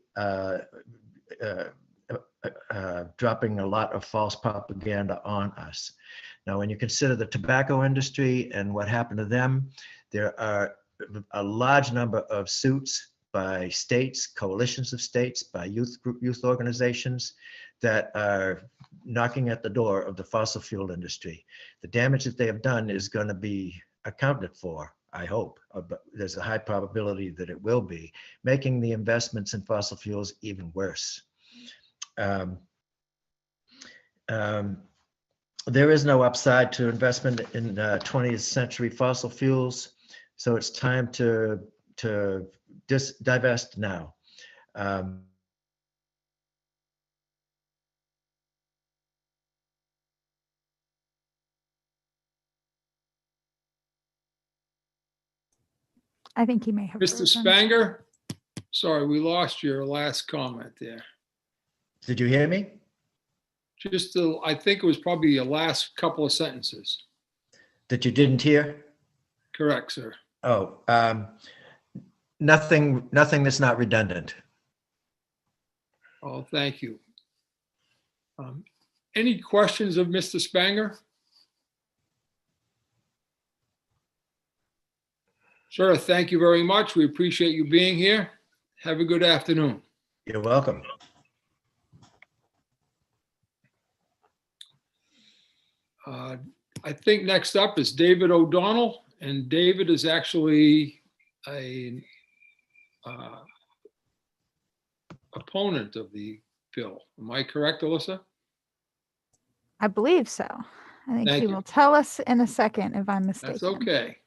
dropping a lot of false propaganda on us. Now, when you consider the tobacco industry and what happened to them, there are a large number of suits by states, coalitions of states, by youth organizations that are knocking at the door of the fossil fuel industry. The damage that they have done is going to be accounted for, I hope, but there's a high probability that it will be, making the investments in fossil fuels even worse. There is no upside to investment in 20th century fossil fuels, so it's time to divest now. I think he may have Mr. frozen. Spanger, sorry, we lost your last comment there. Did you hear me? Just, I think it was probably your last couple of sentences. That you didn't hear? Correct, sir. Oh, nothing that's not redundant. Oh, thank you. Any questions of Mr. Spanger? Sir, thank you very much. We appreciate you being here. Have a good afternoon. You're welcome. I think next up is David O'Donnell, and David is actually a opponent of the bill. Am I correct, Alyssa? I believe so. I think Thank he you. will tell us in a second if I'm mistaken. That's okay.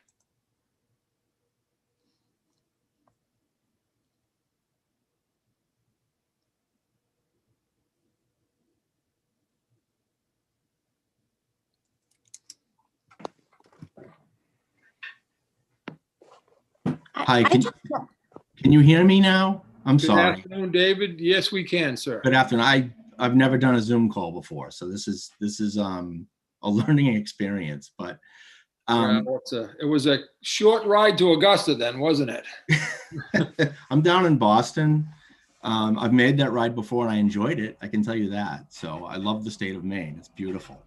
Hi, can you hear me now? I'm Good sorry. afternoon, David. Yes, we can, sir. Good afternoon. I've never done a Zoom call before, so this is a learning experience. But Well, it was a short ride to Augusta then, wasn't it? I'm down in Boston. I've made that ride before and I enjoyed it. I can tell you that. So I love the state of Maine. It's beautiful.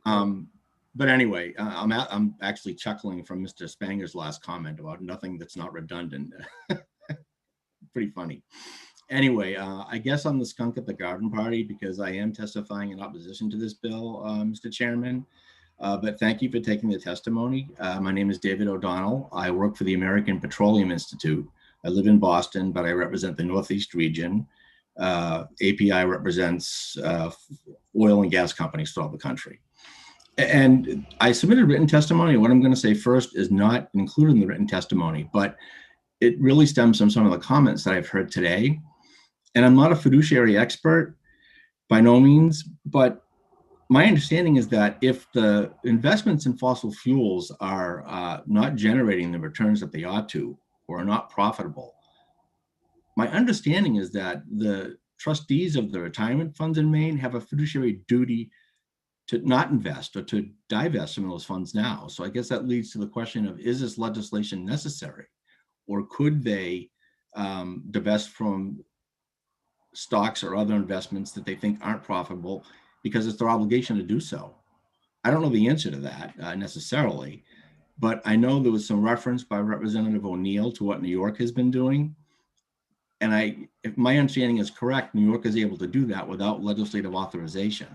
But anyway, I'm actually chuckling from Mr. Spanger's last comment about nothing that's not redundant. Pretty funny. Anyway, I guess I'm the skunk at the garden party because I am testifying in opposition to this bill, Mr. Chairman. But thank you for taking the testimony. My name is David O'Donnell. I work for the American Petroleum Institute. I live in Boston, but I represent the Northeast region. API represents oil and gas companies throughout the country. And I submitted written testimony. What I'm going to say first is not included in the written testimony, but it really stems from some of the comments that I've heard today. And I'm not a fiduciary expert by no means, but my understanding is that if the investments in fossil fuels are not generating the returns that they ought to, or are not profitable, my understanding is that the trustees of the retirement funds in Maine have a fiduciary duty to not invest or to divest some of those funds now. So I guess that leads to the question of, is this legislation necessary? or could they divest from stocks or other investments that they think aren't profitable because it's their obligation to do so? I don't know the answer to that necessarily, but I know there was some reference by Representative O'Neill to what New York has been doing. And if my understanding is correct, New York is able to do that without legislative authorization.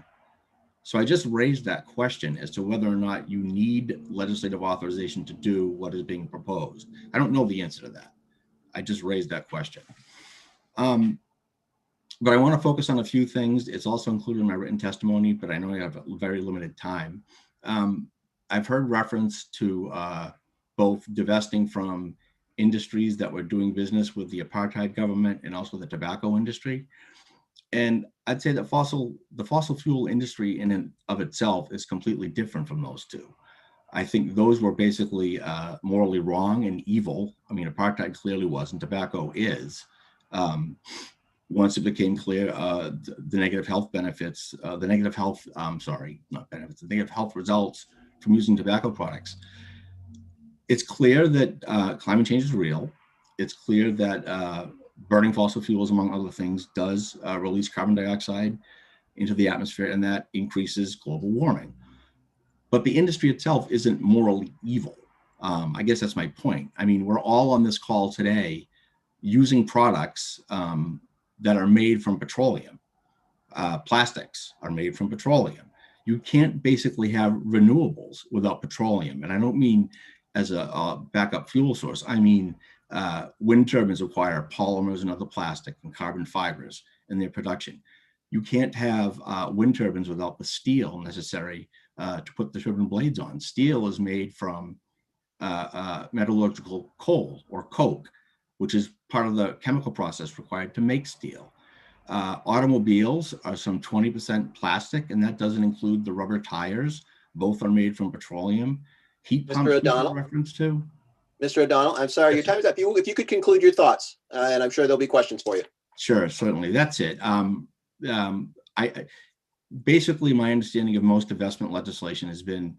So I just raised that question as to whether or not you need legislative authorization to do what is being proposed. I don't know the answer to that. I just raised that question. But I want to focus on a few things. It's also included in my written testimony, but I know I have a very limited time. I've heard reference to both divesting from industries that were doing business with the apartheid government and also the tobacco industry. And I'd say that the fossil fuel industry in and of itself is completely different from those two. I think those were basically morally wrong and evil. I mean, apartheid clearly was, and tobacco is. Once it became clear the negative health benefits, the negative health results from using tobacco products. It's clear that climate change is real. It's clear that burning fossil fuels, among other things, does release carbon dioxide into the atmosphere, and that increases global warming. But the industry itself isn't morally evil. I guess that's my point. I mean, we're all on this call today using products that are made from petroleum. Plastics are made from petroleum. You can't basically have renewables without petroleum. And I don't mean as a backup fuel source. I mean, wind turbines require polymers and other plastic and carbon fibers in their production. You can't have wind turbines without the steel necessary to put the turbine blades on. Steel is made from metallurgical coal or coke, which is part of the chemical process required to make steel. Automobiles are some 20% plastic, and that doesn't include the rubber tires. Both are made from petroleum. Heat pumps, Mr. O'Donnell, reference to. Mr. O'Donnell, I'm sorry, your time is up. If you could conclude your thoughts, and I'm sure there'll be questions for you. Sure, certainly. That's it. Basically, my understanding of most investment legislation has been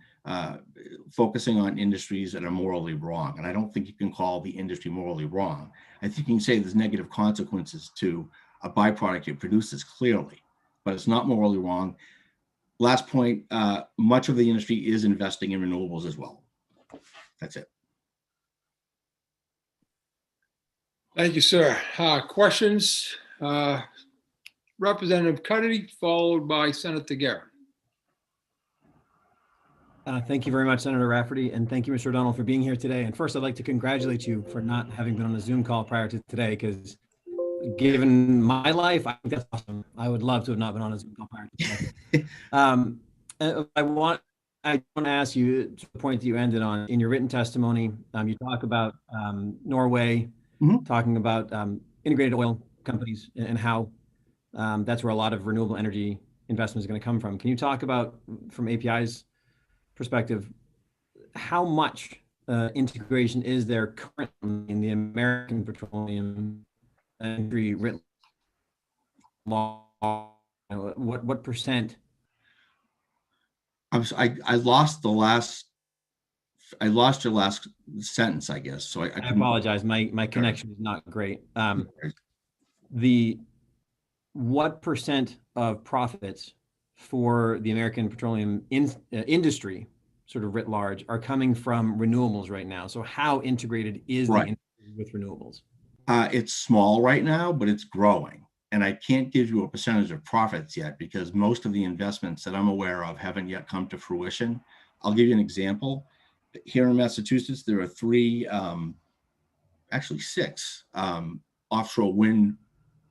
focusing on industries that are morally wrong. And I don't think you can call the industry morally wrong. I think you can say there's negative consequences to a byproduct it produces clearly, but it's not morally wrong. Last point, much of the industry is investing in renewables as well. That's it. Thank you, sir. Questions? Representative Cuddy, followed by Senator Guerra. Thank you very much, Senator Rafferty, and thank you, Mr. O'Donnell, for being here today. And first, I'd like to congratulate you for not having been on a Zoom call prior to today, because given my life, I think that's awesome. I would love to have not been on a Zoom call prior to today. I want to ask you to the point that you ended on in your written testimony. You talk about Norway, talking about integrated oil companies and how that's where a lot of renewable energy investment is going to come from. Can you talk about, from API's perspective, how much integration is there currently in the American petroleum industry writ large? What percent? I lost your last sentence, I guess. So I apologize. My connection is not great. What percent of profits for the American petroleum industry, sort of writ large, are coming from renewables right now? So how integrated is the industry with renewables? It's small right now, but it's growing. And I can't give you a percentage of profits yet because most of the investments that I'm aware of haven't yet come to fruition. I'll give you an example. Here in Massachusetts, there are actually six offshore wind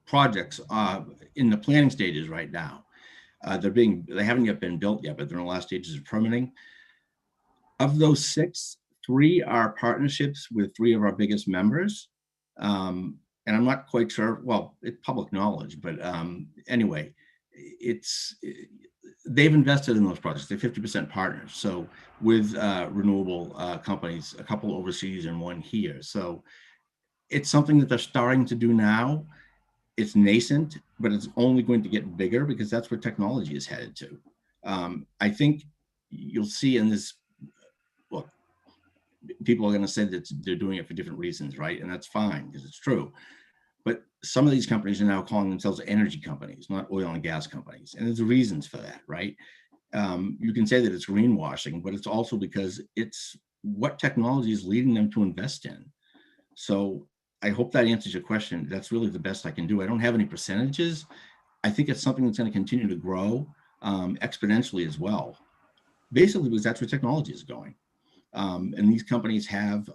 projects in the planning stages right now. They haven't yet been built yet, but they're in the last stages of permitting. Of those six, 3 are partnerships with 3 of our biggest members. And I'm not quite sure, well, it's public knowledge, but anyway, they've invested in those projects. They're 50% partners. So with renewable companies, a couple overseas and 1 here. So it's something that they're starting to do now. It's nascent, but it's only going to get bigger because that's where technology is headed to. I think you'll see in this, look, people are going to say that they're doing it for different reasons, right? And that's fine because it's true. But some of these companies are now calling themselves energy companies, not oil and gas companies. And there's reasons for that, right? You can say that it's greenwashing, but it's also because it's what technology is leading them to invest in. So I hope that answers your question. That's really the best I can do. I don't have any percentages. I think it's something that's going to continue to grow exponentially as well, basically because that's where technology is going. And these companies have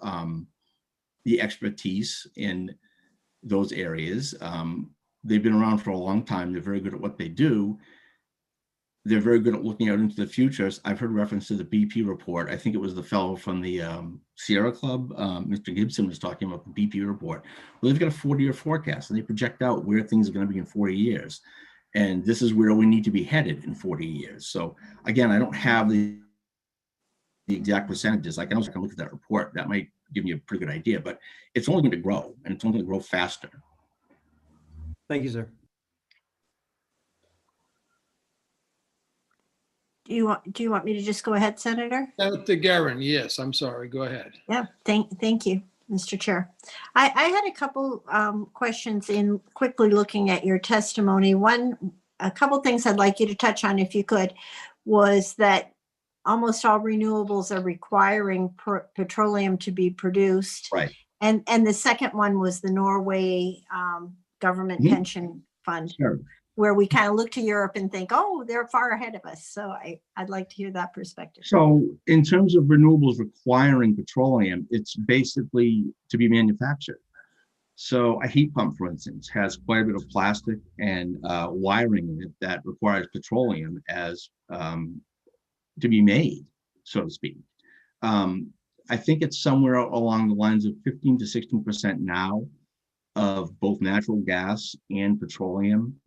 the expertise in those areas. They've been around for a long time. They're very good at what they do. They're very good at looking out into the future. I've heard reference to the BP report. I think it was the fellow from the Sierra Club, Mr. Gibson, was talking about the BP report. Well, they've got a 40-year forecast and they project out where things are going to be in 40 years. And this is where we need to be headed in 40 years. So again, I don't have the exact percentages. I can also look at that report. That might give me a pretty good idea, but it's only going to grow and it's only going to grow faster. Thank you, sir. Do you want me to just go ahead, Senator? Senator Guerin, yes, I'm sorry, go ahead. Yeah, thank you, Mr. Chair. I had a couple questions in quickly looking at your testimony. A couple things I'd like you to touch on, if you could, was that almost all renewables are requiring petroleum to be produced. Right. And the second one was the Norway government pension fund. Sure. Where we kind of look to Europe and think, oh, they're far ahead of us. So I'd like to hear that perspective. So in terms of renewables requiring petroleum, it's basically to be manufactured. So a heat pump, for instance, has quite a bit of plastic and wiring in it that requires petroleum as to be made, so to speak. I think it's somewhere along the lines of 15 to 16% now of both natural gas and petroleum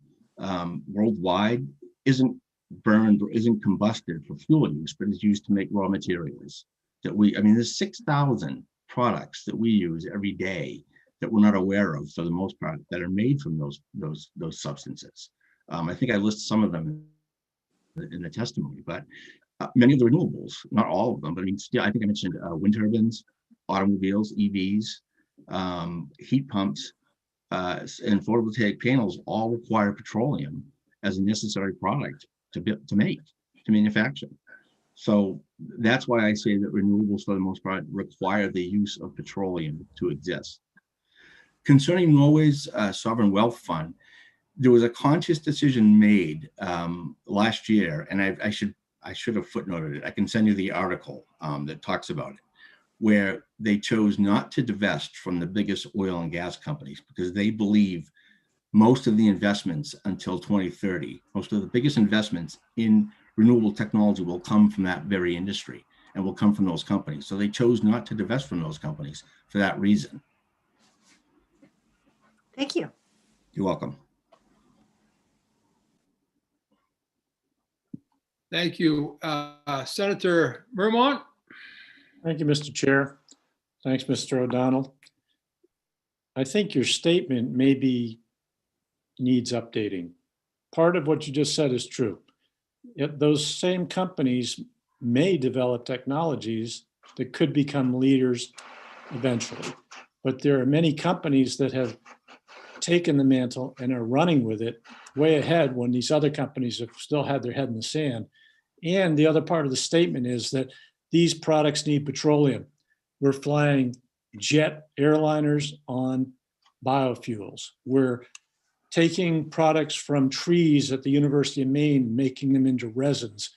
worldwide isn't burned or isn't combusted for fuel use, but is used to make raw materials that there's 6,000 products that we use every day that we're not aware of, for the most part, that are made from those substances. I think I list some of them in the testimony, but many of the renewables, not all of them, but still, I think I mentioned wind turbines, automobiles, EVs, heat pumps, and photovoltaic panels all require petroleum as a necessary product to manufacture. So that's why I say that renewables, for the most part, require the use of petroleum to exist. Concerning Norway's sovereign wealth fund, there was a conscious decision made last year, and I should have footnoted it. I can send you the article that talks about it, where they chose not to divest from the biggest oil and gas companies because they believe most of the investments until 2030, most of the biggest investments in renewable technology will come from that very industry and will come from those companies. So they chose not to divest from those companies for that reason. Thank you. You're welcome. Thank you. Senator Vermont. Thank you, Mr. Chair. Thanks, Mr. O'Donnell. I think your statement maybe needs updating. Part of what you just said is true. Yet those same companies may develop technologies that could become leaders eventually. But there are many companies that have taken the mantle and are running with it way ahead when these other companies have still had their head in the sand. And the other part of the statement is that these products need petroleum. We're flying jet airliners on biofuels. We're taking products from trees at the University of Maine, making them into resins.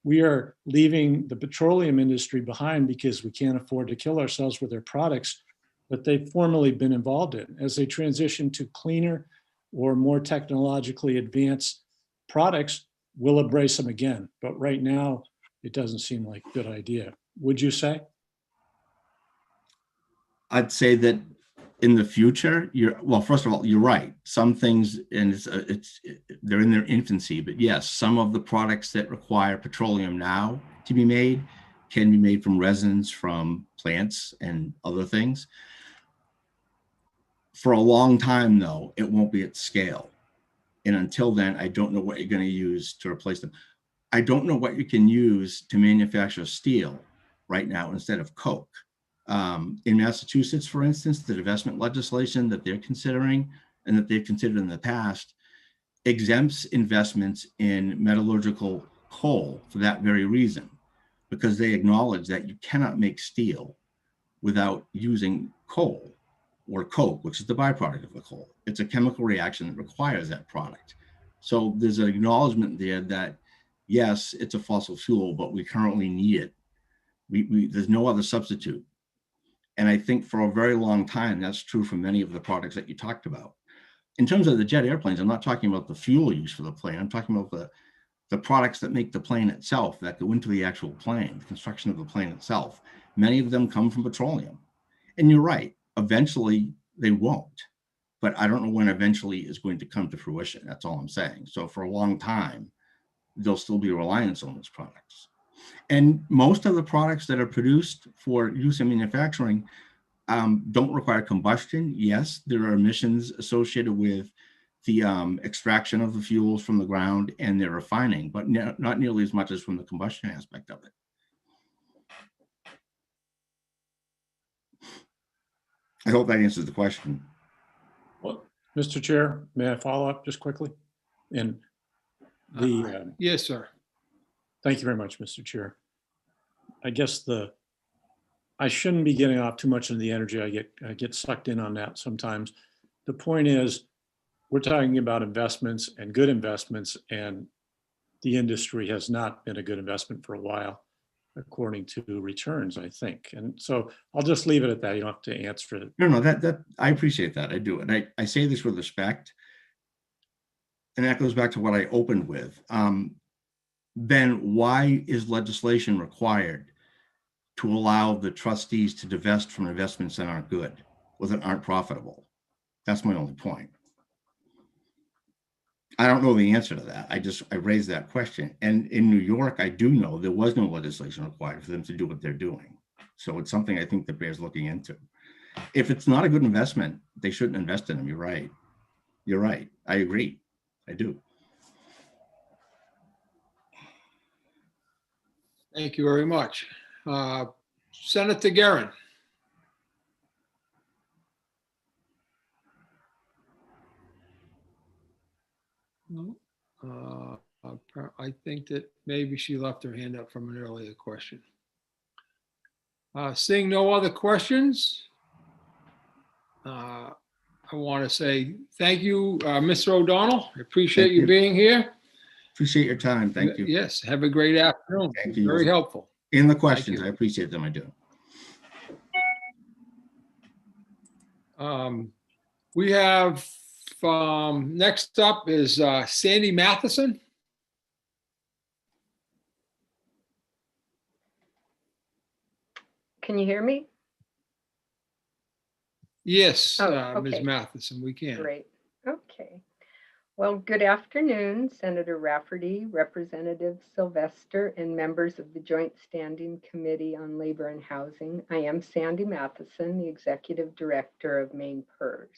We are leaving the petroleum industry behind because we can't afford to kill ourselves with their products that they've formerly been involved in. As they transition to cleaner or more technologically advanced products, we'll embrace them again. But right now, it doesn't seem like a good idea. Would you say? I'd say that in the future, well, first of all, you're right. Some things, and they're in their infancy, but yes, some of the products that require petroleum now to be made can be made from resins from plants and other things. For a long time, though, it won't be at scale. And until then, I don't know what you're going to use to replace them. I don't know what you can use to manufacture steel right now instead of coke. In Massachusetts, for instance, the divestment legislation that they're considering and that they've considered in the past exempts investments in metallurgical coal for that very reason, because they acknowledge that you cannot make steel without using coal or coke, which is the byproduct of the coal. It's a chemical reaction that requires that product. So there's an acknowledgement there that, yes, it's a fossil fuel, but we currently need it. There's no other substitute. And I think for a very long time, that's true for many of the products that you talked about. In terms of the jet airplanes, I'm not talking about the fuel used for the plane. I'm talking about the products that make the plane itself, that go into the actual plane, the construction of the plane itself. Many of them come from petroleum. And you're right, eventually they won't. But I don't know when eventually is going to come to fruition. That's all I'm saying. So for a long time, there'll still be reliance on those products. And most of the products that are produced for use in manufacturing don't require combustion. Yes, there are emissions associated with the extraction of the fuels from the ground and their refining, but not nearly as much as from the combustion aspect of it. I hope that answers the question. Well, Mr. Chair, may I follow up just quickly? And yes, sir. Thank you very much, Mr. Chair. I guess I shouldn't be getting off too much into the energy. I get sucked in on that sometimes. The point is, we're talking about investments and good investments, and the industry has not been a good investment for a while, according to returns, I think. And so I'll just leave it at that. You don't have to answer it. No, that I appreciate that. I do. And I say this with respect. And that goes back to what I opened with. Then why is legislation required to allow the trustees to divest from investments that aren't good or that aren't profitable? That's my only point. I don't know the answer to that. I raised that question. And in New York, I do know there was no legislation required for them to do what they're doing. So it's something I think that bears looking into. If it's not a good investment, they shouldn't invest in them. You're right. You're right. I agree. I do. Thank you very much. Senator Guerin. No. I think that maybe she left her hand up from an earlier question. Seeing no other questions, I want to say thank you, Mr. O'Donnell. I appreciate you being here. Appreciate your time. Thank you. Yes. Have a great afternoon. Thank you. Very helpful. In the questions, I appreciate them. I do. We have next up is Sandy Matheson. Can you hear me? Yes, okay. Ms. Matheson, we can. Great. Okay. Well, good afternoon, Senator Rafferty, Representative Sylvester, and members of the Joint Standing Committee on Labor and Housing. I am Sandy Matheson, the Executive Director of Maine PERS.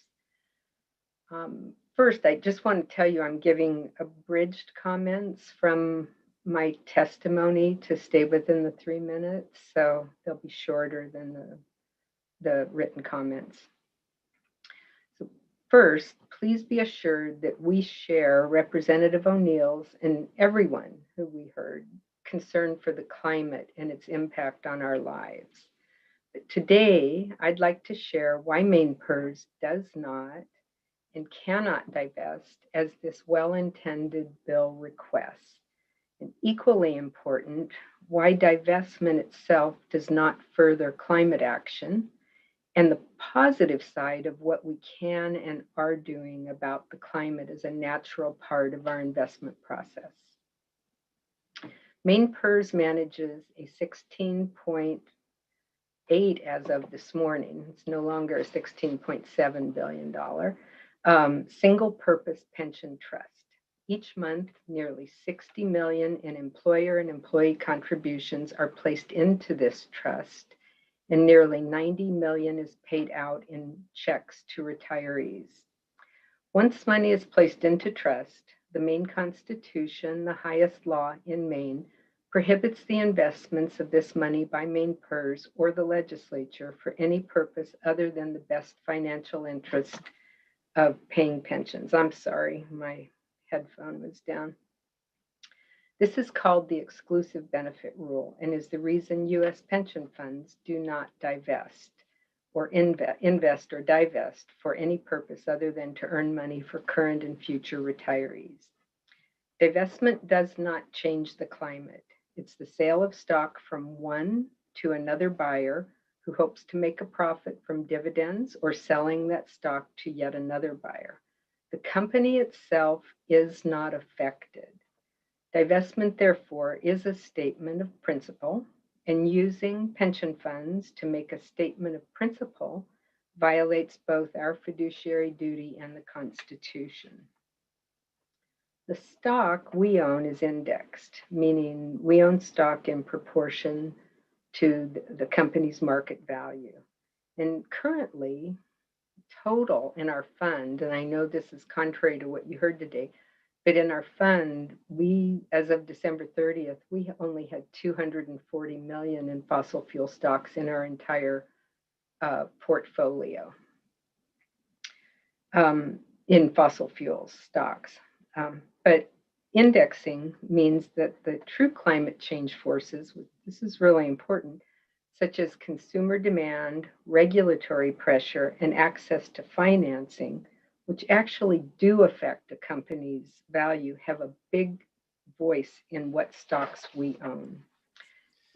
First, I just want to tell you I'm giving abridged comments from my testimony to stay within the 3 minutes, so they'll be shorter than the written comments. So first, please be assured that we share Representative O'Neill's and everyone who we heard concern for the climate and its impact on our lives. But today, I'd like to share why Maine PERS does not and cannot divest as this well-intended bill requests. And equally important, why divestment itself does not further climate action, and the positive side of what we can and are doing about the climate as a natural part of our investment process. Maine PERS manages a 16.8 as of this morning. It's no longer a $16.7 billion single-purpose pension trust. Each month, nearly 60 million in employer and employee contributions are placed into this trust, and nearly 90 million is paid out in checks to retirees. Once money is placed into trust, the Maine Constitution, the highest law in Maine, prohibits the investments of this money by Maine PERS or the legislature for any purpose other than the best financial interest of paying pensions. I'm sorry, my headphone was down. This is called the exclusive benefit rule and is the reason U.S. pension funds do not divest or invest or divest for any purpose other than to earn money for current and future retirees. Divestment does not change the climate. It's the sale of stock from one to another buyer who hopes to make a profit from dividends or selling that stock to yet another buyer. The company itself is not affected. Divestment, therefore, is a statement of principle, and using pension funds to make a statement of principle violates both our fiduciary duty and the Constitution. The stock we own is indexed, meaning we own stock in proportion to the company's market value. And currently, total in our fund, and I know this is contrary to what you heard today, but in our fund, we, as of December 30th, we only had 240 million in fossil fuel stocks in our entire portfolio in fossil fuel stocks. But indexing means that the true climate change forces, this is really important, such as consumer demand, regulatory pressure, and access to financing, which actually do affect a company's value, have a big voice in what stocks we own.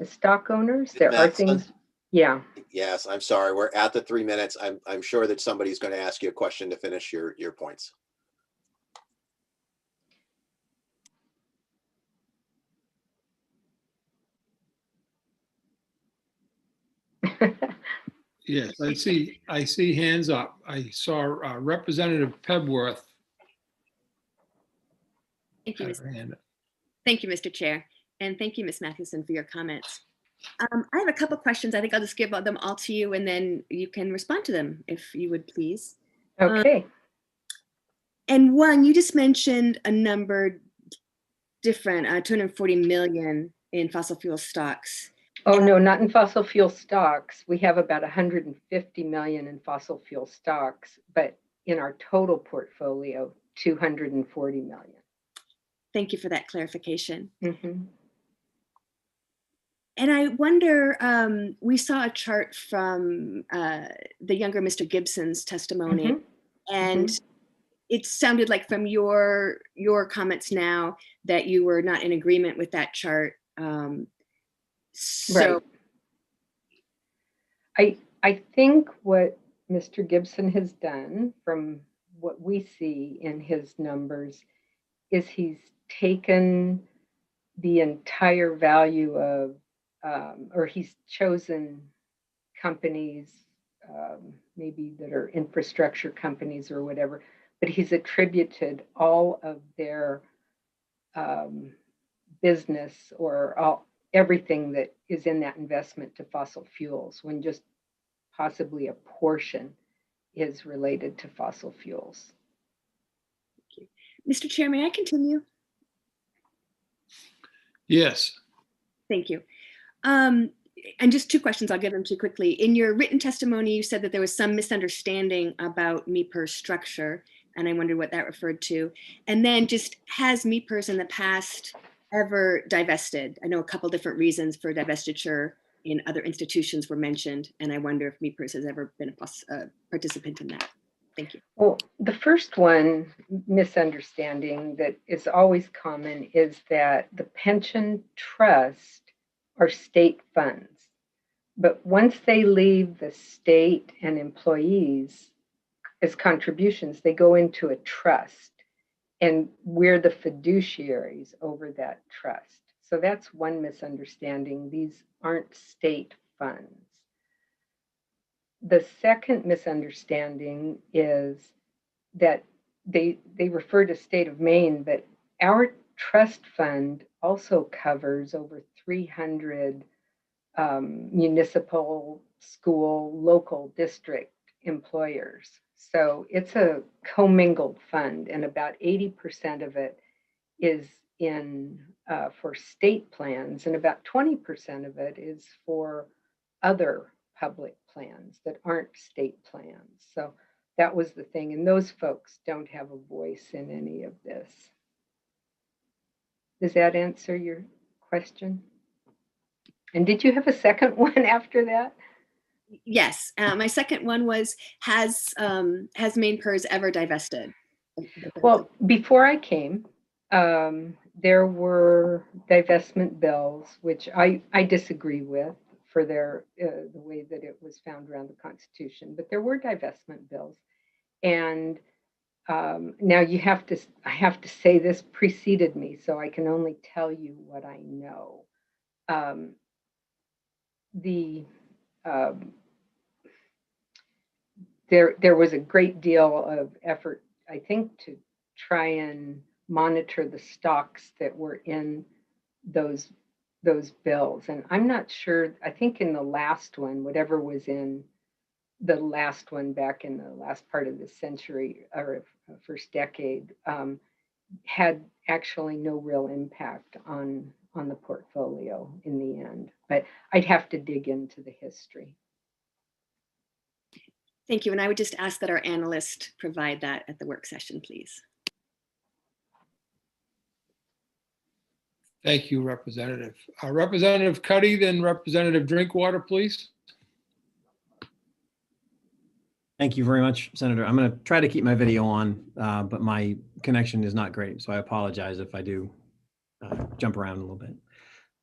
As stock owners, there are things, yeah. Yes, I'm sorry. We're at the 3 minutes. I'm sure that somebody's going to ask you a question to finish your points. Yes, I see hands up. I saw Representative Pebworth. Thank you, had her hand up. Thank you, Mr. Chair. And thank you, Ms. Mathewson, for your comments. I have a couple questions. I think I'll just give them all to you and then you can respond to them if you would please. Okay. And one, you just mentioned a number different, 240 million in fossil fuel stocks. Oh, no, not in fossil fuel stocks. We have about 150 million in fossil fuel stocks, but in our total portfolio, 240 million. Thank you for that clarification. Mm-hmm. And I wonder, we saw a chart from the younger Mr. Gibson's testimony, Mm-hmm. and Mm-hmm. it sounded like from your comments now that you were not in agreement with that chart. So right. I think what Mr. Gibson has done from what we see in his numbers is he's taken the entire value of, or he's chosen companies, maybe that are infrastructure companies or whatever, but he's attributed all of their business or everything that is in that investment to fossil fuels, when just possibly a portion is related to fossil fuels. Mr. Chair, may I continue? Yes. Thank you. And just two questions, I'll get them to you quickly. In your written testimony, you said that there was some misunderstanding about MEPR's structure, and I wondered what that referred to. And then just, has MEPR's in the past ever divested? I know a couple different reasons for divestiture in other institutions were mentioned, and I wonder if MEPR's has ever been a participant in that. Thank you. Well, the first one, misunderstanding that is always common, is that the pension trust are state funds. But once they leave the state and employees as contributions, they go into a trust, and we're the fiduciaries over that trust. So that's one misunderstanding. These aren't state funds. The second misunderstanding is that they refer to state of Maine, but our trust fund also covers over 300 municipal, school, local district employers. So it's a commingled fund, and about 80% of it is in for state plans, and about 20% of it is for other public plans that aren't state plans. So that was the thing, and those folks don't have a voice in any of this. Does that answer your question? And did you have a second one after that? Yes, my second one was, has Maine PERS ever divested? Well, before I came, there were divestment bills, which I disagree with for their the way that it was found around the Constitution, but there were divestment bills. And now I have to say this preceded me, so I can only tell you what I know. There was a great deal of effort, I think, to try and monitor the stocks that were in those bills. And I'm not sure, I think in the last one, whatever was in the last one back in the last part of the century or first decade, had actually no real impact on the portfolio in the end. But I'd have to dig into the history. Thank you. And I would just ask that our analyst provide that at the work session, please. Thank you, Representative. Representative Cuddy, then Representative Drinkwater, please. Thank you very much, Senator. I'm going to try to keep my video on, but my connection is not great, so I apologize if I do jump around a little bit.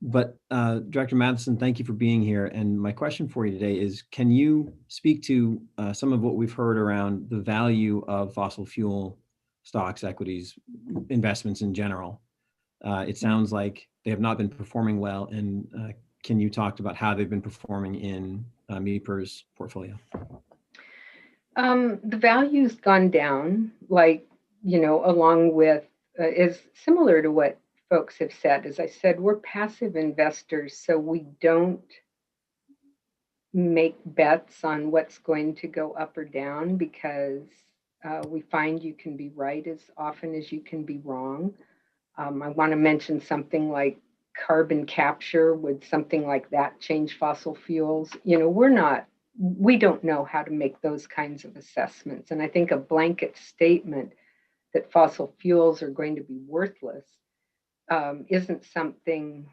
But Director Matheson, thank you for being here. And my question for you today is, can you speak to some of what we've heard around the value of fossil fuel stocks, equities, investments in general? It sounds like they have not been performing well. And can you talk about how they've been performing in MEPR's portfolio? The value's gone down, like, along with, is similar to what folks have said. As I said, we're passive investors, so we don't make bets on what's going to go up or down because we find you can be right as often as you can be wrong. I want to mention something like carbon capture. Would something like that change fossil fuels? We don't know how to make those kinds of assessments. And I think a blanket statement that fossil fuels are going to be worthless isn't something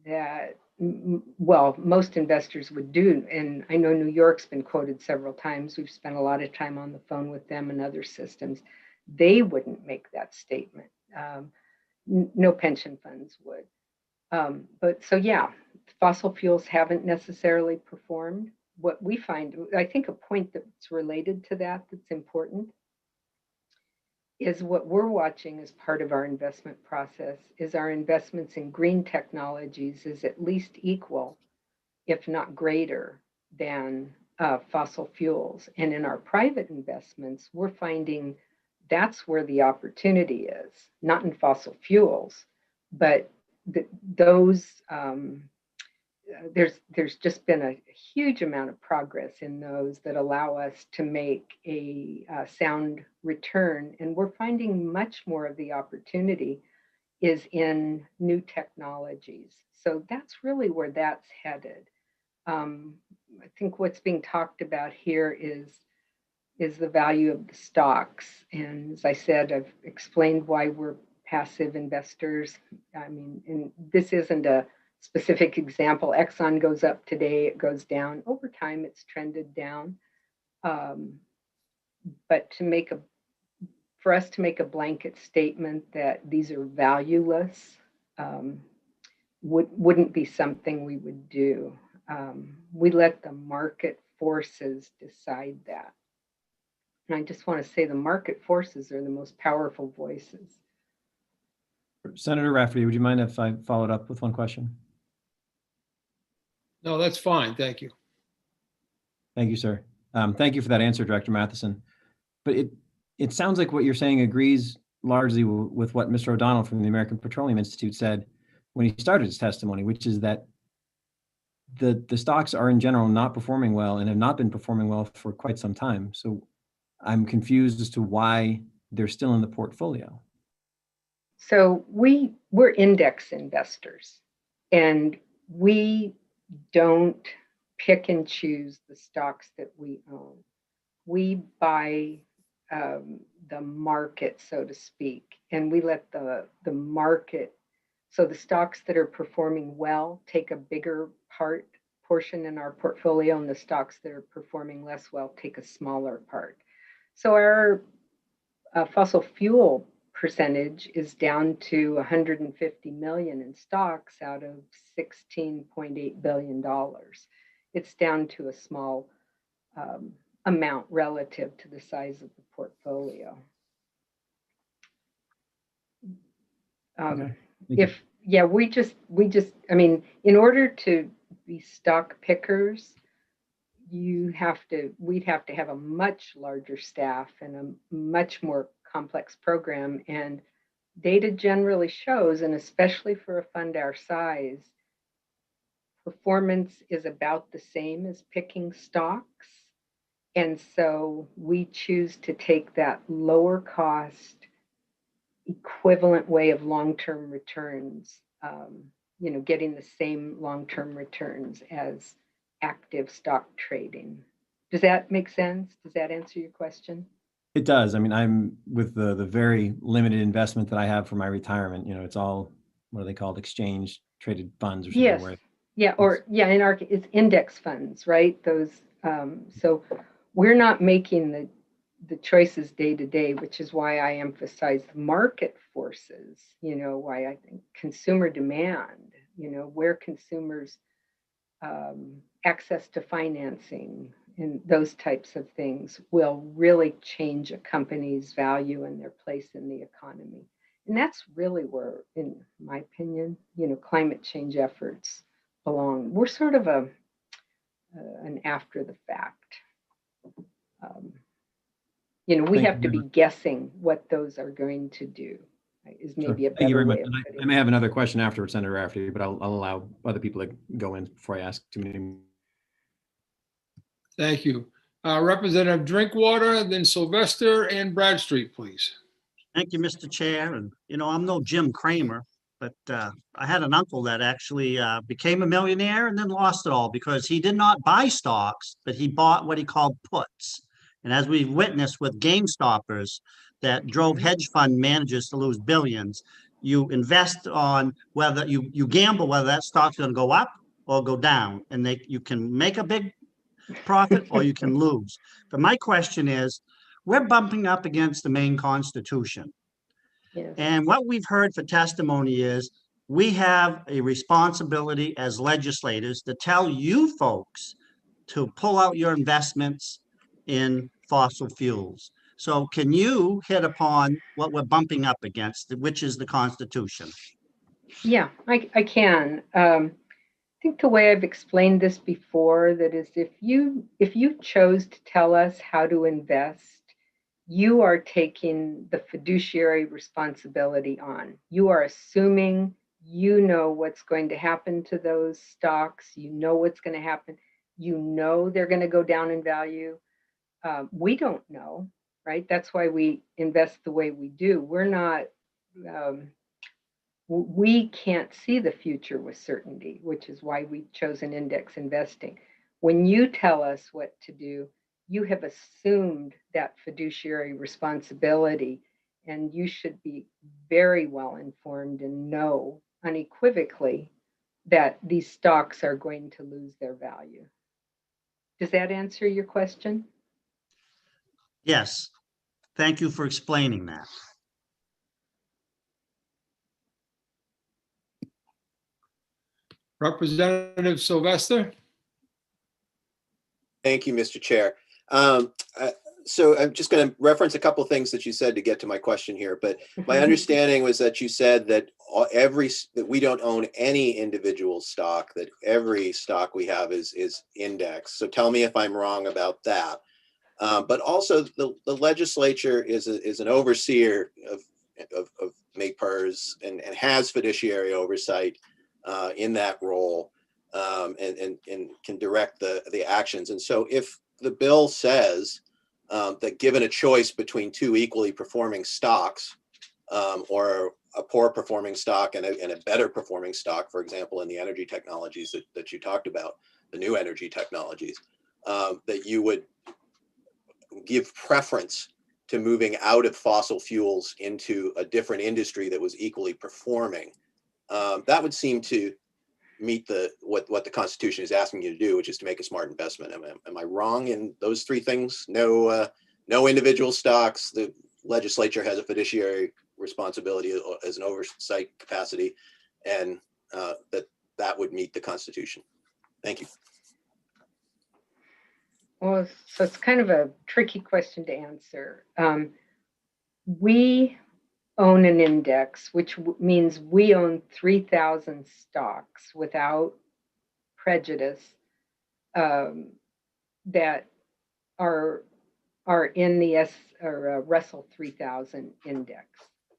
that, well, most investors would do. And I know New York's been quoted several times. We've spent a lot of time on the phone with them and other systems. They wouldn't make that statement. No pension funds would. But so, yeah, fossil fuels haven't necessarily performed. What we find, I think a point that's related to that that's important is what we're watching as part of our investment process is our investments in green technologies is at least equal, if not greater, than fossil fuels. And in our private investments, we're finding that's where the opportunity is, not in fossil fuels, but there's just been a huge amount of progress in those that allow us to make a sound return. And we're finding much more of the opportunity is in new technologies. So that's really where that's headed. I think what's being talked about here is the value of the stocks. And as I said, I've explained why we're passive investors. I mean, and this isn't a specific example. Exxon goes up today, it goes down. Over time, it's trended down. But for us to make a blanket statement that these are valueless wouldn't be something we would do. We let the market forces decide that. And I just want to say the market forces are the most powerful voices. Senator Rafferty, would you mind if I followed up with one question? No, that's fine. Thank you. Thank you, sir. Thank you for that answer, Director Matheson. But it sounds like what you're saying agrees largely with what Mr. O'Donnell from the American Petroleum Institute said when he started his testimony, which is that the stocks are in general not performing well and have not been performing well for quite some time. So I'm confused as to why they're still in the portfolio. So we're index investors, and we don't pick and choose the stocks that we own. We buy the market, so to speak, and we let the market, so the stocks that are performing well take a bigger portion in our portfolio, and the stocks that are performing less well take a smaller part. So our fossil fuel percentage is down to 150 million in stocks out of $16.8 billion. It's down to a small amount relative to the size of the portfolio. I mean, in order to be stock pickers, we'd have to have a much larger staff and a much more complex program. And data generally shows, and especially for a fund our size, performance is about the same as picking stocks. And so we choose to take that lower cost, equivalent way of long-term returns, getting the same long-term returns as active stock trading. Does that make sense? Does that answer your question? It does. I mean, I'm with the very limited investment that I have for my retirement. It's all, what are they called? Exchange traded funds or something. Yes. In our, it's index funds, right? Those. So we're not making the choices day to day, which is why I emphasize market forces, why I think consumer demand, where consumers access to financing and those types of things will really change a company's value and their place in the economy. And that's really where, in my opinion, climate change efforts belong. We're sort of an after the fact. We have to be guessing what those are going to do. Is maybe a better way. Thank you very much. Of putting I may have another question afterwards, Senator Rafferty, but I'll allow other people to go in before I ask too many. Thank you. Representative Drinkwater, then Sylvester and Bradstreet, please. Thank you, Mr. Chair. And, I'm no Jim Cramer, but I had an uncle that actually became a millionaire and then lost it all because he did not buy stocks, but he bought what he called puts. And as we've witnessed with GameStoppers that drove hedge fund managers to lose billions, you invest on whether you gamble whether that stock's going to go up or go down, and you can make a big profit or you can lose. But my question is, we're bumping up against the Maine Constitution. Yes. And what we've heard for testimony is we have a responsibility as legislators to tell you folks to pull out your investments in fossil fuels. So can you hit upon what we're bumping up against, which is the Constitution? Yeah, I can. I think the way I've explained this before, that is, if you chose to tell us how to invest, you are taking the fiduciary responsibility on. You are assuming you know what's going to happen to those stocks. You know what's going to happen. You know they're going to go down in value. We don't know, right? That's why we invest the way we do. We're not, we can't see the future with certainty, which is why we've chosen index investing. When you tell us what to do, you have assumed that fiduciary responsibility, and you should be very well informed and know unequivocally that these stocks are going to lose their value. Does that answer your question? Yes. Thank you for explaining that. Representative Sylvester. Thank you, Mr. Chair. So I'm just going to reference a couple of things that you said to get to my question here. But my understanding was that you said that that we don't own any individual stock, that every stock we have is indexed. So tell me if I'm wrong about that. But also the legislature is an overseer of MAPERS and has fiduciary oversight in that role, and can direct the actions. And so if the bill says that given a choice between two equally performing stocks, or a poor performing stock and a better performing stock, for example, in the energy technologies that you talked about, the new energy technologies, that you would give preference to moving out of fossil fuels into a different industry that was equally performing. That would seem to meet what the Constitution is asking you to do, which is to make a smart investment. Am I wrong in those three things? No individual stocks. The legislature has a fiduciary responsibility as an oversight capacity, and that would meet the Constitution. Thank you. Well, so it's kind of a tricky question to answer. We own an index, which means we own 3,000 stocks without prejudice that are in the Russell 3000 index.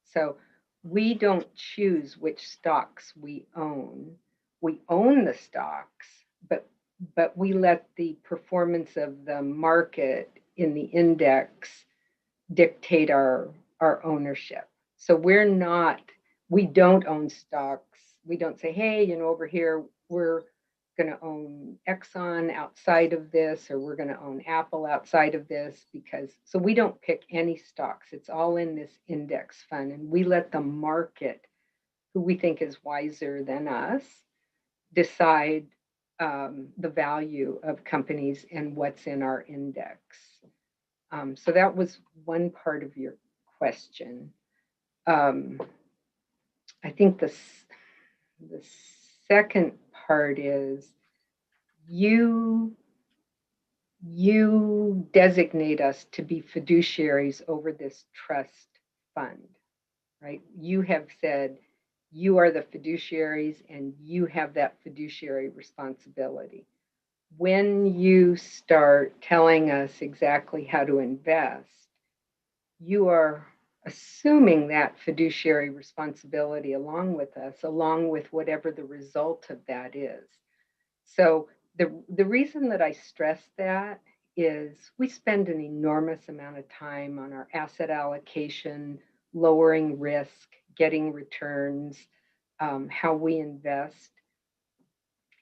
So we don't choose which stocks we own. We own the stocks, but we let the performance of the market in the index dictate our ownership. So we don't own stocks. We don't say, hey, over here, we're going to own Exxon outside of this, or we're going to own Apple outside of this, so we don't pick any stocks. It's all in this index fund, and we let the market, who we think is wiser than us, decide the value of companies and what's in our index. So that was one part of your question. I think the second part is you designate us to be fiduciaries over this trust fund, right? You have said you are the fiduciaries and you have that fiduciary responsibility. When you start telling us exactly how to invest, you are assuming that fiduciary responsibility along with us, along with whatever the result of that is. So the reason that I stress that is we spend an enormous amount of time on our asset allocation, lowering risk, getting returns, how we invest.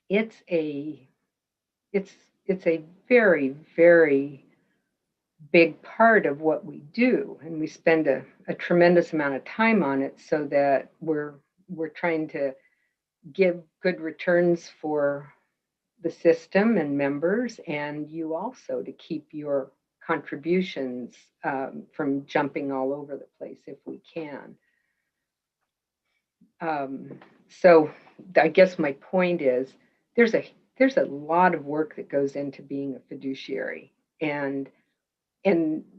It's a very, very big part of what we do, and we spend a tremendous amount of time on it so that we're trying to give good returns for the system and members, and you also to keep your contributions from jumping all over the place if we can. So I guess my point is there's a lot of work that goes into being a fiduciary, and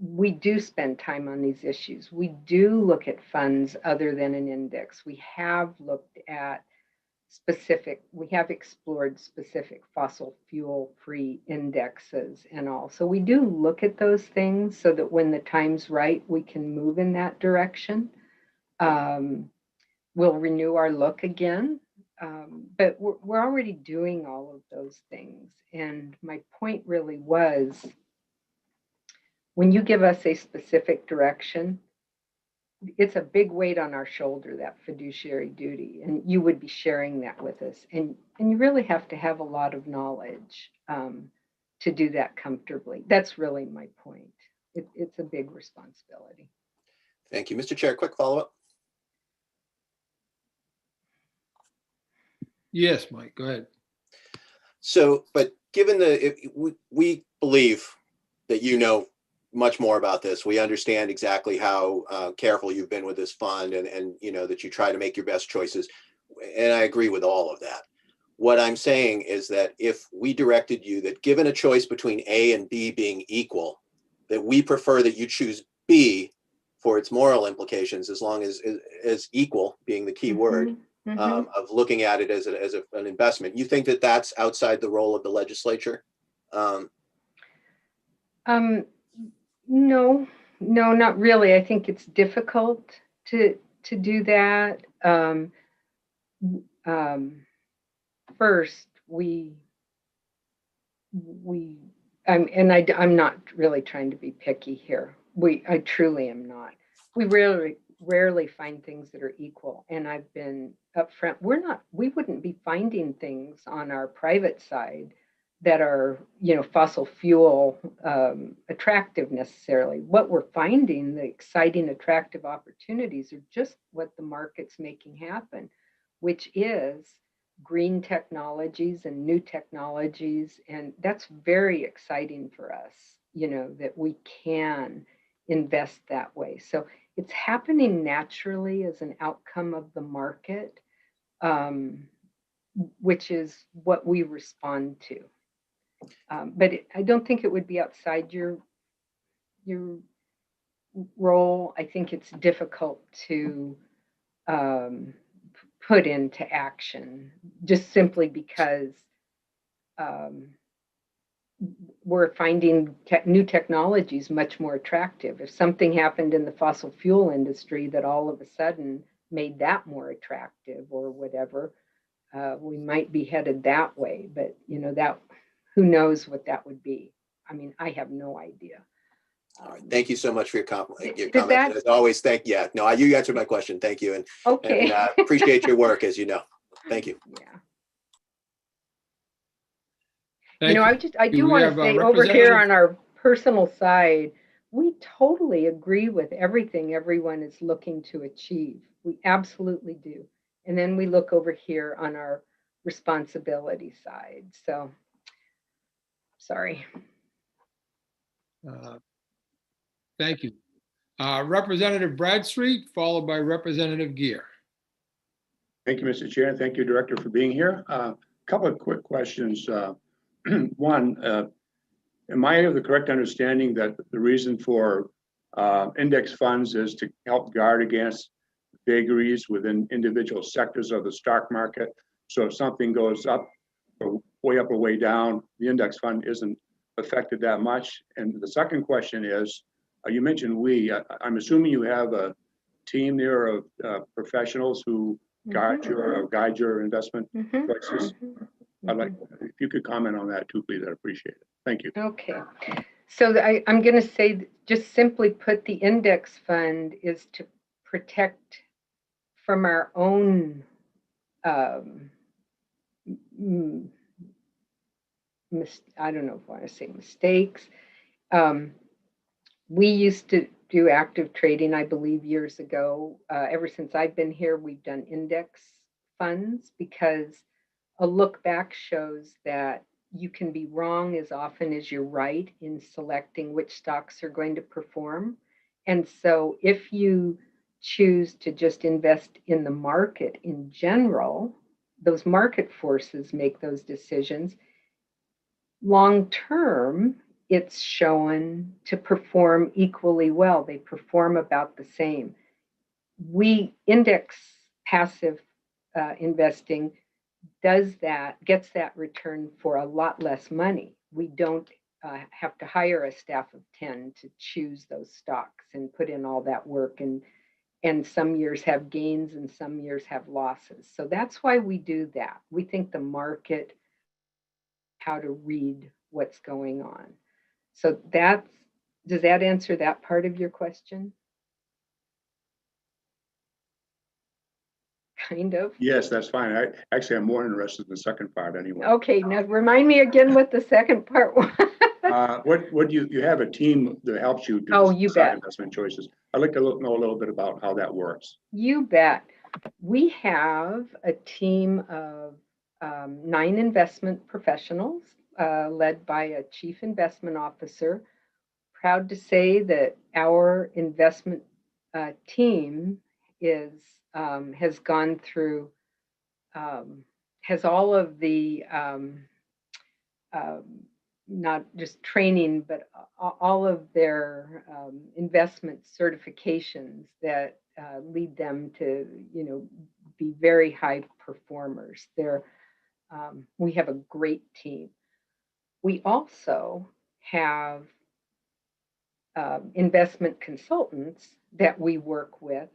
we do spend time on these issues. We do look at funds other than an index. We have looked at we have explored specific fossil fuel free indexes and all. So we do look at those things so that when the time's right, we can move in that direction. We'll renew our look again, but we're already doing all of those things. And my point really was, when you give us a specific direction, it's a big weight on our shoulder, that fiduciary duty, and you would be sharing that with us. And you really have to have a lot of knowledge to do that comfortably. That's really my point. It's a big responsibility. Thank you. Mr. Chair, quick follow-up. Yes, Mike, go ahead. So, but given we believe that you know much more about this. We understand exactly how careful you've been with this fund, and that you try to make your best choices. And I agree with all of that. What I'm saying is that if we directed you that, given a choice between A and B being equal, that we prefer that you choose B for its moral implications, as long as equal being the key word, of looking at it as an investment. You think that that's outside the role of the legislature? No, not really. I think it's difficult to do that. First, I'm not really trying to be picky here. I truly am not. We rarely find things that are equal. And I've been upfront, we wouldn't be finding things on our private side that are, fossil fuel attractive necessarily. What we're finding, the exciting, attractive opportunities are just what the market's making happen, which is green technologies and new technologies. And that's very exciting for us, that we can invest that way. So it's happening naturally as an outcome of the market, which is what we respond to. But I don't think it would be outside your role. I think it's difficult to put into action just simply because we're finding new technologies much more attractive. If something happened in the fossil fuel industry that all of a sudden made that more attractive or whatever, we might be headed that way. But that, who knows what that would be? I mean, I have no idea. All right. Thank you so much for your comment. That, as always, you answered my question. Thank you. And, okay. and appreciate your work, as you know. Thank you. Yeah. I do want to say over here on our personal side, we totally agree with everything everyone is looking to achieve. We absolutely do. And then we look over here on our responsibility side. So, sorry. Thank you. Representative Bradstreet, followed by Representative Gear. Thank you, Mr. Chair. Thank you, Director, for being here. A couple of quick questions. One, am I of the correct understanding that the reason for index funds is to help guard against vagaries within individual sectors of the stock market? So if something goes up or way down, the index fund isn't affected that much. And the second question is, you mentioned I'm assuming you have a team there of professionals who guide your investment choices. I'd like, if you could comment on that too, please, I'd appreciate it. Thank you. Okay. So I'm going to say, just simply put, the index fund is to protect from our own I don't know if I want to say mistakes. We used to do active trading, I believe, years ago. Ever since I've been here, we've done index funds because a look back shows that you can be wrong as often as you're right in selecting which stocks are going to perform. And so if you choose to just invest in the market in general, those market forces make those decisions. Long term, it's shown to perform equally well. They perform about the same. We index passive investing gets that return for a lot less money. We don't have to hire a staff of 10 to choose those stocks and put in all that work, and some years have gains and some years have losses. So that's why we do that. We think the market, how to read what's going on. So does that answer that part of your question? Kind of. Yes, that's fine. I'm more interested in the second part anyway. Okay, now remind me again what the second part was. What do you have a team that helps you to decide investment choices? I'd like to know a little bit about how that works. You bet. We have a team of 9 investment professionals led by a chief investment officer. Proud to say that our investment team has gone through, has all of the, not just training, but all of their investment certifications that lead them to, be very high performers. We have a great team. We also have investment consultants that we work with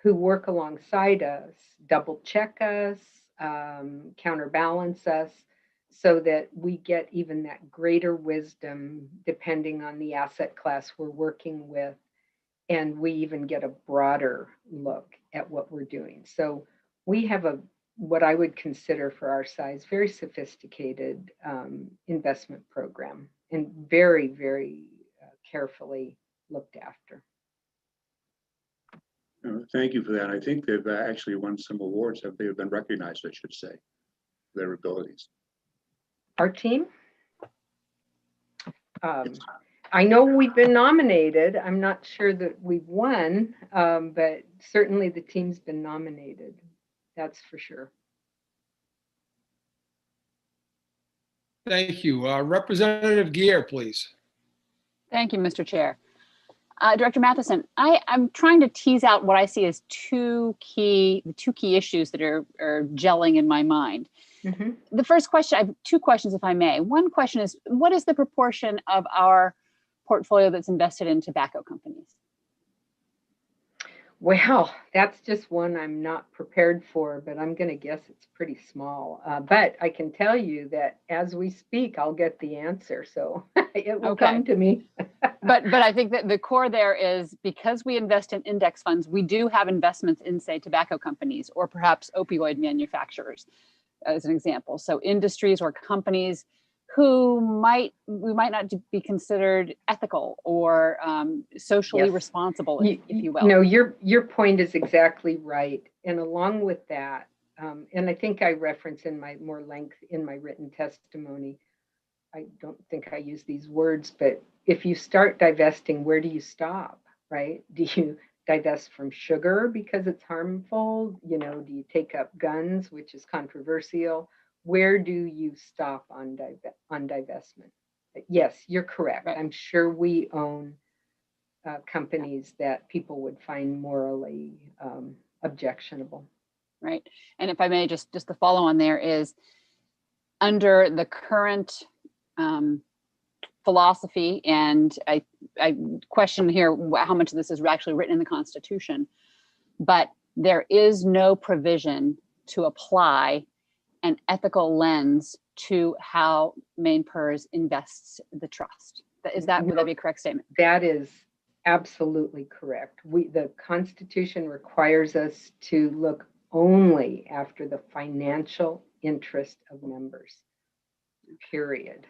who work alongside us, double check us, counterbalance us, so that we get even that greater wisdom depending on the asset class we're working with and we even get a broader look at what we're doing. So we have what I would consider for our size, very sophisticated investment program, and very, very carefully looked after. Thank you for that. I think they've actually won some awards. They have been recognized, I should say, for their abilities. Our team? I know we've been nominated. I'm not sure that we've won, but certainly the team's been nominated. That's for sure. Thank you. Representative Gear, please. Thank you, Mr. Chair. Director Matheson, I'm trying to tease out what I see as the two key issues that are gelling in my mind. Mm-hmm. The first question, I have two questions, if I may. One question is, what is the proportion of our portfolio that's invested in tobacco companies? Well, that's just one I'm not prepared for, but I'm going to guess it's pretty small. But I can tell you that as we speak, I'll get the answer. So it will come to me. But I think that the core there is, because we invest in index funds, we do have investments in, say, tobacco companies or perhaps opioid manufacturers, as an example. So industries or companies who we might not be considered ethical or socially responsible, if you will. No, your point is exactly right. And along with that, and I think I reference in my more length in my written testimony, I don't think I use these words, but if you start divesting, where do you stop, right? Do you divest from sugar because it's harmful? You know, do you take up guns, which is controversial? Where do you stop on divestment? Yes, you're correct. Right. I'm sure we own companies that people would find morally objectionable. Right. And if I may, just the follow on there is, under the current philosophy, and I question here how much of this is actually written in the Constitution, but there is no provision to apply an ethical lens to how Maine PERS invests the trust. Would that be a correct statement? That is absolutely correct. The Constitution requires us to look only after the financial interest of members, period.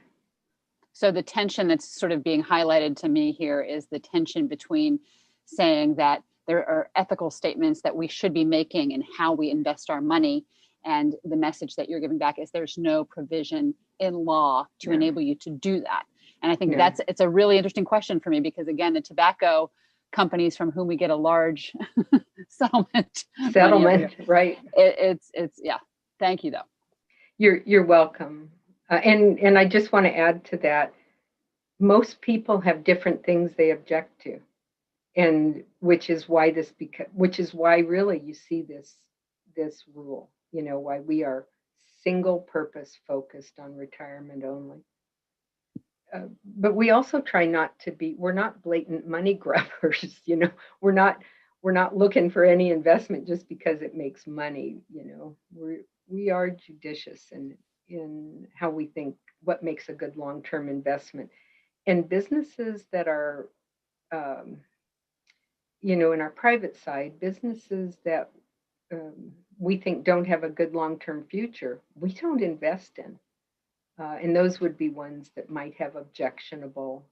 So the tension that's sort of being highlighted to me here is the tension between saying that there are ethical statements that we should be making in how we invest our money, and the message that you're giving back is there's no provision in law to enable you to do that. And I think it's a really interesting question for me, because again, the tobacco companies from whom we get a large settlement, right? It's yeah. Thank you, though. You're welcome. And I just want to add to that, most people have different things they object to, and which is why really you see this rule, you know, why we are single purpose focused on retirement only. But we also try not to be, we're not blatant money grabbers, you know, we're not looking for any investment just because it makes money, you know, we are judicious in how we think what makes a good long-term investment. And businesses that are, you know, in our private side, businesses that we think don't have a good long-term future, we don't invest in. And those would be ones that might have objectionable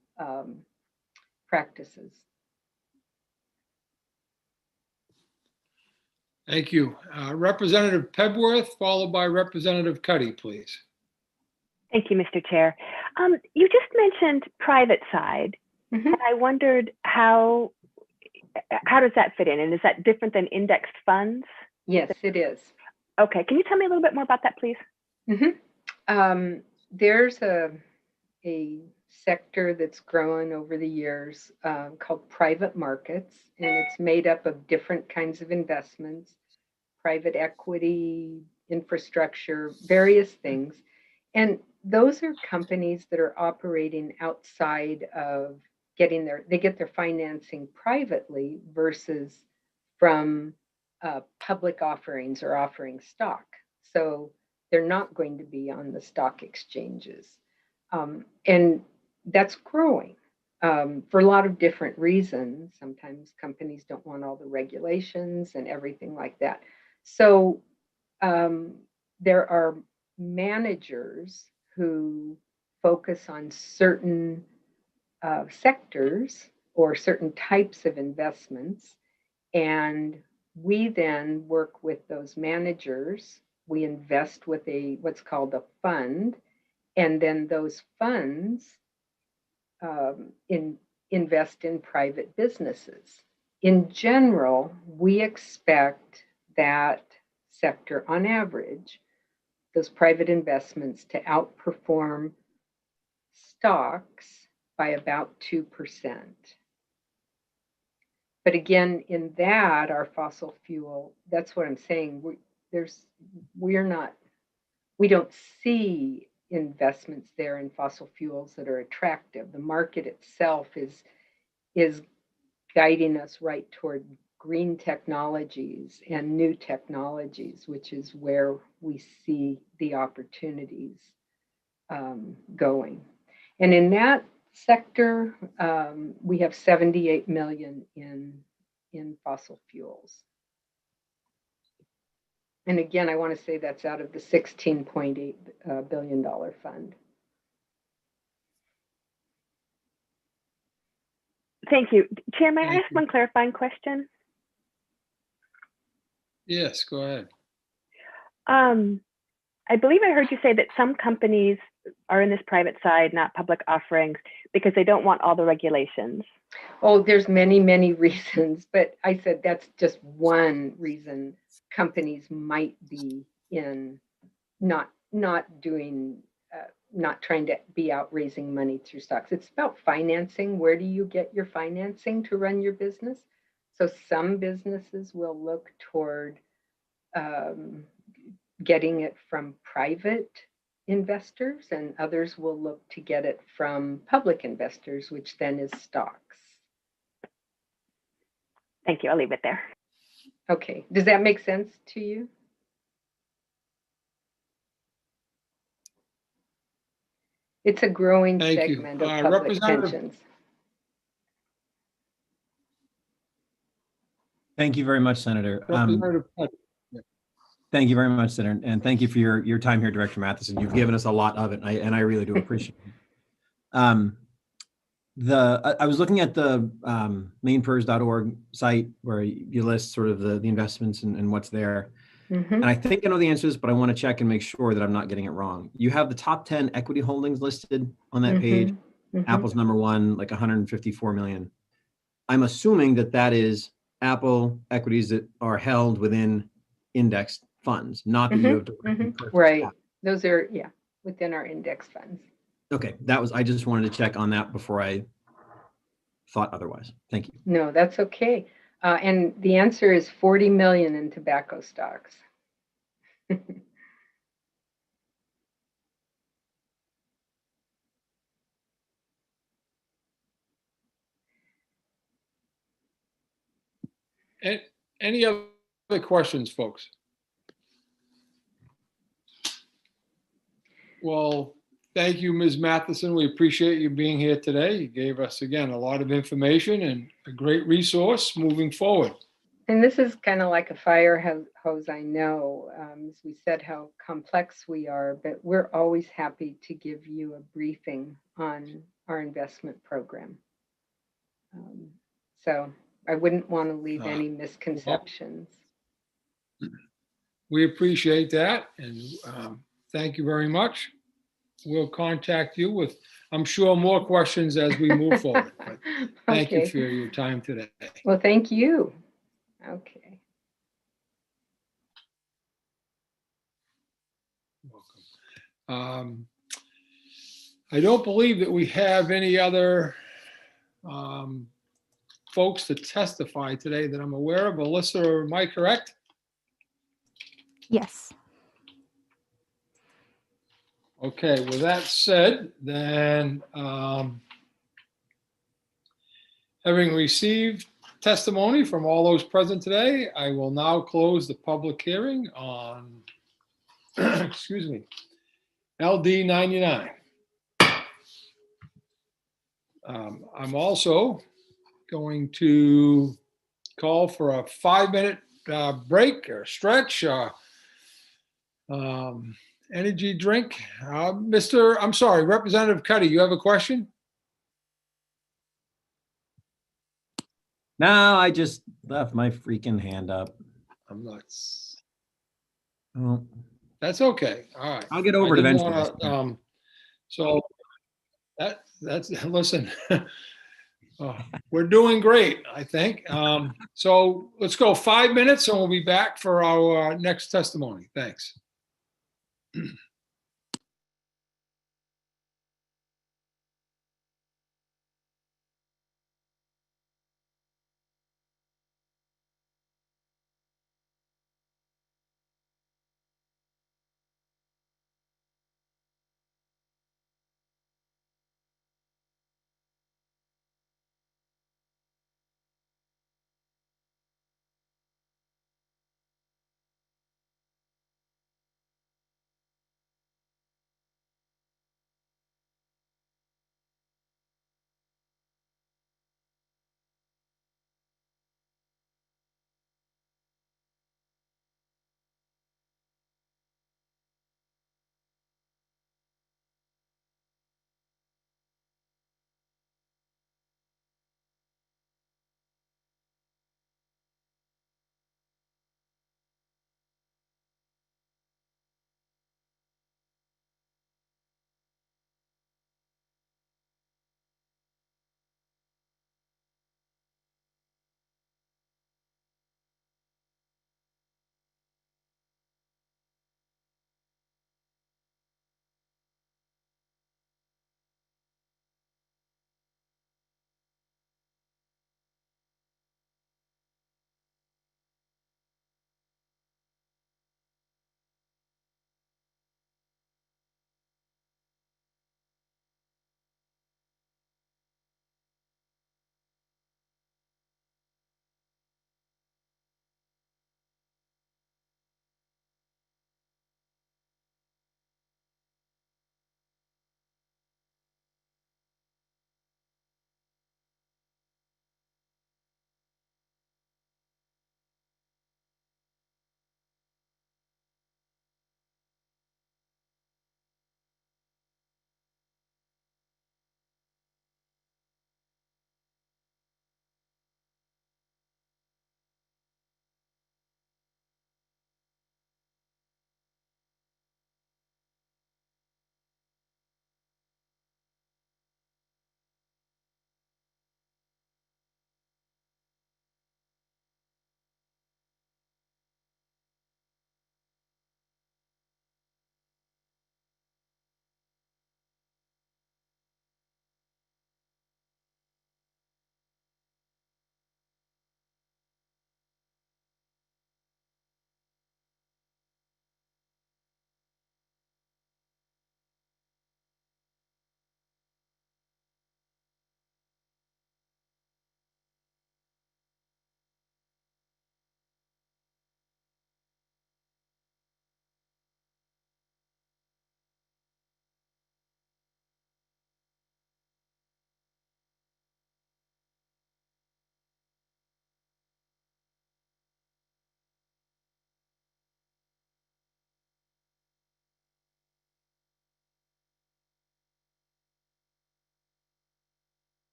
practices. Thank you. Representative Pebworth, followed by Representative Cuddy, please. Thank you, Mr. Chair. You just mentioned private side, and I wondered how does that fit in? And is that different than indexed funds? Yes, it is. Okay, can you tell me a little bit more about that, please? There's a sector that's grown over the years called private markets, and it's made up of different kinds of investments, private equity, infrastructure, various things. And those are companies that are operating outside of they get their financing privately versus from public offerings or offering stock. So they're not going to be on the stock exchanges. And that's growing. for a lot of different reasons. Sometimes companies don't want all the regulations and everything like that. So there are managers who focus on certain sectors or certain types of investments. And we then work with those managers. We invest with what's called a fund. And then those funds invest in private businesses. In general, we expect that sector on average, those private investments, to outperform stocks by about 2%. But again, in that, our fossil fuel, that's what I'm saying. We don't see investments there in fossil fuels that are attractive. The market itself is guiding us right toward green technologies and new technologies, which is where we see the opportunities going. And in that sector, we have 78 million in fossil fuels. And again, I want to say that's out of the $16.8 billion fund. Thank you. Chair, may I ask one clarifying question? Yes, go ahead. I believe I heard you say that some companies are in this private side, not public offerings, because they don't want all the regulations. Oh, there's many, many reasons, but I said that's just one reason companies might be in not trying to be out raising money through stocks. It's about financing. Where do you get your financing to run your business? So some businesses will look toward getting it from private investors, and others will look to get it from public investors, which then is stocks. Thank you. I'll leave it there. Okay. Does that make sense to you? It's a growing segment of public pensions. Thank you very much, Senator. Thank you very much, Senator, and thank you for your time here, Director Matheson. You've given us a lot of it, and I really do appreciate it. I was looking at the mainpers.org site where you list sort of the investments and what's there. Mm-hmm. And I think I know the answers, but I want to check and make sure that I'm not getting it wrong. You have the top 10 equity holdings listed on that page. Mm-hmm. Apple's number one, like 154 million. I'm assuming that is Apple equities that are held within indexed funds, not that you have to right. Those are, yeah, within our index funds. Okay, I just wanted to check on that before I thought otherwise. Thank you. No, that's okay. And the answer is 40 million in tobacco stocks. Any other questions, folks? Well, thank you, Ms. Matheson. We appreciate you being here today. You gave us, again, a lot of information and a great resource moving forward. And this is kind of like a fire hose, I know, as we said, how complex we are, but we're always happy to give you a briefing on our investment program. So I wouldn't want to leave any misconceptions. We appreciate that, and thank you very much. We'll contact you with, I'm sure, more questions as we move forward. But thank you for your time today. Well, thank you. Okay. Welcome. I don't believe that we have any other folks to testify today that I'm aware of. Alyssa, am I correct? Yes. Okay, with that said, then having received testimony from all those present today, I will now close the public hearing on, excuse me, LD 99. I'm also going to call for a 5-minute break or stretch, energy drink. I'm sorry, Representative Cuddy, you have a question? No, I just left my freaking hand up. I'm nuts. Oh, That's okay. All right. I'll get over I it didn't eventually. wanna, so that's listen. We're doing great, I think. So let's go 5 minutes and we'll be back for our next testimony. Thanks.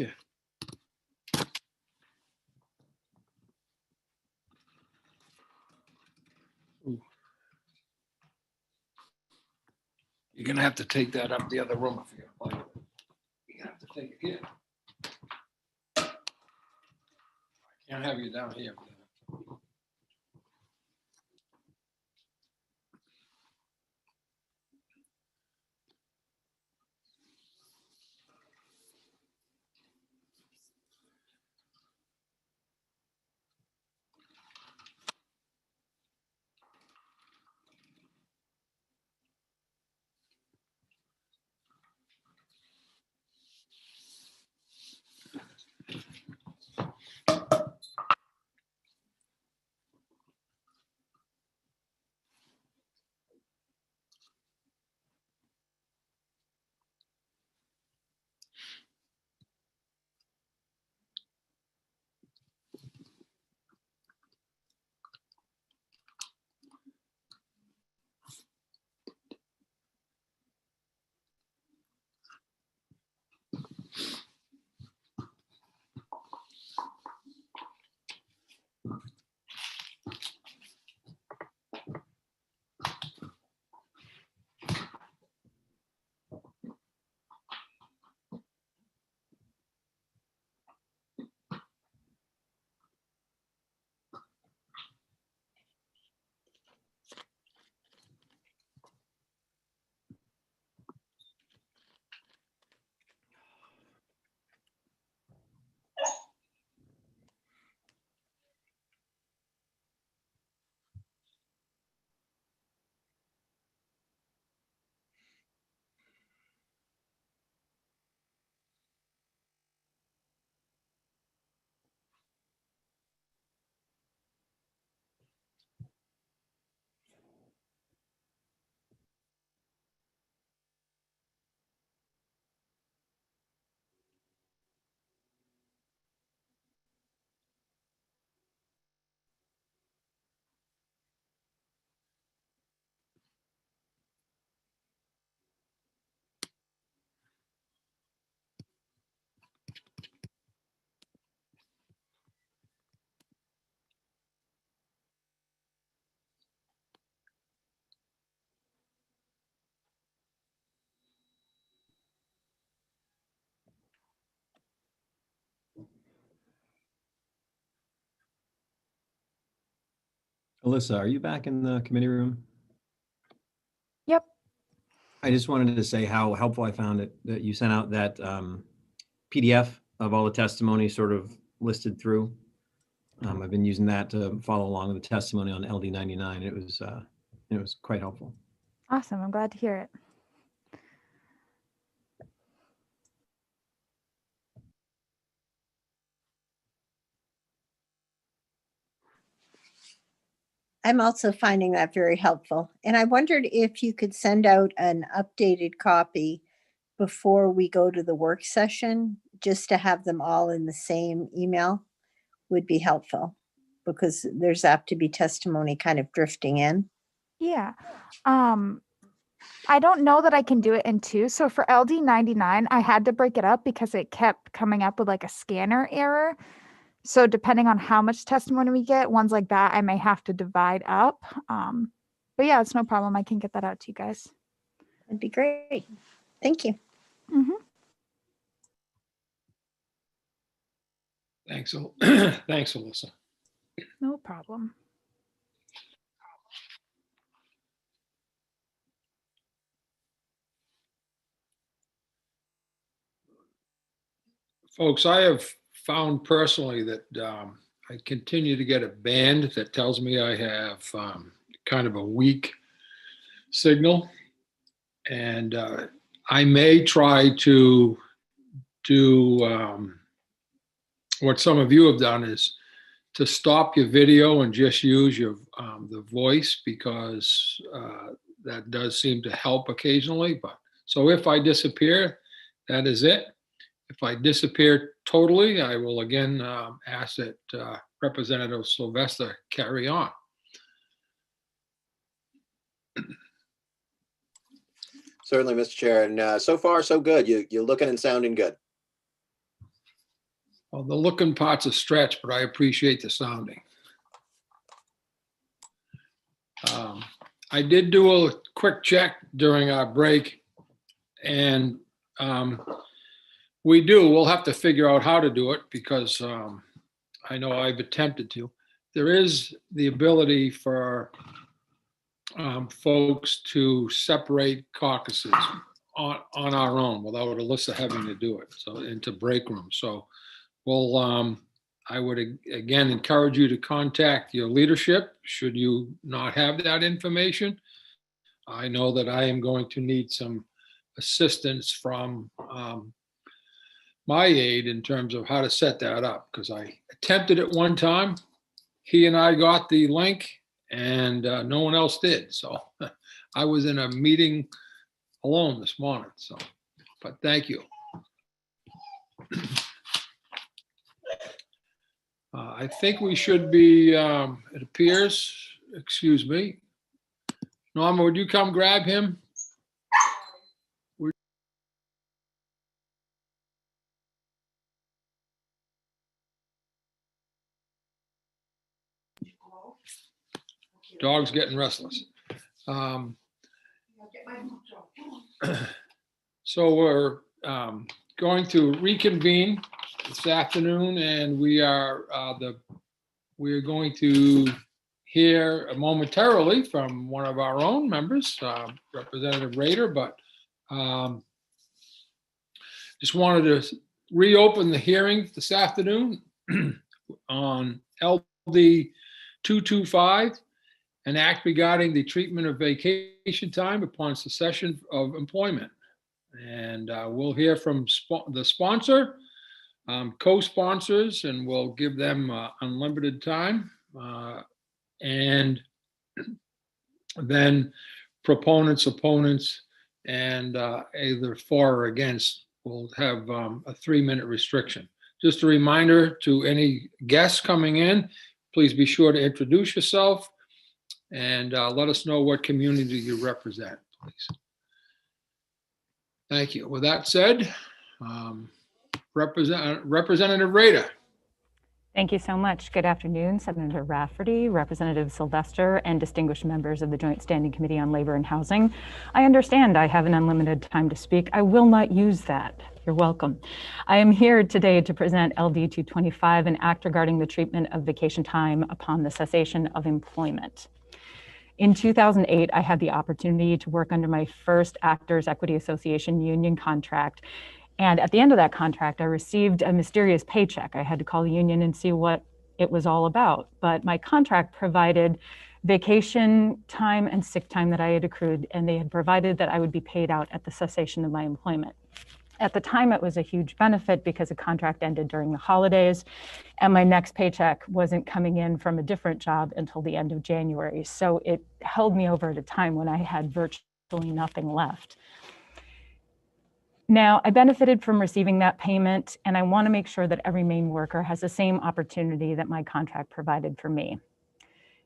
Here. Ooh. You're gonna have to take that up the other room if you're gonna play with it. You're gonna have to take it here. I can't have you down here. Alyssa, are you back in the committee room? Yep. I just wanted to say how helpful I found it that you sent out that PDF of all the testimony sort of listed through. I've been using that to follow along with the testimony on LD 99. It was quite helpful. Awesome. I'm glad to hear it. I'm also finding that very helpful. And I wondered if you could send out an updated copy before we go to the work session, just to have them all in the same email would be helpful, because there's apt to be testimony kind of drifting in. Yeah. I don't know that I can do it in two. So for LD 99, I had to break it up because it kept coming up with like a scanner error. So depending on how much testimony we get, ones like that, I may have to divide up. But yeah, it's no problem. I can get that out to you guys. That'd be great. Thank you. Mm-hmm. Thanks, thanks, Alyssa. No problem. Folks, I have found personally that I continue to get a band that tells me I have kind of a weak signal. And I may try to do what some of you have done, is to stop your video and just use your the voice, because that does seem to help occasionally. But so if I disappear, that is it. If I disappear totally, I will again ask that Representative Sylvester carry on. Certainly, Mr. Chair. And so far, so good. You're looking and sounding good. Well, the looking part's a stretch, but I appreciate the sounding. I did do a quick check during our break, and we'll have to figure out how to do it because I know I've attempted to. There is the ability for folks to separate caucuses on our own without Alyssa having to do it, so into break rooms. So we'll, I would again encourage you to contact your leadership should you not have that information. I know that I am going to need some assistance from my aide in terms of how to set that up, because I attempted it one time. He and I got the link and no one else did. So I was in a meeting alone this morning. So, but thank you. I think we should be, it appears, excuse me. Norma, would you come grab him? Dog's getting restless. So we're going to reconvene this afternoon, and we are going to hear momentarily from one of our own members, Representative Rader, but just wanted to reopen the hearing this afternoon on LD 225, an act regarding the treatment of vacation time upon cessation of employment. And we'll hear from the sponsor, co-sponsors, and we'll give them unlimited time. And then proponents, opponents, and either for or against will have a 3-minute restriction. Just a reminder to any guests coming in, please be sure to introduce yourself and let us know what community you represent, please. Thank you. With that said, Representative Rader. Thank you so much. Good afternoon, Senator Rafferty, Representative Sylvester, and distinguished members of the Joint Standing Committee on Labor and Housing. I understand I have an unlimited time to speak. I will not use that. You're welcome. I am here today to present LD 225, an act regarding the treatment of vacation time upon the cessation of employment. In 2008, I had the opportunity to work under my first Actors Equity Association union contract. And at the end of that contract, I received a mysterious paycheck. I had to call the union and see what it was all about. But my contract provided vacation time and sick time that I had accrued, and they had provided that I would be paid out at the cessation of my employment. At the time, it was a huge benefit because the contract ended during the holidays, and my next paycheck wasn't coming in from a different job until the end of January. So it held me over at a time when I had virtually nothing left. Now, I benefited from receiving that payment, and I want to make sure that every Maine worker has the same opportunity that my contract provided for me.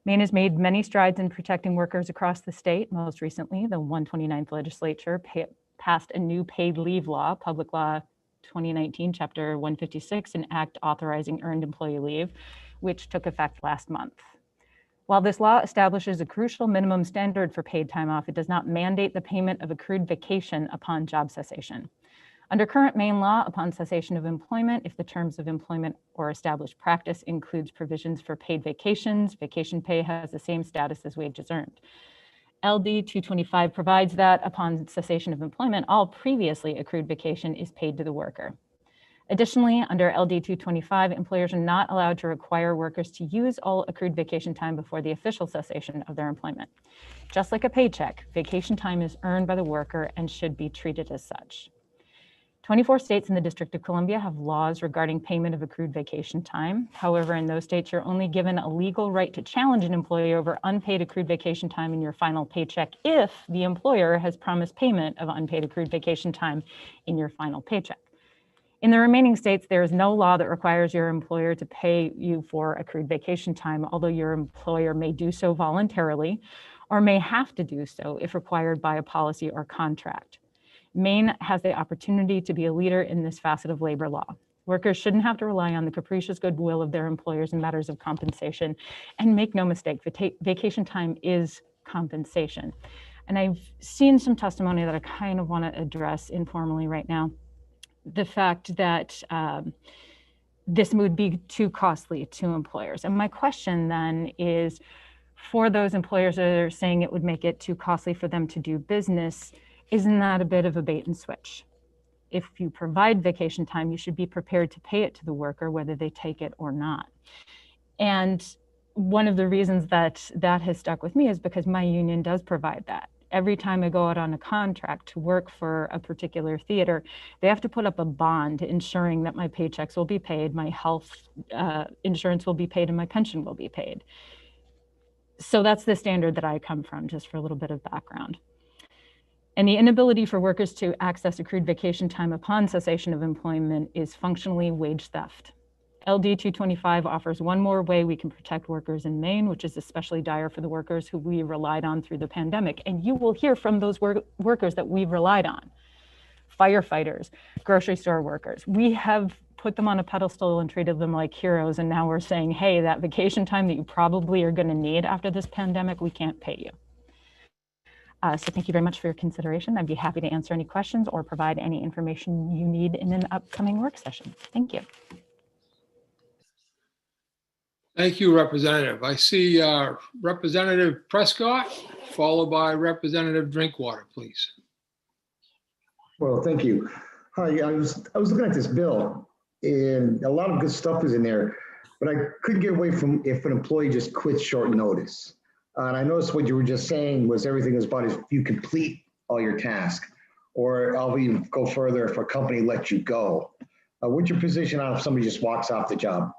Maine has made many strides in protecting workers across the state. Most recently, the 129th legislature passed a new paid leave law, Public Law 2019, Chapter 156, an act authorizing earned employee leave, which took effect last month. While this law establishes a crucial minimum standard for paid time off, it does not mandate the payment of accrued vacation upon job cessation. Under current Maine law, upon cessation of employment, if the terms of employment or established practice includes provisions for paid vacations, vacation pay has the same status as wages earned. LD 225 provides that upon cessation of employment, all previously accrued vacation is paid to the worker. Additionally, under LD 225, employers are not allowed to require workers to use all accrued vacation time before the official cessation of their employment. Just like a paycheck, vacation time is earned by the worker and should be treated as such. 24 states in the District of Columbia have laws regarding payment of accrued vacation time. However, in those states, you're only given a legal right to challenge an employee over unpaid accrued vacation time in your final paycheck if the employer has promised payment of unpaid accrued vacation time in your final paycheck. In the remaining states, there is no law that requires your employer to pay you for accrued vacation time, although your employer may do so voluntarily or may have to do so if required by a policy or contract. Maine has the opportunity to be a leader in this facet of labor law. Workers shouldn't have to rely on the capricious goodwill of their employers in matters of compensation. And make no mistake, vacation time is compensation. And I've seen some testimony that I kind of want to address informally right now. The fact that this would be too costly to employers. And my question then is, for those employers that are saying it would make it too costly for them to do business, isn't that a bit of a bait and switch? If you provide vacation time, you should be prepared to pay it to the worker, whether they take it or not. And one of the reasons that that has stuck with me is because my union does provide that. Every time I go out on a contract to work for a particular theater, they have to put up a bond ensuring that my paychecks will be paid, my health insurance will be paid, and my pension will be paid. So that's the standard that I come from, just for a little bit of background. And the inability for workers to access accrued vacation time upon cessation of employment is functionally wage theft. LD 225 offers one more way we can protect workers in Maine, which is especially dire for the workers who we relied on through the pandemic. And you will hear from those workers that we've relied on. Firefighters, grocery store workers. We have put them on a pedestal and treated them like heroes. And now we're saying, hey, that vacation time that you probably are going to need after this pandemic, we can't pay you. So thank you very much for your consideration. I'd be happy to answer any questions or provide any information you need in an upcoming work session. Thank you. Thank you, Representative. I see Representative Prescott, followed by Representative Drinkwater, please. Well, thank you. Hi, I was looking at this bill, and a lot of good stuff is in there, but I couldn't get away from if an employee just quits short notice. And I noticed what you were just saying was everything is about if you complete all your tasks, or I'll even go further if a company lets you go. What's your position on if somebody just walks off the job?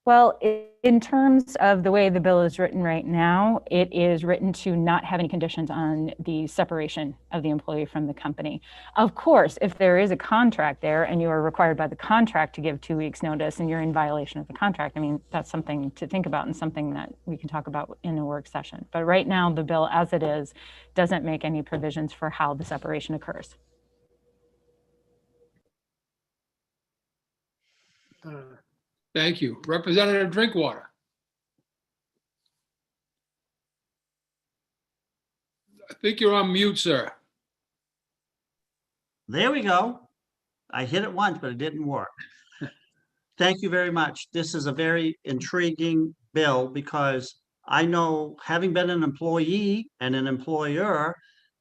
Well, in terms of the way the bill is written right now, it is written to not have any conditions on the separation of the employee from the company. Of course, if there is a contract there and you are required by the contract to give 2 weeks notice and you're in violation of the contract, I mean, that's something to think about and something that we can talk about in a work session. But right now, the bill as it is doesn't make any provisions for how the separation occurs. Thank you. Representative Drinkwater. I think you're on mute, sir. There we go. I hit it once, but it didn't work. Thank you very much. This is a very intriguing bill because I know, having been an employee and an employer,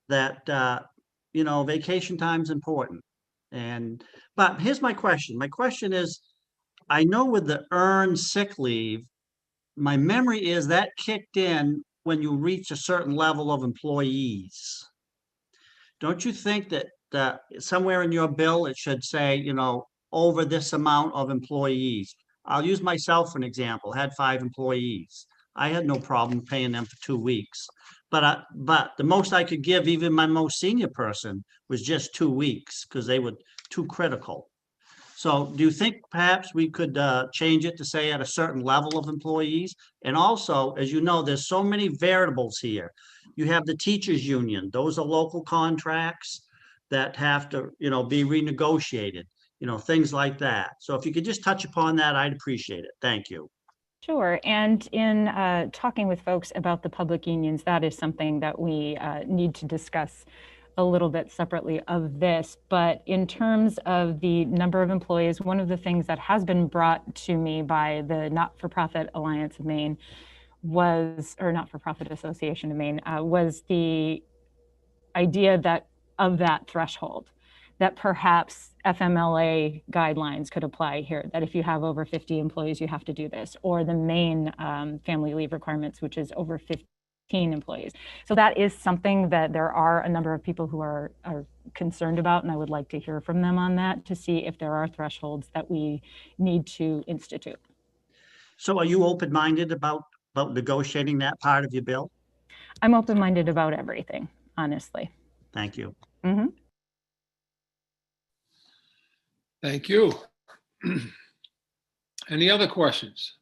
that you know, vacation time is important. But here's my question. My question is, I know with the earned sick leave, my memory is that kicked in when you reach a certain level of employees. Don't you think that somewhere in your bill, it should say, you know, over this amount of employees? I'll use myself for an example. Had 5 employees. I had no problem paying them for 2 weeks. But the most I could give even my most senior person was just 2 weeks because they were too critical. So do you think perhaps we could change it to say at a certain level of employees? And also, as you know, there's so many variables here. You have the teachers union. Those are local contracts that have to, you know, be renegotiated, you know, things like that. So if you could just touch upon that, I'd appreciate it. Thank you. Sure. And in talking with folks about the public unions, that is something that we need to discuss a little bit separately of this. But in terms of the number of employees, one of the things that has been brought to me by the Not-for-Profit Alliance of Maine was, or Not-for-Profit Association of Maine, was the idea that of that threshold, that perhaps FMLA guidelines could apply here, that if you have over 50 employees, you have to do this, or the Maine family leave requirements, which is over 15 employees. So that is something that there are a number of people who are concerned about, and I would like to hear from them on that to see if there are thresholds that we need to institute. So are you open-minded about negotiating that part of your bill? I'm open-minded about everything, honestly. Thank you. Mm-hmm. Thank you. Any other questions?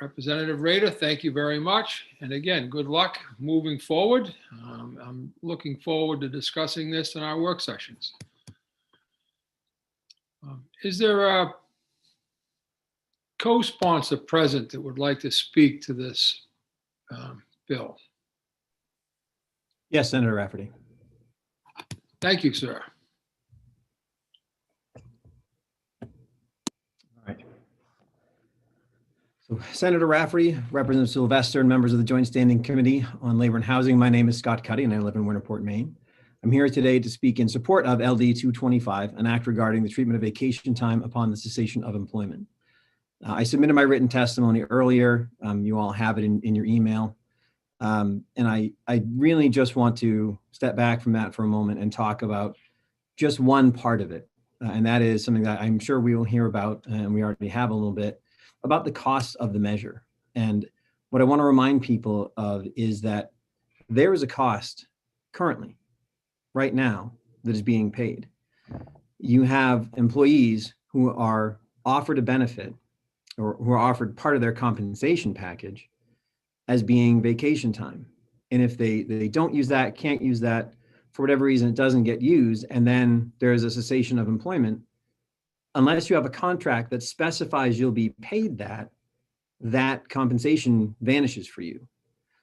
Representative Rader, thank you very much. And again, good luck moving forward. I'm looking forward to discussing this in our work sessions. Is there a co-sponsor present that would like to speak to this bill? Yes, Senator Rafferty. Thank you, sir. So Senator Rafferty, Representative Sylvester, and members of the Joint Standing Committee on Labor and Housing. My name is Scott Cuddy, and I live in Winterport, Maine. I'm here today to speak in support of LD 225, an act regarding the treatment of vacation time upon the cessation of employment. I submitted my written testimony earlier. You all have it in your email. And I really just want to step back from that for a moment and talk about just one part of it. And that is something that I'm sure we will hear about, and we already have a little bit, about the cost of the measure. And what I want to remind people of is that there is a cost currently, right now, that is being paid. You have employees who are offered a benefit or who are offered part of their compensation package as being vacation time. And if they don't use that, can't use that, for whatever reason, it doesn't get used, and then there's a cessation of employment, unless you have a contract that specifies you'll be paid that compensation vanishes for you.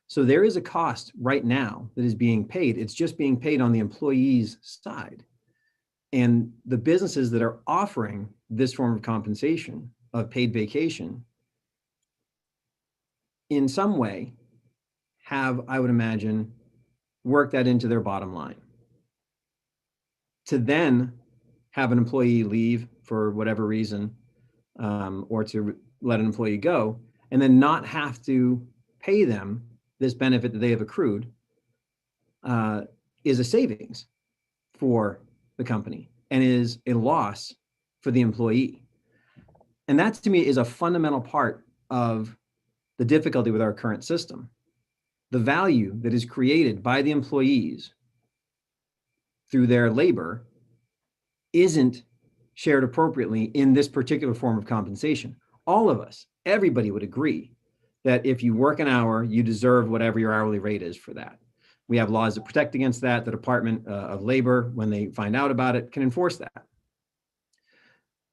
So there is a cost right now that is being paid. It's just being paid on the employee's side. And the businesses that are offering this form of compensation of paid vacation in some way have, I would imagine, worked that into their bottom line. To then have an employee leave for whatever reason, or to let an employee go, and then not have to pay them this benefit that they have accrued, is a savings for the company and is a loss for the employee. And that, to me, is a fundamental part of the difficulty with our current system. The value that is created by the employees through their labor isn't shared appropriately in this particular form of compensation. All of us, everybody would agree that if you work an hour, you deserve whatever your hourly rate is for that. We have laws that protect against that. The Department of Labor, when they find out about it, can enforce that.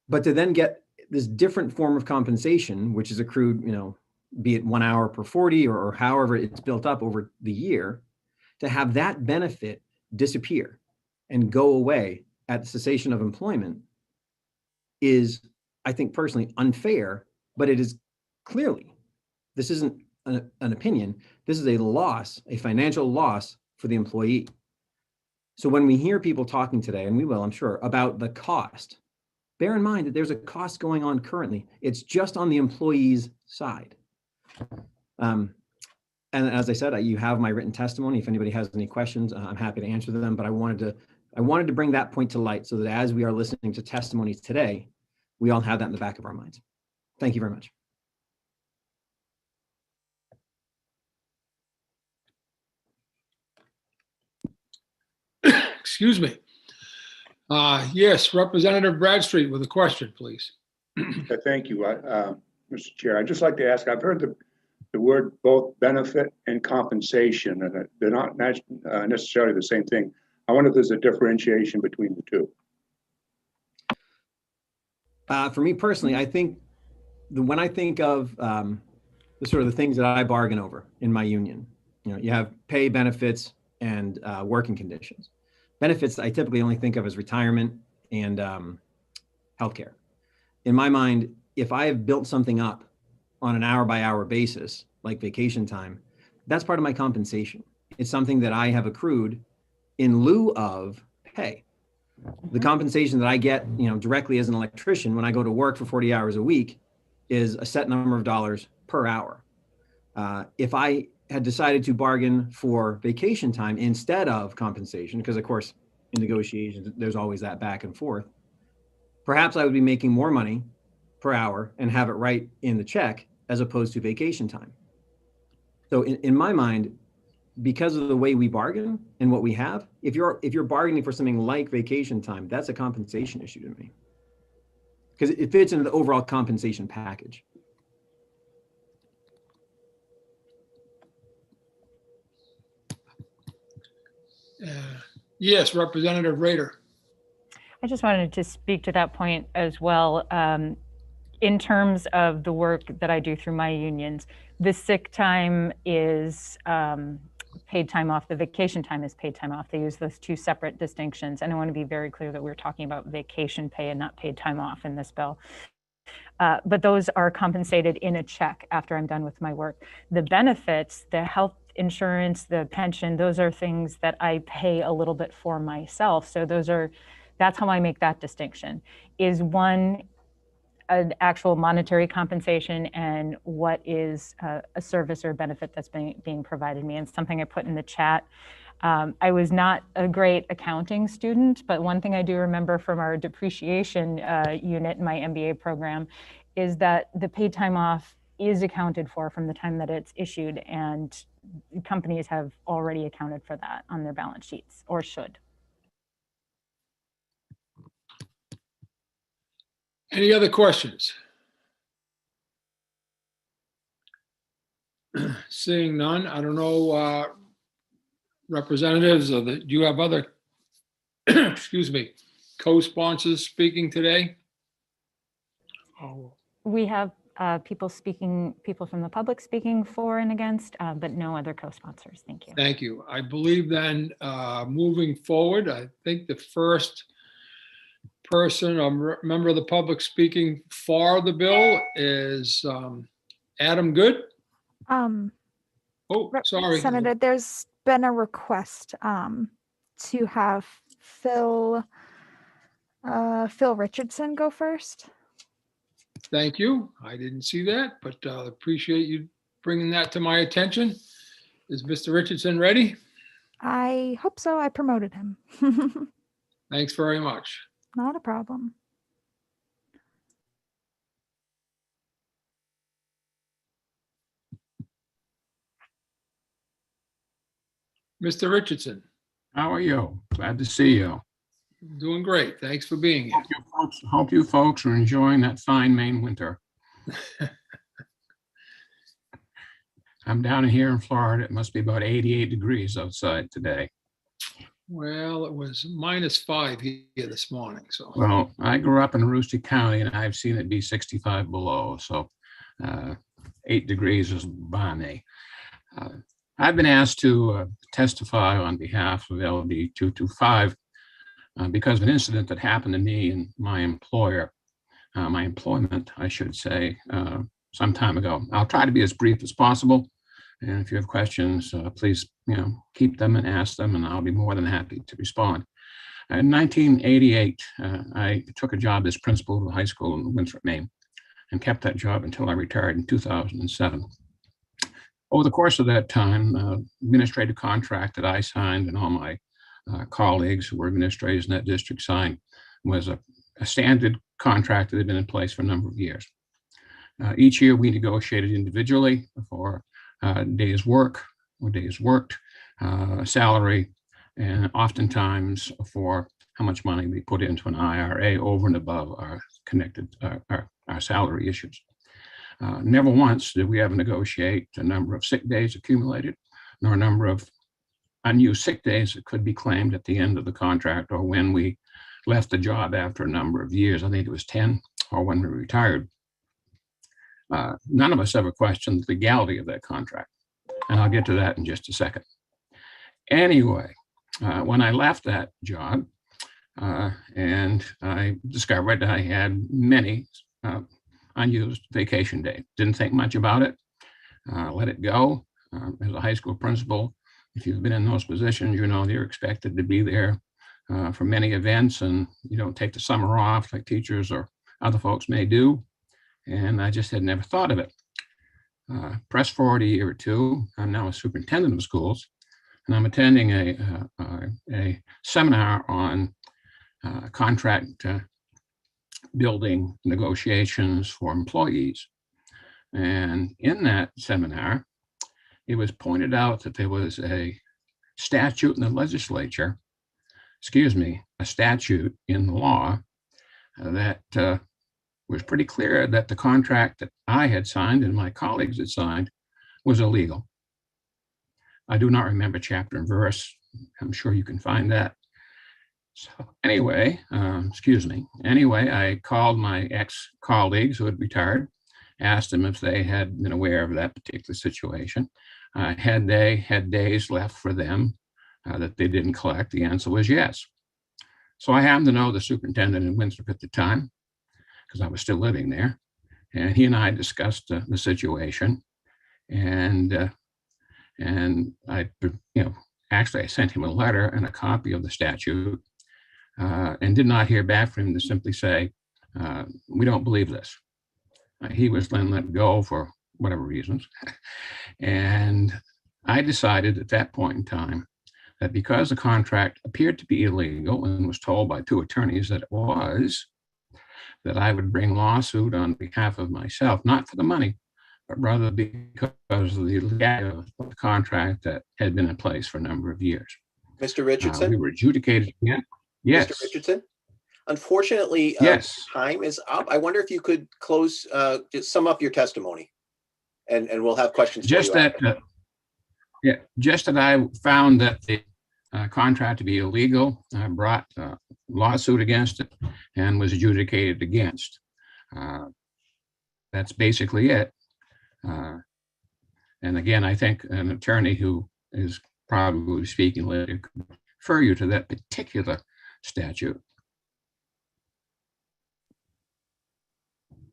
But to then get this different form of compensation, which is accrued, be it 1 hour per 40 or however it's built up over the year, to have that benefit disappear and go away at the cessation of employment is, I think personally, unfair, but it is clearly, this isn't an opinion, this is a loss, a financial loss for the employee. So when we hear people talking today, and we will, I'm sure, about the cost, bear in mind that there's a cost going on currently. It's just on the employee's side. And as I said, you have my written testimony. If anybody has any questions, I'm happy to answer them, but I wanted to bring that point to light so that as we are listening to testimonies today, we all have that in the back of our minds. Thank you very much. Excuse me. Yes, Representative Bradstreet with a question, please. Thank you, Mr. Chair. I'd just like to ask, I've heard the word both benefit and compensation, and they're not necessarily the same thing. I wonder if there's a differentiation between the two. For me personally, I think when I think of the sort of the things that I bargain over in my union, you have pay, benefits, and working conditions. Benefits I typically only think of as retirement and healthcare. In my mind, if I have built something up on an hour-by-hour basis, like vacation time, that's part of my compensation. It's something that I have accrued in lieu of pay. The compensation that I get, directly as an electrician when I go to work for 40 hours a week is a set number of dollars per hour. If I had decided to bargain for vacation time instead of compensation, because of course, in negotiations, there's always that back and forth, perhaps I would be making more money per hour and have it right in the check as opposed to vacation time. So in my mind, because of the way we bargain and what we have, if you're bargaining for something like vacation time, that's a compensation issue to me, because it fits into the overall compensation package. Yes, Representative Rader. I just wanted to speak to that point as well. In terms of the work that I do through my unions, the sick time is paid time off, the vacation time is paid time off. They use those two separate distinctions. And I want to be very clear that we're talking about vacation pay and not paid time off in this bill. But those are compensated in a check after I'm done with my work. The benefits, the health insurance, the pension, those are things that I pay a little bit for myself. So that's how I make that distinction. Is one an actual monetary compensation and what is a service or benefit that's being provided me, and something I put in the chat. I was not a great accounting student, but one thing I do remember from our depreciation unit in my MBA program is that the paid time off is accounted for from the time that it's issued, and companies have already accounted for that on their balance sheets, or should. Any other questions? Seeing none, I don't know, representatives of do you have other, excuse me, co-sponsors speaking today? Oh. We have people from the public speaking for and against, but no other co-sponsors. Thank you. Thank you. I believe then, moving forward, I think the first person, a member of the public speaking for the bill is Adam Good. Oh, sorry. Senator, there's been a request to have Phil Richardson go first. Thank you. I didn't see that, but appreciate you bringing that to my attention. Is Mr. Richardson ready? I hope so. I promoted him. Thanks very much. Not a problem. Mr. Richardson. How are you? Glad to see you. Doing great. Thanks for being here. Hope you folks are enjoying that fine Maine winter. I'm down here in Florida. It must be about 88 degrees outside today. Well, it was -5 here this morning. So. Well, I grew up in Aroostook County and I've seen it be 65 below. So 8 degrees is balmy. I've been asked to testify on behalf of LD 225 because of an incident that happened to me and my employment, I should say, some time ago. I'll try to be as brief as possible. And if you have questions, please, keep them and ask them, and I'll be more than happy to respond. In 1988, I took a job as principal of a high school in Winthrop, Maine, and kept that job until I retired in 2007. Over the course of that time, administrative contract that I signed and all my colleagues who were administrators in that district signed was a standard contract that had been in place for a number of years. Each year we negotiated individually for days work or days worked, salary, and oftentimes for how much money we put into an IRA over and above our our salary issues. Never once did we ever negotiate a number of sick days accumulated, nor a number of unused sick days that could be claimed at the end of the contract or when we left the job after a number of years. I think it was 10 or when we retired. None of us ever questioned the legality of that contract. And I'll get to that in just a second. Anyway, when I left that job and I discovered I had many unused vacation days, didn't think much about it, let it go. As a high school principal, if you've been in those positions, you're expected to be there for many events, and you don't take the summer off like teachers or other folks may do. And I just had never thought of it. Press forward a year or two, I'm now a superintendent of schools, and I'm attending a seminar on contract building negotiations for employees. And in that seminar, it was pointed out that there was a statute in the legislature, a statute in the law that was pretty clear that the contract that I had signed and my colleagues had signed was illegal. I do not remember chapter and verse. I'm sure you can find that. So anyway, excuse me. Anyway, I called my ex-colleagues who had retired, asked them if they had been aware of that particular situation. Had they had days left for them that they didn't collect? The answer was yes. So I happened to know the superintendent in Winthrop at the time, because I was still living there. And he and I discussed the situation. And I, actually I sent him a letter and a copy of the statute, and did not hear back from him to simply say, we don't believe this. He was then let go for whatever reasons. And I decided at that point in time that because the contract appeared to be illegal and was told by 2 attorneys that it was, that I would bring lawsuit on behalf of myself, not for the money, but rather because of the legality of the contract that had been in place for a number of years. Mr. Richardson? We were adjudicated again. Yes. Mr. Richardson? Unfortunately, yes. Time is up. I wonder if you could close, just sum up your testimony, and we'll have questions. Just for you that, just that I found that the contract to be illegal. I brought a lawsuit against it and was adjudicated against. That's basically it. And again, I think an attorney who is probably speaking later could refer you to that particular statute.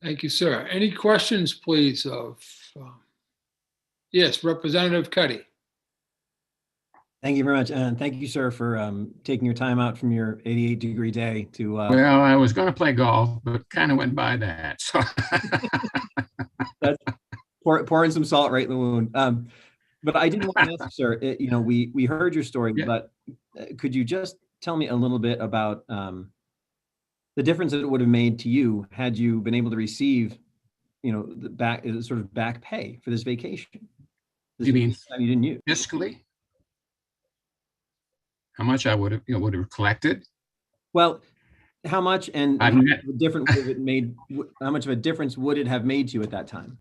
Thank you, sir. Any questions, please, of, yes, Representative Cuddy. Thank you very much. And thank you, sir, for taking your time out from your 88-degree day to. Well, I was going to play golf, but kind of went by that. So. That's pouring some salt right in the wound. But I did want to ask, sir, we heard your story, but could you just tell me a little bit about the difference that it would have made to you had you been able to receive, the back pay for this vacation? You mean you didn't use fiscally? How much I would have collected? Well, how much and how much of a difference would it made? How much of a difference would it have made to you at that time?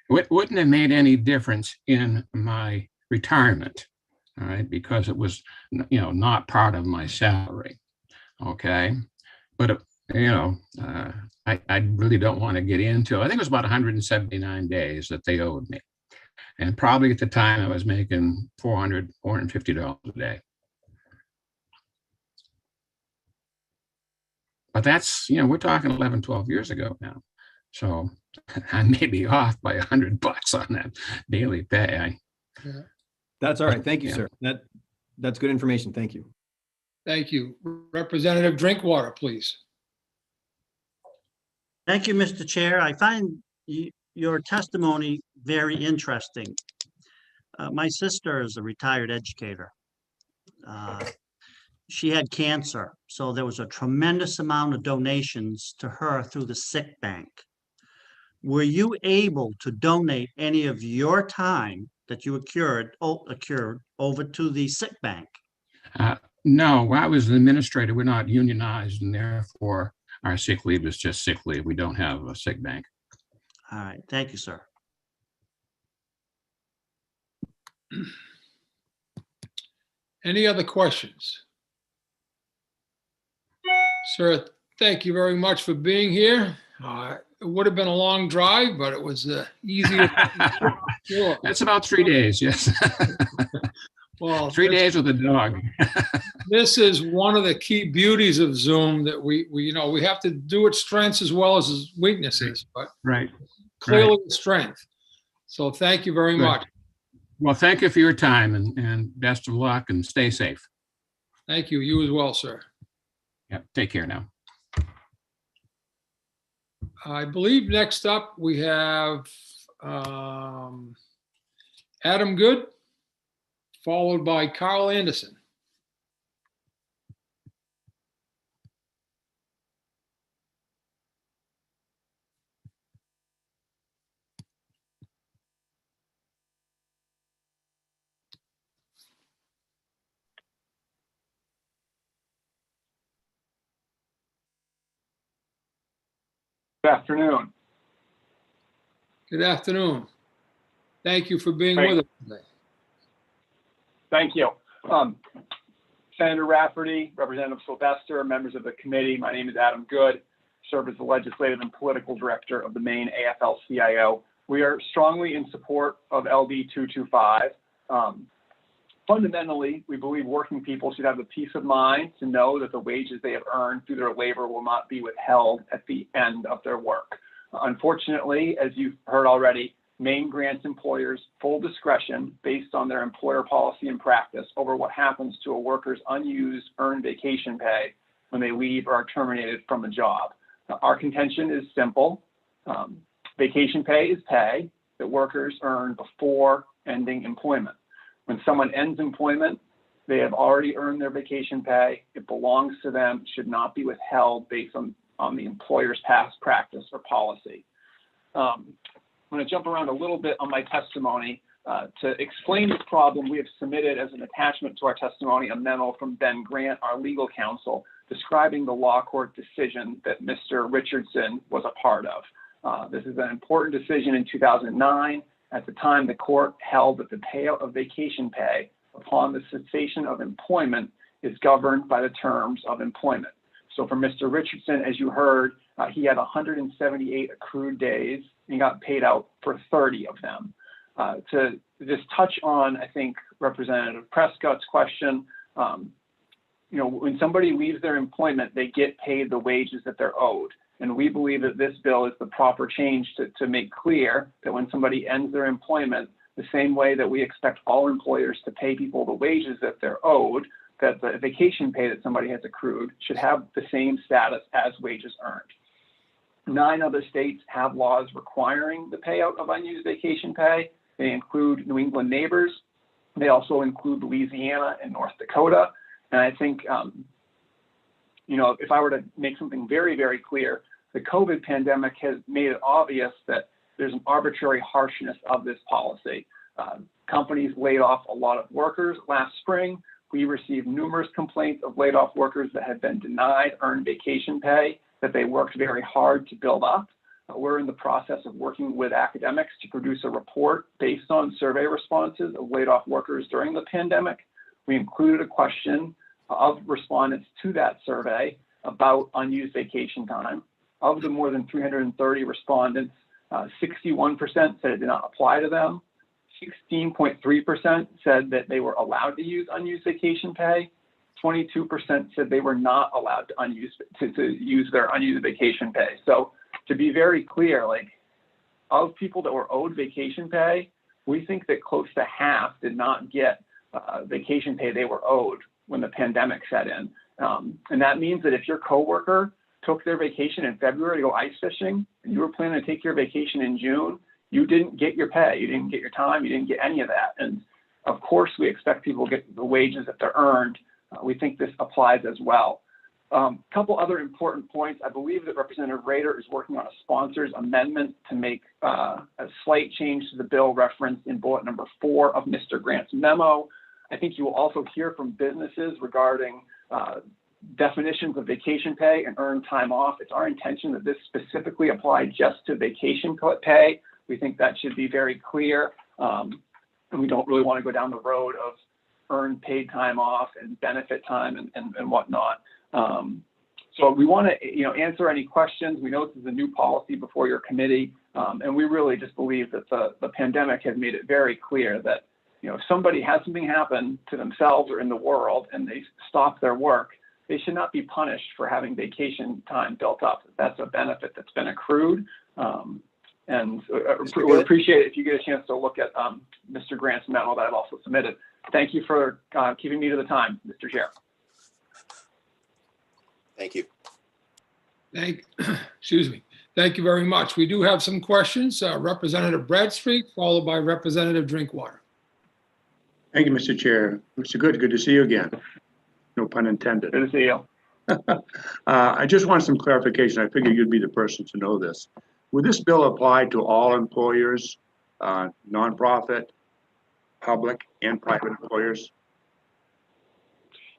It wouldn't have made any difference in my retirement, all right, because it was, not part of my salary. Okay, but I really don't want to get into. I think it was about 179 days that they owed me, and probably at the time I was making $450 a day. But that's, we're talking 11, 12 years ago now. So I may be off by $100 on that daily pay. That's all right. Thank you, sir. That's good information. Thank you. Thank you. Representative Drinkwater, please. Thank you, Mr. Chair. I find your testimony very interesting. My sister is a retired educator. She had cancer, so there was a tremendous amount of donations to her through the sick bank. Were you able to donate any of your time that you accrued over to the sick bank? No, I was an administrator. We're not unionized, and therefore our sick leave is just sick leave. We don't have a sick bank. All right, thank you, sir. Any other questions? Sir, thank you very much for being here. It would have been a long drive, but it was easier. Sure. That's about 3 days, yes. Well, 3 days with a dog. This is one of the key beauties of Zoom, that we have to do its strengths as well as its weaknesses, but right. Clearly the strength. So thank you very much. Well, thank you for your time, and best of luck, and stay safe. Thank you. You as well, sir. Yeah, take care now. I believe next up we have Adam Good, followed by Carl Anderson. Good afternoon. Good afternoon. Thank you for being with us today. Thank you. Senator Rafferty, Representative Sylvester, members of the committee, my name is Adam Good, serve as the Legislative and Political Director of the Maine AFL-CIO. We are strongly in support of LD 225. Fundamentally, we believe working people should have the peace of mind to know that the wages they have earned through their labor will not be withheld at the end of their work. Unfortunately, as you've heard already, Maine grants employers full discretion based on their employer policy and practice over what happens to a worker's unused earned vacation pay when they leave or are terminated from a job. Our contention is simple. Vacation pay is pay that workers earn before ending employment. When someone ends employment, they have already earned their vacation pay. It belongs to them, should not be withheld based on the employer's past practice or policy. I'm going to jump around a little bit on my testimony. To explain this problem, we have submitted as an attachment to our testimony a memo from Ben Grant, our legal counsel, describing the law court decision that Mr. Richardson was a part of. This is an important decision in 2009. At the time, the court held that the payout of vacation pay upon the cessation of employment is governed by the terms of employment. So for Mr. Richardson, as you heard, he had 178 accrued days and got paid out for 30 of them. To just touch on, I think, Representative Prescott's question, when somebody leaves their employment, they get paid the wages that they're owed. And we believe that this bill is the proper change to make clear that when somebody ends their employment, the same way that we expect all employers to pay people the wages that they're owed, that the vacation pay that somebody has accrued should have the same status as wages earned. 9 other states have laws requiring the payout of unused vacation pay. They include New England neighbors. They also include Louisiana and North Dakota. And I think, if I were to make something very, very clear, the COVID pandemic has made it obvious that there's an arbitrary harshness of this policy. Companies laid off a lot of workers last spring. We received numerous complaints of laid off workers that had been denied earned vacation pay that they worked very hard to build up. We're in the process of working with academics to produce a report based on survey responses of laid off workers during the pandemic. We included a question of respondents to that survey about unused vacation time. Of the more than 330 respondents, 61% said it did not apply to them. 16.3% said that they were allowed to use unused vacation pay. 22% said they were not allowed to use their unused vacation pay. So to be very clear, of people that were owed vacation pay, we think that close to half did not get vacation pay they were owed when the pandemic set in. And that means that if your coworker took their vacation in February to go ice fishing, and you were planning to take your vacation in June, you didn't get your pay, you didn't get your time, you didn't get any of that. And of course, we expect people to get the wages that they're earned. We think this applies as well. Couple other important points. I believe that Representative Rader is working on a sponsor's amendment to make a slight change to the bill referenced in bullet number 4 of Mr. Grant's memo. I think you will also hear from businesses regarding definitions of vacation pay and earned time off. It's our intention that this specifically apply just to vacation pay. We think that should be very clear. And we don't really want to go down the road of earned paid time off and benefit time and whatnot. So we want to answer any questions. We know this is a new policy before your committee. And we really just believe that the pandemic has made it very clear that if somebody has something happen to themselves or in the world and they stop their work, they should not be punished for having vacation time built up. That's a benefit that's been accrued. And we appreciate it if you get a chance to look at Mr. Grant's memo that I've also submitted. Thank you for keeping me to the time, Mr. Chair. Thank you. Excuse me. Thank you very much. We do have some questions. Representative Bradstreet, followed by Representative Drinkwater. Thank you, Mr. Chair. Mr. Good to see you again. No pun intended. Good to see you. I just want some clarification. I figure you'd be the person to know this. Would this bill apply to all employers, nonprofit, public, and private employers?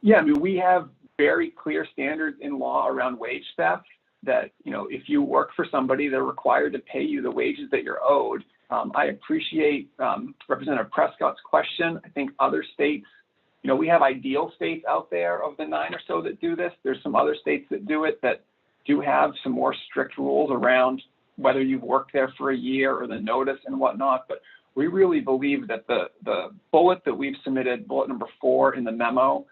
Yeah, I mean, we have very clear standards in law around wage theft that, if you work for somebody, they're required to pay you the wages that you're owed. I appreciate Representative Prescott's question. I think other states we have ideal states out there of the 9 or so that do this. There's some other states that do it that do have some more strict rules around whether you've worked there for a year or the notice and whatnot. But we really believe that the bullet that we've submitted, bullet number 4 in the memo,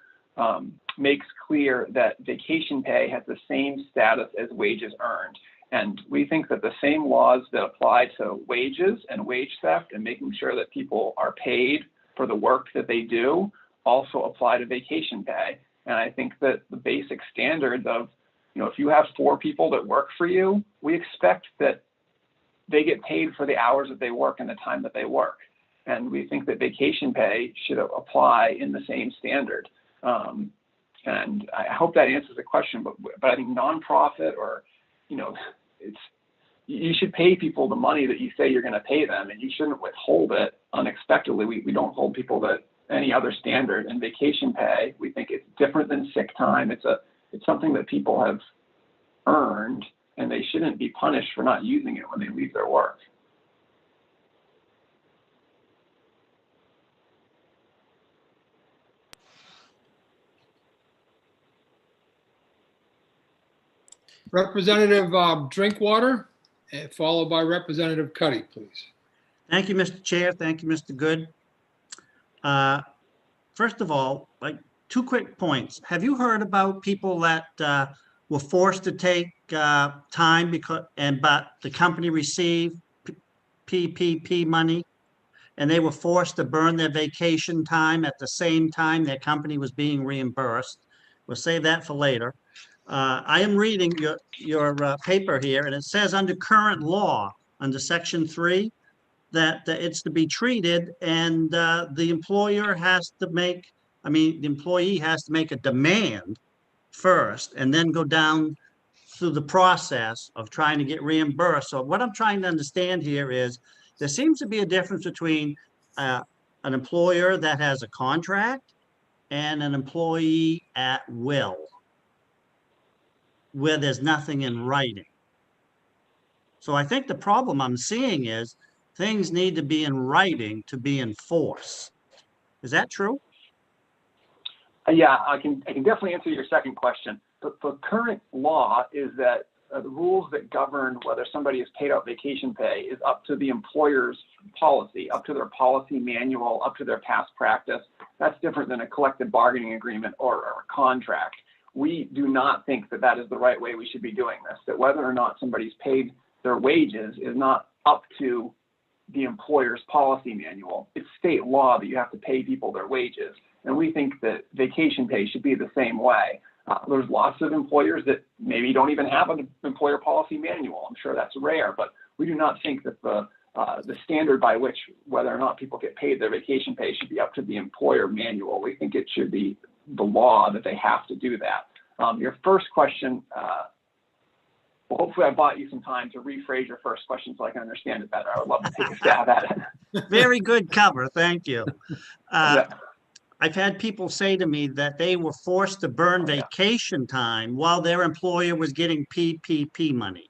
makes clear that vacation pay has the same status as wages earned. And we think that the same laws that apply to wages and wage theft and making sure that people are paid for the work that they do also apply to vacation pay. And I think that the basic standards of, if you have 4 people that work for you, we expect that they get paid for the hours that they work and the time that they work. And we think that vacation pay should apply in the same standard. And I hope that answers the question, but I think nonprofit or, you should pay people the money that you say you're going to pay them, and you shouldn't withhold it unexpectedly. We don't hold people to any other standard. And vacation pay, we think it's different than sick time. It's something that people have earned, and they shouldn't be punished for not using it when they leave their work. Representative Drinkwater, followed by Representative Cuddy, please. Thank you, Mr. Chair. Thank you, Mr. Good. First of all, 2 quick points. Have you heard about people that were forced to take time but the company received PPP money and they were forced to burn their vacation time at the same time their company was being reimbursed? We'll save that for later. I am reading your paper here, and it says under current law, under Section 3, that it's to be treated, and the employer has to make, the employee has to make a demand first and then go down through the process of trying to get reimbursed. So what I'm trying to understand here is there seems to be a difference between an employer that has a contract and an employee at will, where there's nothing in writing. So I think the problem I'm seeing is things need to be in writing to be enforced. Is that true? Yeah, I can definitely answer your second question. The current law is that the rules that govern whether somebody is paid out vacation pay is up to the employer's policy, up to their policy manual, up to their past practice. That's different than a collective bargaining agreement or a contract. We do not think that that is the right way we should be doing this, that whether or not somebody's paid their wages is not up to the employer's policy manual. It's state law that you have to pay people their wages. And we think that vacation pay should be the same way. There's lots of employers that maybe don't even have an employer policy manual. I'm sure that's rare, but we do not think that the standard by which whether or not people get paid their vacation pay should be up to the employer manual. We think it should be the law that they have to do that. Your first question, well, hopefully I bought you some time to rephrase your first question so I can understand it better. I would love to take a stab at it. Very good cover. Thank you. I've had people say to me that they were forced to burn vacation time while their employer was getting PPP money.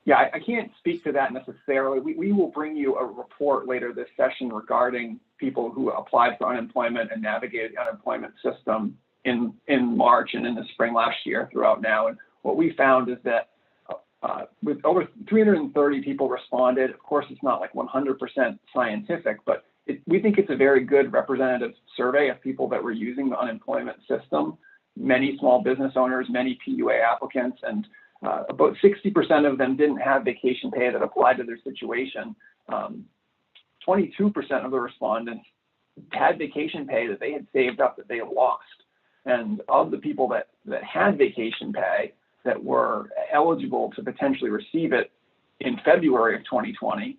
Yeah, I can't speak to that necessarily. We will bring you a report later this session regarding people who applied for unemployment and navigated the unemployment system in March and in the spring last year throughout now. And what we found is that with over 330 people responded, of course, it's not like 100% scientific, but we think it's a very good representative survey of people that were using the unemployment system, many small business owners, many PUA applicants, and about 60% of them didn't have vacation pay that applied to their situation. 22% of the respondents had vacation pay that they had saved up that they had lost. And of the people that had vacation pay that were eligible to potentially receive it in February of 2020,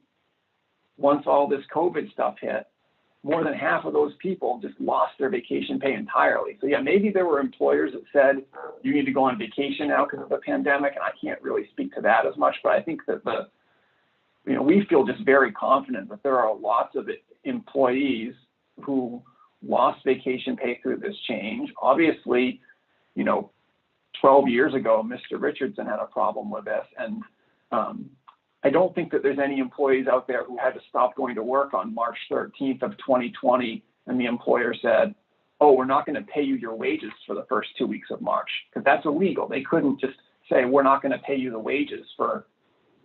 once all this COVID stuff hit, more than half of those people just lost their vacation pay entirely. So yeah, maybe there were employers that said, you need to go on vacation now because of the pandemic, and I can't really speak to that as much, but I think that we feel just very confident that there are lots of employees who lost vacation pay through this change. Obviously, 12 years ago, Mr. Richardson had a problem with this, and I don't think that there's any employees out there who had to stop going to work on March 13th of 2020 and the employer said, oh, we're not going to pay you your wages for the first 2 weeks of March, because that's illegal. They couldn't just say, we're not going to pay you the wages for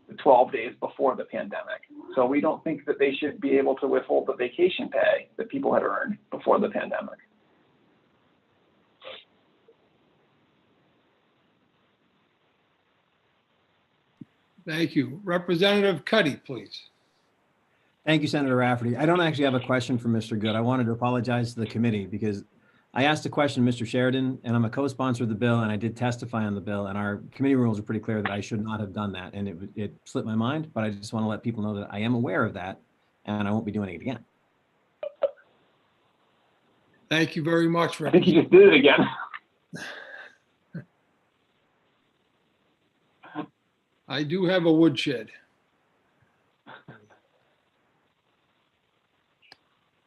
the 12 days before the pandemic. So we don't think that they should be able to withhold the vacation pay that people had earned before the pandemic. Thank you. Representative Cuddy, please. Thank you, Senator Rafferty. I don't actually have a question for Mr. Good. I wanted to apologize to the committee because I asked a question, Mr. Sheridan, and I'm a co-sponsor of the bill, and I did testify on the bill, and our committee rules are pretty clear that I should not have done that, and it slipped my mind, but I just want to let people know that I am aware of that, and I won't be doing it again. Thank you very much. I think you just did it again. I do have a woodshed.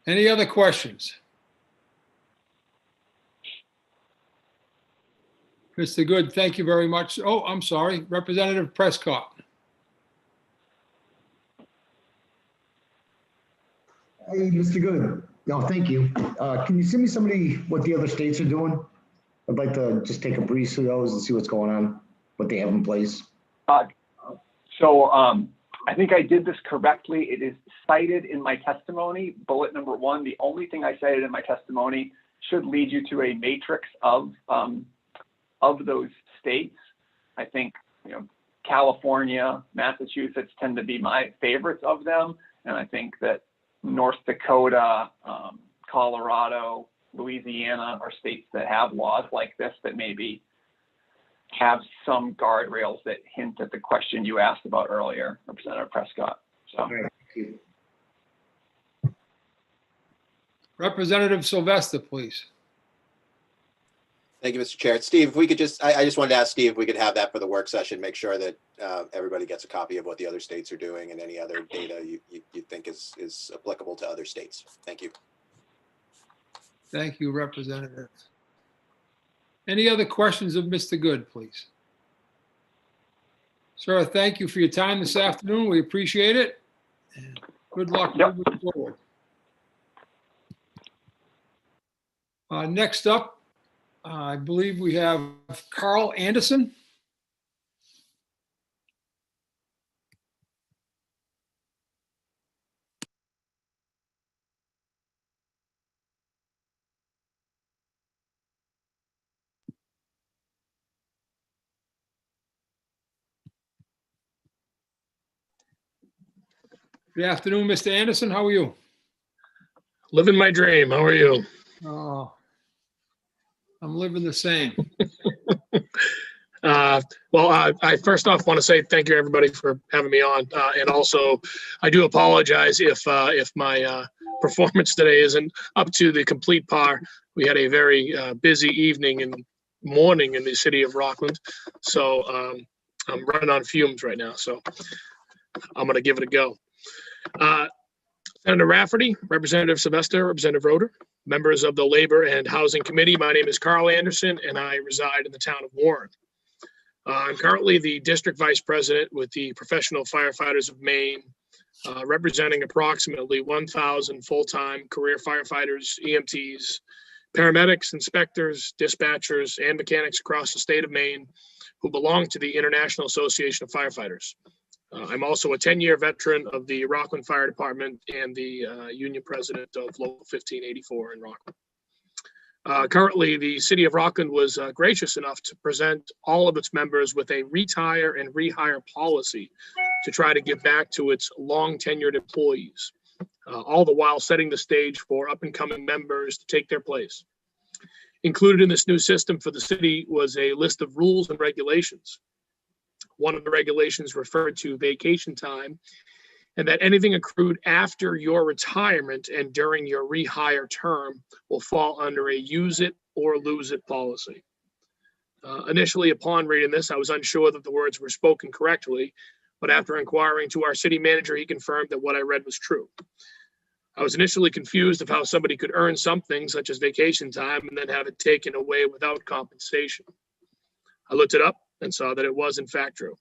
Any other questions? Mr. Good, thank you very much. Oh, I'm sorry, Representative Prescott. Hey, Mr. Good. No, thank you. Can you send me somebody what the other states are doing? I'd like to just take a breeze through those and see what's going on, what they have in place. I think I did this correctly. It is cited in my testimony, bullet number 1. The only thing I cited in my testimony should lead you to a matrix of those states. I think, you know, California, Massachusetts tend to be my favorites of them. And I think that North Dakota, Colorado, Louisiana are states that have laws like this that maybe have some guardrails that hint at the question you asked about earlier, Representative Prescott. So. Thank you. Representative Sylvester, please. Thank you, Mr. Chair. Steve, if we could just, I just wanted to ask Steve if we could have that for the work session, make sure that everybody gets a copy of what the other states are doing and any other data you think is applicable to other states. Thank you. Thank you, Representative. Any other questions of Mr. Good, please? Sir, thank you for your time this afternoon. We appreciate it. And good luck moving forward. Next up, I believe we have Carl Anderson. Good afternoon, Mr. Anderson. How are you? Living my dream. How are you? Oh, I'm living the same. I first off want to say thank you everybody for having me on, and also I do apologize if my performance today isn't up to the complete par. We had a very busy evening and morning in the city of Rockland, so I'm running on fumes right now. So I'm going to give it a go. Senator Rafferty, Representative Sylvester, Representative Roeder, members of the Labor and Housing Committee. My name is Carl Anderson, and I reside in the town of Warren. I'm currently the district vice president with the Professional Firefighters of Maine, representing approximately 1,000 full-time career firefighters, EMTs, paramedics, inspectors, dispatchers, and mechanics across the state of Maine who belong to the International Association of Firefighters. I'm also a 10-year veteran of the Rockland Fire Department and the union president of Local 1584 in Rockland. Currently, the city of Rockland was gracious enough to present all of its members with a retire and rehire policy to try to give back to its long tenured employees, all the while setting the stage for up and coming members to take their place. Included in this new system for the city was a list of rules and regulations. One of the regulations referred to vacation time, and that anything accrued after your retirement and during your rehire term will fall under a use it or lose it policy. Initially, upon reading this, I was unsure that the words were spoken correctly, but after inquiring to our city manager, he confirmed that what I read was true. I was initially confused of how somebody could earn something such as vacation time and then have it taken away without compensation. I looked it up and saw that it was in fact true.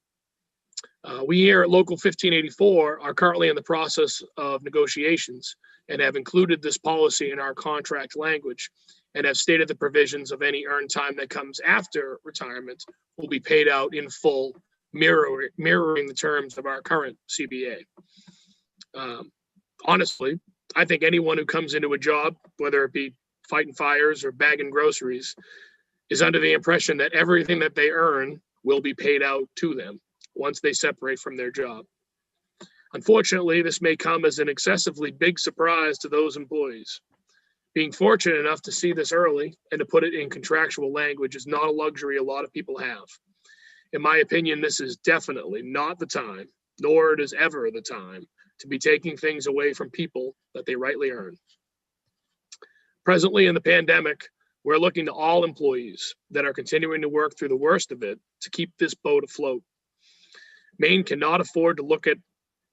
We here at Local 1584 are currently in the process of negotiations and have included this policy in our contract language and have stated the provisions of any earned time that comes after retirement will be paid out in full, mirroring the terms of our current CBA. Honestly, I think anyone who comes into a job, whether it be fighting fires or bagging groceries, is under the impression that everything that they earn will be paid out to them once they separate from their job. Unfortunately, this may come as an excessively big surprise to those employees. Being fortunate enough to see this early and to put it in contractual language is not a luxury a lot of people have. In my opinion, this is definitely not the time, nor it is ever the time, to be taking things away from people that they rightly earn. Presently in the pandemic, we're looking to all employees that are continuing to work through the worst of it to keep this boat afloat. Maine cannot afford to look at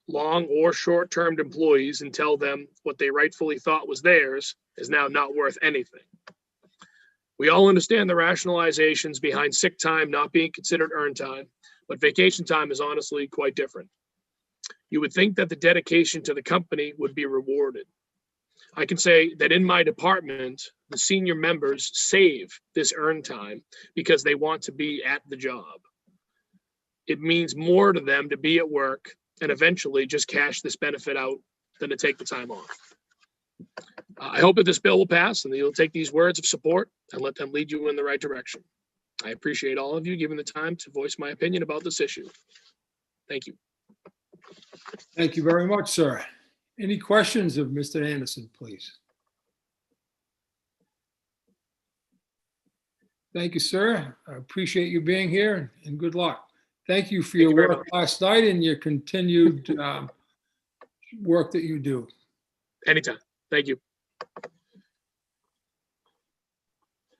long or short-term employees and tell them what they rightfully thought was theirs is now not worth anything. We all understand the rationalizations behind sick time not being considered earned time, but vacation time is honestly quite different. You would think that the dedication to the company would be rewarded. I can say that in my department, the senior members save this earned time because they want to be at the job. It means more to them to be at work and eventually just cash this benefit out than to take the time off. I hope that this bill will pass and that you'll take these words of support and let them lead you in the right direction. I appreciate all of you giving the time to voice my opinion about this issue. Thank you. Thank you very much, sir. Any questions of Mr. Anderson, please? Thank you, sir. I appreciate you being here and good luck. Thank you for your work last night and your continued work that you do. Anytime. Thank you.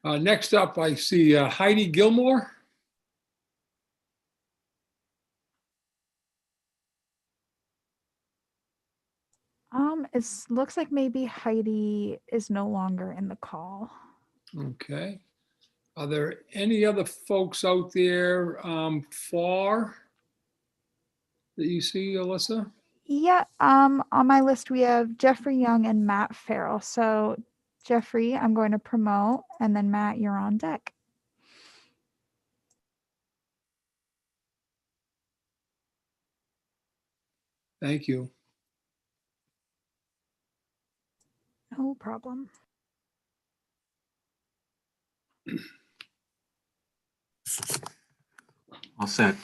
Next up, I see Heidi Gilmore. It looks like maybe Heidi is no longer in the call. Okay. Are there any other folks out there far that you see, Alyssa? Yeah, on my list we have Jeffrey Young and Matt Farrell. So Jeffrey, I'm going to promote, and then Matt, you're on deck. Thank you. No problem. All set.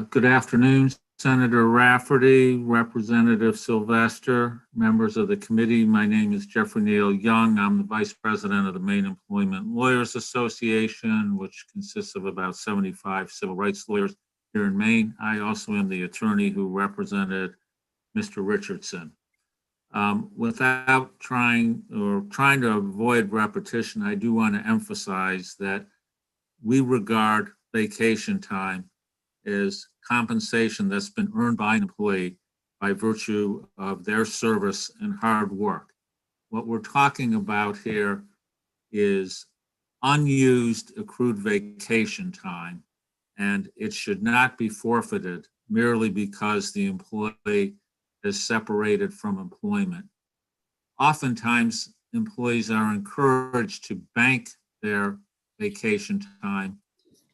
Good afternoon, Senator Rafferty, Representative Sylvester, members of the committee. My name is Jeffrey Neal Young. I'm the Vice President of the Maine Employment Lawyers Association, which consists of about 75 civil rights lawyers here in Maine. I also am the attorney who represented Mr. Richardson. Without trying to avoid repetition, I do want to emphasize that we regard vacation time as compensation that's been earned by an employee by virtue of their service and hard work. What we're talking about here is unused accrued vacation time, and it should not be forfeited merely because the employee is separated from employment. Oftentimes, employees are encouraged to bank their vacation time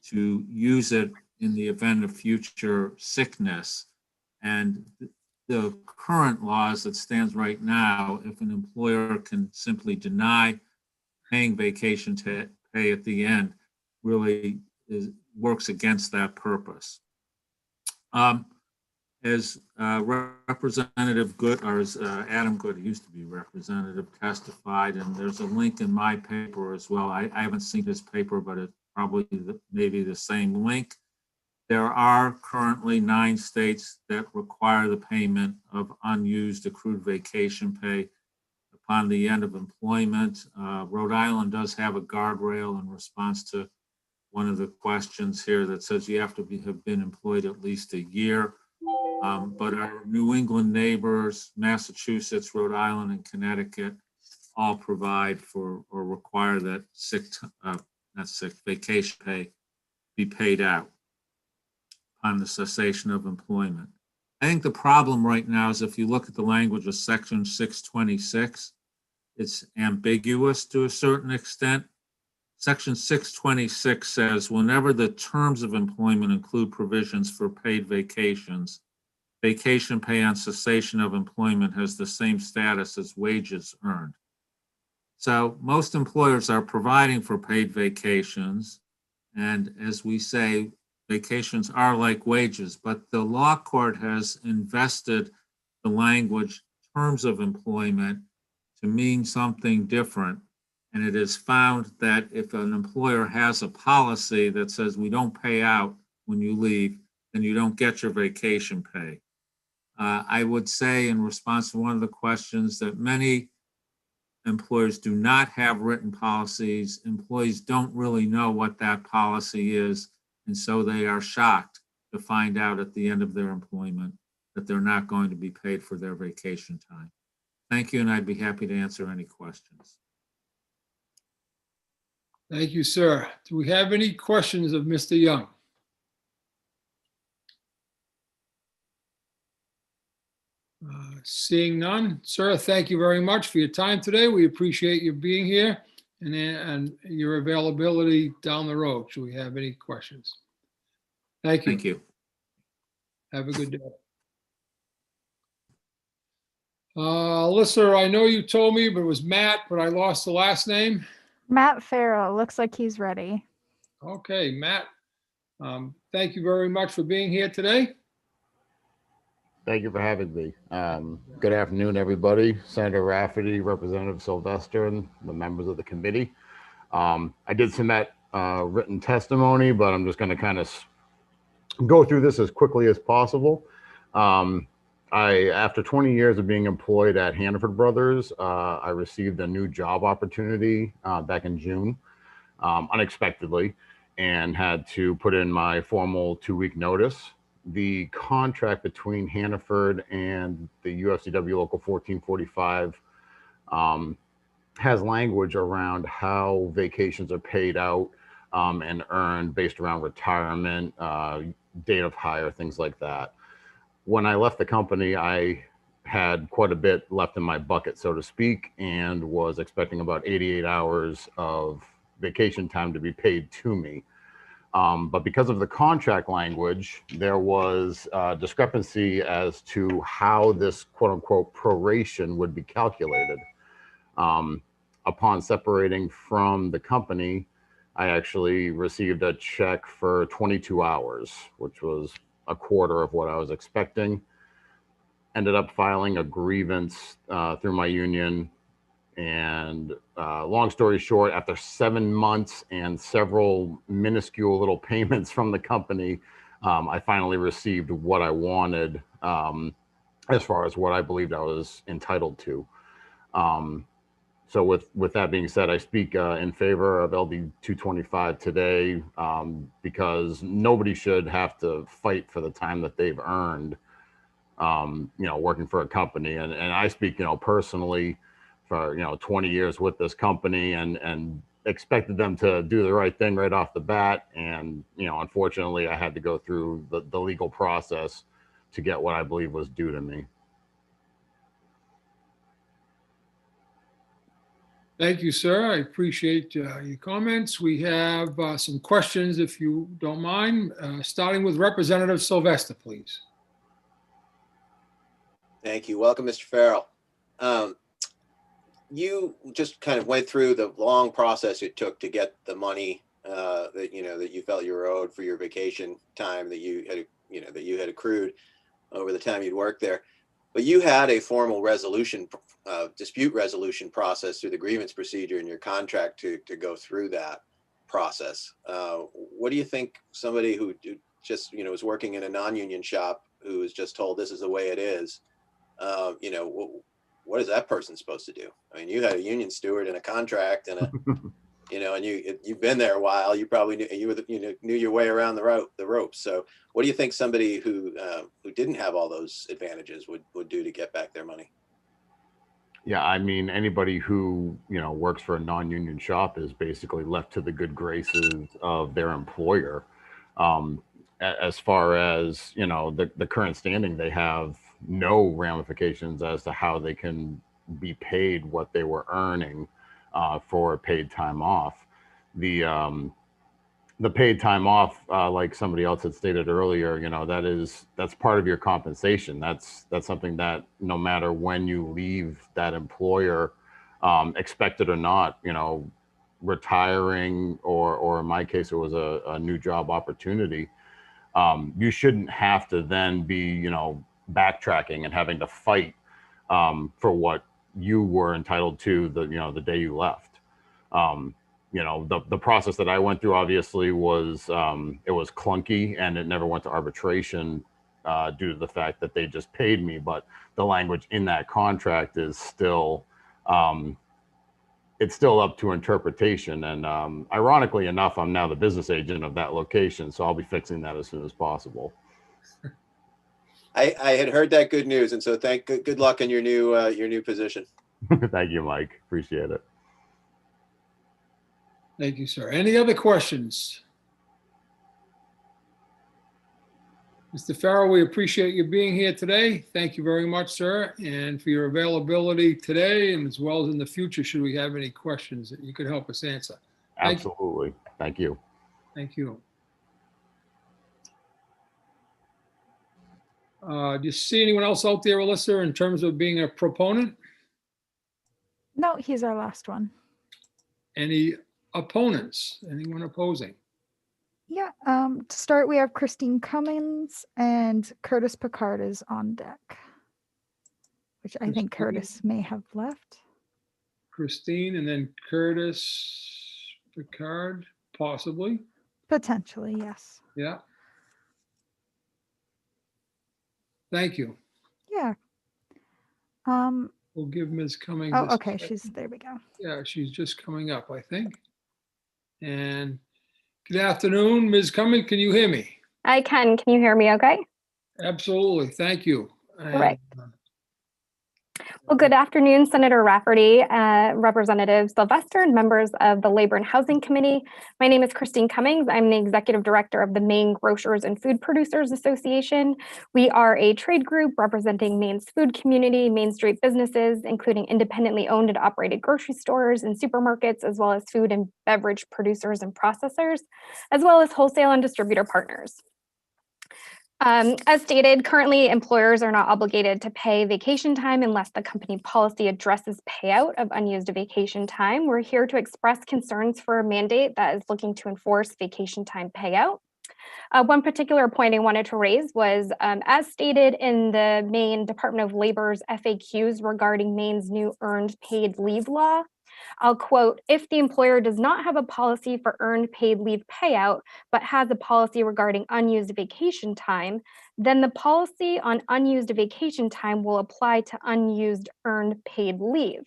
to use it in the event of future sickness. And the current laws that stands right now, if an employer can simply deny paying vacation pay at the end, really works against that purpose. As Representative Good, or as Adam Good, used to be representative, testified, and there's a link in my paper as well. I haven't seen this paper, but it's probably maybe the same link. There are currently 9 states that require the payment of unused accrued vacation pay upon the end of employment. Rhode Island does have a guardrail in response to one of the questions here that says you have to have been employed at least a year. But our New England neighbors, Massachusetts, Rhode Island, and Connecticut all provide for or require that vacation pay be paid out on the cessation of employment. I think the problem right now is if you look at the language of section 626, it's ambiguous to a certain extent. Section 626 says whenever the terms of employment include provisions for paid vacations, vacation pay on cessation of employment has the same status as wages earned. So most employers are providing for paid vacations. And as we say, vacations are like wages, but the law court has invested the language terms of employment to mean something different. And it is found that if an employer has a policy that says we don't pay out when you leave, then you don't get your vacation pay. I would say in response to one of the questions that many employers do not have written policies. Employees don't really know what that policy is. And so they are shocked to find out at the end of their employment that they're not going to be paid for their vacation time. Thank you, and I'd be happy to answer any questions. Thank you, sir. Do we have any questions of Mr. Young? Seeing none, sir, thank you very much for your time today. We appreciate you being here and your availability down the road. Should we have any questions? Thank you. Thank you. Have a good day. Alyssa, I know you told me, but it was Matt, but I lost the last name. Matt Farrell, looks like he's ready. Okay, Matt, thank you very much for being here today. Thank you for having me. Good afternoon, everybody. Senator Rafferty, Representative Sylvester, and the members of the committee. I did submit written testimony, but I'm just going to kind of go through this as quickly as possible. After 20 years of being employed at Hannaford Brothers, I received a new job opportunity back in June, unexpectedly, and had to put in my formal 2-week notice. The contract between Hannaford and the UFCW Local 1445 has language around how vacations are paid out and earned based around retirement, date of hire, things like that. When I left the company, I had quite a bit left in my bucket, so to speak, and was expecting about 88 hours of vacation time to be paid to me. But because of the contract language, there was a discrepancy as to how this quote unquote proration would be calculated. Upon separating from the company, I actually received a check for 22 hours, which was a quarter of what I was expecting. Ended up filing a grievance through my union. And long story short, after 7 months and several minuscule little payments from the company, I finally received what I wanted as far as what I believed I was entitled to. So with that being said, I speak in favor of LD 225 today because nobody should have to fight for the time that they've earned, working for a company. And I speak, personally, for 20 years with this company and expected them to do the right thing right off the bat. And unfortunately, I had to go through the legal process to get what I believe was due to me. Thank you, sir. I appreciate your comments. We have some questions, if you don't mind, starting with Representative Sylvester, please. Thank you. Welcome, Mr. Farrell. You just kind of went through the long process it took to get the money that you felt you were owed for your vacation time that you had accrued over the time you'd worked there. But you had a formal resolution, dispute resolution process through the grievance procedure in your contract to go through that process. What do you think somebody who just was working in a non-union shop who was just told this is the way it is, what is that person supposed to do? I mean, you had a union steward and a contract and and you've been there a while. You probably knew your way around the ropes. So, what do you think somebody who didn't have all those advantages would do to get back their money? Yeah, I mean, anybody who works for a non-union shop is basically left to the good graces of their employer. as far as, you know, the current standing, they have no ramifications as to how they can be paid what they were earning for paid time off. The paid time off, like somebody else had stated earlier, you know, that's part of your compensation. That's something that no matter when you leave that employer, expected or not, you know, retiring or in my case, it was a new job opportunity. You shouldn't have to then be, you know, backtracking and having to fight for what you were entitled to the day you left. You know, the process that I went through obviously was it was clunky, and it never went to arbitration due to the fact that they just paid me. But the language in that contract is still it's still up to interpretation. And ironically enough, I'm now the business agent of that location, so I'll be fixing that as soon as possible. I had heard that good news, and so good luck in your new position. Thank you, Mike. Appreciate it. Thank you, sir. Any other questions? Mr. Farrell, we appreciate you being here today. Thank you very much, sir, and for your availability today and as well as in the future, should we have any questions that you could help us answer. Absolutely. Thank you. Thank you. Do you see anyone else out there, Alyssa, in terms of being a proponent? No, he's our last one. Any opponents? Anyone opposing? Yeah, to start, we have Christine Cummins and Curtis Picard is on deck, which I think Curtis may have left. Christine and then Curtis Picard, possibly. Potentially, yes. Yeah. Thank you. Yeah. We'll give Ms. Cummings. Oh, okay. There we go. Yeah, she's just coming up, I think. And good afternoon, Ms. Cummings. Can you hear me? I can. Can you hear me okay? Absolutely. Thank you. Right. Well, good afternoon, Senator Rafferty, Representative Sylvester, and members of the Labor and Housing Committee. My name is Christine Cummings. I'm the Executive Director of the Maine Grocers and Food Producers Association. We are a trade group representing Maine's food community, Main Street businesses, including independently owned and operated grocery stores and supermarkets, as well as food and beverage producers and processors, as well as wholesale and distributor partners. As stated, currently employers are not obligated to pay vacation time unless the company policy addresses payout of unused vacation time. We're here to express concerns for a mandate that is looking to enforce vacation time payout. One particular point I wanted to raise was, as stated in the Maine Department of Labor's FAQs regarding Maine's new earned paid leave law, I'll quote, if the employer does not have a policy for earned paid leave payout, but has a policy regarding unused vacation time, then the policy on unused vacation time will apply to unused earned paid leave.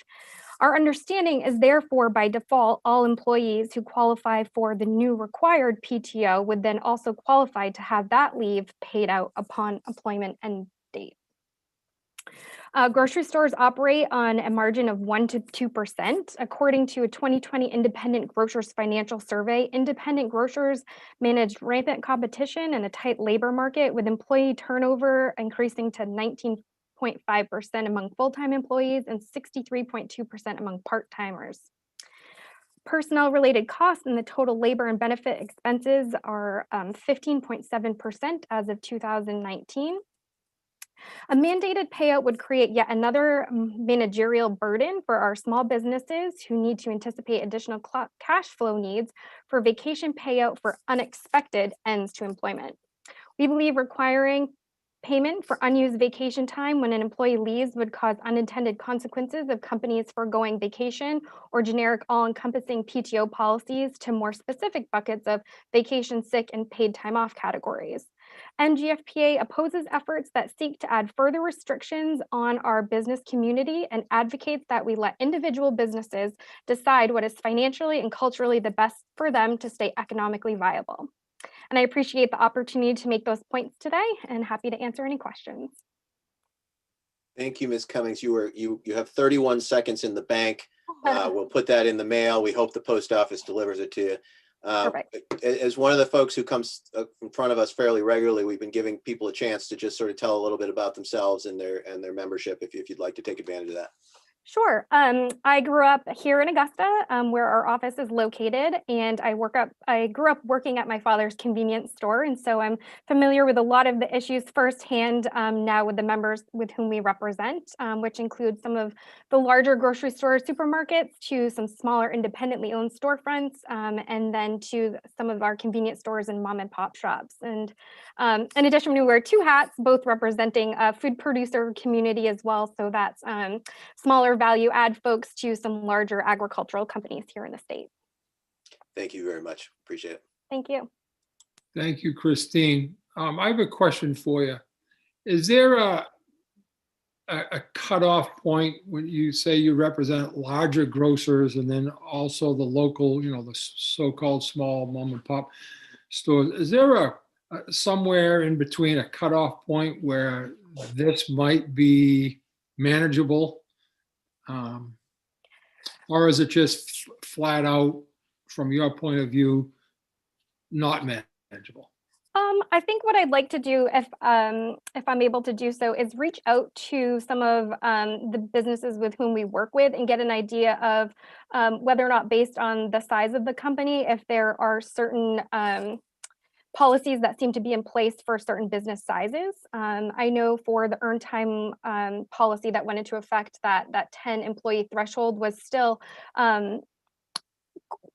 Our understanding is therefore by default, all employees who qualify for the new required PTO would then also qualify to have that leave paid out upon employment end date. Grocery stores operate on a margin of 1 to 2%. According to a 2020 Independent Grocers Financial Survey, independent grocers managed rampant competition and a tight labor market, with employee turnover increasing to 19.5% among full-time employees and 63.2% among part-timers. Personnel-related costs and the total labor and benefit expenses are 15.7% as of 2019. A mandated payout would create yet another managerial burden for our small businesses who need to anticipate additional cash flow needs for vacation payout for unexpected ends to employment. We believe requiring payment for unused vacation time when an employee leaves would cause unintended consequences of companies foregoing vacation or generic all-encompassing PTO policies to more specific buckets of vacation, sick, and paid time off categories. NGFPA opposes efforts that seek to add further restrictions on our business community and advocates that we let individual businesses decide what is financially and culturally the best for them to stay economically viable. And I appreciate the opportunity to make those points today and happy to answer any questions. Thank you, Ms. Cummings. You have 31 seconds in the bank. We'll put that in the mail. We hope the post office delivers it to you. As one of the folks who comes in front of us fairly regularly, we've been giving people a chance to just sort of tell a little bit about themselves and their membership, if you'd like to take advantage of that. Sure. I grew up here in Augusta, where our office is located, and I grew up working at my father's convenience store, and so I'm familiar with a lot of the issues firsthand now with the members with whom we represent, which include some of the larger grocery store supermarkets to some smaller independently owned storefronts, and then to some of our convenience stores and mom and pop shops. And in addition, we wear two hats, both representing a food producer community as well. So that's smaller value add folks to some larger agricultural companies here in the state. Thank you very much. Appreciate it. Thank you. Thank you, Christine. I have a question for you. Is there a cutoff point when you say you represent larger grocers and then also the local, the so-called small mom and pop stores? Is there somewhere in between a cutoff point where this might be manageable? Or is it just flat out, from your point of view, not manageable? I think what I'd like to do, if I'm able to do so, is reach out to some of the businesses with whom we work with and get an idea of whether or not, based on the size of the company, if there are certain policies that seem to be in place for certain business sizes. I know for the earned time policy that went into effect, that 10 employee threshold was still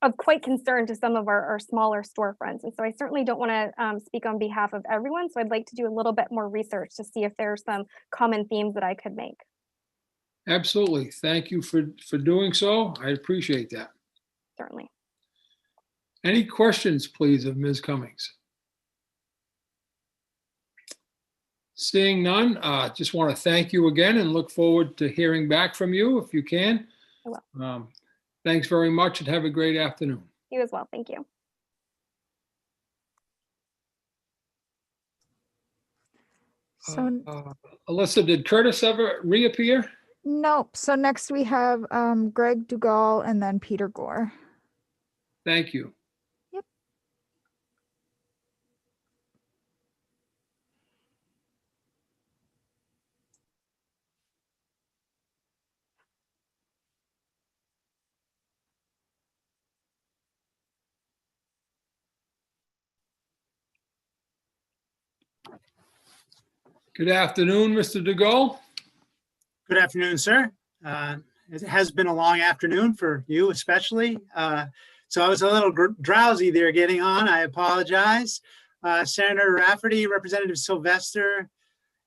of quite concern to some of our smaller storefronts. And so I certainly don't want to speak on behalf of everyone. So I'd like to do a little bit more research to see if there's some common themes that I could make. Absolutely. Thank you for doing so. I appreciate that. Certainly. Any questions, please, of Ms. Cummings? Seeing none, just want to thank you again and look forward to hearing back from you if you can. I will. Thanks very much and have a great afternoon. You as well. Thank you. So Alyssa, did Curtis ever reappear? nope. So next we have Greg Dugal and then Peter Gore. Thank you. Yep. Good afternoon, Mr. DeGaulle. Good afternoon, sir. It has been a long afternoon for you especially. So I was a little drowsy there getting on. I apologize. Senator Rafferty, Representative Sylvester,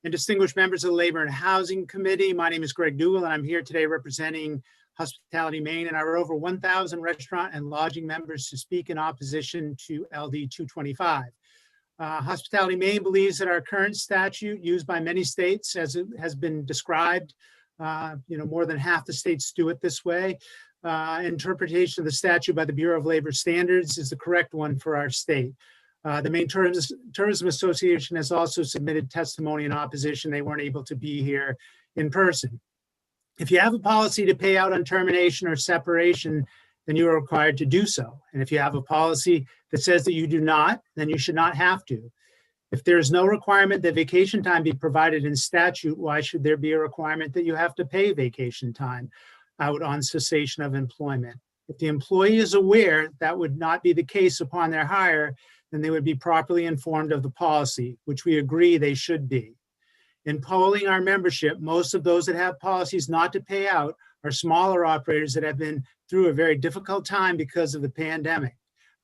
and distinguished members of the Labor and Housing Committee. My name is Greg Dugal, and I'm here today representing Hospitality Maine and our over 1,000 restaurant and lodging members to speak in opposition to LD 225. Hospitality Maine believes that our current statute, used by many states, as it has been described, more than half the states do it this way. Interpretation of the statute by the Bureau of Labor Standards is the correct one for our state. The Maine Tourism Association has also submitted testimony in opposition. They weren't able to be here in person. If you have a policy to pay out on termination or separation, then you are required to do so. And if you have a policy that says that you do not, then you should not have to. If there is no requirement that vacation time be provided in statute, why should there be a requirement that you have to pay vacation time out on cessation of employment? If the employee is aware that would not be the case upon their hire, then they would be properly informed of the policy, which we agree they should be. In polling our membership, most of those that have policies not to pay out are smaller operators that have been through a very difficult time because of the pandemic.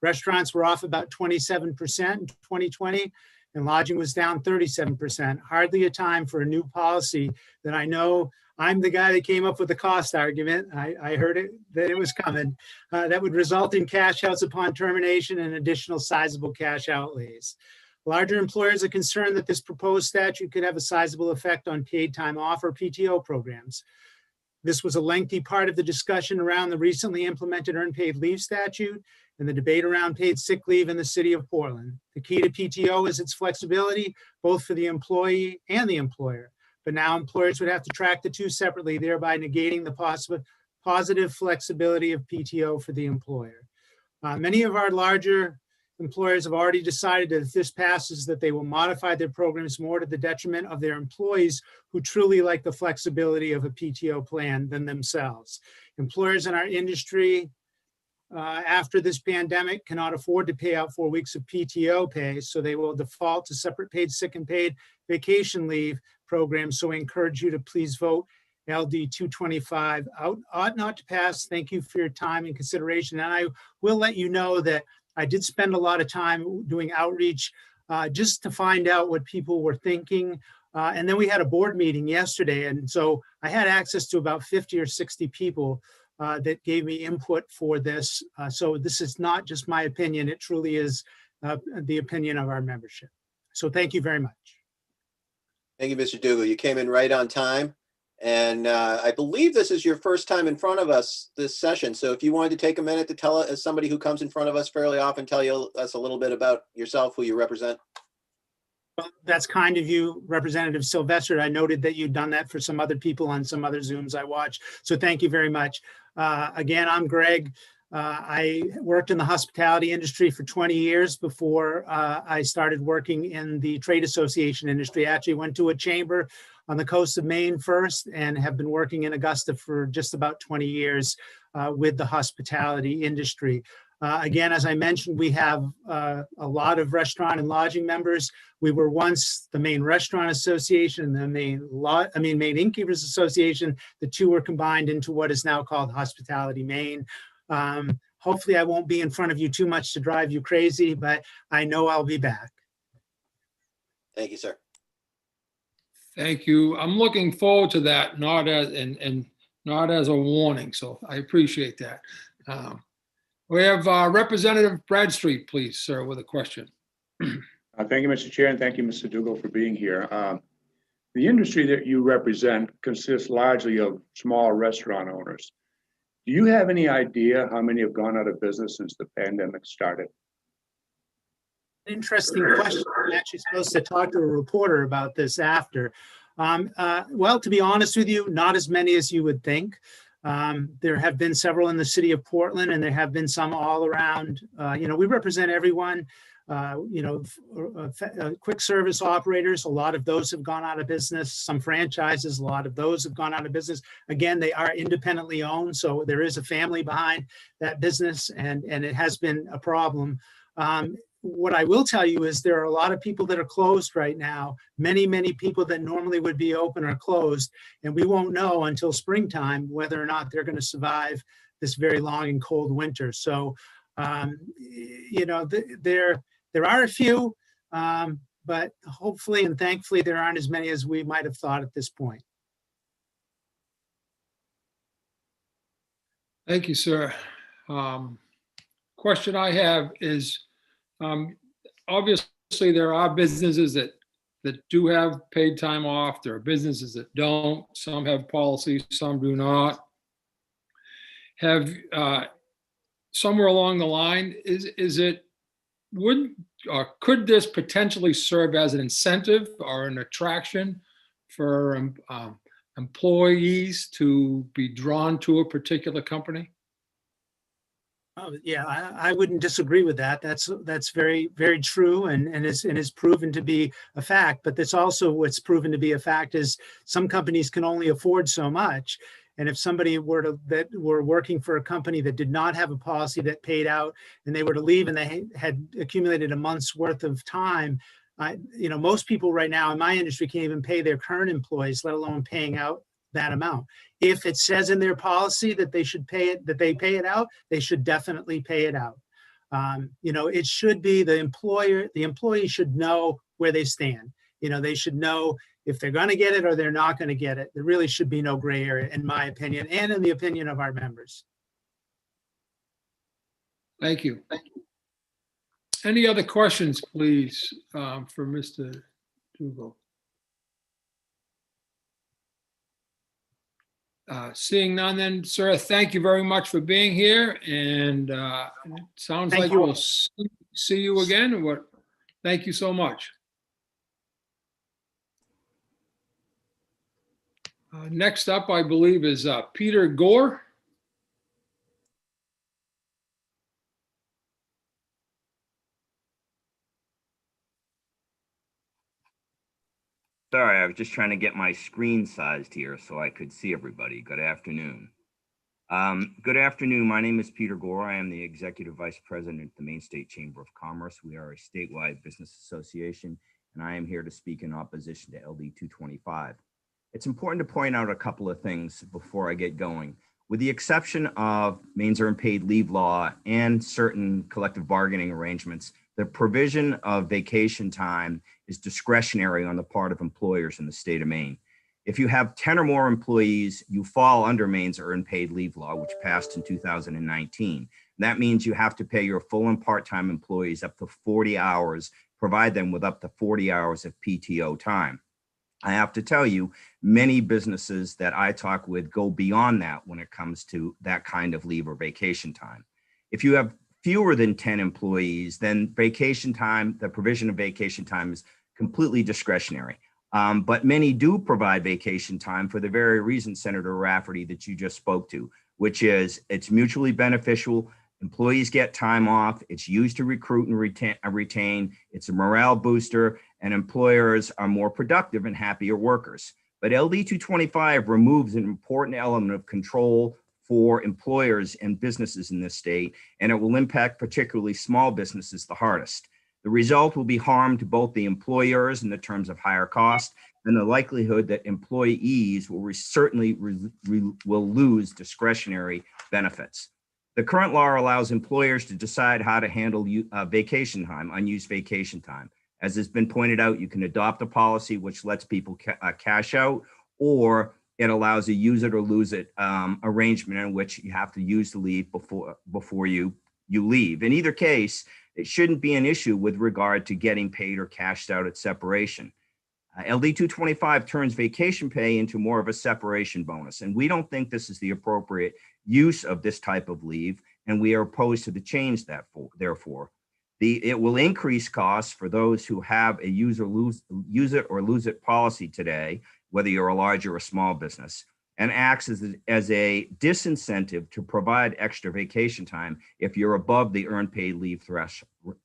Restaurants were off about 27% in 2020, and lodging was down 37%. Hardly a time for a new policy that I know I'm the guy that came up with the cost argument. I heard it, that it was coming. That would result in cash outs upon termination and additional sizable cash outlays. Larger employers are concerned that this proposed statute could have a sizable effect on paid time off or PTO programs. This was a lengthy part of the discussion around the recently implemented earned paid leave statute and the debate around paid sick leave in the city of Portland. The key to PTO is its flexibility, both for the employee and the employer. But now employers would have to track the two separately, thereby negating the positive flexibility of PTO for the employer. Many of our larger employers have already decided that if this passes, that they will modify their programs more to the detriment of their employees who truly like the flexibility of a PTO plan than themselves. Employers in our industry after this pandemic cannot afford to pay out 4 weeks of PTO pay, so they will default to separate paid sick and paid vacation leave programs. So I encourage you to please vote LD 225 ought not to pass. Thank you for your time and consideration. And I will let you know that I did spend a lot of time doing outreach just to find out what people were thinking. And then we had a board meeting yesterday. And so I had access to about 50 or 60 people that gave me input for this. So this is not just my opinion. It truly is the opinion of our membership. So thank you very much. Thank you, Mr. Dougal. You came in right on time. And I believe this is your first time in front of us this session. So if you wanted to take a minute to tell us, as somebody who comes in front of us fairly often, tell us a little bit about yourself, who you represent. Well, that's kind of you, Representative Sylvester. I noted that you've done that for some other people on some other Zooms I watched. So thank you very much. Again, I'm Greg. I worked in the hospitality industry for 20 years before I started working in the trade association industry. I actually went to a chamber on the coast of Maine first and have been working in Augusta for just about 20 years with the hospitality industry. Again, as I mentioned, we have a lot of restaurant and lodging members. We were once the Maine Restaurant Association and the Maine Innkeepers Association. The two were combined into what is now called Hospitality Maine. Hopefully I won't be in front of you too much to drive you crazy, but I know I'll be back. Thank you, sir. Thank you. I'm looking forward to that, not as and not as a warning. So I appreciate that. We have Representative Bradstreet, please, sir, with a question. Thank you, Mr. Chair, and thank you, Mr. Dougal, for being here. The industry that you represent consists largely of small restaurant owners. Do you have any idea how many have gone out of business since the pandemic started? Interesting question. I'm actually supposed to talk to a reporter about this after. Well, to be honest with you, not as many as you would think. There have been several in the city of Portland, and there have been some all around. We represent everyone. Quick service operators, a lot of those have gone out of business. Some franchises, a lot of those have gone out of business. Again, they are independently owned, so there is a family behind that business, and it has been a problem. What I will tell you is there are a lot of people that are closed right now. Many, many people that normally would be open are closed, and we won't know until springtime whether or not they're going to survive this very long and cold winter. So, there are a few, but hopefully and thankfully there aren't as many as we might have thought at this point. Thank you, sir. Question I have is, obviously there are businesses that do have paid time off. There are businesses that don't. Some have policies, some do not. Have somewhere along the line, could this potentially serve as an incentive or an attraction for employees to be drawn to a particular company? Oh, yeah, I wouldn't disagree with that. That's very, very true and is proven to be a fact. But that's also what's proven to be a fact is some companies can only afford so much. And if somebody that were working for a company that did not have a policy that paid out and they were to leave and they had accumulated a month's worth of time, most people right now in my industry can't even pay their current employees, let alone paying out that amount. If it says in their policy that they should pay it, that they pay it out, they should definitely pay it out. It should be the employee should know where they stand. They should know if they're going to get it or they're not going to get it. There really should be no gray area, in my opinion, and in the opinion of our members. Thank you. Any other questions, please, for Mr. Dougal? Seeing none then, sir, thank you very much for being here. And it sounds like we'll see you again. Thank you so much. Next up, I believe, is Peter Gore. Sorry, I was just trying to get my screen sized here so I could see everybody. Good afternoon. Good afternoon. My name is Peter Gore. I am the Executive Vice President at the Maine State Chamber of Commerce. We are a statewide business association, and I am here to speak in opposition to LD 225. It's important to point out a couple of things before I get going. With the exception of Maine's earned paid leave law and certain collective bargaining arrangements, the provision of vacation time is discretionary on the part of employers in the state of Maine. If you have 10 or more employees, you fall under Maine's earned paid leave law, which passed in 2019. That means you have to pay your full and part-time employees up to 40 hours, provide them with up to 40 hours of PTO time. I have to tell you, many businesses that I talk with go beyond that when it comes to that kind of leave or vacation time. If you have fewer than 10 employees, then vacation time, the provision of vacation time is completely discretionary. But many do provide vacation time for the very reason, Senator Rafferty, that you just spoke to, which is it's mutually beneficial. Employees get time off. It's used to recruit and retain. It's a morale booster, and employers are more productive and happier workers. But LD 225 removes an important element of control for employers and businesses in this state, and it will impact particularly small businesses the hardest. The result will be harm to both the employers in the terms of higher cost and the likelihood that employees will certainly will lose discretionary benefits. The current law allows employers to decide how to handle vacation time, unused vacation time. As has been pointed out, you can adopt a policy which lets people cash out, or it allows a use it or lose it arrangement in which you have to use the leave before you leave. In either case, it shouldn't be an issue with regard to getting paid or cashed out at separation. LD 225 turns vacation pay into more of a separation bonus, and we don't think this is the appropriate use of this type of leave, and we are opposed to the change therefore. It will increase costs for those who have a use it or lose it policy today, whether you're a large or a small business, and acts as a disincentive to provide extra vacation time if you're above the earned paid leave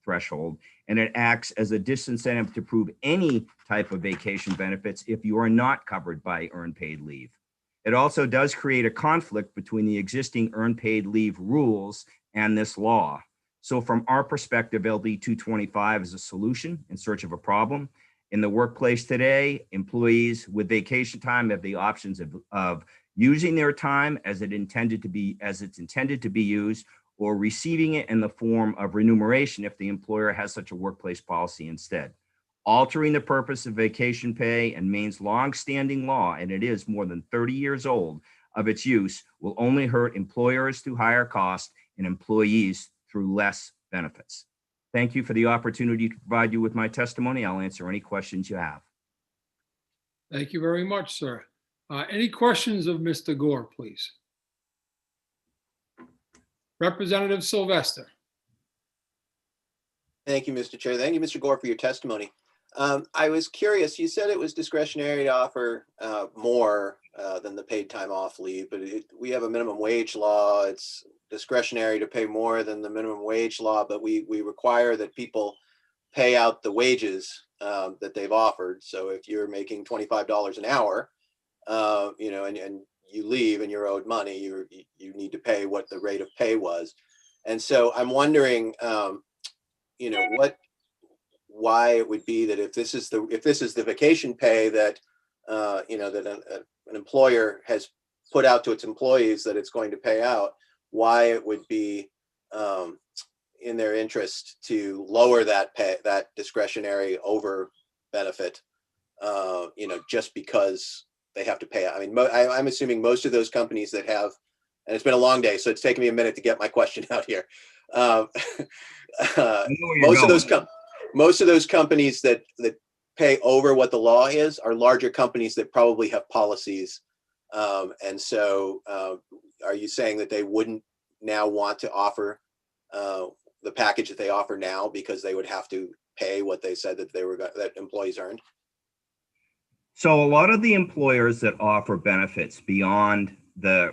threshold. And it acts as a disincentive to prove any type of vacation benefits if you are not covered by earned paid leave. It also does create a conflict between the existing earned paid leave rules and this law. So from our perspective, LD 225 is a solution in search of a problem. In the workplace today, employees with vacation time have the options of using their time as it's intended to be used, or receiving it in the form of remuneration if the employer has such a workplace policy instead. Altering the purpose of vacation pay and Maine's long-standing law, and it is more than 30 years old, of its use will only hurt employers through higher costs and employees through less benefits. Thank you for the opportunity to provide you with my testimony. I'll answer any questions you have. Thank you very much, sir. Any questions of Mr. Gore, please? Representative Sylvester. Thank you, Mr. Chair. Thank you, Mr. Gore, for your testimony. I was curious, you said it was discretionary to offer more than the paid time off leave, but we have a minimum wage law. It's discretionary to pay more than the minimum wage law, but we require that people pay out the wages that they've offered. So if you're making $25 an hour, and you leave and you're owed money, you need to pay what the rate of pay was. And so I'm wondering, why it would be that if this is the vacation pay that an employer has put out to its employees that it's going to pay out, why it would be in their interest to lower that pay, that discretionary over benefit, just because they have to pay. I mean, I'm assuming most of those companies that have, and it's been a long day, so it's taken me a minute to get my question out here. Most of those companies that pay over what the law is are larger companies that probably have policies. And so are you saying that they wouldn't now want to offer the package that they offer now because they would have to pay what they said that employees earned? So a lot of the employers that offer benefits beyond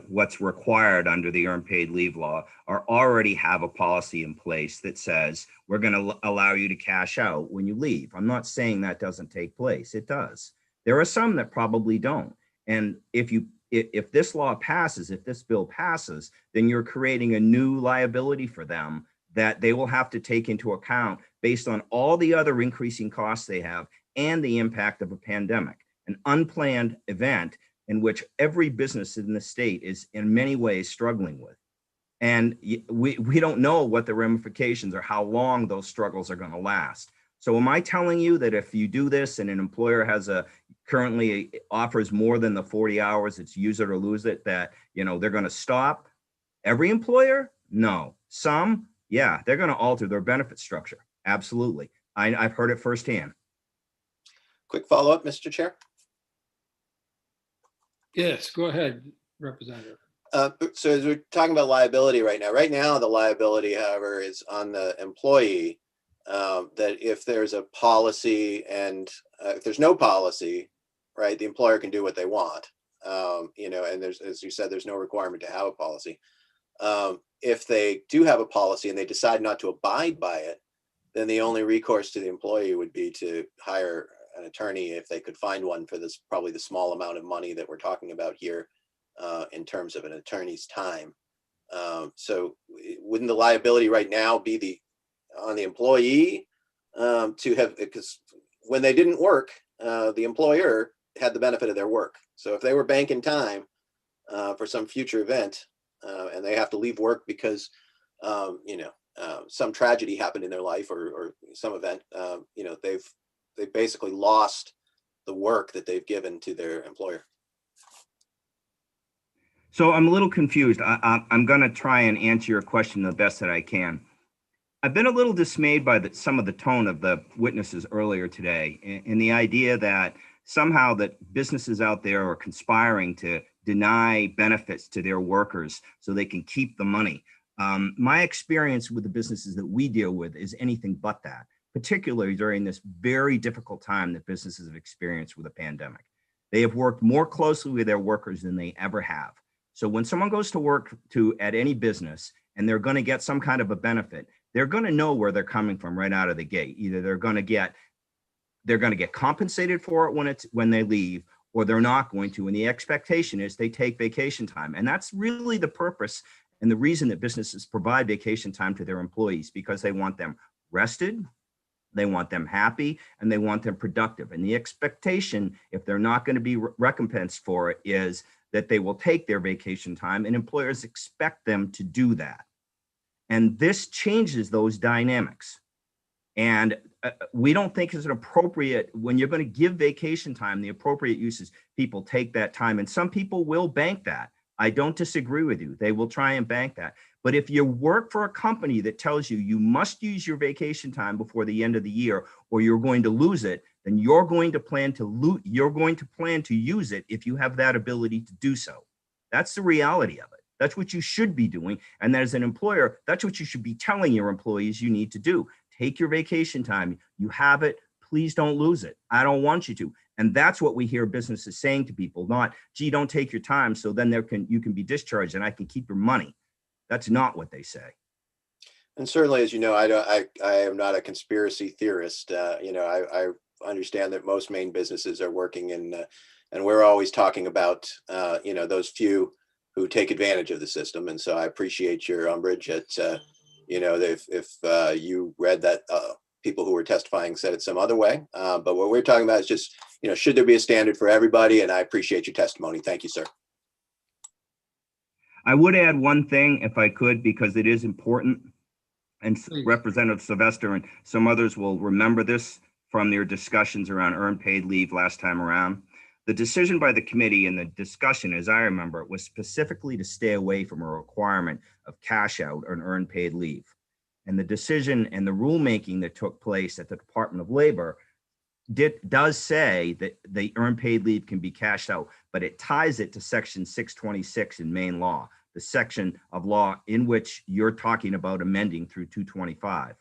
what's required under the earned paid leave law already have a policy in place that says we're going to allow you to cash out when you leave. I'm not saying that doesn't take place. It does. There are some that probably don't. And if this law passes, if this bill passes, then you're creating a new liability for them that they will have to take into account based on all the other increasing costs they have and the impact of a pandemic, an unplanned event in which every business in the state is in many ways struggling with. And we don't know what the ramifications or how long those struggles are going to last. So am I telling you that if you do this and an employer currently offers more than the 40 hours, it's use it or lose it, that, they're going to stop? Every employer? No. Some, yeah, they're going to alter their benefit structure. Absolutely. I've heard it firsthand. Quick follow-up, Mr. Chair. Yes, go ahead, Representative. So as we're talking about liability right now, the liability, however, is on the employee, that if there's a policy and if there's no policy, right, the employer can do what they want. And there's, as you said, there's no requirement to have a policy. If they do have a policy and they decide not to abide by it, then the only recourse to the employee would be to hire an attorney if they could find one for this, probably the small amount of money that we're talking about here in terms of an attorney's time. So wouldn't the liability right now be on the employee to have, because when they didn't work, the employer had the benefit of their work. So if they were banking time for some future event and they have to leave work because some tragedy happened in their life or some event, they've basically lost the work that they've given to their employer. So I'm a little confused. I'm going to try and answer your question the best that I can. I've been a little dismayed by some of the tone of the witnesses earlier today, and the idea that somehow that businesses out there are conspiring to deny benefits to their workers so they can keep the money. My experience with the businesses that we deal with is anything but that, particularly during this very difficult time that businesses have experienced with a pandemic. They have worked more closely with their workers than they ever have. So when someone goes to work at any business and they're going to get some kind of a benefit, they're going to know where they're coming from right out of the gate. Either they're going to get compensated for it when they leave, or they're not going to. And the expectation is they take vacation time. And that's really the purpose and the reason that businesses provide vacation time to their employees, because they want them rested, they want them happy, and they want them productive. And the expectation, if they're not going to be recompensed for it, is that they will take their vacation time, and employers expect them to do that. And this changes those dynamics. And we don't think it's an appropriate, when you're going to give vacation time, the appropriate use is people take that time. And some people will bank that. I don't disagree with you. They will try and bank that. But if you work for a company that tells you you must use your vacation time before the end of the year, or you're going to lose it, then you're going to plan to use it if you have that ability to do so. That's the reality of it. That's what you should be doing. And as an employer, that's what you should be telling your employees you need to do. Take your vacation time. You have it. Please don't lose it. I don't want you to. And that's what we hear businesses saying to people, not, gee, don't take your time, so then you can be discharged and I can keep your money. That's not what they say. And certainly, as you know, I am not a conspiracy theorist. I understand that most Maine businesses are working and we're always talking about, those few who take advantage of the system. And so I appreciate your umbrage at, if you read that people who were testifying said it some other way. But what we're talking about is just, should there be a standard for everybody? And I appreciate your testimony. Thank you, sir. I would add one thing if I could, because it is important. And Representative Sylvester and some others will remember this from their discussions around earned paid leave last time around. The decision by the committee and the discussion, as I remember it, was specifically to stay away from a requirement of cash out or earned paid leave. And the decision and the rulemaking that took place at the Department of Labor does say that the earned paid leave can be cashed out, but it ties it to Section 626 in Maine law, the section of law in which you're talking about amending through 225.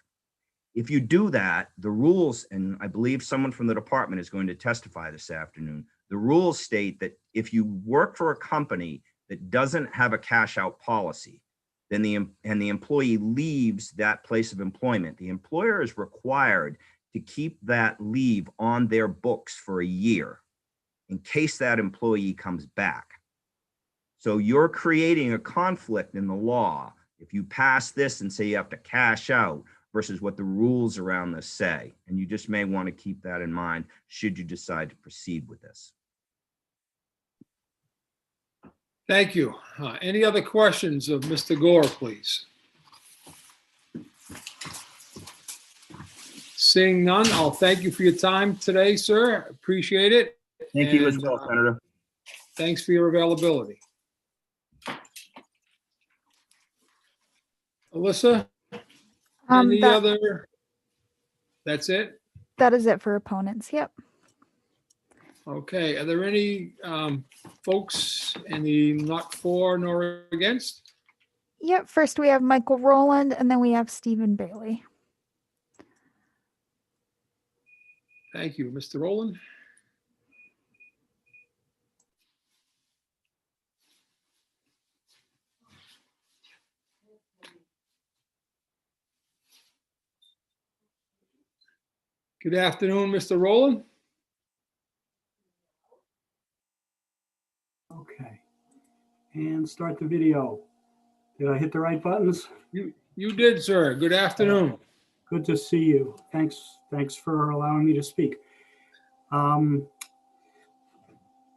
If you do that, the rules, and I believe someone from the department is going to testify this afternoon, the rules state that if you work for a company that doesn't have a cash out policy, then the employee leaves that place of employment, the employer is required to keep that leave on their books for a year. in case that employee comes back. So you're creating a conflict in the law if you pass this and say you have to cash out versus what the rules around this say. And you just may want to keep that in mind should you decide to proceed with this. Thank you. Any other questions of Mr. Gore, please? Seeing none, I'll thank you for your time today, sir. Appreciate it. Thank you as And, well, Senator. Thanks for your availability. Alyssa, any other? That's it? That is it for opponents. Yep. Okay. Are there any folks, any not for nor against? Yep. First we have Michael Rowland, and then we have Stephen Bailey. Thank you. Mr. Rowland? Good afternoon, Mr. Rowland. Okay, and start the video. Did I hit the right buttons? You did, sir. Good afternoon. Good to see you. Thanks for allowing me to speak.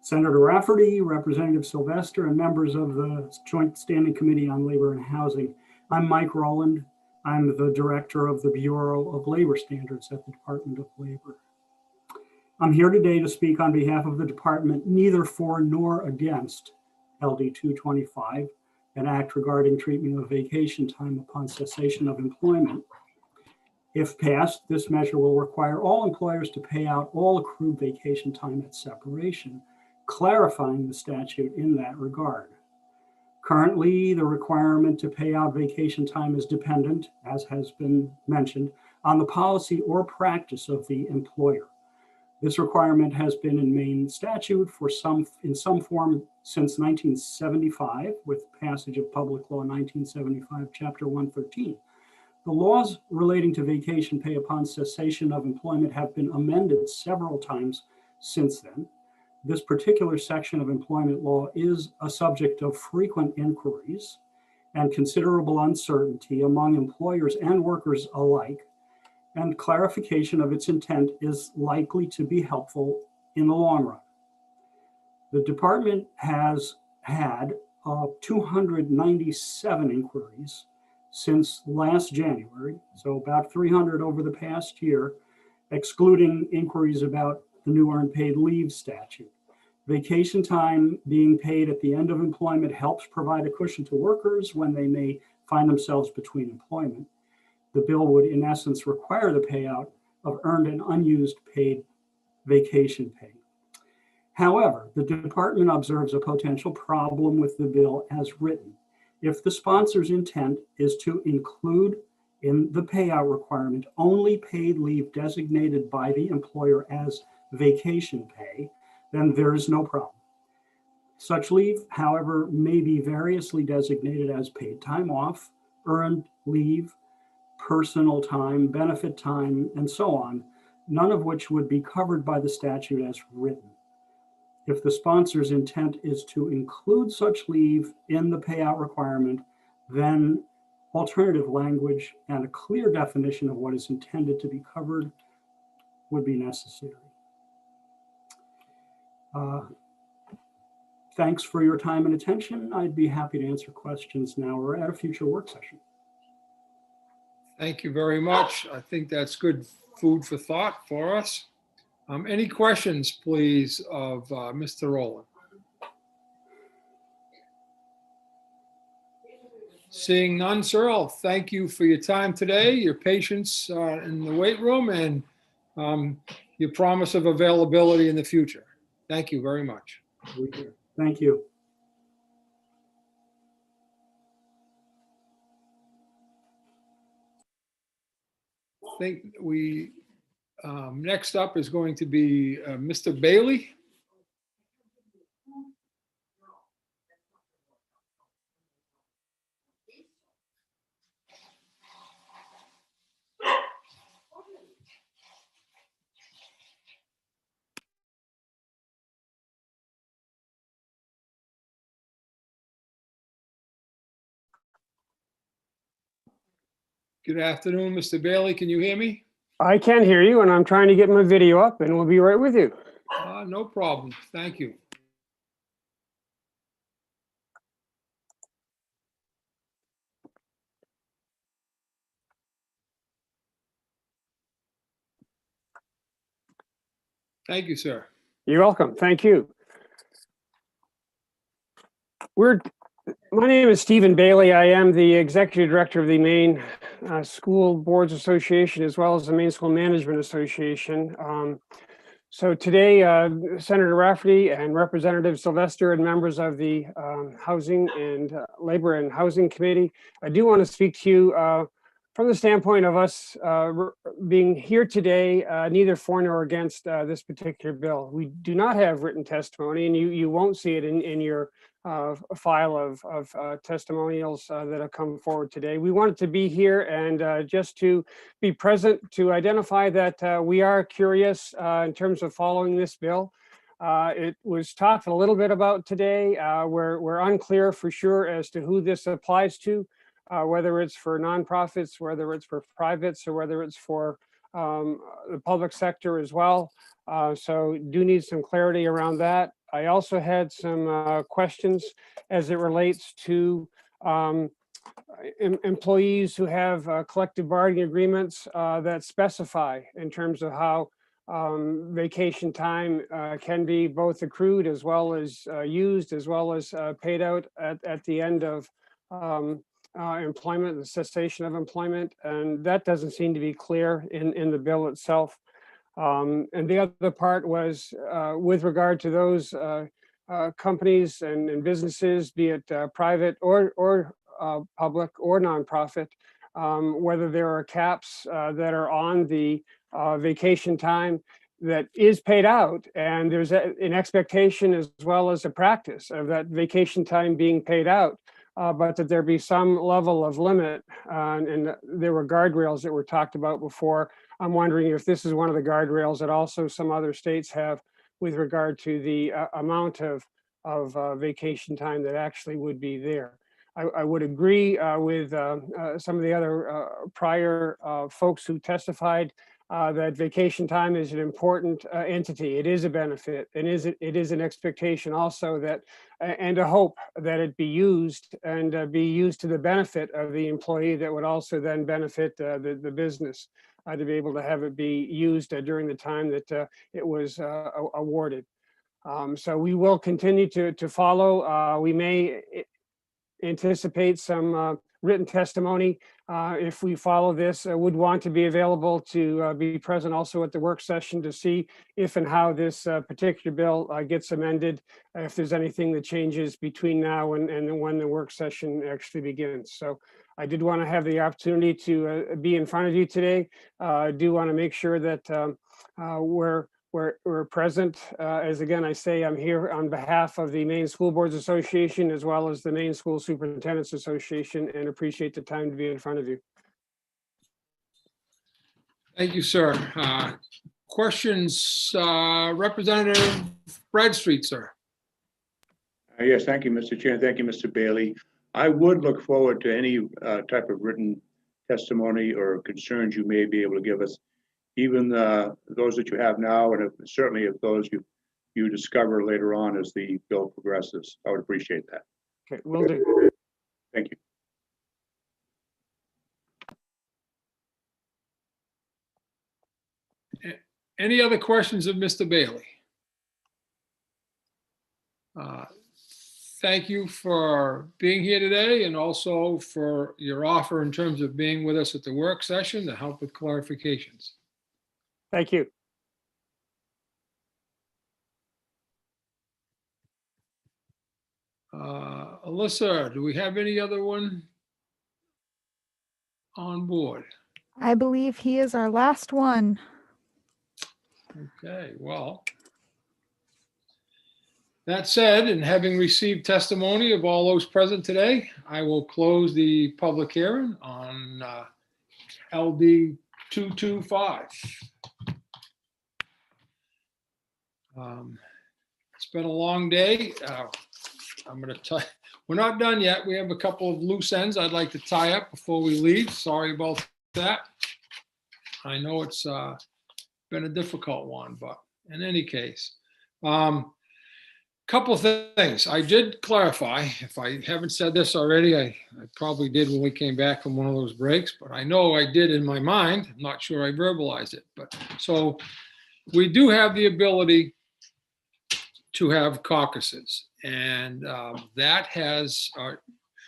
Senator Rafferty, Representative Sylvester, and members of the Joint Standing Committee on Labor and Housing. I'm Mike Rowland. I'm the director of the Bureau of Labor Standards at the Department of Labor. I'm here today to speak on behalf of the department, neither for nor against LD 225, an act regarding treatment of vacation time upon cessation of employment. If passed, this measure will require all employers to pay out all accrued vacation time at separation, clarifying the statute in that regard. Currently, the requirement to pay out vacation time is dependent, as has been mentioned, on the policy or practice of the employer. This requirement has been in Maine statute in some form since 1975, with passage of Public Law 1975, Chapter 113. The laws relating to vacation pay upon cessation of employment have been amended several times since then. This particular section of employment law is a subject of frequent inquiries and considerable uncertainty among employers and workers alike, and clarification of its intent is likely to be helpful in the long run. The department has had 297 inquiries since last January, so about 300 over the past year, excluding inquiries about the new earned paid leave statute. Vacation time being paid at the end of employment helps provide a cushion to workers when they may find themselves between employment. The bill would, in essence, require the payout of earned and unused paid vacation pay. However, the department observes a potential problem with the bill as written. If the sponsor's intent is to include in the payout requirement only paid leave designated by the employer as vacation pay, then there is no problem. Such leave, however, may be variously designated as paid time off, earned leave, personal time, benefit time, and so on, none of which would be covered by the statute as written. If the sponsor's intent is to include such leave in the payout requirement, then alternative language and a clear definition of what is intended to be covered would be necessary. Thanks for your time and attention. I'd be happy to answer questions now or at a future work session. Thank you very much. I think that's good food for thought for us. Any questions, please, of Mr. Rowland? Seeing none, sir, I'll thank you for your time today, your patience in the wait room, and your promise of availability in the future. Thank you very much. Thank you. I think we, next up is going to be Mr. Bailey. Good afternoon, Mr. Bailey. Can you hear me? I can hear you, and I'm trying to get my video up, and we'll be right with you. No problem. Thank you. Thank you, sir. You're welcome. Thank you. My name is Stephen Bailey. I am the Executive Director of the Maine School Boards Association, as well as the Maine School Management Association. So today, Senator Rafferty and Representative Sylvester and members of the Housing and Labor and Housing Committee, I do want to speak to you from the standpoint of us being here today, neither for nor against this particular bill. We do not have written testimony, and you won't see it in your file of testimonials that have come forward today. We wanted to be here and just to be present to identify that we are curious in terms of following this bill. It was talked a little bit about today. We're unclear for sure as to who this applies to, whether it's for nonprofits, whether it's for privates, or whether it's for the public sector as well. So do need some clarity around that. I also had some questions as it relates to employees who have collective bargaining agreements that specify in terms of how vacation time can be both accrued as well as used, as well as paid out at the end of employment, the cessation of employment. And that doesn't seem to be clear in the bill itself. And the other part was with regard to those companies and businesses, be it private or public or nonprofit, whether there are caps that are on the vacation time that is paid out, and there's an expectation as well as a practice of that vacation time being paid out, but that there be some level of limit. And there were guardrails that were talked about before. I'm wondering if this is one of the guardrails that also some other states have with regard to the amount of vacation time that actually would be there. I would agree with some of the other prior folks who testified that vacation time is an important entity. It is a benefit, and it is an expectation also that, and a hope that it be used and be used to the benefit of the employee that would also then benefit the business to be able to have it be used during the time that it was awarded. So we will continue to follow. We may anticipate some written testimony if we follow this. Would want to be available to be present also at the work session to see if and how this particular bill gets amended, if there's anything that changes between now and when the work session actually begins. So I did want to have the opportunity to be in front of you today. I do want to make sure that we're present. As again, I say, I'm here on behalf of the Maine School Boards Association as well as the Maine School Superintendents Association, and appreciate the time to be in front of you. Thank you, sir. Questions, Representative Bradstreet, sir. Yes, thank you, Mr. Chair. Thank you, Mr. Bailey. I would look forward to any type of written testimony or concerns you may be able to give us, even those that you have now, and certainly if those you discover later on as the bill progresses. I would appreciate that. Okay, will do. Thank you. Any other questions of Mr. Bailey? Thank you for being here today, and also for your offer in terms of being with us at the work session to help with clarifications. Thank you. Alyssa, do we have any other one on board? I believe he is our last one. Okay, well, that said, and having received testimony of all those present today, I will close the public hearing on LD 225. It's been a long day. I'm going to tie. We're not done yet. We have a couple of loose ends I'd like to tie up before we leave. Sorry about that. I know it's been a difficult one, but in any case, couple of things. I did clarify, if I haven't said this already, I probably did when we came back from one of those breaks, but I know I did in my mind. I'm not sure I verbalized it, but so we do have the ability to have caucuses, and that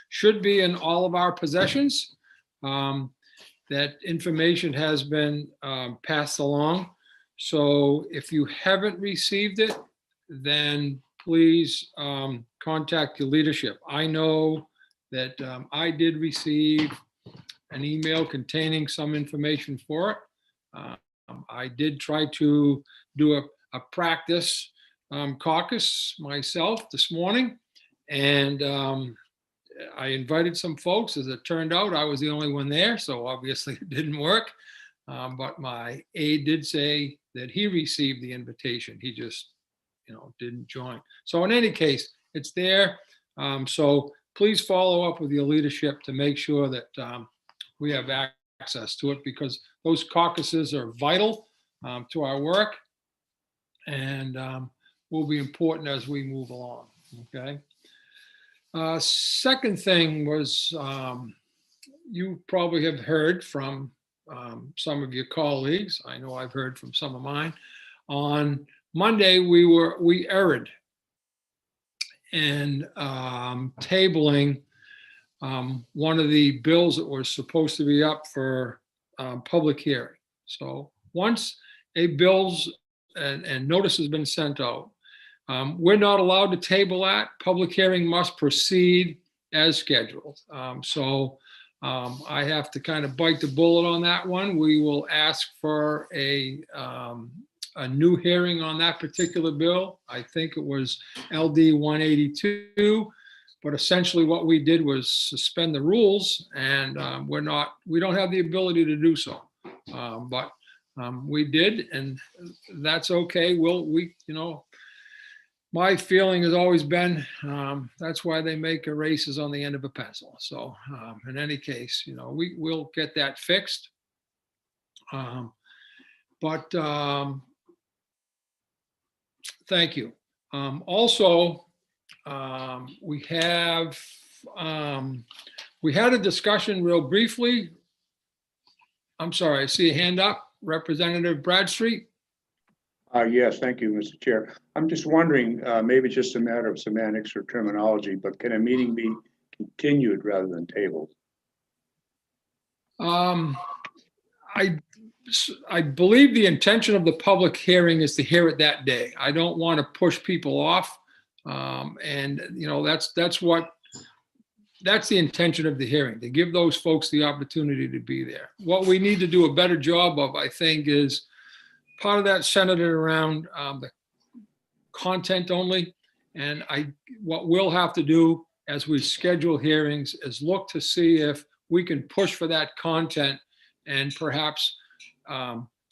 should be in all of our possessions. That information has been passed along. So if you haven't received it, then please contact your leadership. I know that I did receive an email containing some information for it. I did try to do a practice caucus myself this morning, and I invited some folks. As it turned out, I was the only one there, so obviously it didn't work. But my aide did say that he received the invitation. He just, didn't join. So in any case, it's there. So please follow up with your leadership to make sure that we have access to it, because those caucuses are vital to our work and will be important as we move along. Okay. Second thing was, you probably have heard from some of your colleagues. I know I've heard from some of mine. On Monday, we erred in tabling one of the bills that was supposed to be up for public hearing. So once a bill's and notice has been sent out, we're not allowed to table that. Public hearing must proceed as scheduled. So I have to kind of bite the bullet on that one. We will ask for a new hearing on that particular bill. I think it was LD 182, but essentially what we did was suspend the rules, and we don't have the ability to do so. But we did, and that's okay. My feeling has always been that's why they make erasers on the end of a pencil. So in any case, we'll get that fixed. But thank you. Also, we had a discussion real briefly. I'm sorry, I see a hand up, Representative Bradstreet. Yes, thank you, Mr. Chair. I'm just wondering, maybe it's just a matter of semantics or terminology, but can a meeting be continued rather than tabled? I believe the intention of the public hearing is to hear it that day. I don't want to push people off. And that's the intention of the hearing, to give those folks the opportunity to be there. What we need to do a better job of, I think, is part of that centered around the content only. And what we'll have to do as we schedule hearings is look to see if we can push for that content, and perhaps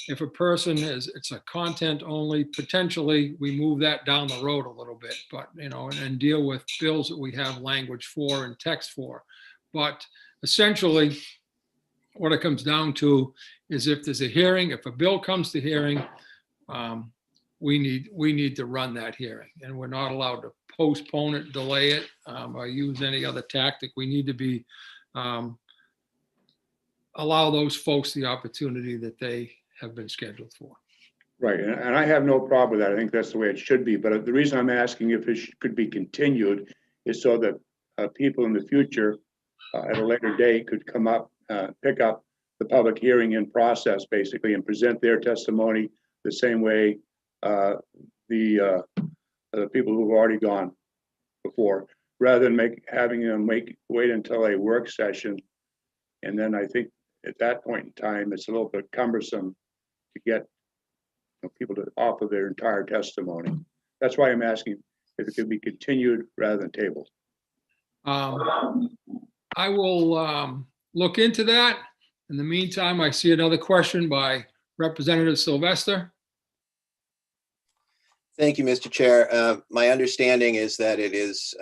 if a person it's a content only, potentially we move that down the road a little bit, but and deal with bills that we have language for and text for. But essentially what it comes down to is, if there's a hearing, if a bill comes to hearing, we need to run that hearing, and we're not allowed to postpone it, delay it, or use any other tactic. We need to be allow those folks the opportunity that they have been scheduled for. Right, and I have no problem with that. I think that's the way it should be. But the reason I'm asking if it could be continued is so that people in the future at a later date could come up, pick up the public hearing in process, basically, and present their testimony the same way the people who've already gone before, rather than having them wait until a work session. And then I think at that point in time, it's a little bit cumbersome to get people to offer their entire testimony. That's why I'm asking if it could be continued rather than tabled. I will look into that. In the meantime, I see another question by Representative Sylvester. Thank you, Mr. Chair. My understanding is that it is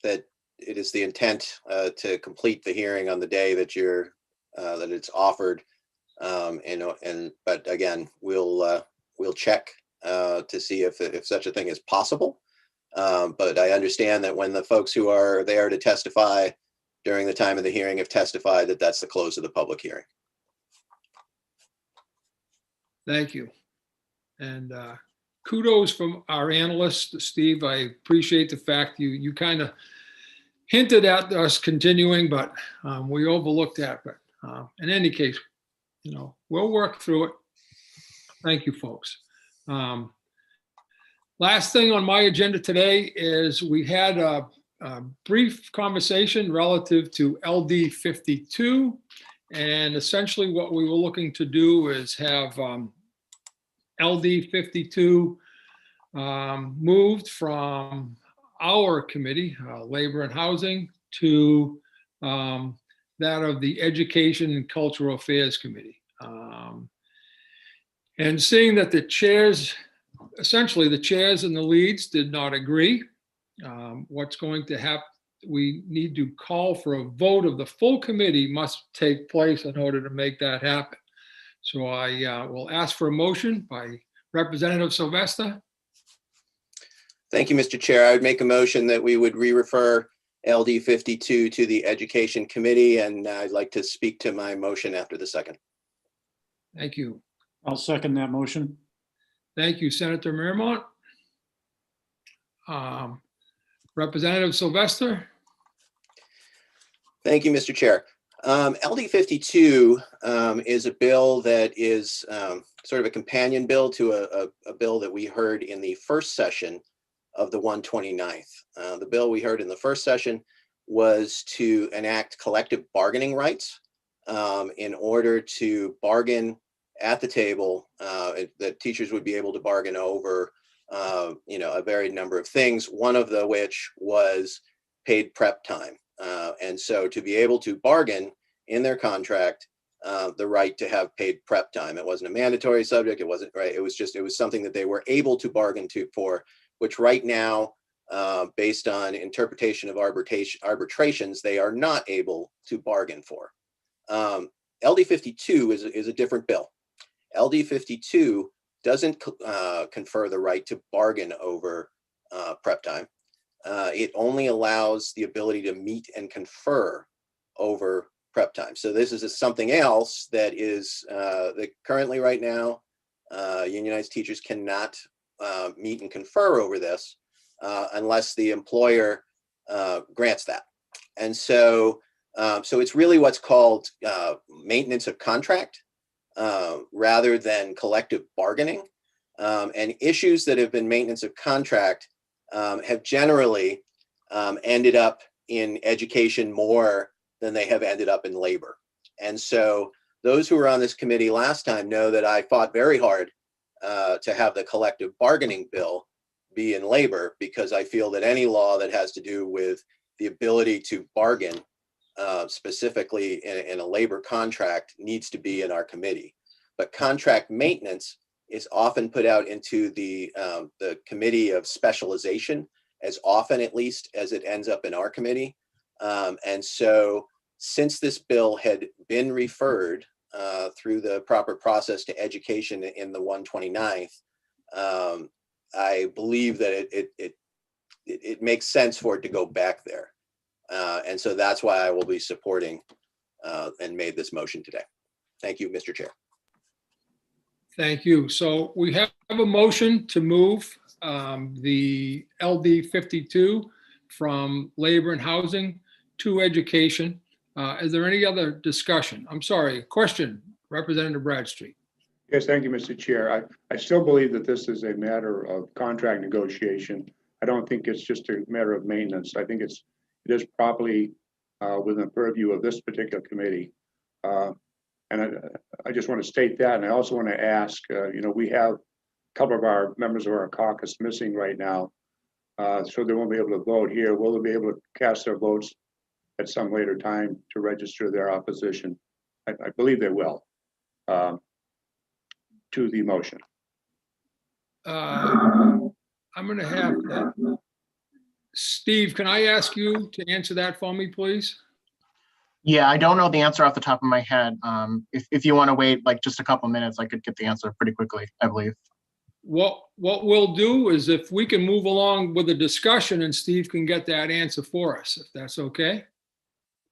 the intent to complete the hearing on the day that you're that it's offered. But again, we'll check to see if such a thing is possible. But I understand that when the folks who are there to testify during the time of the hearing have testified, that that's the close of the public hearing. Thank you. And kudos from our analyst, Steve. I appreciate the fact you kind of hinted at us continuing, but we overlooked that. But in any case, we'll work through it. Thank you, folks. Last thing on my agenda today is we had a brief conversation relative to LD 52. And essentially what we were looking to do is have LD 52 moved from our committee, Labor and Housing, to that of the Education and Cultural Affairs Committee. And seeing that the chairs, essentially the chairs and the leads did not agree, what's going to happen, we need to call for a vote of the full committee must take place in order to make that happen. So I will ask for a motion by Representative Sylvester. Thank you, Mr. Chair. I would make a motion that we would re-refer LD 52 to the Education Committee, and I'd like to speak to my motion after the second. Thank you. I'll second that motion. Thank you, Senator Miramont. Representative Sylvester. Thank you, Mr. Chair. LD 52 is a bill that is sort of a companion bill to a bill that we heard in the first session of the 129th. The bill we heard in the first session was to enact collective bargaining rights in order to bargain at the table, that teachers would be able to bargain over a varied number of things, one of which was paid prep time. And so to be able to bargain in their contract the right to have paid prep time. It wasn't a mandatory subject. It wasn't right. It was something that they were able to bargain for, which right now, based on interpretation of arbitrations, they are not able to bargain for. LD 52 is a different bill. LD 52 doesn't confer the right to bargain over prep time. It only allows the ability to meet and confer over prep time. So this is something else that is that currently right now, unionized teachers cannot meet and confer over this unless the employer grants that. And so, so it's really what's called maintenance of contract rather than collective bargaining. And issues that have been maintenance of contract have generally ended up in education more than they have ended up in labor. And so those who were on this committee last time know that I fought very hard to have the collective bargaining bill be in labor, because I feel that any law that has to do with the ability to bargain specifically in a labor contract needs to be in our committee. But contract maintenance is often put out into the committee of specialization, as often at least as it ends up in our committee. And so since this bill had been referred through the proper process to education in the 129th, I believe that it makes sense for it to go back there. And so that's why I will be supporting and made this motion today. Thank you, Mr. Chair. Thank you. So we have a motion to move the LD 52 from labor and housing to education. Is there any other discussion? I'm sorry, question, Representative Bradstreet. Yes, thank you, Mr. Chair. I still believe that this is a matter of contract negotiation. I don't think it's just a matter of maintenance. I think it is properly within the purview of this particular committee. And I just want to state that. And I also want to ask, we have a couple of our members of our caucus missing right now. So they won't be able to vote here. Will they be able to cast their votes at some later time to register their opposition? I believe they will to the motion. I'm going to have Steve, can I ask you to answer that for me, please? Yeah, I don't know the answer off the top of my head. If you want to wait like just a couple minutes, I could get the answer pretty quickly, I believe. What we'll do is if we can move along with the discussion and Steve can get that answer for us, if that's okay.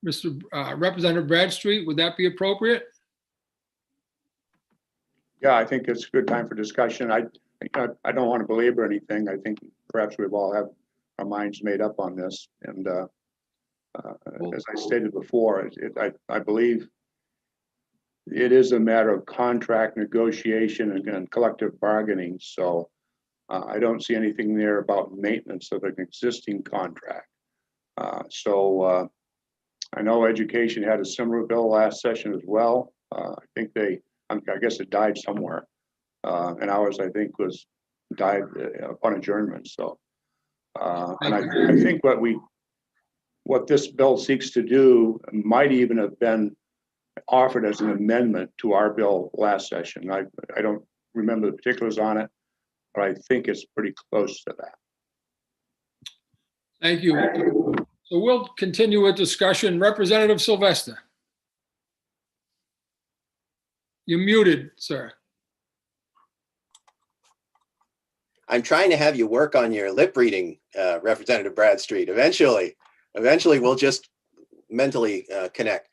Mr. Representative Bradstreet, would that be appropriate? Yeah, I think it's a good time for discussion. I don't want to belabor anything. I think perhaps we've all have our minds made up on this. And as I stated before, I believe it is a matter of contract negotiation and collective bargaining. So I don't see anything there about maintenance of an existing contract. I know education had a similar bill last session as well. I think I guess it died somewhere. And ours, I think, died upon adjournment. So, and I think what this bill seeks to do might even have been offered as an amendment to our bill last session. I don't remember the particulars on it, but I think it's pretty close to that. Thank you. So we'll continue with discussion. Representative Sylvester. You're muted, sir. I'm trying to have you work on your lip reading, Representative Bradstreet. Eventually we'll just mentally connect.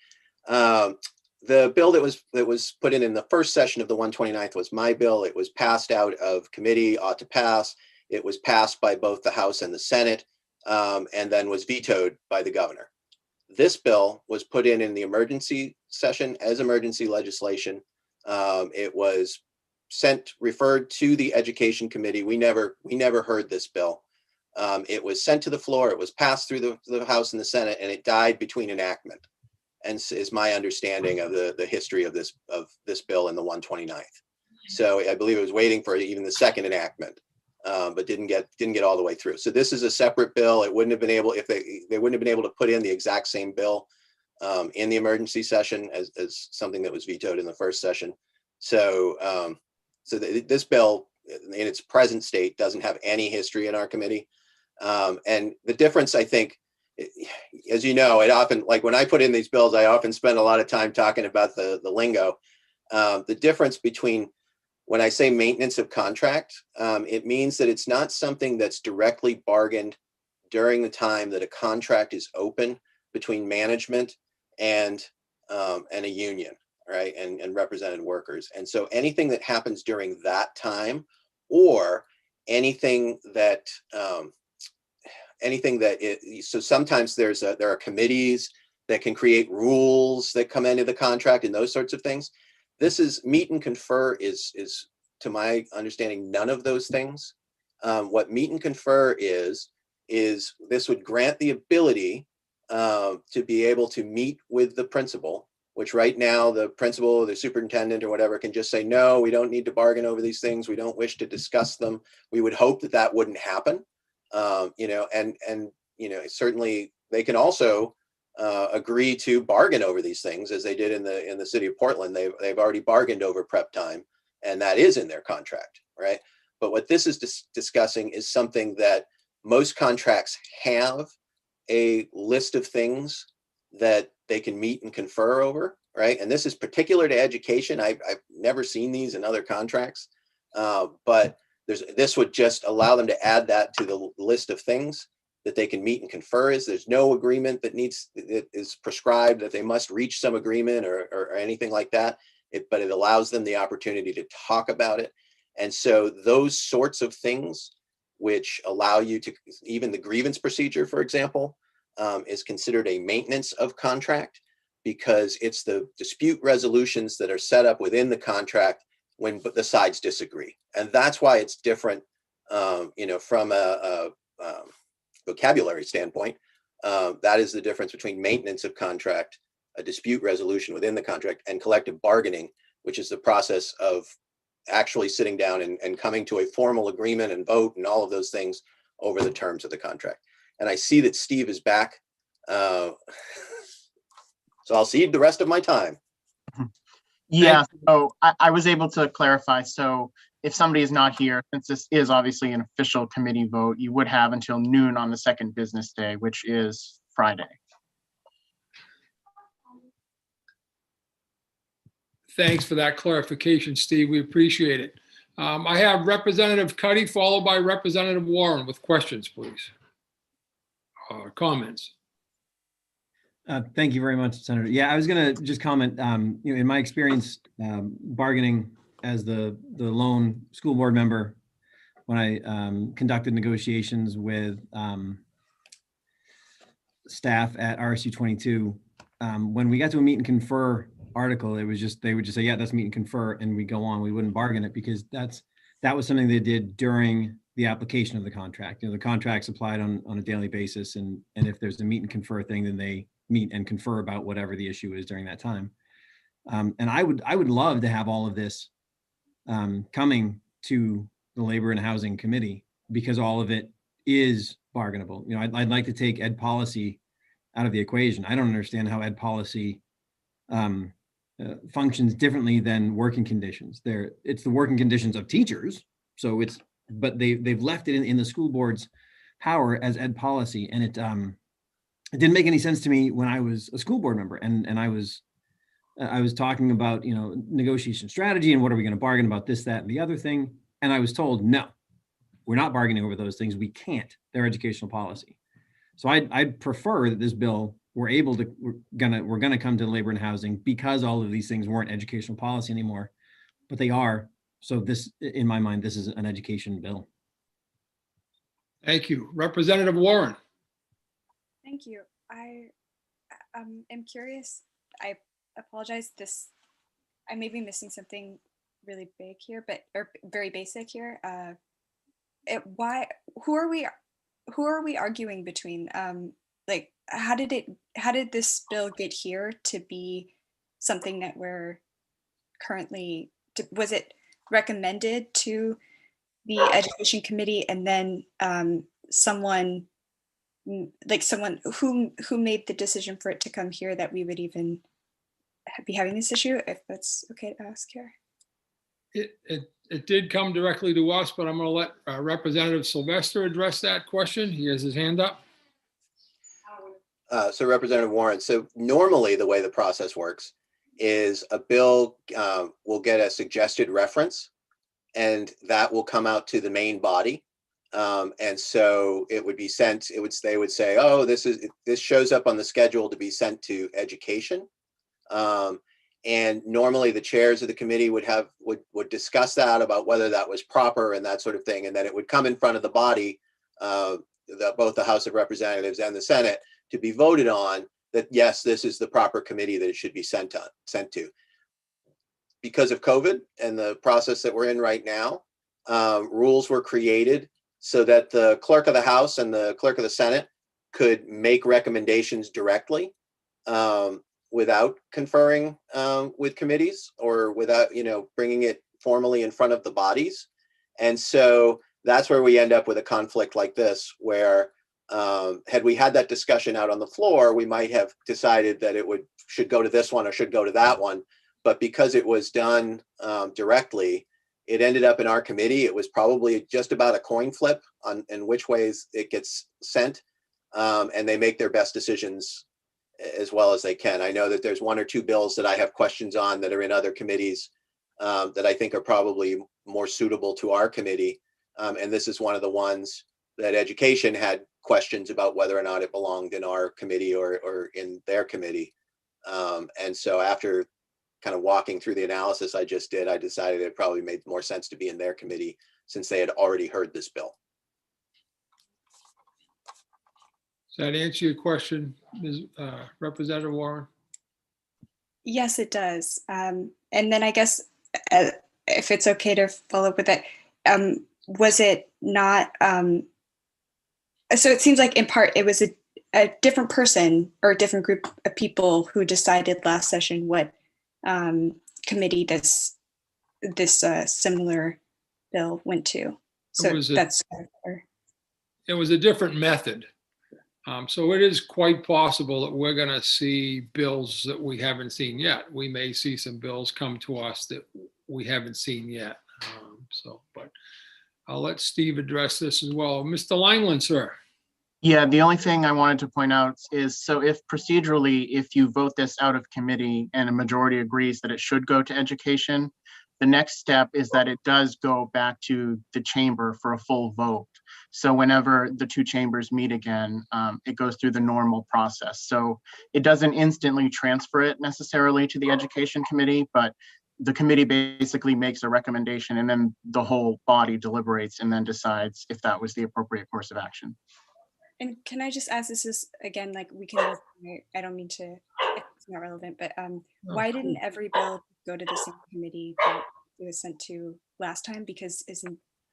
The bill that was put in the first session of the 129th was my bill. It was passed out of committee, ought to pass. It was passed by both the House and the Senate, and then was vetoed by the governor. This bill was put in the emergency session as emergency legislation. It was referred to the Education Committee. We never heard this bill. It was sent to the floor. It was passed through the House and the Senate, and it died between enactment. And is my understanding of the history of this bill in the 129th. So I believe it was waiting for even the second enactment, but didn't get all the way through. So this is a separate bill. It wouldn't have been able, if they wouldn't have been able to put in the exact same bill in the emergency session as something that was vetoed in the first session. So this bill in its present state doesn't have any history in our committee. And the difference, I think, as you know, it often, like when I put in these bills, I often spend a lot of time talking about the lingo. The difference between when I say maintenance of contract, it means that it's not something that's directly bargained during the time that a contract is open between management and a union, right, and represented workers. And so anything that happens during that time, or anything that so sometimes there are committees that can create rules that come into the contract and those sorts of things. This is meet and confer is to my understanding none of those things. What meet and confer is this would grant the ability to be able to meet with the principal, which right now the principal or the superintendent or whatever can just say, no, we don't need to bargain over these things. We don't wish to discuss them. We would hope that wouldn't happen. Certainly they can also agree to bargain over these things, as they did in the city of Portland. They've already bargained over prep time, and that is in their contract, right? But what this is discussing is something that most contracts have a list of things that they can meet and confer over, right? And this is particular to education. I've never seen these in other contracts, but this would just allow them to add that to the list of things that they can meet and confer. There's no agreement that is prescribed that they must reach some agreement or anything like that. But it allows them the opportunity to talk about it. And so those sorts of things, which allow you to, even the grievance procedure, for example, is considered a maintenance of contract, because it's the dispute resolutions that are set up within the contract when the sides disagree. And that's why it's different, from a vocabulary standpoint. That is the difference between maintenance of contract, a dispute resolution within the contract, and collective bargaining, which is the process of actually sitting down and coming to a formal agreement and vote and all of those things over the terms of the contract. And I see that Steve is back. So I'll cede the rest of my time. Yeah, so I was able to clarify. So if somebody is not here, since this is obviously an official committee vote, you would have until noon on the second business day, which is Friday. Thanks for that clarification, Steve. We appreciate it. I have Representative Cuddy followed by Representative Warren with questions, please. Comments. Thank you very much, Senator. Yeah, I was going to just comment, in my experience bargaining as the lone school board member, when I conducted negotiations with staff at RSU 22, when we got to a meet and confer article, it was just, they would just say, yeah, that's meet and confer, and we go on. We wouldn't bargain it because that was something they did during the application of the contract. The contract's applied on a daily basis, and if there's a meet and confer thing, then they meet and confer about whatever the issue is during that time. And I would love to have all of this coming to the Labor and Housing Committee, because all of it is bargainable. I'd like to take ed policy out of the equation. I don't understand how ed policy functions differently than working conditions. It's the working conditions of teachers. But they've left it in the school board's power as ed policy. And it didn't make any sense to me when I was a school board member and I was talking about, negotiation strategy and what are we going to bargain about, this, that, and the other thing. And I was told, no, we're not bargaining over those things. We can't. They're educational policy. So I'd prefer that this bill, we're gonna come to Labor and Housing because all of these things weren't educational policy anymore, but they are. So this, in my mind, this is an education bill. Thank you. Representative Warren. Thank you. I am curious. I apologize. I may be missing something really big here, or very basic here. Who are we arguing between? Like, how did this bill get here to be something that we're currently? Was it recommended to the Education Committee, and then someone who made the decision for it to come here, that we would even be having this issue, if that's okay to ask here? It did come directly to us, but I'm going to let Representative Sylvester address that question. He has his hand up. So Representative Warren, so normally the way the process works is a bill will get a suggested reference, and that will come out to the main body. And so it would be sent, they would say, oh, this shows up on the schedule to be sent to education. And normally the chairs of the committee would discuss that about whether that was proper and that sort of thing. And then it would come in front of the body, both the House of Representatives and the Senate, to be voted on, that yes, this is the proper committee that it should be sent to. Because of COVID and the process that we're in right now, rules were created so that the clerk of the House and the clerk of the Senate could make recommendations directly without conferring with committees, or without, bringing it formally in front of the bodies. And so that's where we end up with a conflict like this, where had we had that discussion out on the floor, we might have decided that it should go to this one or should go to that one. But because it was done directly, it ended up in our committee. It was probably just about a coin flip in which ways it gets sent, and they make their best decisions as well as they can. I know that there's one or two bills that I have questions on that are in other committees that I think are probably more suitable to our committee. And this is one of the ones that Education had questions about whether or not it belonged in our committee or in their committee. And so after kind of walking through the analysis I just did, I decided it probably made more sense to be in their committee since they had already heard this bill. Does that answer your question, Ms. Representative Warren? Yes, it does. And then I guess if it's okay to follow up with that, was it not? So it seems like in part it was a different person or a different group of people who decided last session what committee this similar bill went to. So it was a different method. So it is quite possible that we're going to see bills that we haven't seen yet. We may see some bills come to us that we haven't seen yet. But I'll let Steve address this as well. Mr. Langland, sir. Yeah, the only thing I wanted to point out is, so if procedurally, if you vote this out of committee and a majority agrees that it should go to education, the next step is that it does go back to the chamber for a full vote. So whenever the two chambers meet again, it goes through the normal process. So it doesn't instantly transfer it necessarily to the education committee, but the committee basically makes a recommendation and then the whole body deliberates and then decides if that was the appropriate course of action. And can I just ask, this is again, like we can, I don't mean to, it's not relevant, but why didn't every bill go to the same committee that it was sent to last time? Because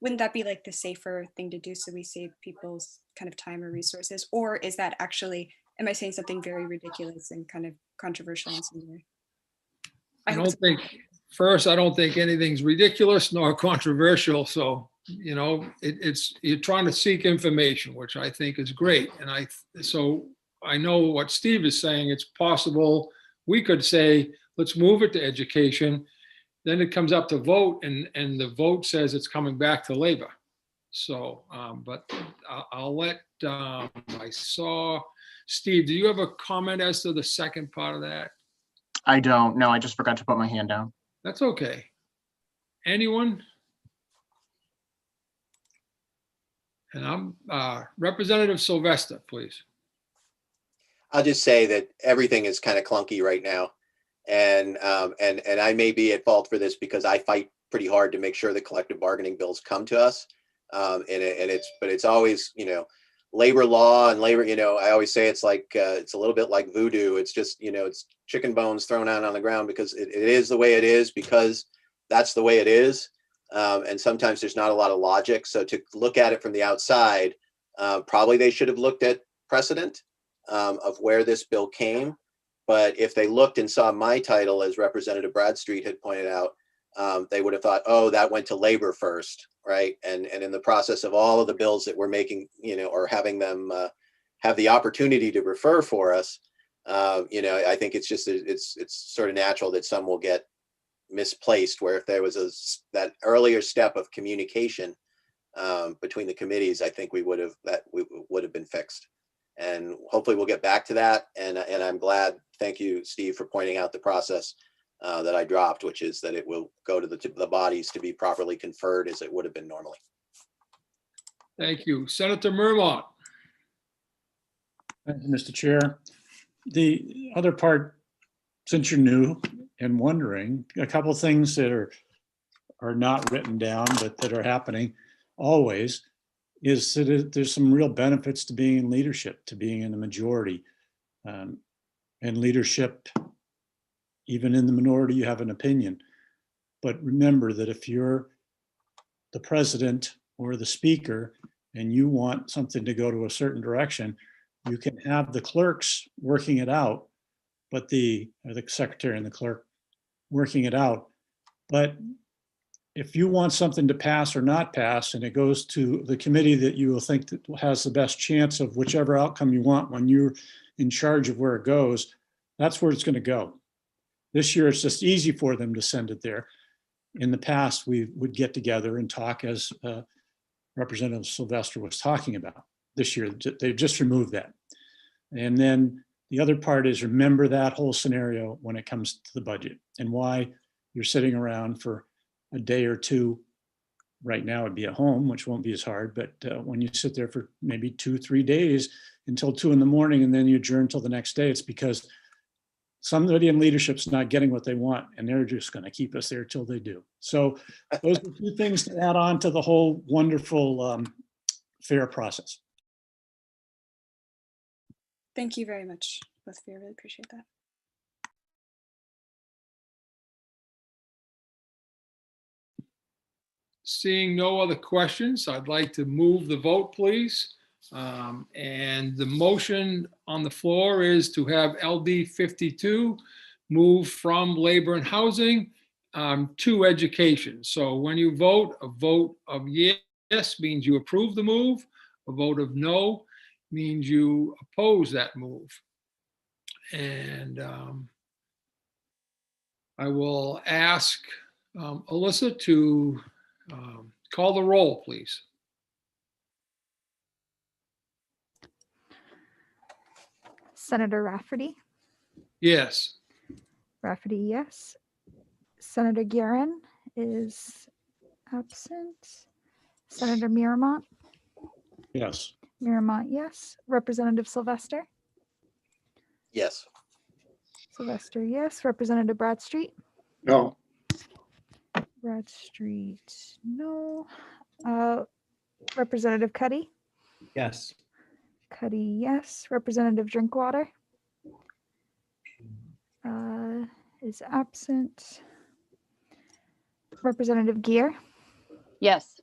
wouldn't that be like the safer thing to do, so we save people's kind of time or resources? Or is that actually, am I saying something very ridiculous and kind of controversial in some way? I don't think anything's ridiculous nor controversial. So, you know, you're trying to seek information, which I think is great. And so I know what Steve is saying. It's possible we could say, let's move it to education. Then it comes up to vote and the vote says it's coming back to labor. So, but I'll let, I saw, Steve, do you have a comment as to the second part of that? I don't know. I just forgot to put my hand down. That's okay. Anyone? And I'm Representative Sylvester, please. I'll just say that everything is kind of clunky right now. And I may be at fault for this because I fight pretty hard to make sure the collective bargaining bills come to us. But it's always, you know, labor law and labor, you know, I always say it's like, it's a little bit like voodoo. It's just, you know, it's chicken bones thrown out on the ground because it is the way it is, because that's the way it is. And sometimes there's not a lot of logic. So to look at it from the outside, probably they should have looked at precedent of where this bill came. But if they looked and saw my title, as Representative Bradstreet had pointed out, they would have thought, oh, that went to labor first, right? And in the process of all of the bills that we're making, you know, or having them have the opportunity to refer for us, you know, I think it's just, it's sort of natural that some will get misplaced, where if there was that earlier step of communication between the committees, I think we would have been fixed. And hopefully we'll get back to that. And I'm glad, thank you, Steve, for pointing out the process that I dropped, which is that it will go to the bodies to be properly conferred as it would have been normally. Thank you. Senator Murmont. Thank you, Mr. Chair. The other part, since you're new and wondering, a couple of things that are not written down, but that are happening always, is that there's some real benefits to being in leadership, to being in the majority. And leadership, even in the minority, you have an opinion. But remember that if you're the president or the speaker and you want something to go to a certain direction, you can have the clerks working it out, but the secretary and the clerk working it out. But if you want something to pass or not pass, and it goes to the committee that you will think that has the best chance of whichever outcome you want when you're in charge of where it goes, that's where it's going to go. This year, it's just easy for them to send it there. In the past, we would get together and talk, as Representative Sylvester was talking about. This year, they've just removed that. And then the other part is, remember that whole scenario when it comes to the budget and why you're sitting around for a day or two. Right now it'd be at home, which won't be as hard, but when you sit there for maybe 2-3 days until 2 in the morning and then you adjourn till the next day, it's because somebody in leadership's not getting what they want and they're just going to keep us there till they do. So those are 2 things to add on to the whole wonderful fair process. Thank you very much, both of you. I really appreciate that. Seeing no other questions, I'd like to move the vote, please. And the motion on the floor is to have LD 52 move from labor and housing to education. So when you vote, a vote of yes means you approve the move. A vote of no means you oppose that move. And I will ask Alyssa to call the roll, please. Senator Rafferty. Yes. Rafferty, yes. Senator Guerin is absent. Senator Miramont. Yes. Miramont, yes. Representative Sylvester. Yes. Sylvester, yes. Representative Bradstreet. No. Bradstreet, no. Representative Cuddy. Yes. Cuddy, yes. Representative Drinkwater is absent. Representative Gear. Yes.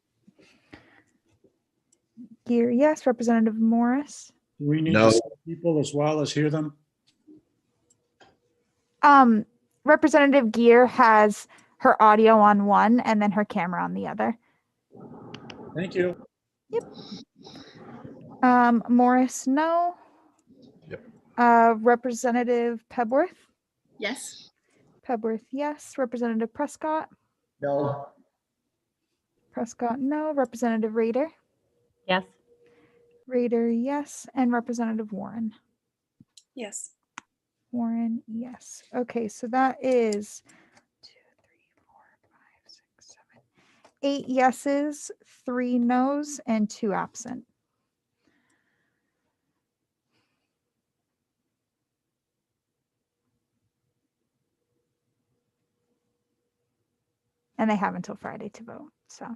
Gear, yes. Representative Morris. Do we need No. to see people as well as hear them? Representative Gear has her audio on one and then her camera on the other. Thank you. Yep. Morris, no. Yep. Representative Pebworth. Yes. Pebworth, yes. Representative Prescott. No. Prescott, no. Representative Rader. Yes. Rader, yes. And Representative Warren. Yes. Warren, yes. Okay, so that is 2, 3, 4, 5, 6, 7, 8 yeses, 3 nos, and 2 absent. And they have until Friday to vote. So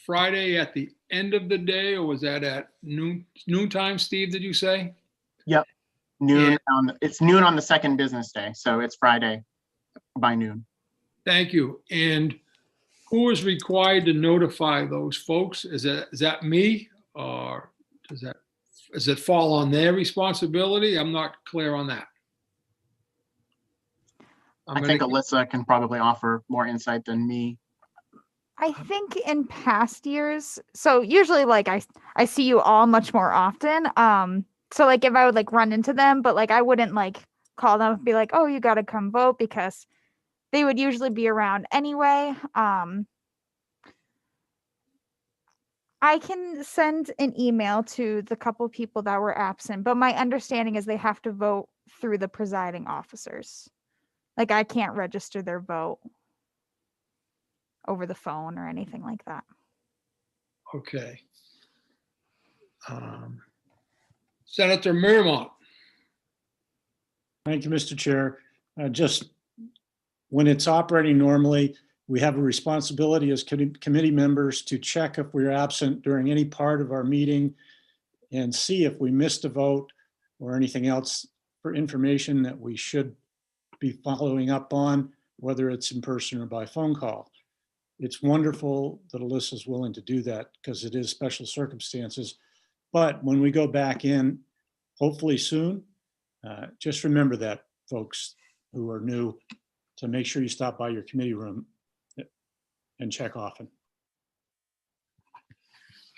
Friday at the end of the day, or was that at noontime, Steve, did you say? Yep. Noon. It's noon on the second business day, so it's Friday by noon. Thank you. And who is required to notify those folks? Is that me, or does it fall on their responsibility? I'm not clear on that. I think Alyssa can probably offer more insight than me. I think in past years, so usually like I see you all much more often. So like if I would like run into them, but like I wouldn't like call them and be like, oh, you got to come vote, because they would usually be around anyway. I can send an email to the couple people that were absent, but my understanding is they have to vote through the presiding officers. Like I can't register their vote over the phone or anything like that. Okay. Senator Miramont. Thank you, Mr. Chair. Just when it's operating normally, we have a responsibility as committee members to check if we're absent during any part of our meeting and see if we missed a vote or anything else for information that we should be following up on, whether it's in person or by phone call. It's wonderful that Alyssa's willing to do that because it is special circumstances. But when we go back in, hopefully soon, just remember that, folks who are new, to make sure you stop by your committee room and check often.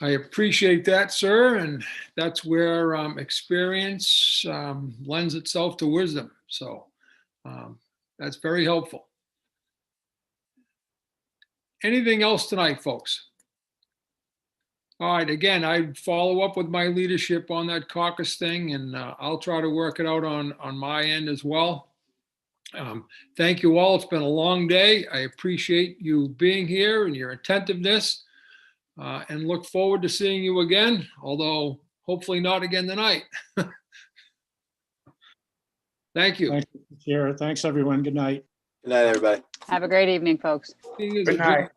I appreciate that, sir. And that's where experience lends itself to wisdom. So that's very helpful. Anything else tonight, folks? All right, again, I follow up with my leadership on that caucus thing, and I'll try to work it out on my end as well. Thank you all. It's been a long day. I appreciate you being here and your attentiveness, and look forward to seeing you again, although hopefully not again tonight. Thank you. Thank you, Chair. Thanks, everyone. Good night. Good night, everybody. Have a great evening, folks. Good night.